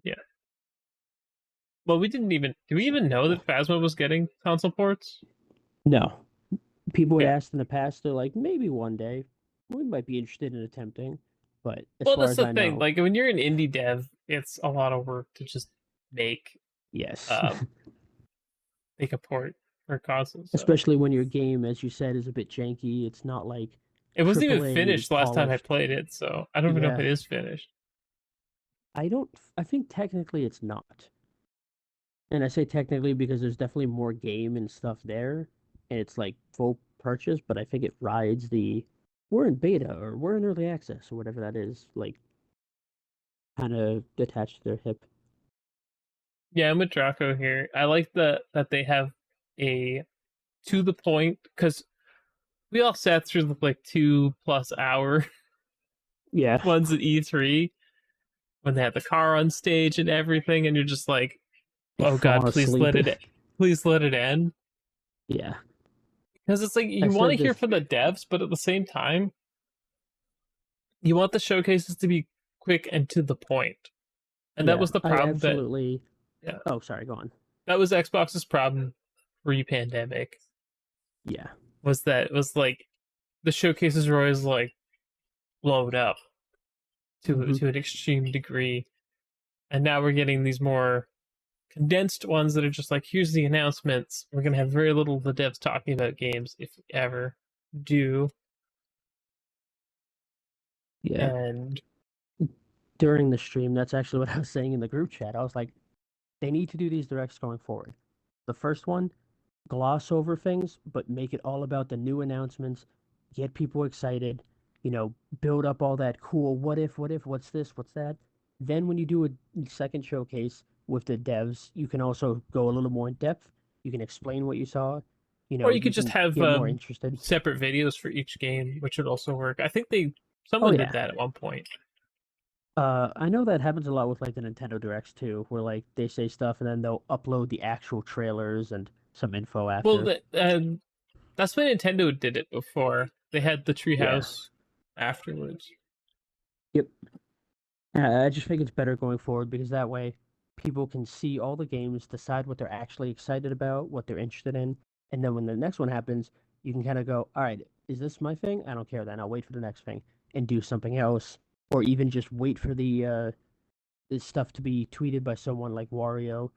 Yeah. Well, we didn't even. Do we even know that Phasma was getting console ports? No, people had Yeah. asked in the past. They're like, maybe one day we might be interested in attempting, but as Well, far that's as the I thing. know, Like when you're an indie dev, it's a lot of work to just make yes. um make a port for console. So Especially when your game, as you said, is a bit janky. It's not like it wasn't even AAA finished last time I polished. played it. So I don't even know if Yeah, it is finished. I don't. I think technically it's not. And I say technically because there's definitely more game and stuff there, and it's like full purchase. But I think it rides the we're in beta or we're in early access or whatever that is, like kind of attached to their hip. Yeah, I'm with Draco here. I like that they have a to the point because we all sat through the like 2+ hour Yeah, ones at E3 when they had the car on stage and everything, and you're just like, oh god, fall asleep. please let it end. Yeah, Because it's like I you want to said hear this. from the devs, but at the same time, you want the showcases to be quick and to the point. And that Yeah, was the I problem that absolutely. yeah, Oh, sorry. Go on. that was Xbox's problem pre-pandemic Yeah. was like the showcases were always like blowed up Hmm. to an extreme degree, and now we're getting these more condensed ones that are just like here's the announcements. We're gonna have very little of the devs talking about games if we ever do, Yeah. and During the stream, that's actually what I was saying in the group chat. I was like, they need to do these directs going forward. The first one, gloss over things, but make it all about the new announcements, get people excited, you know, build up all that cool what if, what's this, what's that. Then when you do a second showcase with the devs, you can also go a little more in depth. You can explain what you saw. You or know, you could you just can have get more interested. separate videos for each game, which would also work. I think they Oh someone did yeah. that at one point. I know that happens a lot with like the Nintendo Directs too, where like they say stuff and then they'll upload the actual trailers and some info Well, after. that's when Nintendo did it before. They had the Yeah. treehouse afterwards. Yep. I just think it's better going forward because that way people can see all the games, decide what they're actually excited about, what they're interested in, and then when the next one happens, you can kind of go, all right, is this my thing? I don't care then. I'll wait for the next thing and do something else, or even just wait for the stuff to be tweeted by someone like Wario.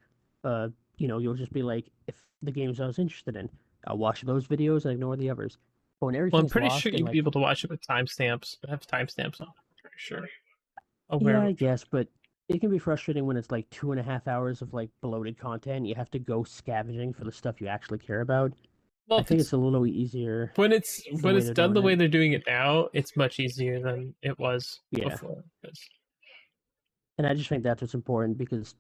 Uh, you'll just be like, if the games I was interested in, I'll watch those videos and ignore the others. But when Well, I'm everything's pretty sure lost in you'd be like, able to watch it with timestamps. Have timestamps on. I'm pretty sure. Aware yeah, of I it. guess, but it can be frustrating when it's like 2.5 hours of like bloated content. You have to go scavenging for the stuff you actually care about. Well, I if think it's it's a little easier the when way it's they're done doing the it. way they're doing it now, it's much easier than it was Yeah. before. 'Cause- And I just think that's what's important because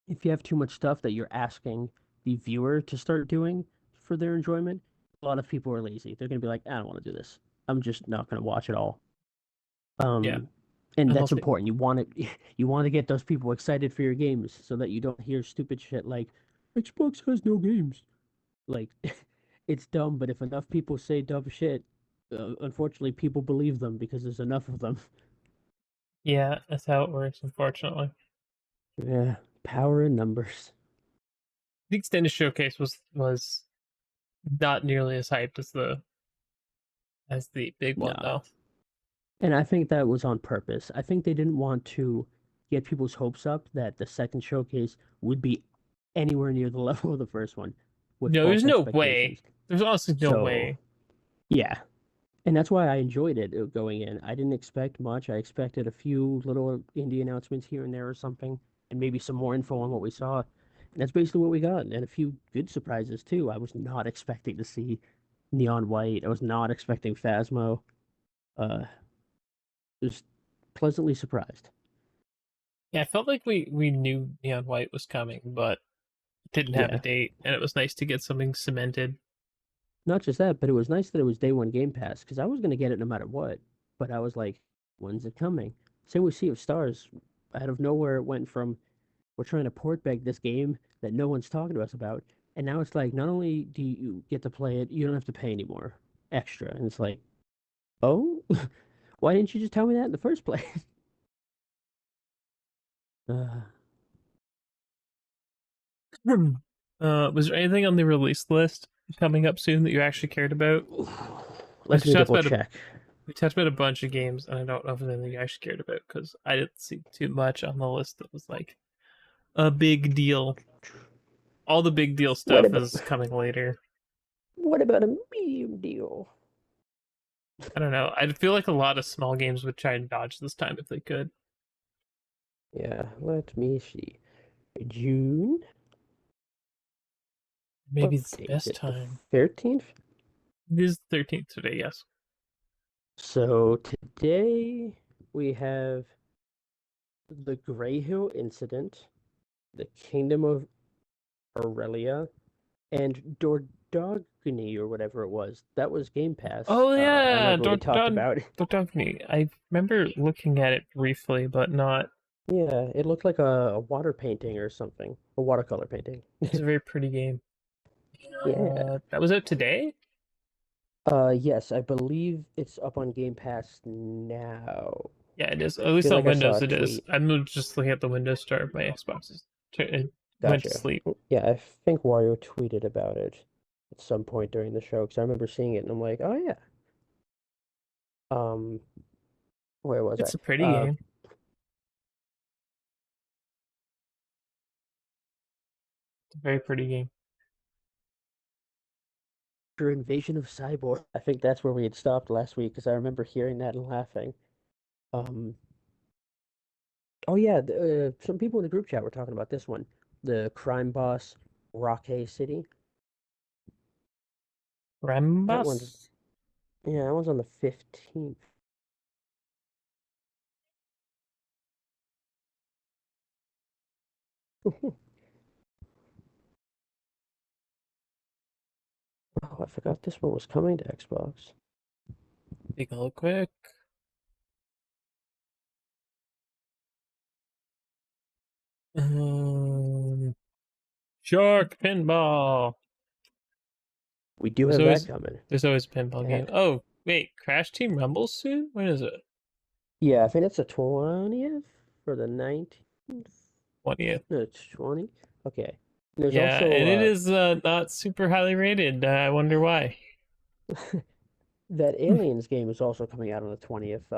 if you have too much stuff that you're asking the viewer to start doing for their enjoyment, a lot of people are lazy. They're going to be like, I don't want to do this. I'm just not going to watch it all. yeah, Um, and and that's also important. You want to get those people excited for your games so that you don't hear stupid shit like Xbox has no games. Like it's dumb, but if enough people say dumb shit, unfortunately people believe them because there's enough of them. yeah, that's how it works. Unfortunately, Yeah, power in numbers. the extended showcase was not nearly as hyped as the big one Nah. though. And I think that was on purpose. I think they didn't want to get people's hopes up that the second showcase would be anywhere near the level of the first one with No, there's false no way. expectations. There's honestly no So, way. yeah. And that's why I enjoyed it going in. I didn't expect much. I expected a few little indie announcements here and there or something, and maybe some more info on what we saw. And that's basically what we got. And a few good surprises, too. I was not expecting to see Neon White. I was not expecting Phasmo. Uh, just pleasantly surprised. Yeah, I felt like we knew Neon White was coming, but didn't have a Yeah. date, and it was nice to get something cemented. Not just that, but it was nice that it was day one Game Pass because I was going to get it no matter what. But I was like, when's it coming? Same with Sea of Stars. Out of nowhere, it went from we're trying to port bag this game that no one's talking to us about, and now it's like not only do you get to play it, you don't have to pay anymore extra. And it's like, oh, why didn't you just tell me that in the first place? Uh, Was there anything on the release list coming up soon that you actually cared about? Like let me double check. we talked about a bunch of games, and I don't know if there's anything you actually cared about because I didn't see too much on the list that was like a big deal. All the big deal What stuff about is coming later. what about a medium deal? I don't know. I feel like a lot of small games would try and dodge this time if they could. Yeah, let me see. June. Maybe What it's the day is best it? The time. 13th? It is the 13th today, yes. So today we have the Grey Hill incident, the Kingdom of Aurelia, and Dordogony or whatever it was. That was Game Pass. Oh I yeah, remember we talked about it. Dotogni. I remember looking at it briefly, but not. Yeah, it looked like a water painting or something, a watercolor painting. It's a very pretty game. Yeah. That was out today. Yes, I believe it's up on Game Pass now. Yeah, it is. At I least feel on like I saw Windows, a it is. tweet. I'm just looking at the Windows Store of my Xbox. It went to Gotcha. sleep. Yeah, I think Wario tweeted about it at some point during the show because I remember seeing it and I'm like, oh yeah. Um, where was I? It's a pretty game. It's a very pretty game. Your Invasion of Cyborg. I think that's where we had stopped last week because I remember hearing that and laughing. Um, oh yeah, some people in the group chat were talking about this one, the crime boss, Rockay City. That one's Rambus? yeah, that one's on the 15th. Oh, I forgot this one was coming to Xbox. Take a look quick. Um, Shark Pinball. We do There's have that always coming. there's always a pinball game. That Oh wait, Crash Team Rumble soon? When is it? yeah, I think it's the 20th for the 19th. 20th. No, it's 20. Okay. There's Yeah, also and it is not super highly rated. I wonder why. That Aliens game is also coming out on the 20th.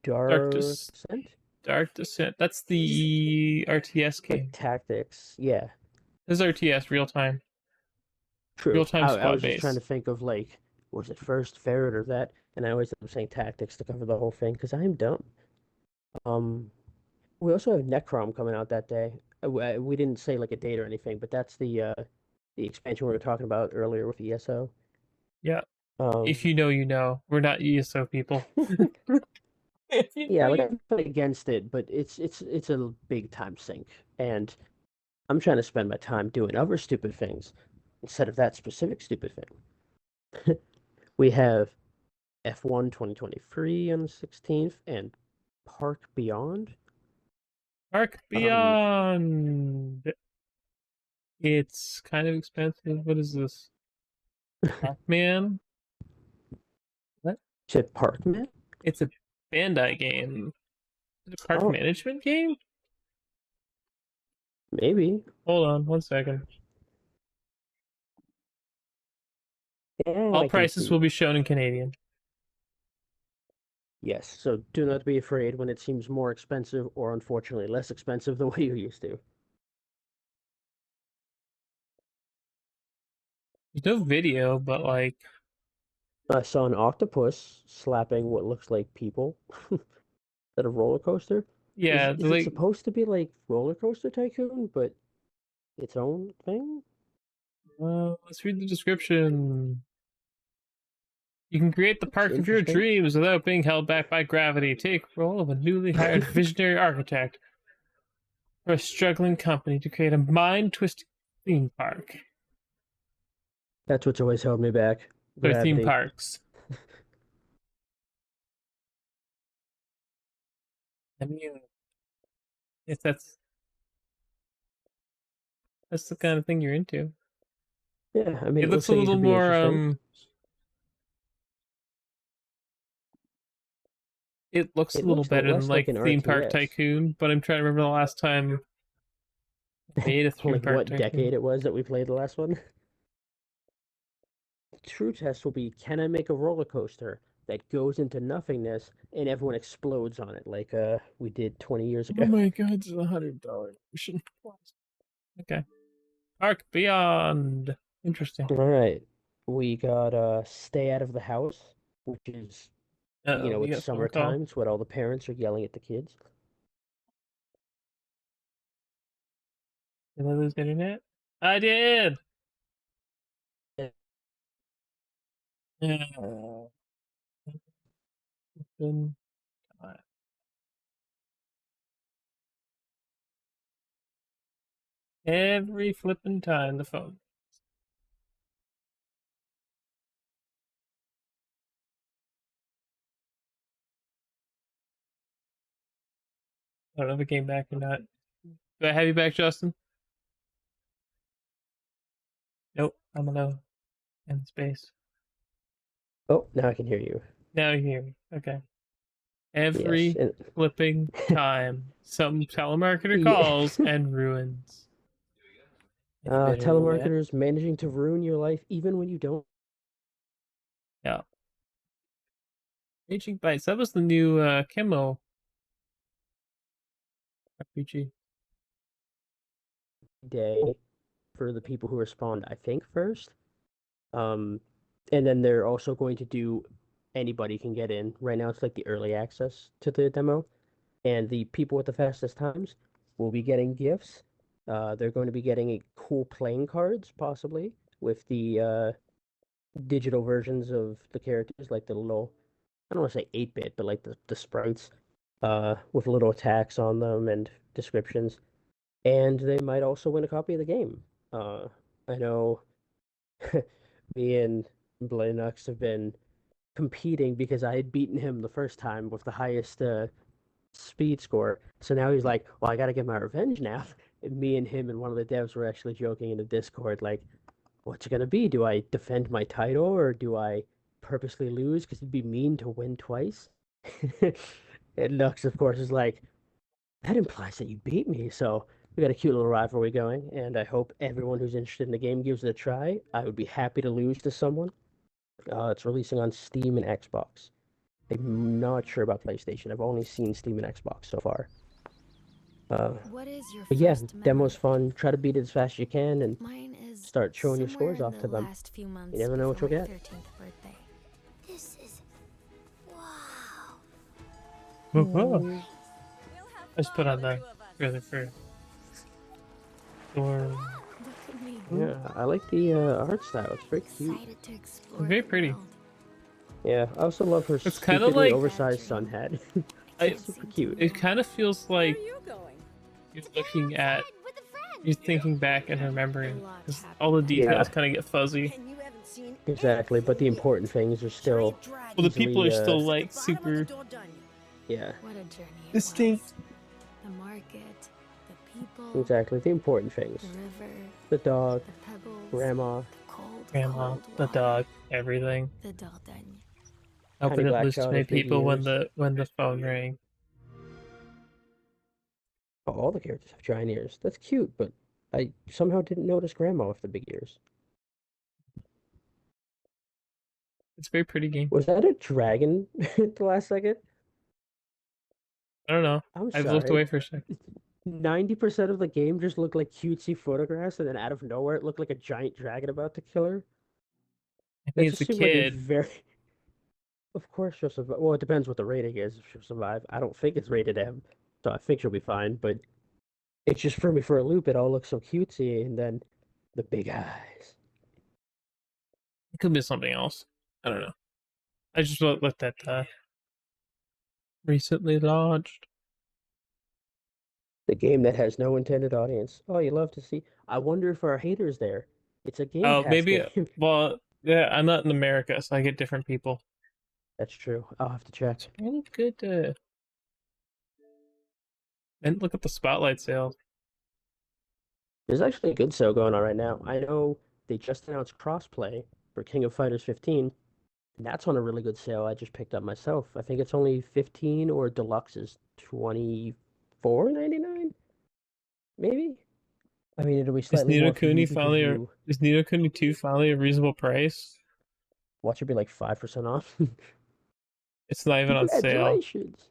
Dark Dark Des- Descent? Dark Descent. That's the RTS Like game. tactics. Yeah, This is RTS real true. time I squad was just trying to base. think of like, was it first ferret or that? And I always end up saying tactics to cover the whole thing because I'm dumb. Um, we also have Necrom coming out that day. We didn't say like a date or anything, but that's the expansion we were talking about earlier with ESO. Yeah. If Um, you know, you know. We're not ESO people. If you know, yeah, like you. I'm not against it, but it's a big time sink, and I'm trying to spend my time doing other stupid things instead of that specific stupid thing. We have F1 2023 on the 16th and Park Beyond. Arc Um, Beyond. It's kind of expensive. What is this? Pac-Man? What? Chip Parkman? It's a Bandai game. Is it a park Oh, management game? maybe. Hold on 1 second. And All I can see prices will you. be shown in Canadian. Yes, so do not be afraid when it seems more expensive or unfortunately less expensive the way you're used to. There's no video, but like, I saw an octopus slapping what looks like people at a roller coaster. yeah, Is it like, supposed to be like Roller Coaster Tycoon, but its own thing? let's read the description. You can create the Looks park of your interesting. dreams without being held back by gravity. Take role of a newly hired visionary architect for a struggling company to create a mind-twisting theme park. That's what's always held me back. Or theme Gravity. parks. I mean, if that's the kind of thing you're into. Yeah, I mean, It it looks looks a like it little could be more interesting. it looks a It little looks better than less like like an Theme Park RTS. Tycoon, but I'm trying to remember the last time I made a Theme Like Park what Tycoon. decade it was that we played the last one. True test will be, can I make a roller coaster that goes into nothingness and everyone explodes on it like we did 20 years Oh ago. my god, it's $100 version. Okay. Park Beyond. Interesting. All right. We got Stay Out of the House, which is, Oh, you it's got a phone call. summertime. It's what all the parents are yelling at the kids. Did I lose internet? I did. Eh, Yeah. Been every flipping time the phone. I don't know if it came back or not. Do I have you back, Justin? Nope. I'm gonna end space. Oh, now I can hear you. Now you hear me. Okay. Yes. Every And flipping time some telemarketer yeah. calls and ruins any bit of internet. Telemarketers managing to ruin your life even when you don't. Yeah. Raging Bites. That was the new Chemo RPG. Day for the people who respond, I think, first. Um, and then they're also going to do anybody can get in. Right now, it's like the early access to the demo, and the people with the fastest times will be getting gifts. They're going to be getting a cool playing cards, possibly with the digital versions of the characters, like the little, I don't want to say 8-bit, but like the sprites, with little attacks on them and descriptions. And they might also win a copy of the game. I know me and Blenux have been competing because I had beaten him the first time with the highest speed score. So now he's like, "Well, I got to get my revenge now." And me and him and one of the devs were actually joking in the Discord, like, "What's it gonna be? Do I defend my title or do I purposely lose? Because it'd be mean to win twice." And Nux, of course, is like, "That implies that you beat me." So we got a cute little rivalry going, and I hope everyone who's interested in the game gives it a try. I would be happy to lose to someone. It's releasing on Steam and Xbox. I'm not sure about PlayStation. I've only seen Steam and Xbox so far. Uh, What is your but yeah, first demo's memory? fun. Try to beat it as fast as you can and Mine is start showing your somewhere scores in off the to them. last few You months never know before what you'll my get. 13th birthday. This is wow. Woohoo. Mm. We'll have I just put fun, on the the two of us. trailer for Thor. Look at me. Yeah, I like the art style. It's very cute. Excited to explore Very the pretty. world. Yeah, I also love her It's kind of stupidly like That oversized sun dream, hat. I I. can't It's super seem to cute. move It on. kind of feels Where are like you going? you're looking at, you're thinking back and A remembering, lot's because all the happened that Yeah, details day. kind of get fuzzy. And you haven't seen exactly. But the anything yet. important things are still Giant Well, the dragon people are easily, still at the like bottom of the super Dordogne. yeah, What a journey it distinct. was. The market, the people, exactly. The important the things. river, The dog, the pebbles, grandma, the cold, Grandma, cold the water, dog, everything. the Dordogne. Hope I tiny didn't black lose too child many of big people ears. when the phone rang. Oh, all the characters have giant ears. That's cute, but I somehow didn't notice grandma with the big ears. It's a very pretty game. Was that a dragon at the last second? I don't know. I'm I've looked sorry. away for a second. 90% of the game just looked like cutesy photographs, and then out of nowhere, it looked like a giant dragon about to kill her. I That think it's just a seemed like a kid. very. Of course she'll survive. Well, it depends what the rating is. If she'll survive, I don't think it's rated M, so I think she'll be fine. But it's just threw me for a loop. It all looks so cutesy, and then the big eyes. It could be something else. I don't know. I just looked at recently launched. The game that has no intended audience. Oh, you love to see. I wonder if our haters there. It's a Game Oh, Pass maybe. game. Well, yeah, I'm not in America, so I get different people. That's true. I'll have to It's check. really good to. And look at the spotlight sales. There's actually a good sale going on right now. I know they just announced crossplay for King of Fighters 15, and that's on a really good sale. I just picked up myself. I think it's only 15 or deluxe is 24.99, maybe. I mean, it'll be Is slightly Nino more for you Kuni because finally? you Is Nino Kuni 2 finally a reasonable price? watch it be like 5% off. It's not even on sale. Congratulations.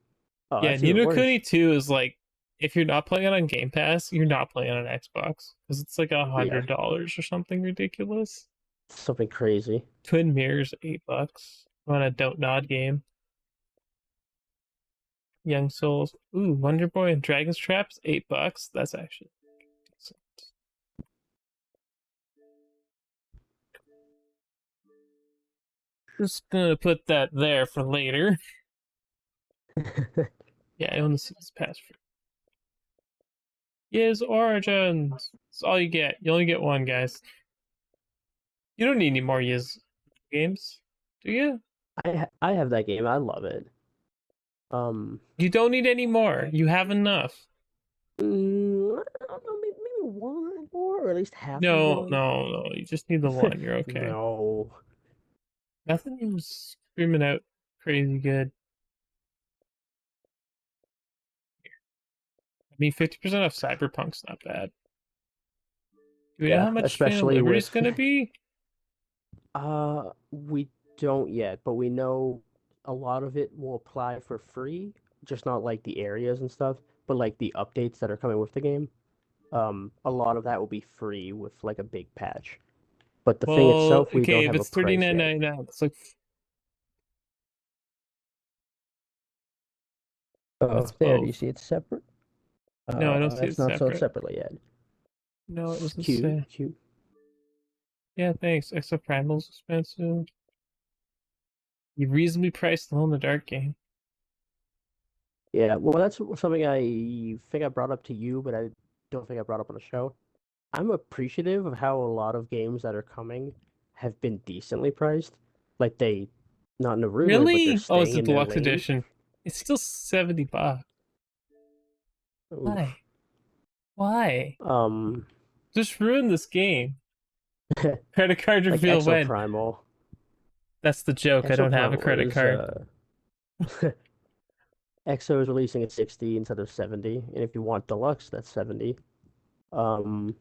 Oh, Yeah, that's even Nino Kuni worse. 2 is like, if you're not playing it on Game Pass, you're not playing on Xbox because it's like Yeah, $100 or something ridiculous. something crazy. Twin Mirrors $8 on a Don't Nod game. Young Souls, ooh, Wonder Boy and Dragon's Traps $8. That's actually decent. Just gonna put that there for later. Yeah, I own the Seasons Pass for His Origins. That's all you get. You only get one, guys. You don't need any more Yiz games, do you? I have that game. I love it. Um, You don't need any more. You have enough. I don't know, maybe one more, or at least half of No, one. no, no. You just need the one. You're okay. No. Nothing was screaming out crazy good. I mean, 50% off Cyberpunk's not bad. Do we know Yeah, how much Phantom especially Liberty's with gonna be? we don't yet, but we know a lot of it will apply for free, just not like the areas and stuff, but like the updates that are coming with the game. A lot of that will be free with like a big patch. But the thing Well, itself, we don't okay, if have a it's price yet. 39.99, it's like Oh, that's there, do you both. see it's separate? No, I don't see it It's not sold separate. separately yet. No, it It's doesn't cute, say. cute. Yeah, thanks. Extra Primal's expensive. You reasonably priced Alone in the Dark game. Yeah, well, that's something I think I brought up to you, but I don't think I brought up on the show. I'm appreciative of how a lot of games that are coming have been decently priced. Like they, not in a rude way, but they're Really? Oh, it's staying the in their deluxe lane. edition. It's still $70. Oof. Why? Why? Um, Just ruin this game. Credit card like reveal Exo when? Primal. That's the joke. I Exo don't have a Primal credit is card. Exo is releasing at 60 instead of 70, and if you want deluxe, that's 70. Um,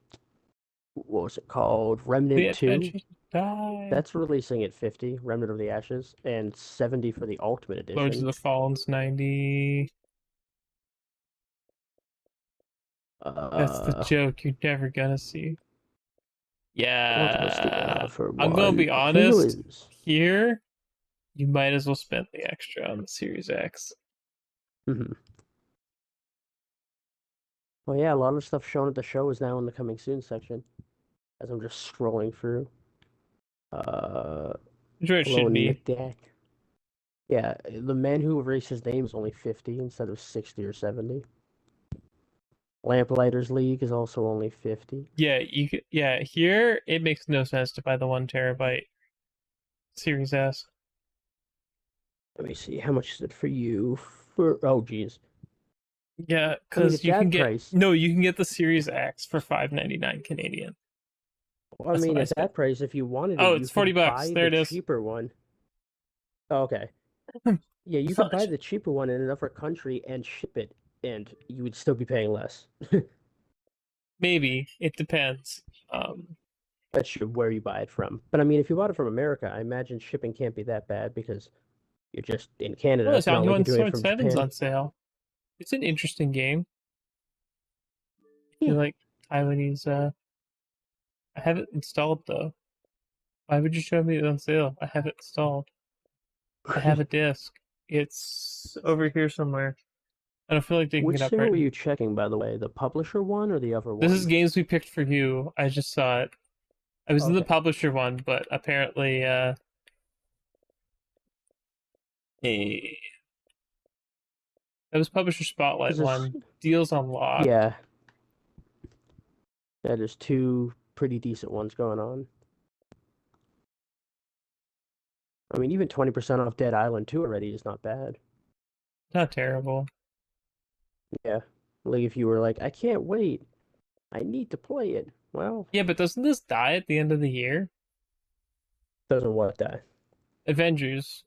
what was it called? The Remnant 2. adventure. Die. That's releasing at 50, Remnant of the Ashes, and 70 for the Ultimate Lords of Edition. the Fallen's 90. That's the Uh, joke you're never gonna see. Multiple Steam Yeah. for I'm gonna one. be Halo honest. is. Here, you might as well spend the extra on the Series X. Mhm. Well, yeah, a lot of stuff shown at the show is now in the coming soon section. As I'm just scrolling through. Which way it Hello, should be. Nick Dak. Yeah, the man who erased his name is only 50 instead of 60 or 70. Lamplighters League is also only 50. Yeah, yeah, here it makes no sense to buy the 1 terabyte Series S. Let me see, how much is it for you? Oh, geez. Yeah, I mean, because at you can that get price, no, you can get the Series X for 5.99 Canadian. I That's what mean, I at spent. that price, if you wanted it, Oh, you it's 40 could bucks. buy There the it is. cheaper one. Oh, okay. Yeah, you could buy Fudge. the cheaper one in another country and ship it, and you would still be paying less. Maybe it depends. That's where you buy it from. But I mean, if you bought it from America, I imagine shipping can't be that bad because you're just in Canada. Oh, It's not like you're Xiaohyuan doing it Sword from 7's Japan. on sale. It's an interesting game. If you Yeah. like Taiwanese, I have it installed though. Why would you show me it on sale? I have it installed. I have a disc. It's over here somewhere. I don't feel like digging Which it up sale right were now. you checking, by the way? The publisher one or the other This is one? games we picked for you. I just saw it. I was in the Okay. publisher one, but apparently, eh, that was publisher spotlight Because this, one. Deals unlocked. yeah, yeah, there's two pretty decent ones going on. I mean, even 20% off Dead Island 2 already is not bad. Not terrible. Yeah. Like if you were like, I can't wait. I need to play it. Well, Yeah, but doesn't this die at the end of the year? doesn't what that? Avengers.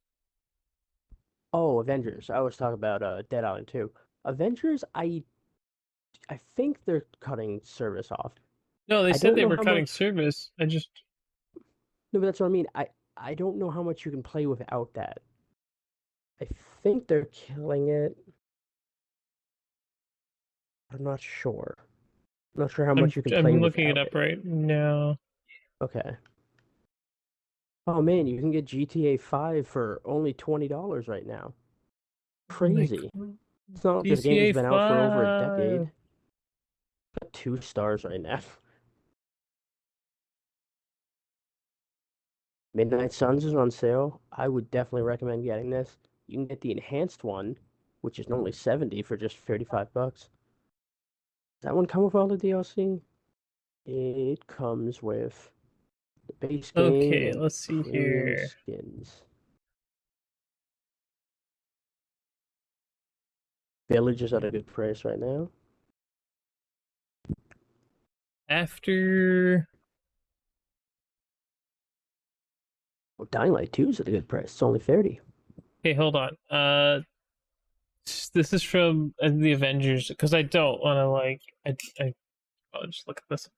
Oh, Avengers. I was talking about Dead Island 2. Avengers, I think they're cutting service off. No, they I said don't they know were how cutting much. service. I just No, but that's what I mean. I don't know how much you can play without that. I think they're killing it. I'm not sure. I'm not sure how I'm much you can play I'm looking it without up it. right now. Okay. Oh man, you can get GTA 5 for only $20 right now. Oh my Crazy. God. It's not like this game has GTA been out for over a decade. 5. Got 2 stars right now. Midnight Suns is on sale. I would definitely recommend getting this. You can get the enhanced one, which is only 70 for just 35 bucks. Does that one come with all the DLC? It comes with the base game Okay, and let's see premium here. skins. Village is at a good price right now. After Oh, Dying Light 2 is at a good price. It's only 30. Okay, hold on. This is from the Avengers because I don't want to like I'll just look at this.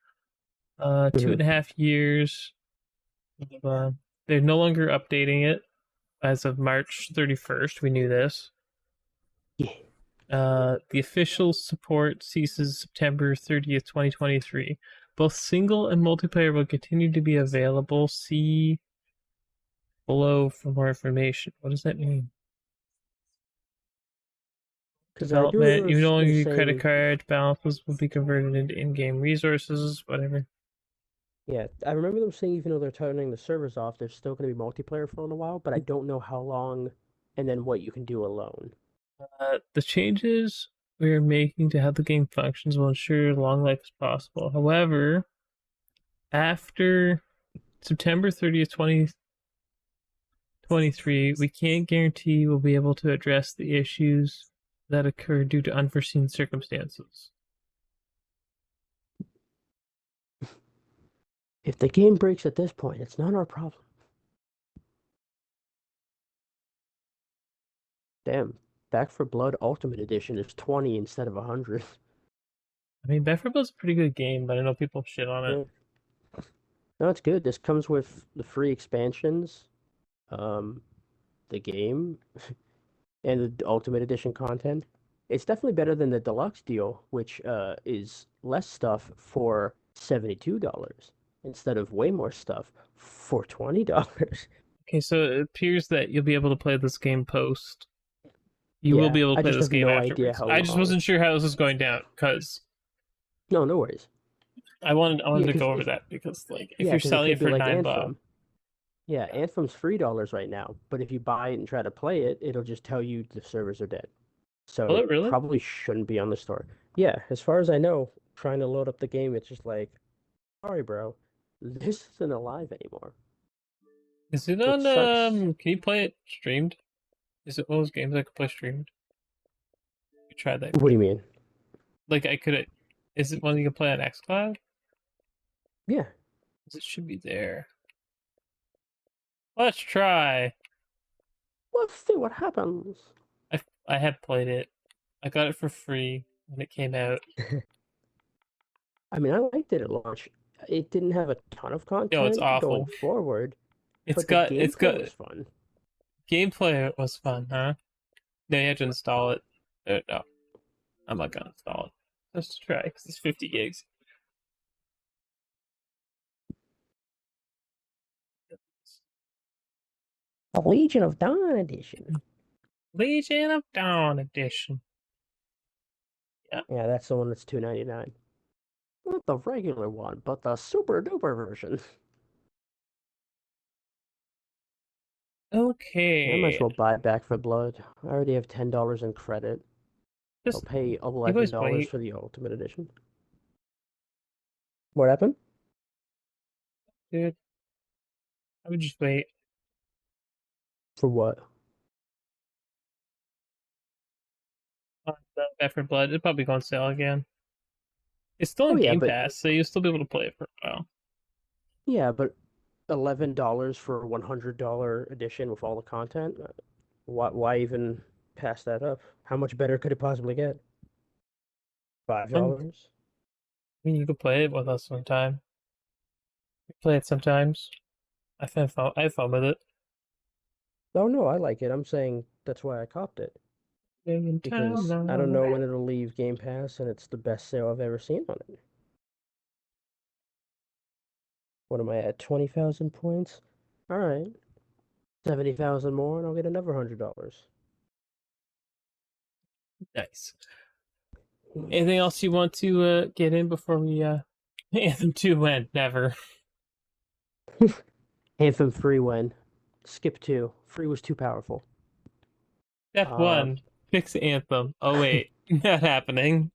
Two Mhm. and a half years. Uh, they're no longer updating it as of March 31st. We knew this. Yeah. The official support ceases September 30th, 2023. Both single and multiplayer will continue to be available. See below for more information. What does that mean? Because I do Development. remember You no longer them use credit saying, card. Balances will be converted into in-game resources. Whatever. yeah, I remember them saying even though they're turning the servers off, there's still going to be multiplayer for a little while, but I don't know how long and then what you can do alone. The changes we are making to how the game functions will ensure long life as possible. However, after September 30th, 2023, we can't guarantee we'll be able to address the issues that occur due to unforeseen circumstances. If the game breaks at this point, it's not our problem. Damn, Back for Blood Ultimate Edition is 20 instead of 100. I mean, Back 4 Blood's a pretty good game, but I know people shit on it. Yeah. No, it's good. This comes with the free expansions, um, the game, and the Ultimate Edition content. It's definitely better than the deluxe deal, which is less stuff for $72 instead of way more stuff for $20. Okay, so it appears that you'll be able to play this game post. You will Yeah, be able to I play just this have game no idea afterwards. how I just long. wasn't sure how this was going down because No, no worries. I wanted Yeah, to because go over if that because like if yeah, you're because it selling could it be for like $9, Anthem. Yeah, Anthem's $3 right now, but if you buy it and try to play it, it'll just tell you the servers are dead. So will it it really? probably shouldn't be on the store. Yeah, as far as I know, trying to load up the game, it's just like, sorry, bro, this isn't alive anymore, Is it which on? sucks. Can you play it streamed? Is it one of those games I could play streamed? You try that What do quick. you mean? Like I could. Is it one you can play on XCloud? Yeah, 'Cause it should be there. Let's try. let's see what happens. I had played it. I got it for free when it came out. I mean, I liked it at launch. It didn't have a ton of No, it's content going awful. forward, It's but the got gameplay was fun. gameplay was fun, huh? No, you have to install it. No, I'm not gonna install it. Just to try because it's 50 gigs. The Legion of Dawn edition. Legion of Dawn edition. Yeah. Yeah, that's the one that's $2.99. Not the regular one, but the super duper version. I might as Okay. well buy it back for blood. I already have $10 in credit. I'll Just pay you guys $11 wait, for the Ultimate Edition. What happened? dude. I would just wait. For what? On the Back 4 Blood. It'll probably go on sale again. It's still Oh in yeah, Game but Pass, so you'll still be able to play it for a while. $11 for a $100 edition with all the content. Why even pass that up? How much better could it possibly get? I $5? mean, you could play it with us sometime. We play it sometimes. I have fun with it. Oh no, I like it. I'm saying that's why I copped it. In town Because I don't now. know when it'll leave Game Pass, and it's the best sale I've ever seen on it. What am I at? 20,000 points? All right. 70,000 more, and I'll get another $100. Nice. Anything else you want to get in before we Anthem 2 went? Never. Anthem 3 win. Skip 2. 3 was too powerful. Step Uh, 1, fix Anthem. Oh wait, not happening.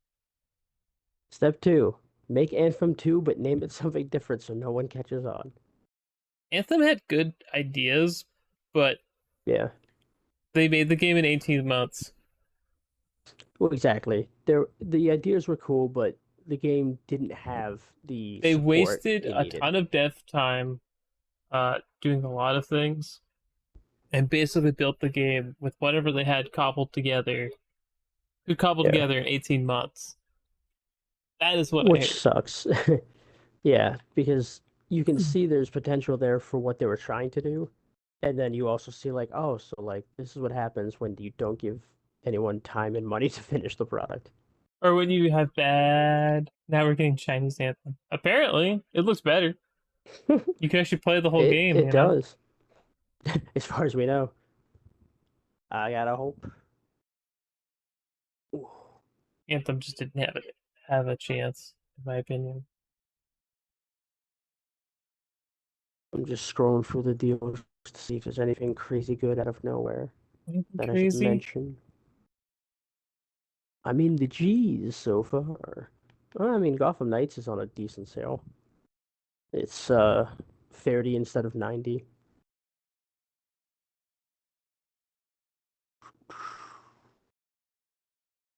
Step 2. Make Anthem 2, but name it something different so no one catches on. Anthem had good ideas, but Yeah. they made the game in 18 months. Well, exactly. The ideas were cool, but the game didn't have the They support wasted it a needed. ton of dev time doing a lot of things and basically built the game with whatever they had cobbled together. Could cobble Yeah. together in 18 months. That is what I Which heard. sucks. Yeah, because you can see there's potential there for what they were trying to do. And then you also see like, oh, so like this is what happens when you don't give anyone time and money to finish the product. Or when you have bad. Now we're getting Chinese Anthem. Apparently, it looks better. You can actually play the whole It game, it you know? does, as far as we know. I gotta hope. Ooh, Anthem just didn't have a chance, in my opinion. I'm just scrolling through the deals to see if there's anything crazy good out of nowhere Anything that I should crazy? mention. I mean the G's so far. Well, I mean Gotham Knights is on a decent sale. It's 30 instead of 90.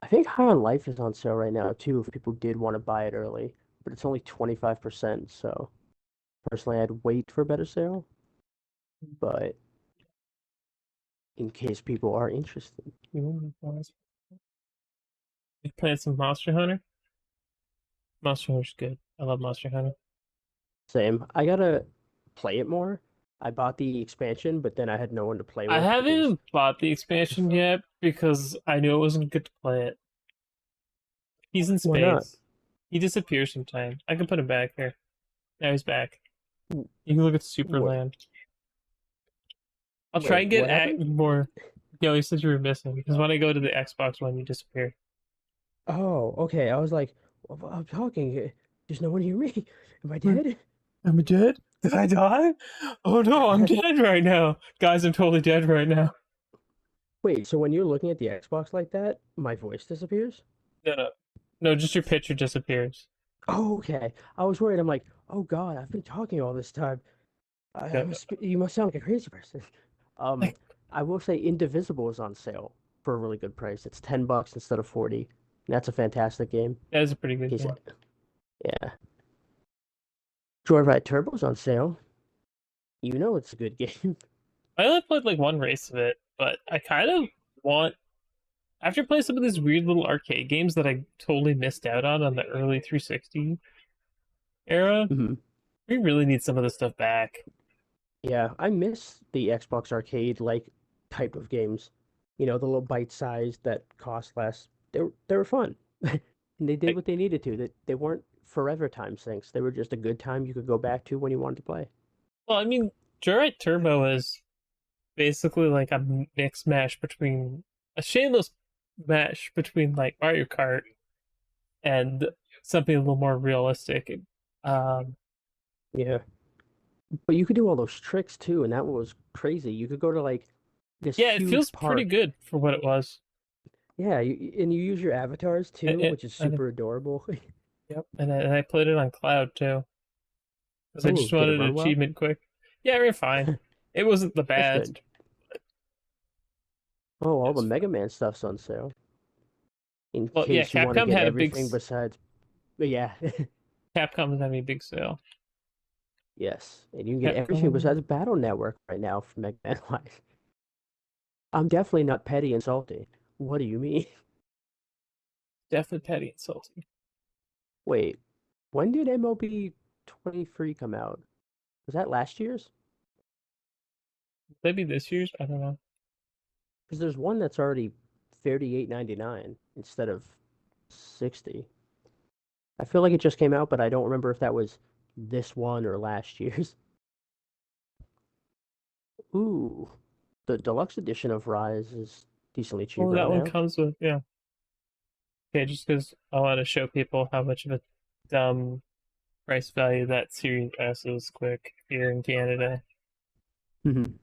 I think High on Life is on sale right now too if people did want to buy it early, but it's only 25%, so personally I'd wait for a better sale, but in case people are interested. You played some Monster Hunter? Monster Hunter's good. I love Monster Hunter. Same. I gotta play it more. I bought the expansion, but then I had no one to play I with because haven't bought the expansion yet because I knew it wasn't good to play it. He's in why not? space. He disappears sometime. I can put him back here. Now he's back. W- You can look at What? Superland. I'll try Wait, and get what at happened? more. No, he said you were missing because when I go to the Xbox one, you disappear. Oh, okay. I was like, well, I'm talking. Does no one hear me? Am I Wait, dead? am I dead? Did I die? Oh no, I'm dead right now. Guys, I'm totally dead right now. Wait, so when you're looking at the Xbox like that, my voice disappears? No, no. No, just your picture disappears. Oh, okay. I was worried. I'm like, oh God, I've been talking all this time. I No, must be, you must sound like a crazy person. Um, like, I will say Indivisible is on sale for a really good price. It's $10 instead of 40. That's a fantastic game. that is a pretty good He's, game. yeah. Joyride Turbo's on sale. You know it's a good game. I only played like one race of it, but I kind of want after playing some of these weird little arcade games that I totally missed out on the early 360 era. Mhm. We really need some of this stuff back. Yeah, I miss the Xbox arcade like type of games. You know, the little bite size that cost less. They were fun. And they did Like, what they needed to. They weren't forever time sinks. They were just a good time you could go back to when you wanted to play. well, I mean, Joyride Turbo is basically like a mix mash between a shameless mash between like Mario Kart and something a little more realistic. Um, Yeah. But you could do all those tricks too, and that was crazy. You could go to like this yeah, it feels huge pretty park. good for what it was. Yeah, and you use your avatars too, which is And super adorable. yep, and I played it on cloud too because I Oh, just did it wanted an run well? achievement quick. Yeah, we're fine. It wasn't the That's good. best. Oh, It all the was Mega fine. Man stuff's on sale in Well, yeah, case you want to Capcom get had a big everything besides. But yeah, Capcom is having a big sale. yes, and you can get everything Capcom besides Battle Network right now for Mega Man Live. I'm definitely not petty and salty. What do you mean? definitely petty insulting. Wait, when did MLB 23 come out? Was that last year's? Maybe this year's. I don't know. Because there's one that's already 38.99 instead of 60. I feel like it just came out, but I don't remember if that was this one or last year's. Ooh, the deluxe edition of Rise is decently cheap Well, right that one now. comes with yeah. Okay, just because I want to show people how much of a dumb price value that Series S is quick here in Canada. Mhm.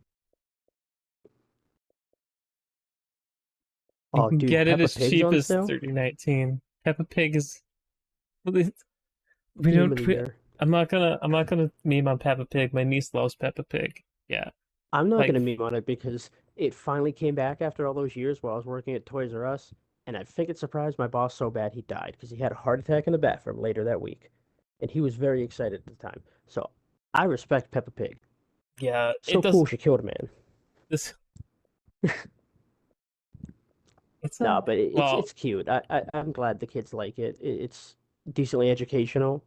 You Oh, can dude, get it Peppa as Pig's cheap on as sale? 3019. Peppa Pig is we Game don't of the we, year. I'm not gonna meme on Peppa Pig. My niece loves Peppa Pig. Yeah. I'm not Like gonna meme on it because it finally came back after all those years while I was working at Toys R Us, and I think it surprised my boss so bad he died because he had a heart attack in the bathroom later that week, and he was very excited at the time. So I respect Peppa Pig. yeah, it So does cool she killed a man. this it's No, a but it's well, it's cute. I'm glad the kids like it. It's decently educational.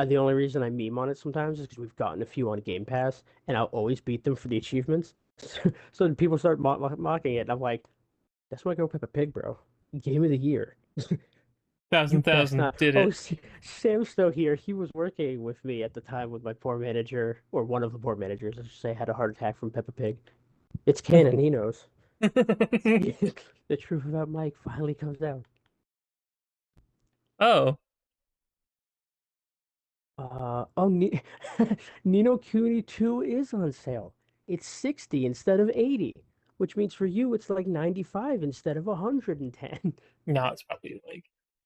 The only reason I meme on it sometimes is because we've gotten a few on Game Pass, and I'll always beat them for the achievements. So then people start mocking it, and I'm like, "That's why I go Peppa Pig, bro. Game of the year. You thousand best thousand not." did Oh, it. Sam's still here. He was working with me at the time with my poor manager, or one of the poor managers, I should say, had a heart attack from Peppa Pig. It's canon. He knows. The truth about Mike finally comes out. Oh, Oh, Nino Kuni 2 is on sale. It's 60 instead of 80, which means for you it's like 95 instead of 110. no, it's probably like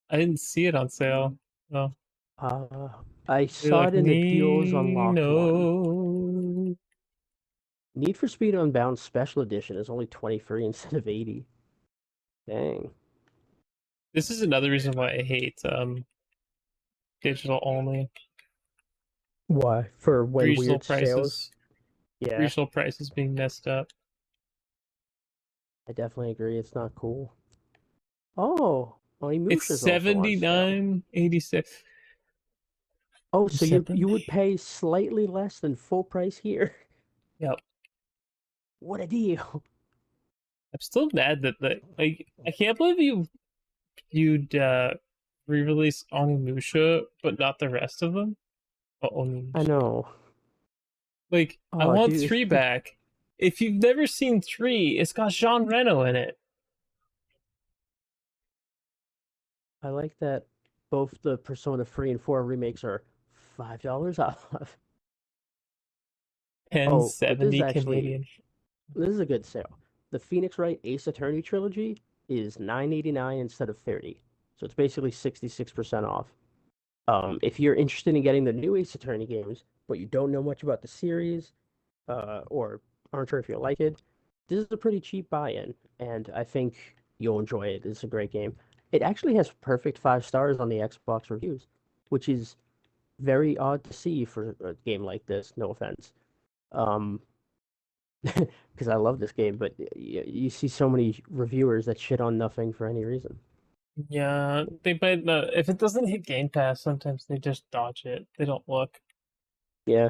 I didn't see it on sale. No. Uh, I Be saw like it in the deals unlocked one. Nino. Need for Speed Unbound Special Edition is only 23 instead of 80. Dang. This is another reason why I hate digital only. Why? For when Regional weird sales? prices. Yeah, Regional prices being messed up. I definitely agree. It's not cool. Oh, It's Onimusha's also on sale. 79.86. Oh, You so sent them you me. would pay slightly less than full price here? Yep. What a deal! I'm still mad that like I can't believe you'd re-release Onimusha, but not the rest of them. Oh, I Onimusha. know. Like I Oh, want dude, three back. If you've never seen three, it's got Jean Reno in it. I like that both the Persona 3 and 4 remakes are $5 off. Ten Oh, but seventy Canadian. this is a good sale. The Phoenix Wright Ace Attorney trilogy is $9.89 instead of 30. So it's basically 66% off. If you're interested in getting the new Ace Attorney games, but you don't know much about the series, or aren't sure if you'll like it, this is a pretty cheap buy-in, and I think you'll enjoy it. It's a great game. It actually has perfect 5 stars on the Xbox reviews, which is very odd to see for a game like this. No offense, um, because I love this game, but you see so many reviewers that shit on nothing for any reason. Yeah, they might not. If it doesn't hit Game Pass, sometimes they just dodge it. They don't look. Yeah.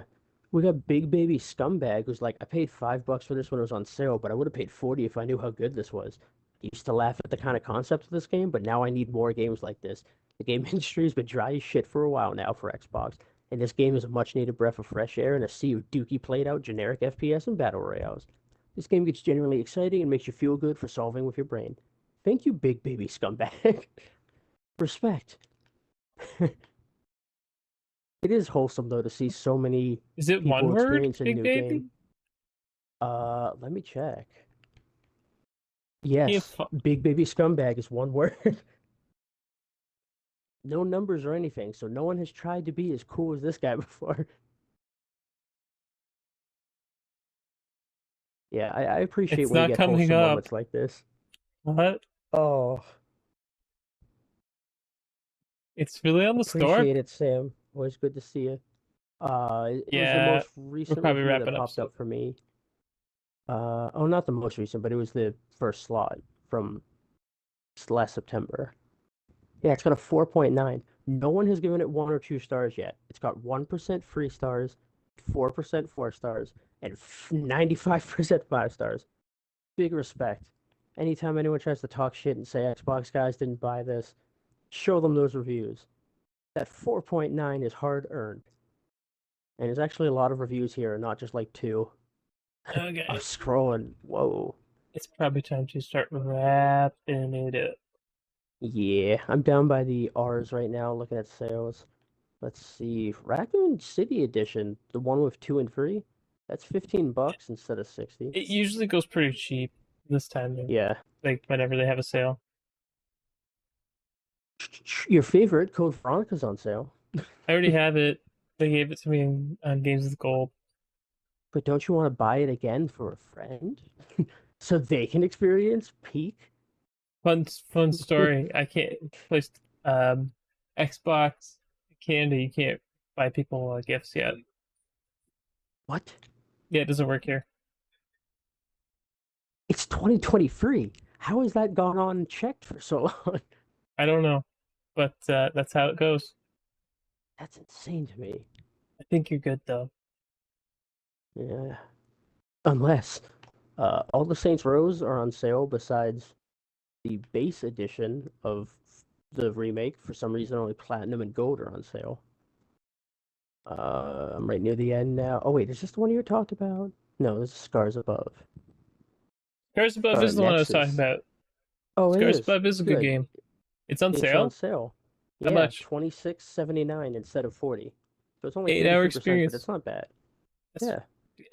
We got Big Baby Scumbag who's like, I paid $5 for this when it was on sale, but I would have paid 40 if I knew how good this was. I used to laugh at the kind of concept of this game, but now I need more games like this. The game industry has been dry as shit for a while now for Xbox, and this game is a much needed breath of fresh air in a sea of dookie played out generic FPS and battle royales. This game gets genuinely exciting and makes you feel good for solving with your brain. Thank you, Big Baby Scumbag. Respect. It is wholesome though to see so many Is it one people word, experience a Big new Baby? game. Let me check. Can't Yes, fu- Big Baby Scumbag is one word. No numbers or anything, so no one has tried to be as cool as this guy before. Yeah, I appreciate It's when you not get coming wholesome up. moments like this. What? Oh, It's really on the store? appreciate it, Sam. Always good to see you. It was the Yeah, most we're recent probably review that wrapping up popped soon. up for me. Oh, not the most recent, but it was the first slot from last September. Yeah, it's got a 4.9. No one has given it 1 or 2 stars yet. It's got 1% 3 stars, 4% 4 stars, and 95% 5 stars. Big respect. Anytime anyone tries to talk shit and say Xbox guys didn't buy this, show them those reviews. That 4.9 is hard earned. And there's actually a lot of reviews here, not just like two. I was Okay. scrolling. Whoa. It's probably time to start wrapping it up. Yeah, I'm down by the R's right now looking at sales. Let's see. Raccoon City Edition, the one with 2 and 3, that's $15 instead of 60. It usually goes pretty cheap this time, Yeah. like whenever they have a sale. Your favorite, Code Veronica's on sale. I already have it. They gave it to me on Games with Gold. But don't you want to buy it again for a friend? So they can experience peak? Fun story. I can't place um Xbox Candy. You can't buy people gifts yet. What? Yeah, it doesn't work here. It's 2023. How has that gone unchecked for so long? I don't know, but that's how it goes. That's insane to me. I think you're good though. Yeah. Unless all the Saints Rows are on sale besides the base edition of the remake. For some reason, only Platinum and Gold are on sale. I'm right near the end now. Oh wait, is this the one you talked about? No, this is Scars Above. Scars Above is the one I was talking Nexus. about. Oh, it Scars is. Above is a good Good. game. It's on It's on sale. sale. How Yeah, much? 26.79 instead of 40. So it's only 8 hour 33%, but experience. it's not bad. That's, Yeah.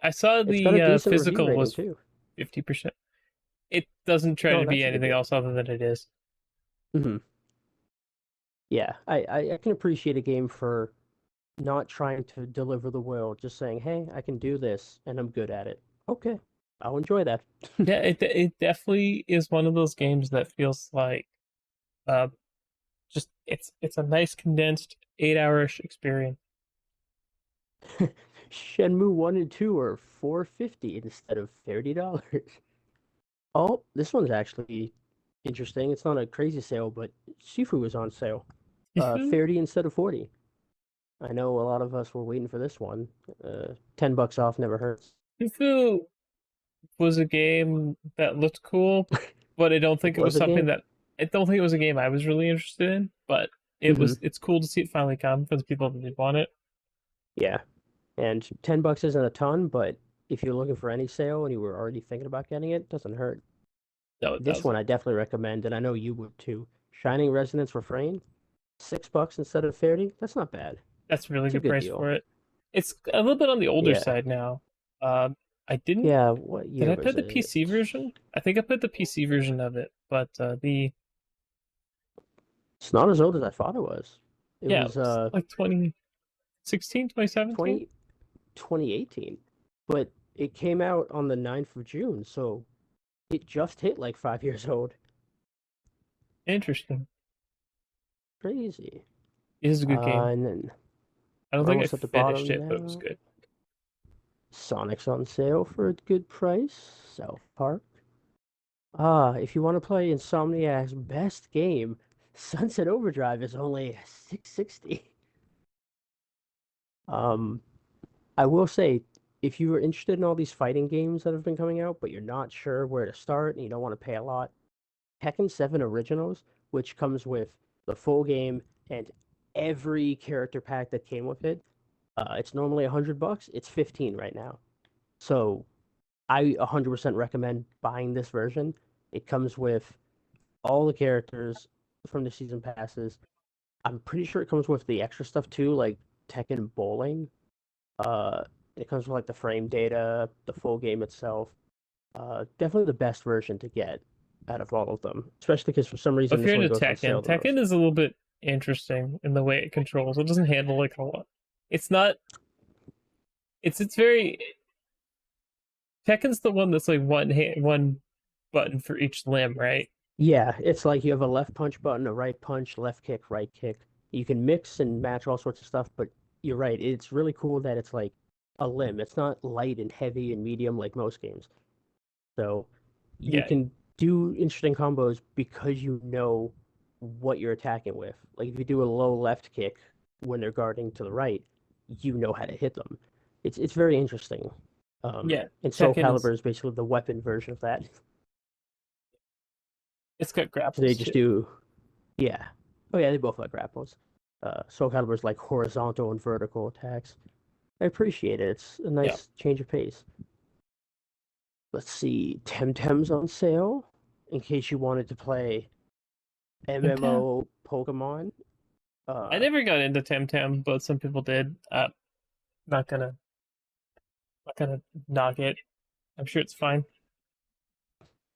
I saw It's got the a decent review physical rating was too. 50%. It doesn't try No, to be that's a good anything deal. else other than it is. Hmm. Yeah, I can appreciate a game for not trying to deliver the world, just saying, "Hey, I can do this and I'm good at it." Okay, I'll enjoy that. Yeah, it definitely is one of those games that feels like uh just it's a nice condensed 8 hour experience. Shenmue 1 and 2 are 450 instead of $30. Oh, this one's actually interesting. It's not a crazy sale, but Shifu was on sale. Shifu? 30 instead of 40. I know a lot of us were waiting for this one. $10 off never hurts. Sifu was a game that looked cool, but I don't It think it was was a something game. that I don't think it was a game I was really interested in. But Hmm. it's cool to see it finally come for the people that did want it. Yeah, and $10 isn't a ton, but if you're looking for any sale and you were already thinking about getting it, doesn't hurt. No, it This one doesn't. I definitely recommend, and I know you would too. Shining Resonance Refrain, $6 instead of 30. That's not bad. That's a really It's a good good price deal. for it. It's a little bit on the older Yeah, side now. I didn't. yeah. What Did year I play was the it? PC version? I think I played the PC version of it, but the It's not as old as I thought it was. It yeah, it was was like 2016, 2017. 20, 2018, but it came out on the 9th of June, so it just hit like 5 years old. Interesting. Crazy. It is a good game. And then I don't we're think I almost at the finished bottom it, but it was now. good. Sonic's on sale for a good price. South Park. Ah, if you want to play Insomniac's best game, Sunset Overdrive is only 660. Um, I will say, if you are interested in all these fighting games that have been coming out, but you're not sure where to start and you don't want to pay a lot, Tekken 7 Originals, which comes with the full game and every character pack that came with it, it's normally $100. It's 15 right now. So I 100% recommend buying this version. It comes with all the characters from the season passes. I'm pretty sure it comes with the extra stuff too, like Tekken Bowling. Uh, it comes with like the frame data, the full game itself. Definitely the best version to get out of all of them, especially because for some reason If this you're one into goes on Tekken, sale the Tekken most. is a little bit interesting in the way it controls. It doesn't handle like a lot. It's not. It's very. Tekken's the one that's like one button for each limb, right? Yeah, it's like you have a left punch button, a right punch, left kick, right kick. You can mix and match all sorts of stuff, but you're right. It's really cool that it's like a limb. It's not light and heavy and medium like most games. So you Yeah, can do interesting combos because you know what you're attacking with. Like if you do a low left kick when they're guarding to the right, you know how to hit them. It's very interesting. yeah. And Soul Tekken is. Calibur is basically the weapon version of that. It's got So they grapples just too. do, yeah. Oh yeah, they both like grapples. Soul Calibur is like horizontal and vertical attacks. I appreciate it. It's a Yeah. nice change of pace. Let's see, Temtem's on sale in case you wanted to play Temtem. MMO Pokemon. I Uh, never got into Temtem, but some people did. Not gonna not gonna knock it. I'm sure it's fine.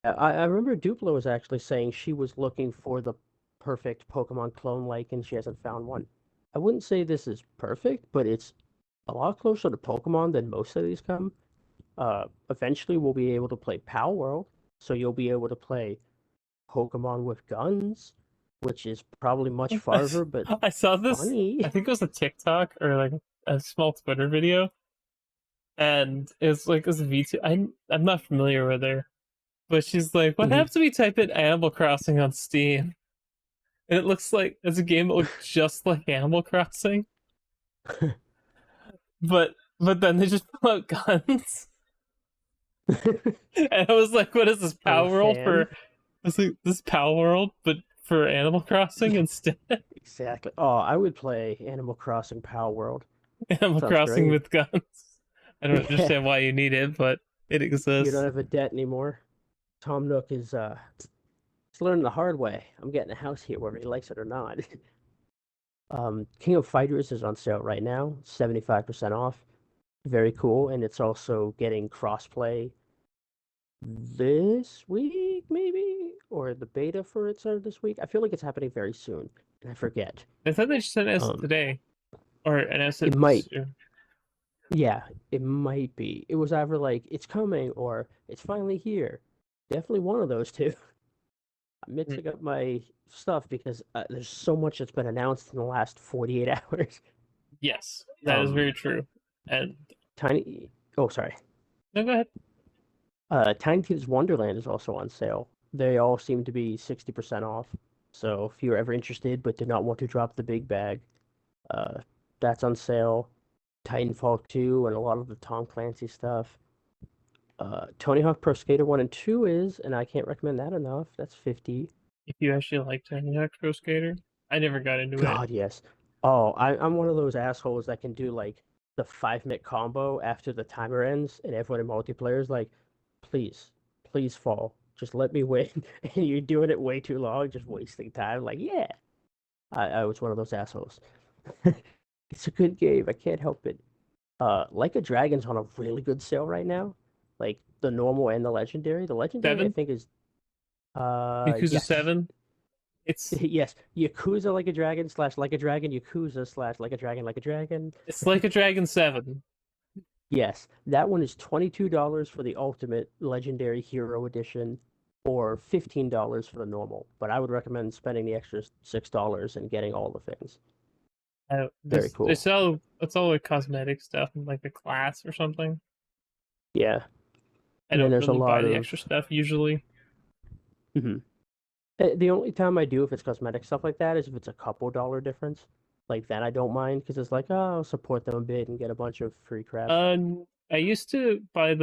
I remember Duplo was actually saying she was looking for the perfect Pokemon clone like, and she hasn't found one. I wouldn't say this is perfect, but it's a lot closer to Pokemon than most of these come. Eventually we'll be able to play Pal World, so you'll be able to play Pokemon with guns, which is probably much I, farther, but I saw this. I funny. think it was a TikTok or like a small Twitter video, and it's like this V2. I'm not familiar with her, but she's like, "What Mhm. happens if we type in Animal Crossing on Steam?" And it looks like it's a game that looks just like Animal Crossing, but then they just pull out guns, and I was like, "What is this I'm a Power World fan. for?" It's like this Power World, but for Animal Crossing Yeah, instead. exactly. Oh, I would play Animal Crossing Pal World. Animal Sounds Crossing great. with guns. I don't Yeah, understand why you need it, but it you don't exists. have a debt anymore. Tom Nook is he's learning the hard way. I'm getting a house here whether he likes it or not. King of Fighters is on sale right now, 75% off. Very cool, and it's also getting crossplay this week, maybe, or the beta for it started this week. I feel like it's happening very soon, and I forget. I thought they just announced it Um, today, or announced it it might, soon. yeah, it might be. It was either like it's coming or it's finally here. Definitely one of those two. I'm Mm. mixing up my stuff because there's so much that's been announced in the last 48 hours. Yes, that is Um, very true. And Tiny. Oh, sorry. no, go ahead. Tiny Tina's Wonderland is also on sale. They all seem to be 60% off. So if you're ever interested but do not want to drop the big bag, uh, That's on sale. Titanfall 2 and a lot of the Tom Clancy stuff. Tony Hawk Pro Skater 1 and 2 is, and I can't recommend that enough. That's 50. If you actually like Tiny Hawk Pro Skater, I never got into it. God, yes. Oh, I'm one of those assholes that can do like the 5-minute combo after the timer ends, and everyone in multiplayer is like, please, please fall. Just let me win. And you're doing it way too long, just wasting time. Like, yeah. I was one of those assholes. It's a good game. I can't help it. Like a Dragon's on a really good sale right now. Like the normal and the legendary. The legendary I 7? think is Yakuza yes. 7? It's Yes. Yakuza Like a Dragon / Like a Dragon Yakuza / Like a Dragon Like a Dragon. it's like a Dragon 7. Yes. That one is $22 for the ultimate legendary hero edition or $15 for the normal. But I would recommend spending the extra $6 and getting all the things. Very They cool. sell it's all like cosmetic stuff and like the class or something. Yeah. I And then don't there's a really buy lot the of extra stuff usually. mhm. The only time I do if it's cosmetic stuff like that is if it's a couple dollar difference. Like then I don't mind because it's like, oh, I'll support them a bit and get a bunch of free crap. I used to buy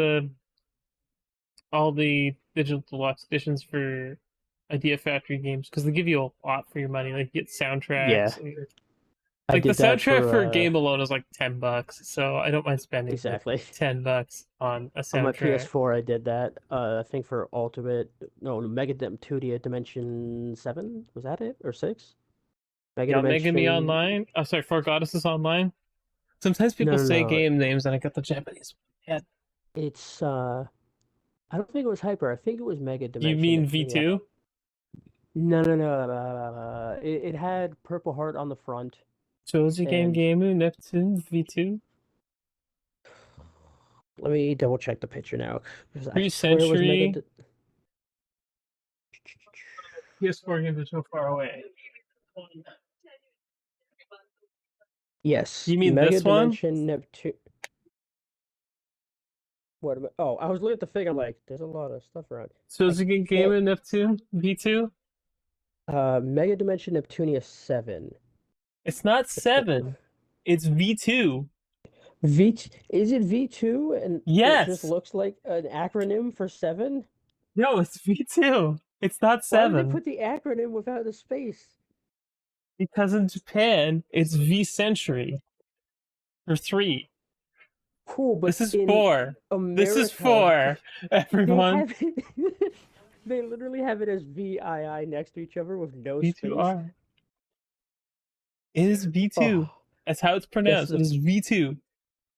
all the digital deluxe editions for Idea Factory games because they give you a lot for your money. Like you get Yeah, soundtracks and I like the did that soundtrack for for a game alone is like $10, so I don't mind spending like exactly. $10 on a On my soundtrack. PS4, I did that. I think for Ultimate, no, Mega 2D Dimension 7, was that it? Or 6? Mega Yeah, Mega Me Dimension. Online. Oh, sorry, Four Goddesses Online. Sometimes No, people no, say no. game names and I got the Japanese. Yeah. It's I don't think it was Hyper. I think it was Mega You Dimension mean Neptunia. V2? No, no, no. It had Purple Heart on the front, Joji Game and Game Neptune V2? let me double check the picture now because I swear it was Pre-century. Mega. PS4 games are so far away. Yes, You mean Mega this one? Dimension Neptune. Oh, I was looking at the thing. I'm like, there's a lot of stuff around. I Joji Game can't. Game Neptune V2? Mega Dimension Neptunia 7. It's not I can't. 7. It's V2. V. Is it V2? And it just Yes. looks like an acronym for 7. No, it's V2. It's not Why would they 7. put the acronym without the space? Because in Japan, it's V Century for 3. Cool, but This is in 4. This is America, 4, they everyone. have it. They literally have it as VII next to each other with no space. V2R. It is V2. Oh, That's how it's that's pronounced. It the is V2.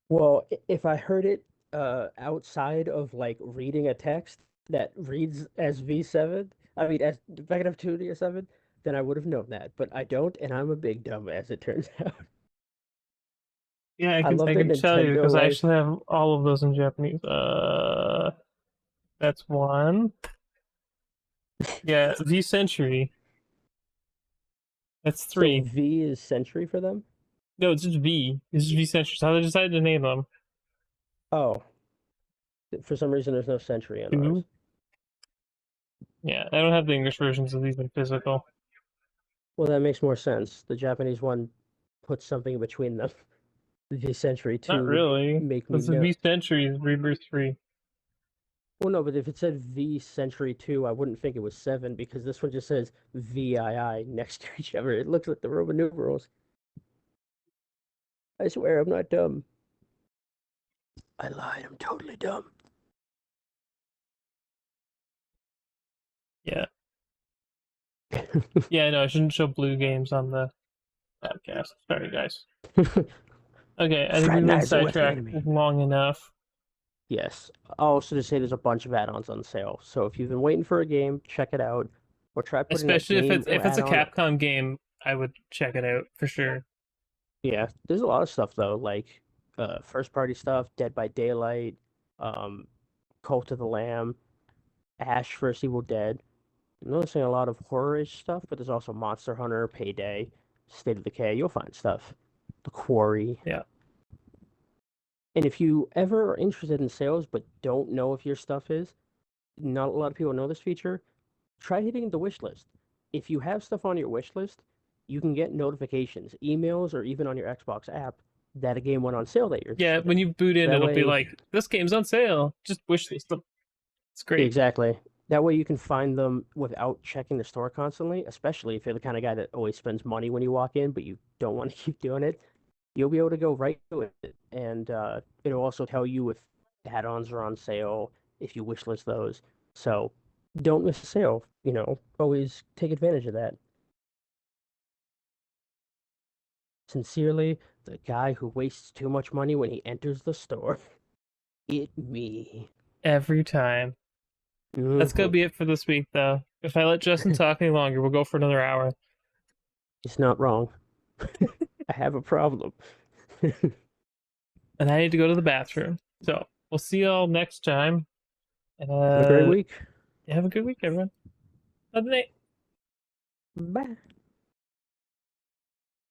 well. If I heard it outside of like reading a text that reads as V7, I mean as back up 2 to 7, then I would have known that. But I don't, and I'm a big dumb as it turns out. Yeah, I love I that can tell you Nintendo because I like actually have all of those in Japanese. That's one. Yeah, V Century. That's so 3. V is century for them. No, it's just V. It's just V Century. So how they decided to name them. Oh, for some reason there's no century on ours. 2. Yeah, I don't have the English versions of these in physical. Well, that makes more sense. The Japanese one puts something between them. The Century Not 2 would really. make me Because the know. V Century is Rebirth 3. Well, no, but if it said V Century 2, I wouldn't think it was 7 because this one just says VII next to each other. It looks like the Roman numerals. I swear I'm not dumb. I lied. I'm totally dumb. Yeah. Yeah, no, I shouldn't show blue games on the podcast. Sorry, guys. Okay, I think we've been Fraternizing with the sidetracked enemy. long enough. Yes. Also to say there's a bunch of add-ons on sale. So if you've been waiting for a game, check it out. Or try putting that Especially game or if it's a add-on. Capcom game, I would check it out for sure. Yeah, there's a lot of stuff though, like first party stuff, Dead by Daylight, um, Cult of the Lamb, Ash vs. Evil Dead. I'm noticing a lot of horror-ish stuff, but there's also Monster Hunter, Payday, State of Decay. You'll find stuff. The Quarry. Yeah. And if you ever are interested in sales but don't know if your stuff is, not a lot of people know this feature, try hitting the wish list. If you have stuff on your wish list, you can get notifications, emails, or even on your Xbox app that a game went on sale that you're Yeah, interested when in. you boot So in, that it'll be way, like, this game's on sale. Just wish list them. It's great. exactly. That way you can find them without checking the store constantly, especially if you're the kind of guy that always spends money when you walk in, but you don't want to keep doing it. You'll be able to go right to it, and it'll also tell you if add-ons are on sale, if you wish list those. So don't miss a sale. Always take advantage of that. Sincerely, the guy who wastes too much money when he enters the store. It me. Every time. That's gonna Mhm. be it for this week, though. If I let Justin talk any longer, we'll go for another hour. It's not wrong. I have a problem. And I need to go to the bathroom. So we'll see y'all next time. And Have a great week. have a good week, everyone. Good night. Bye.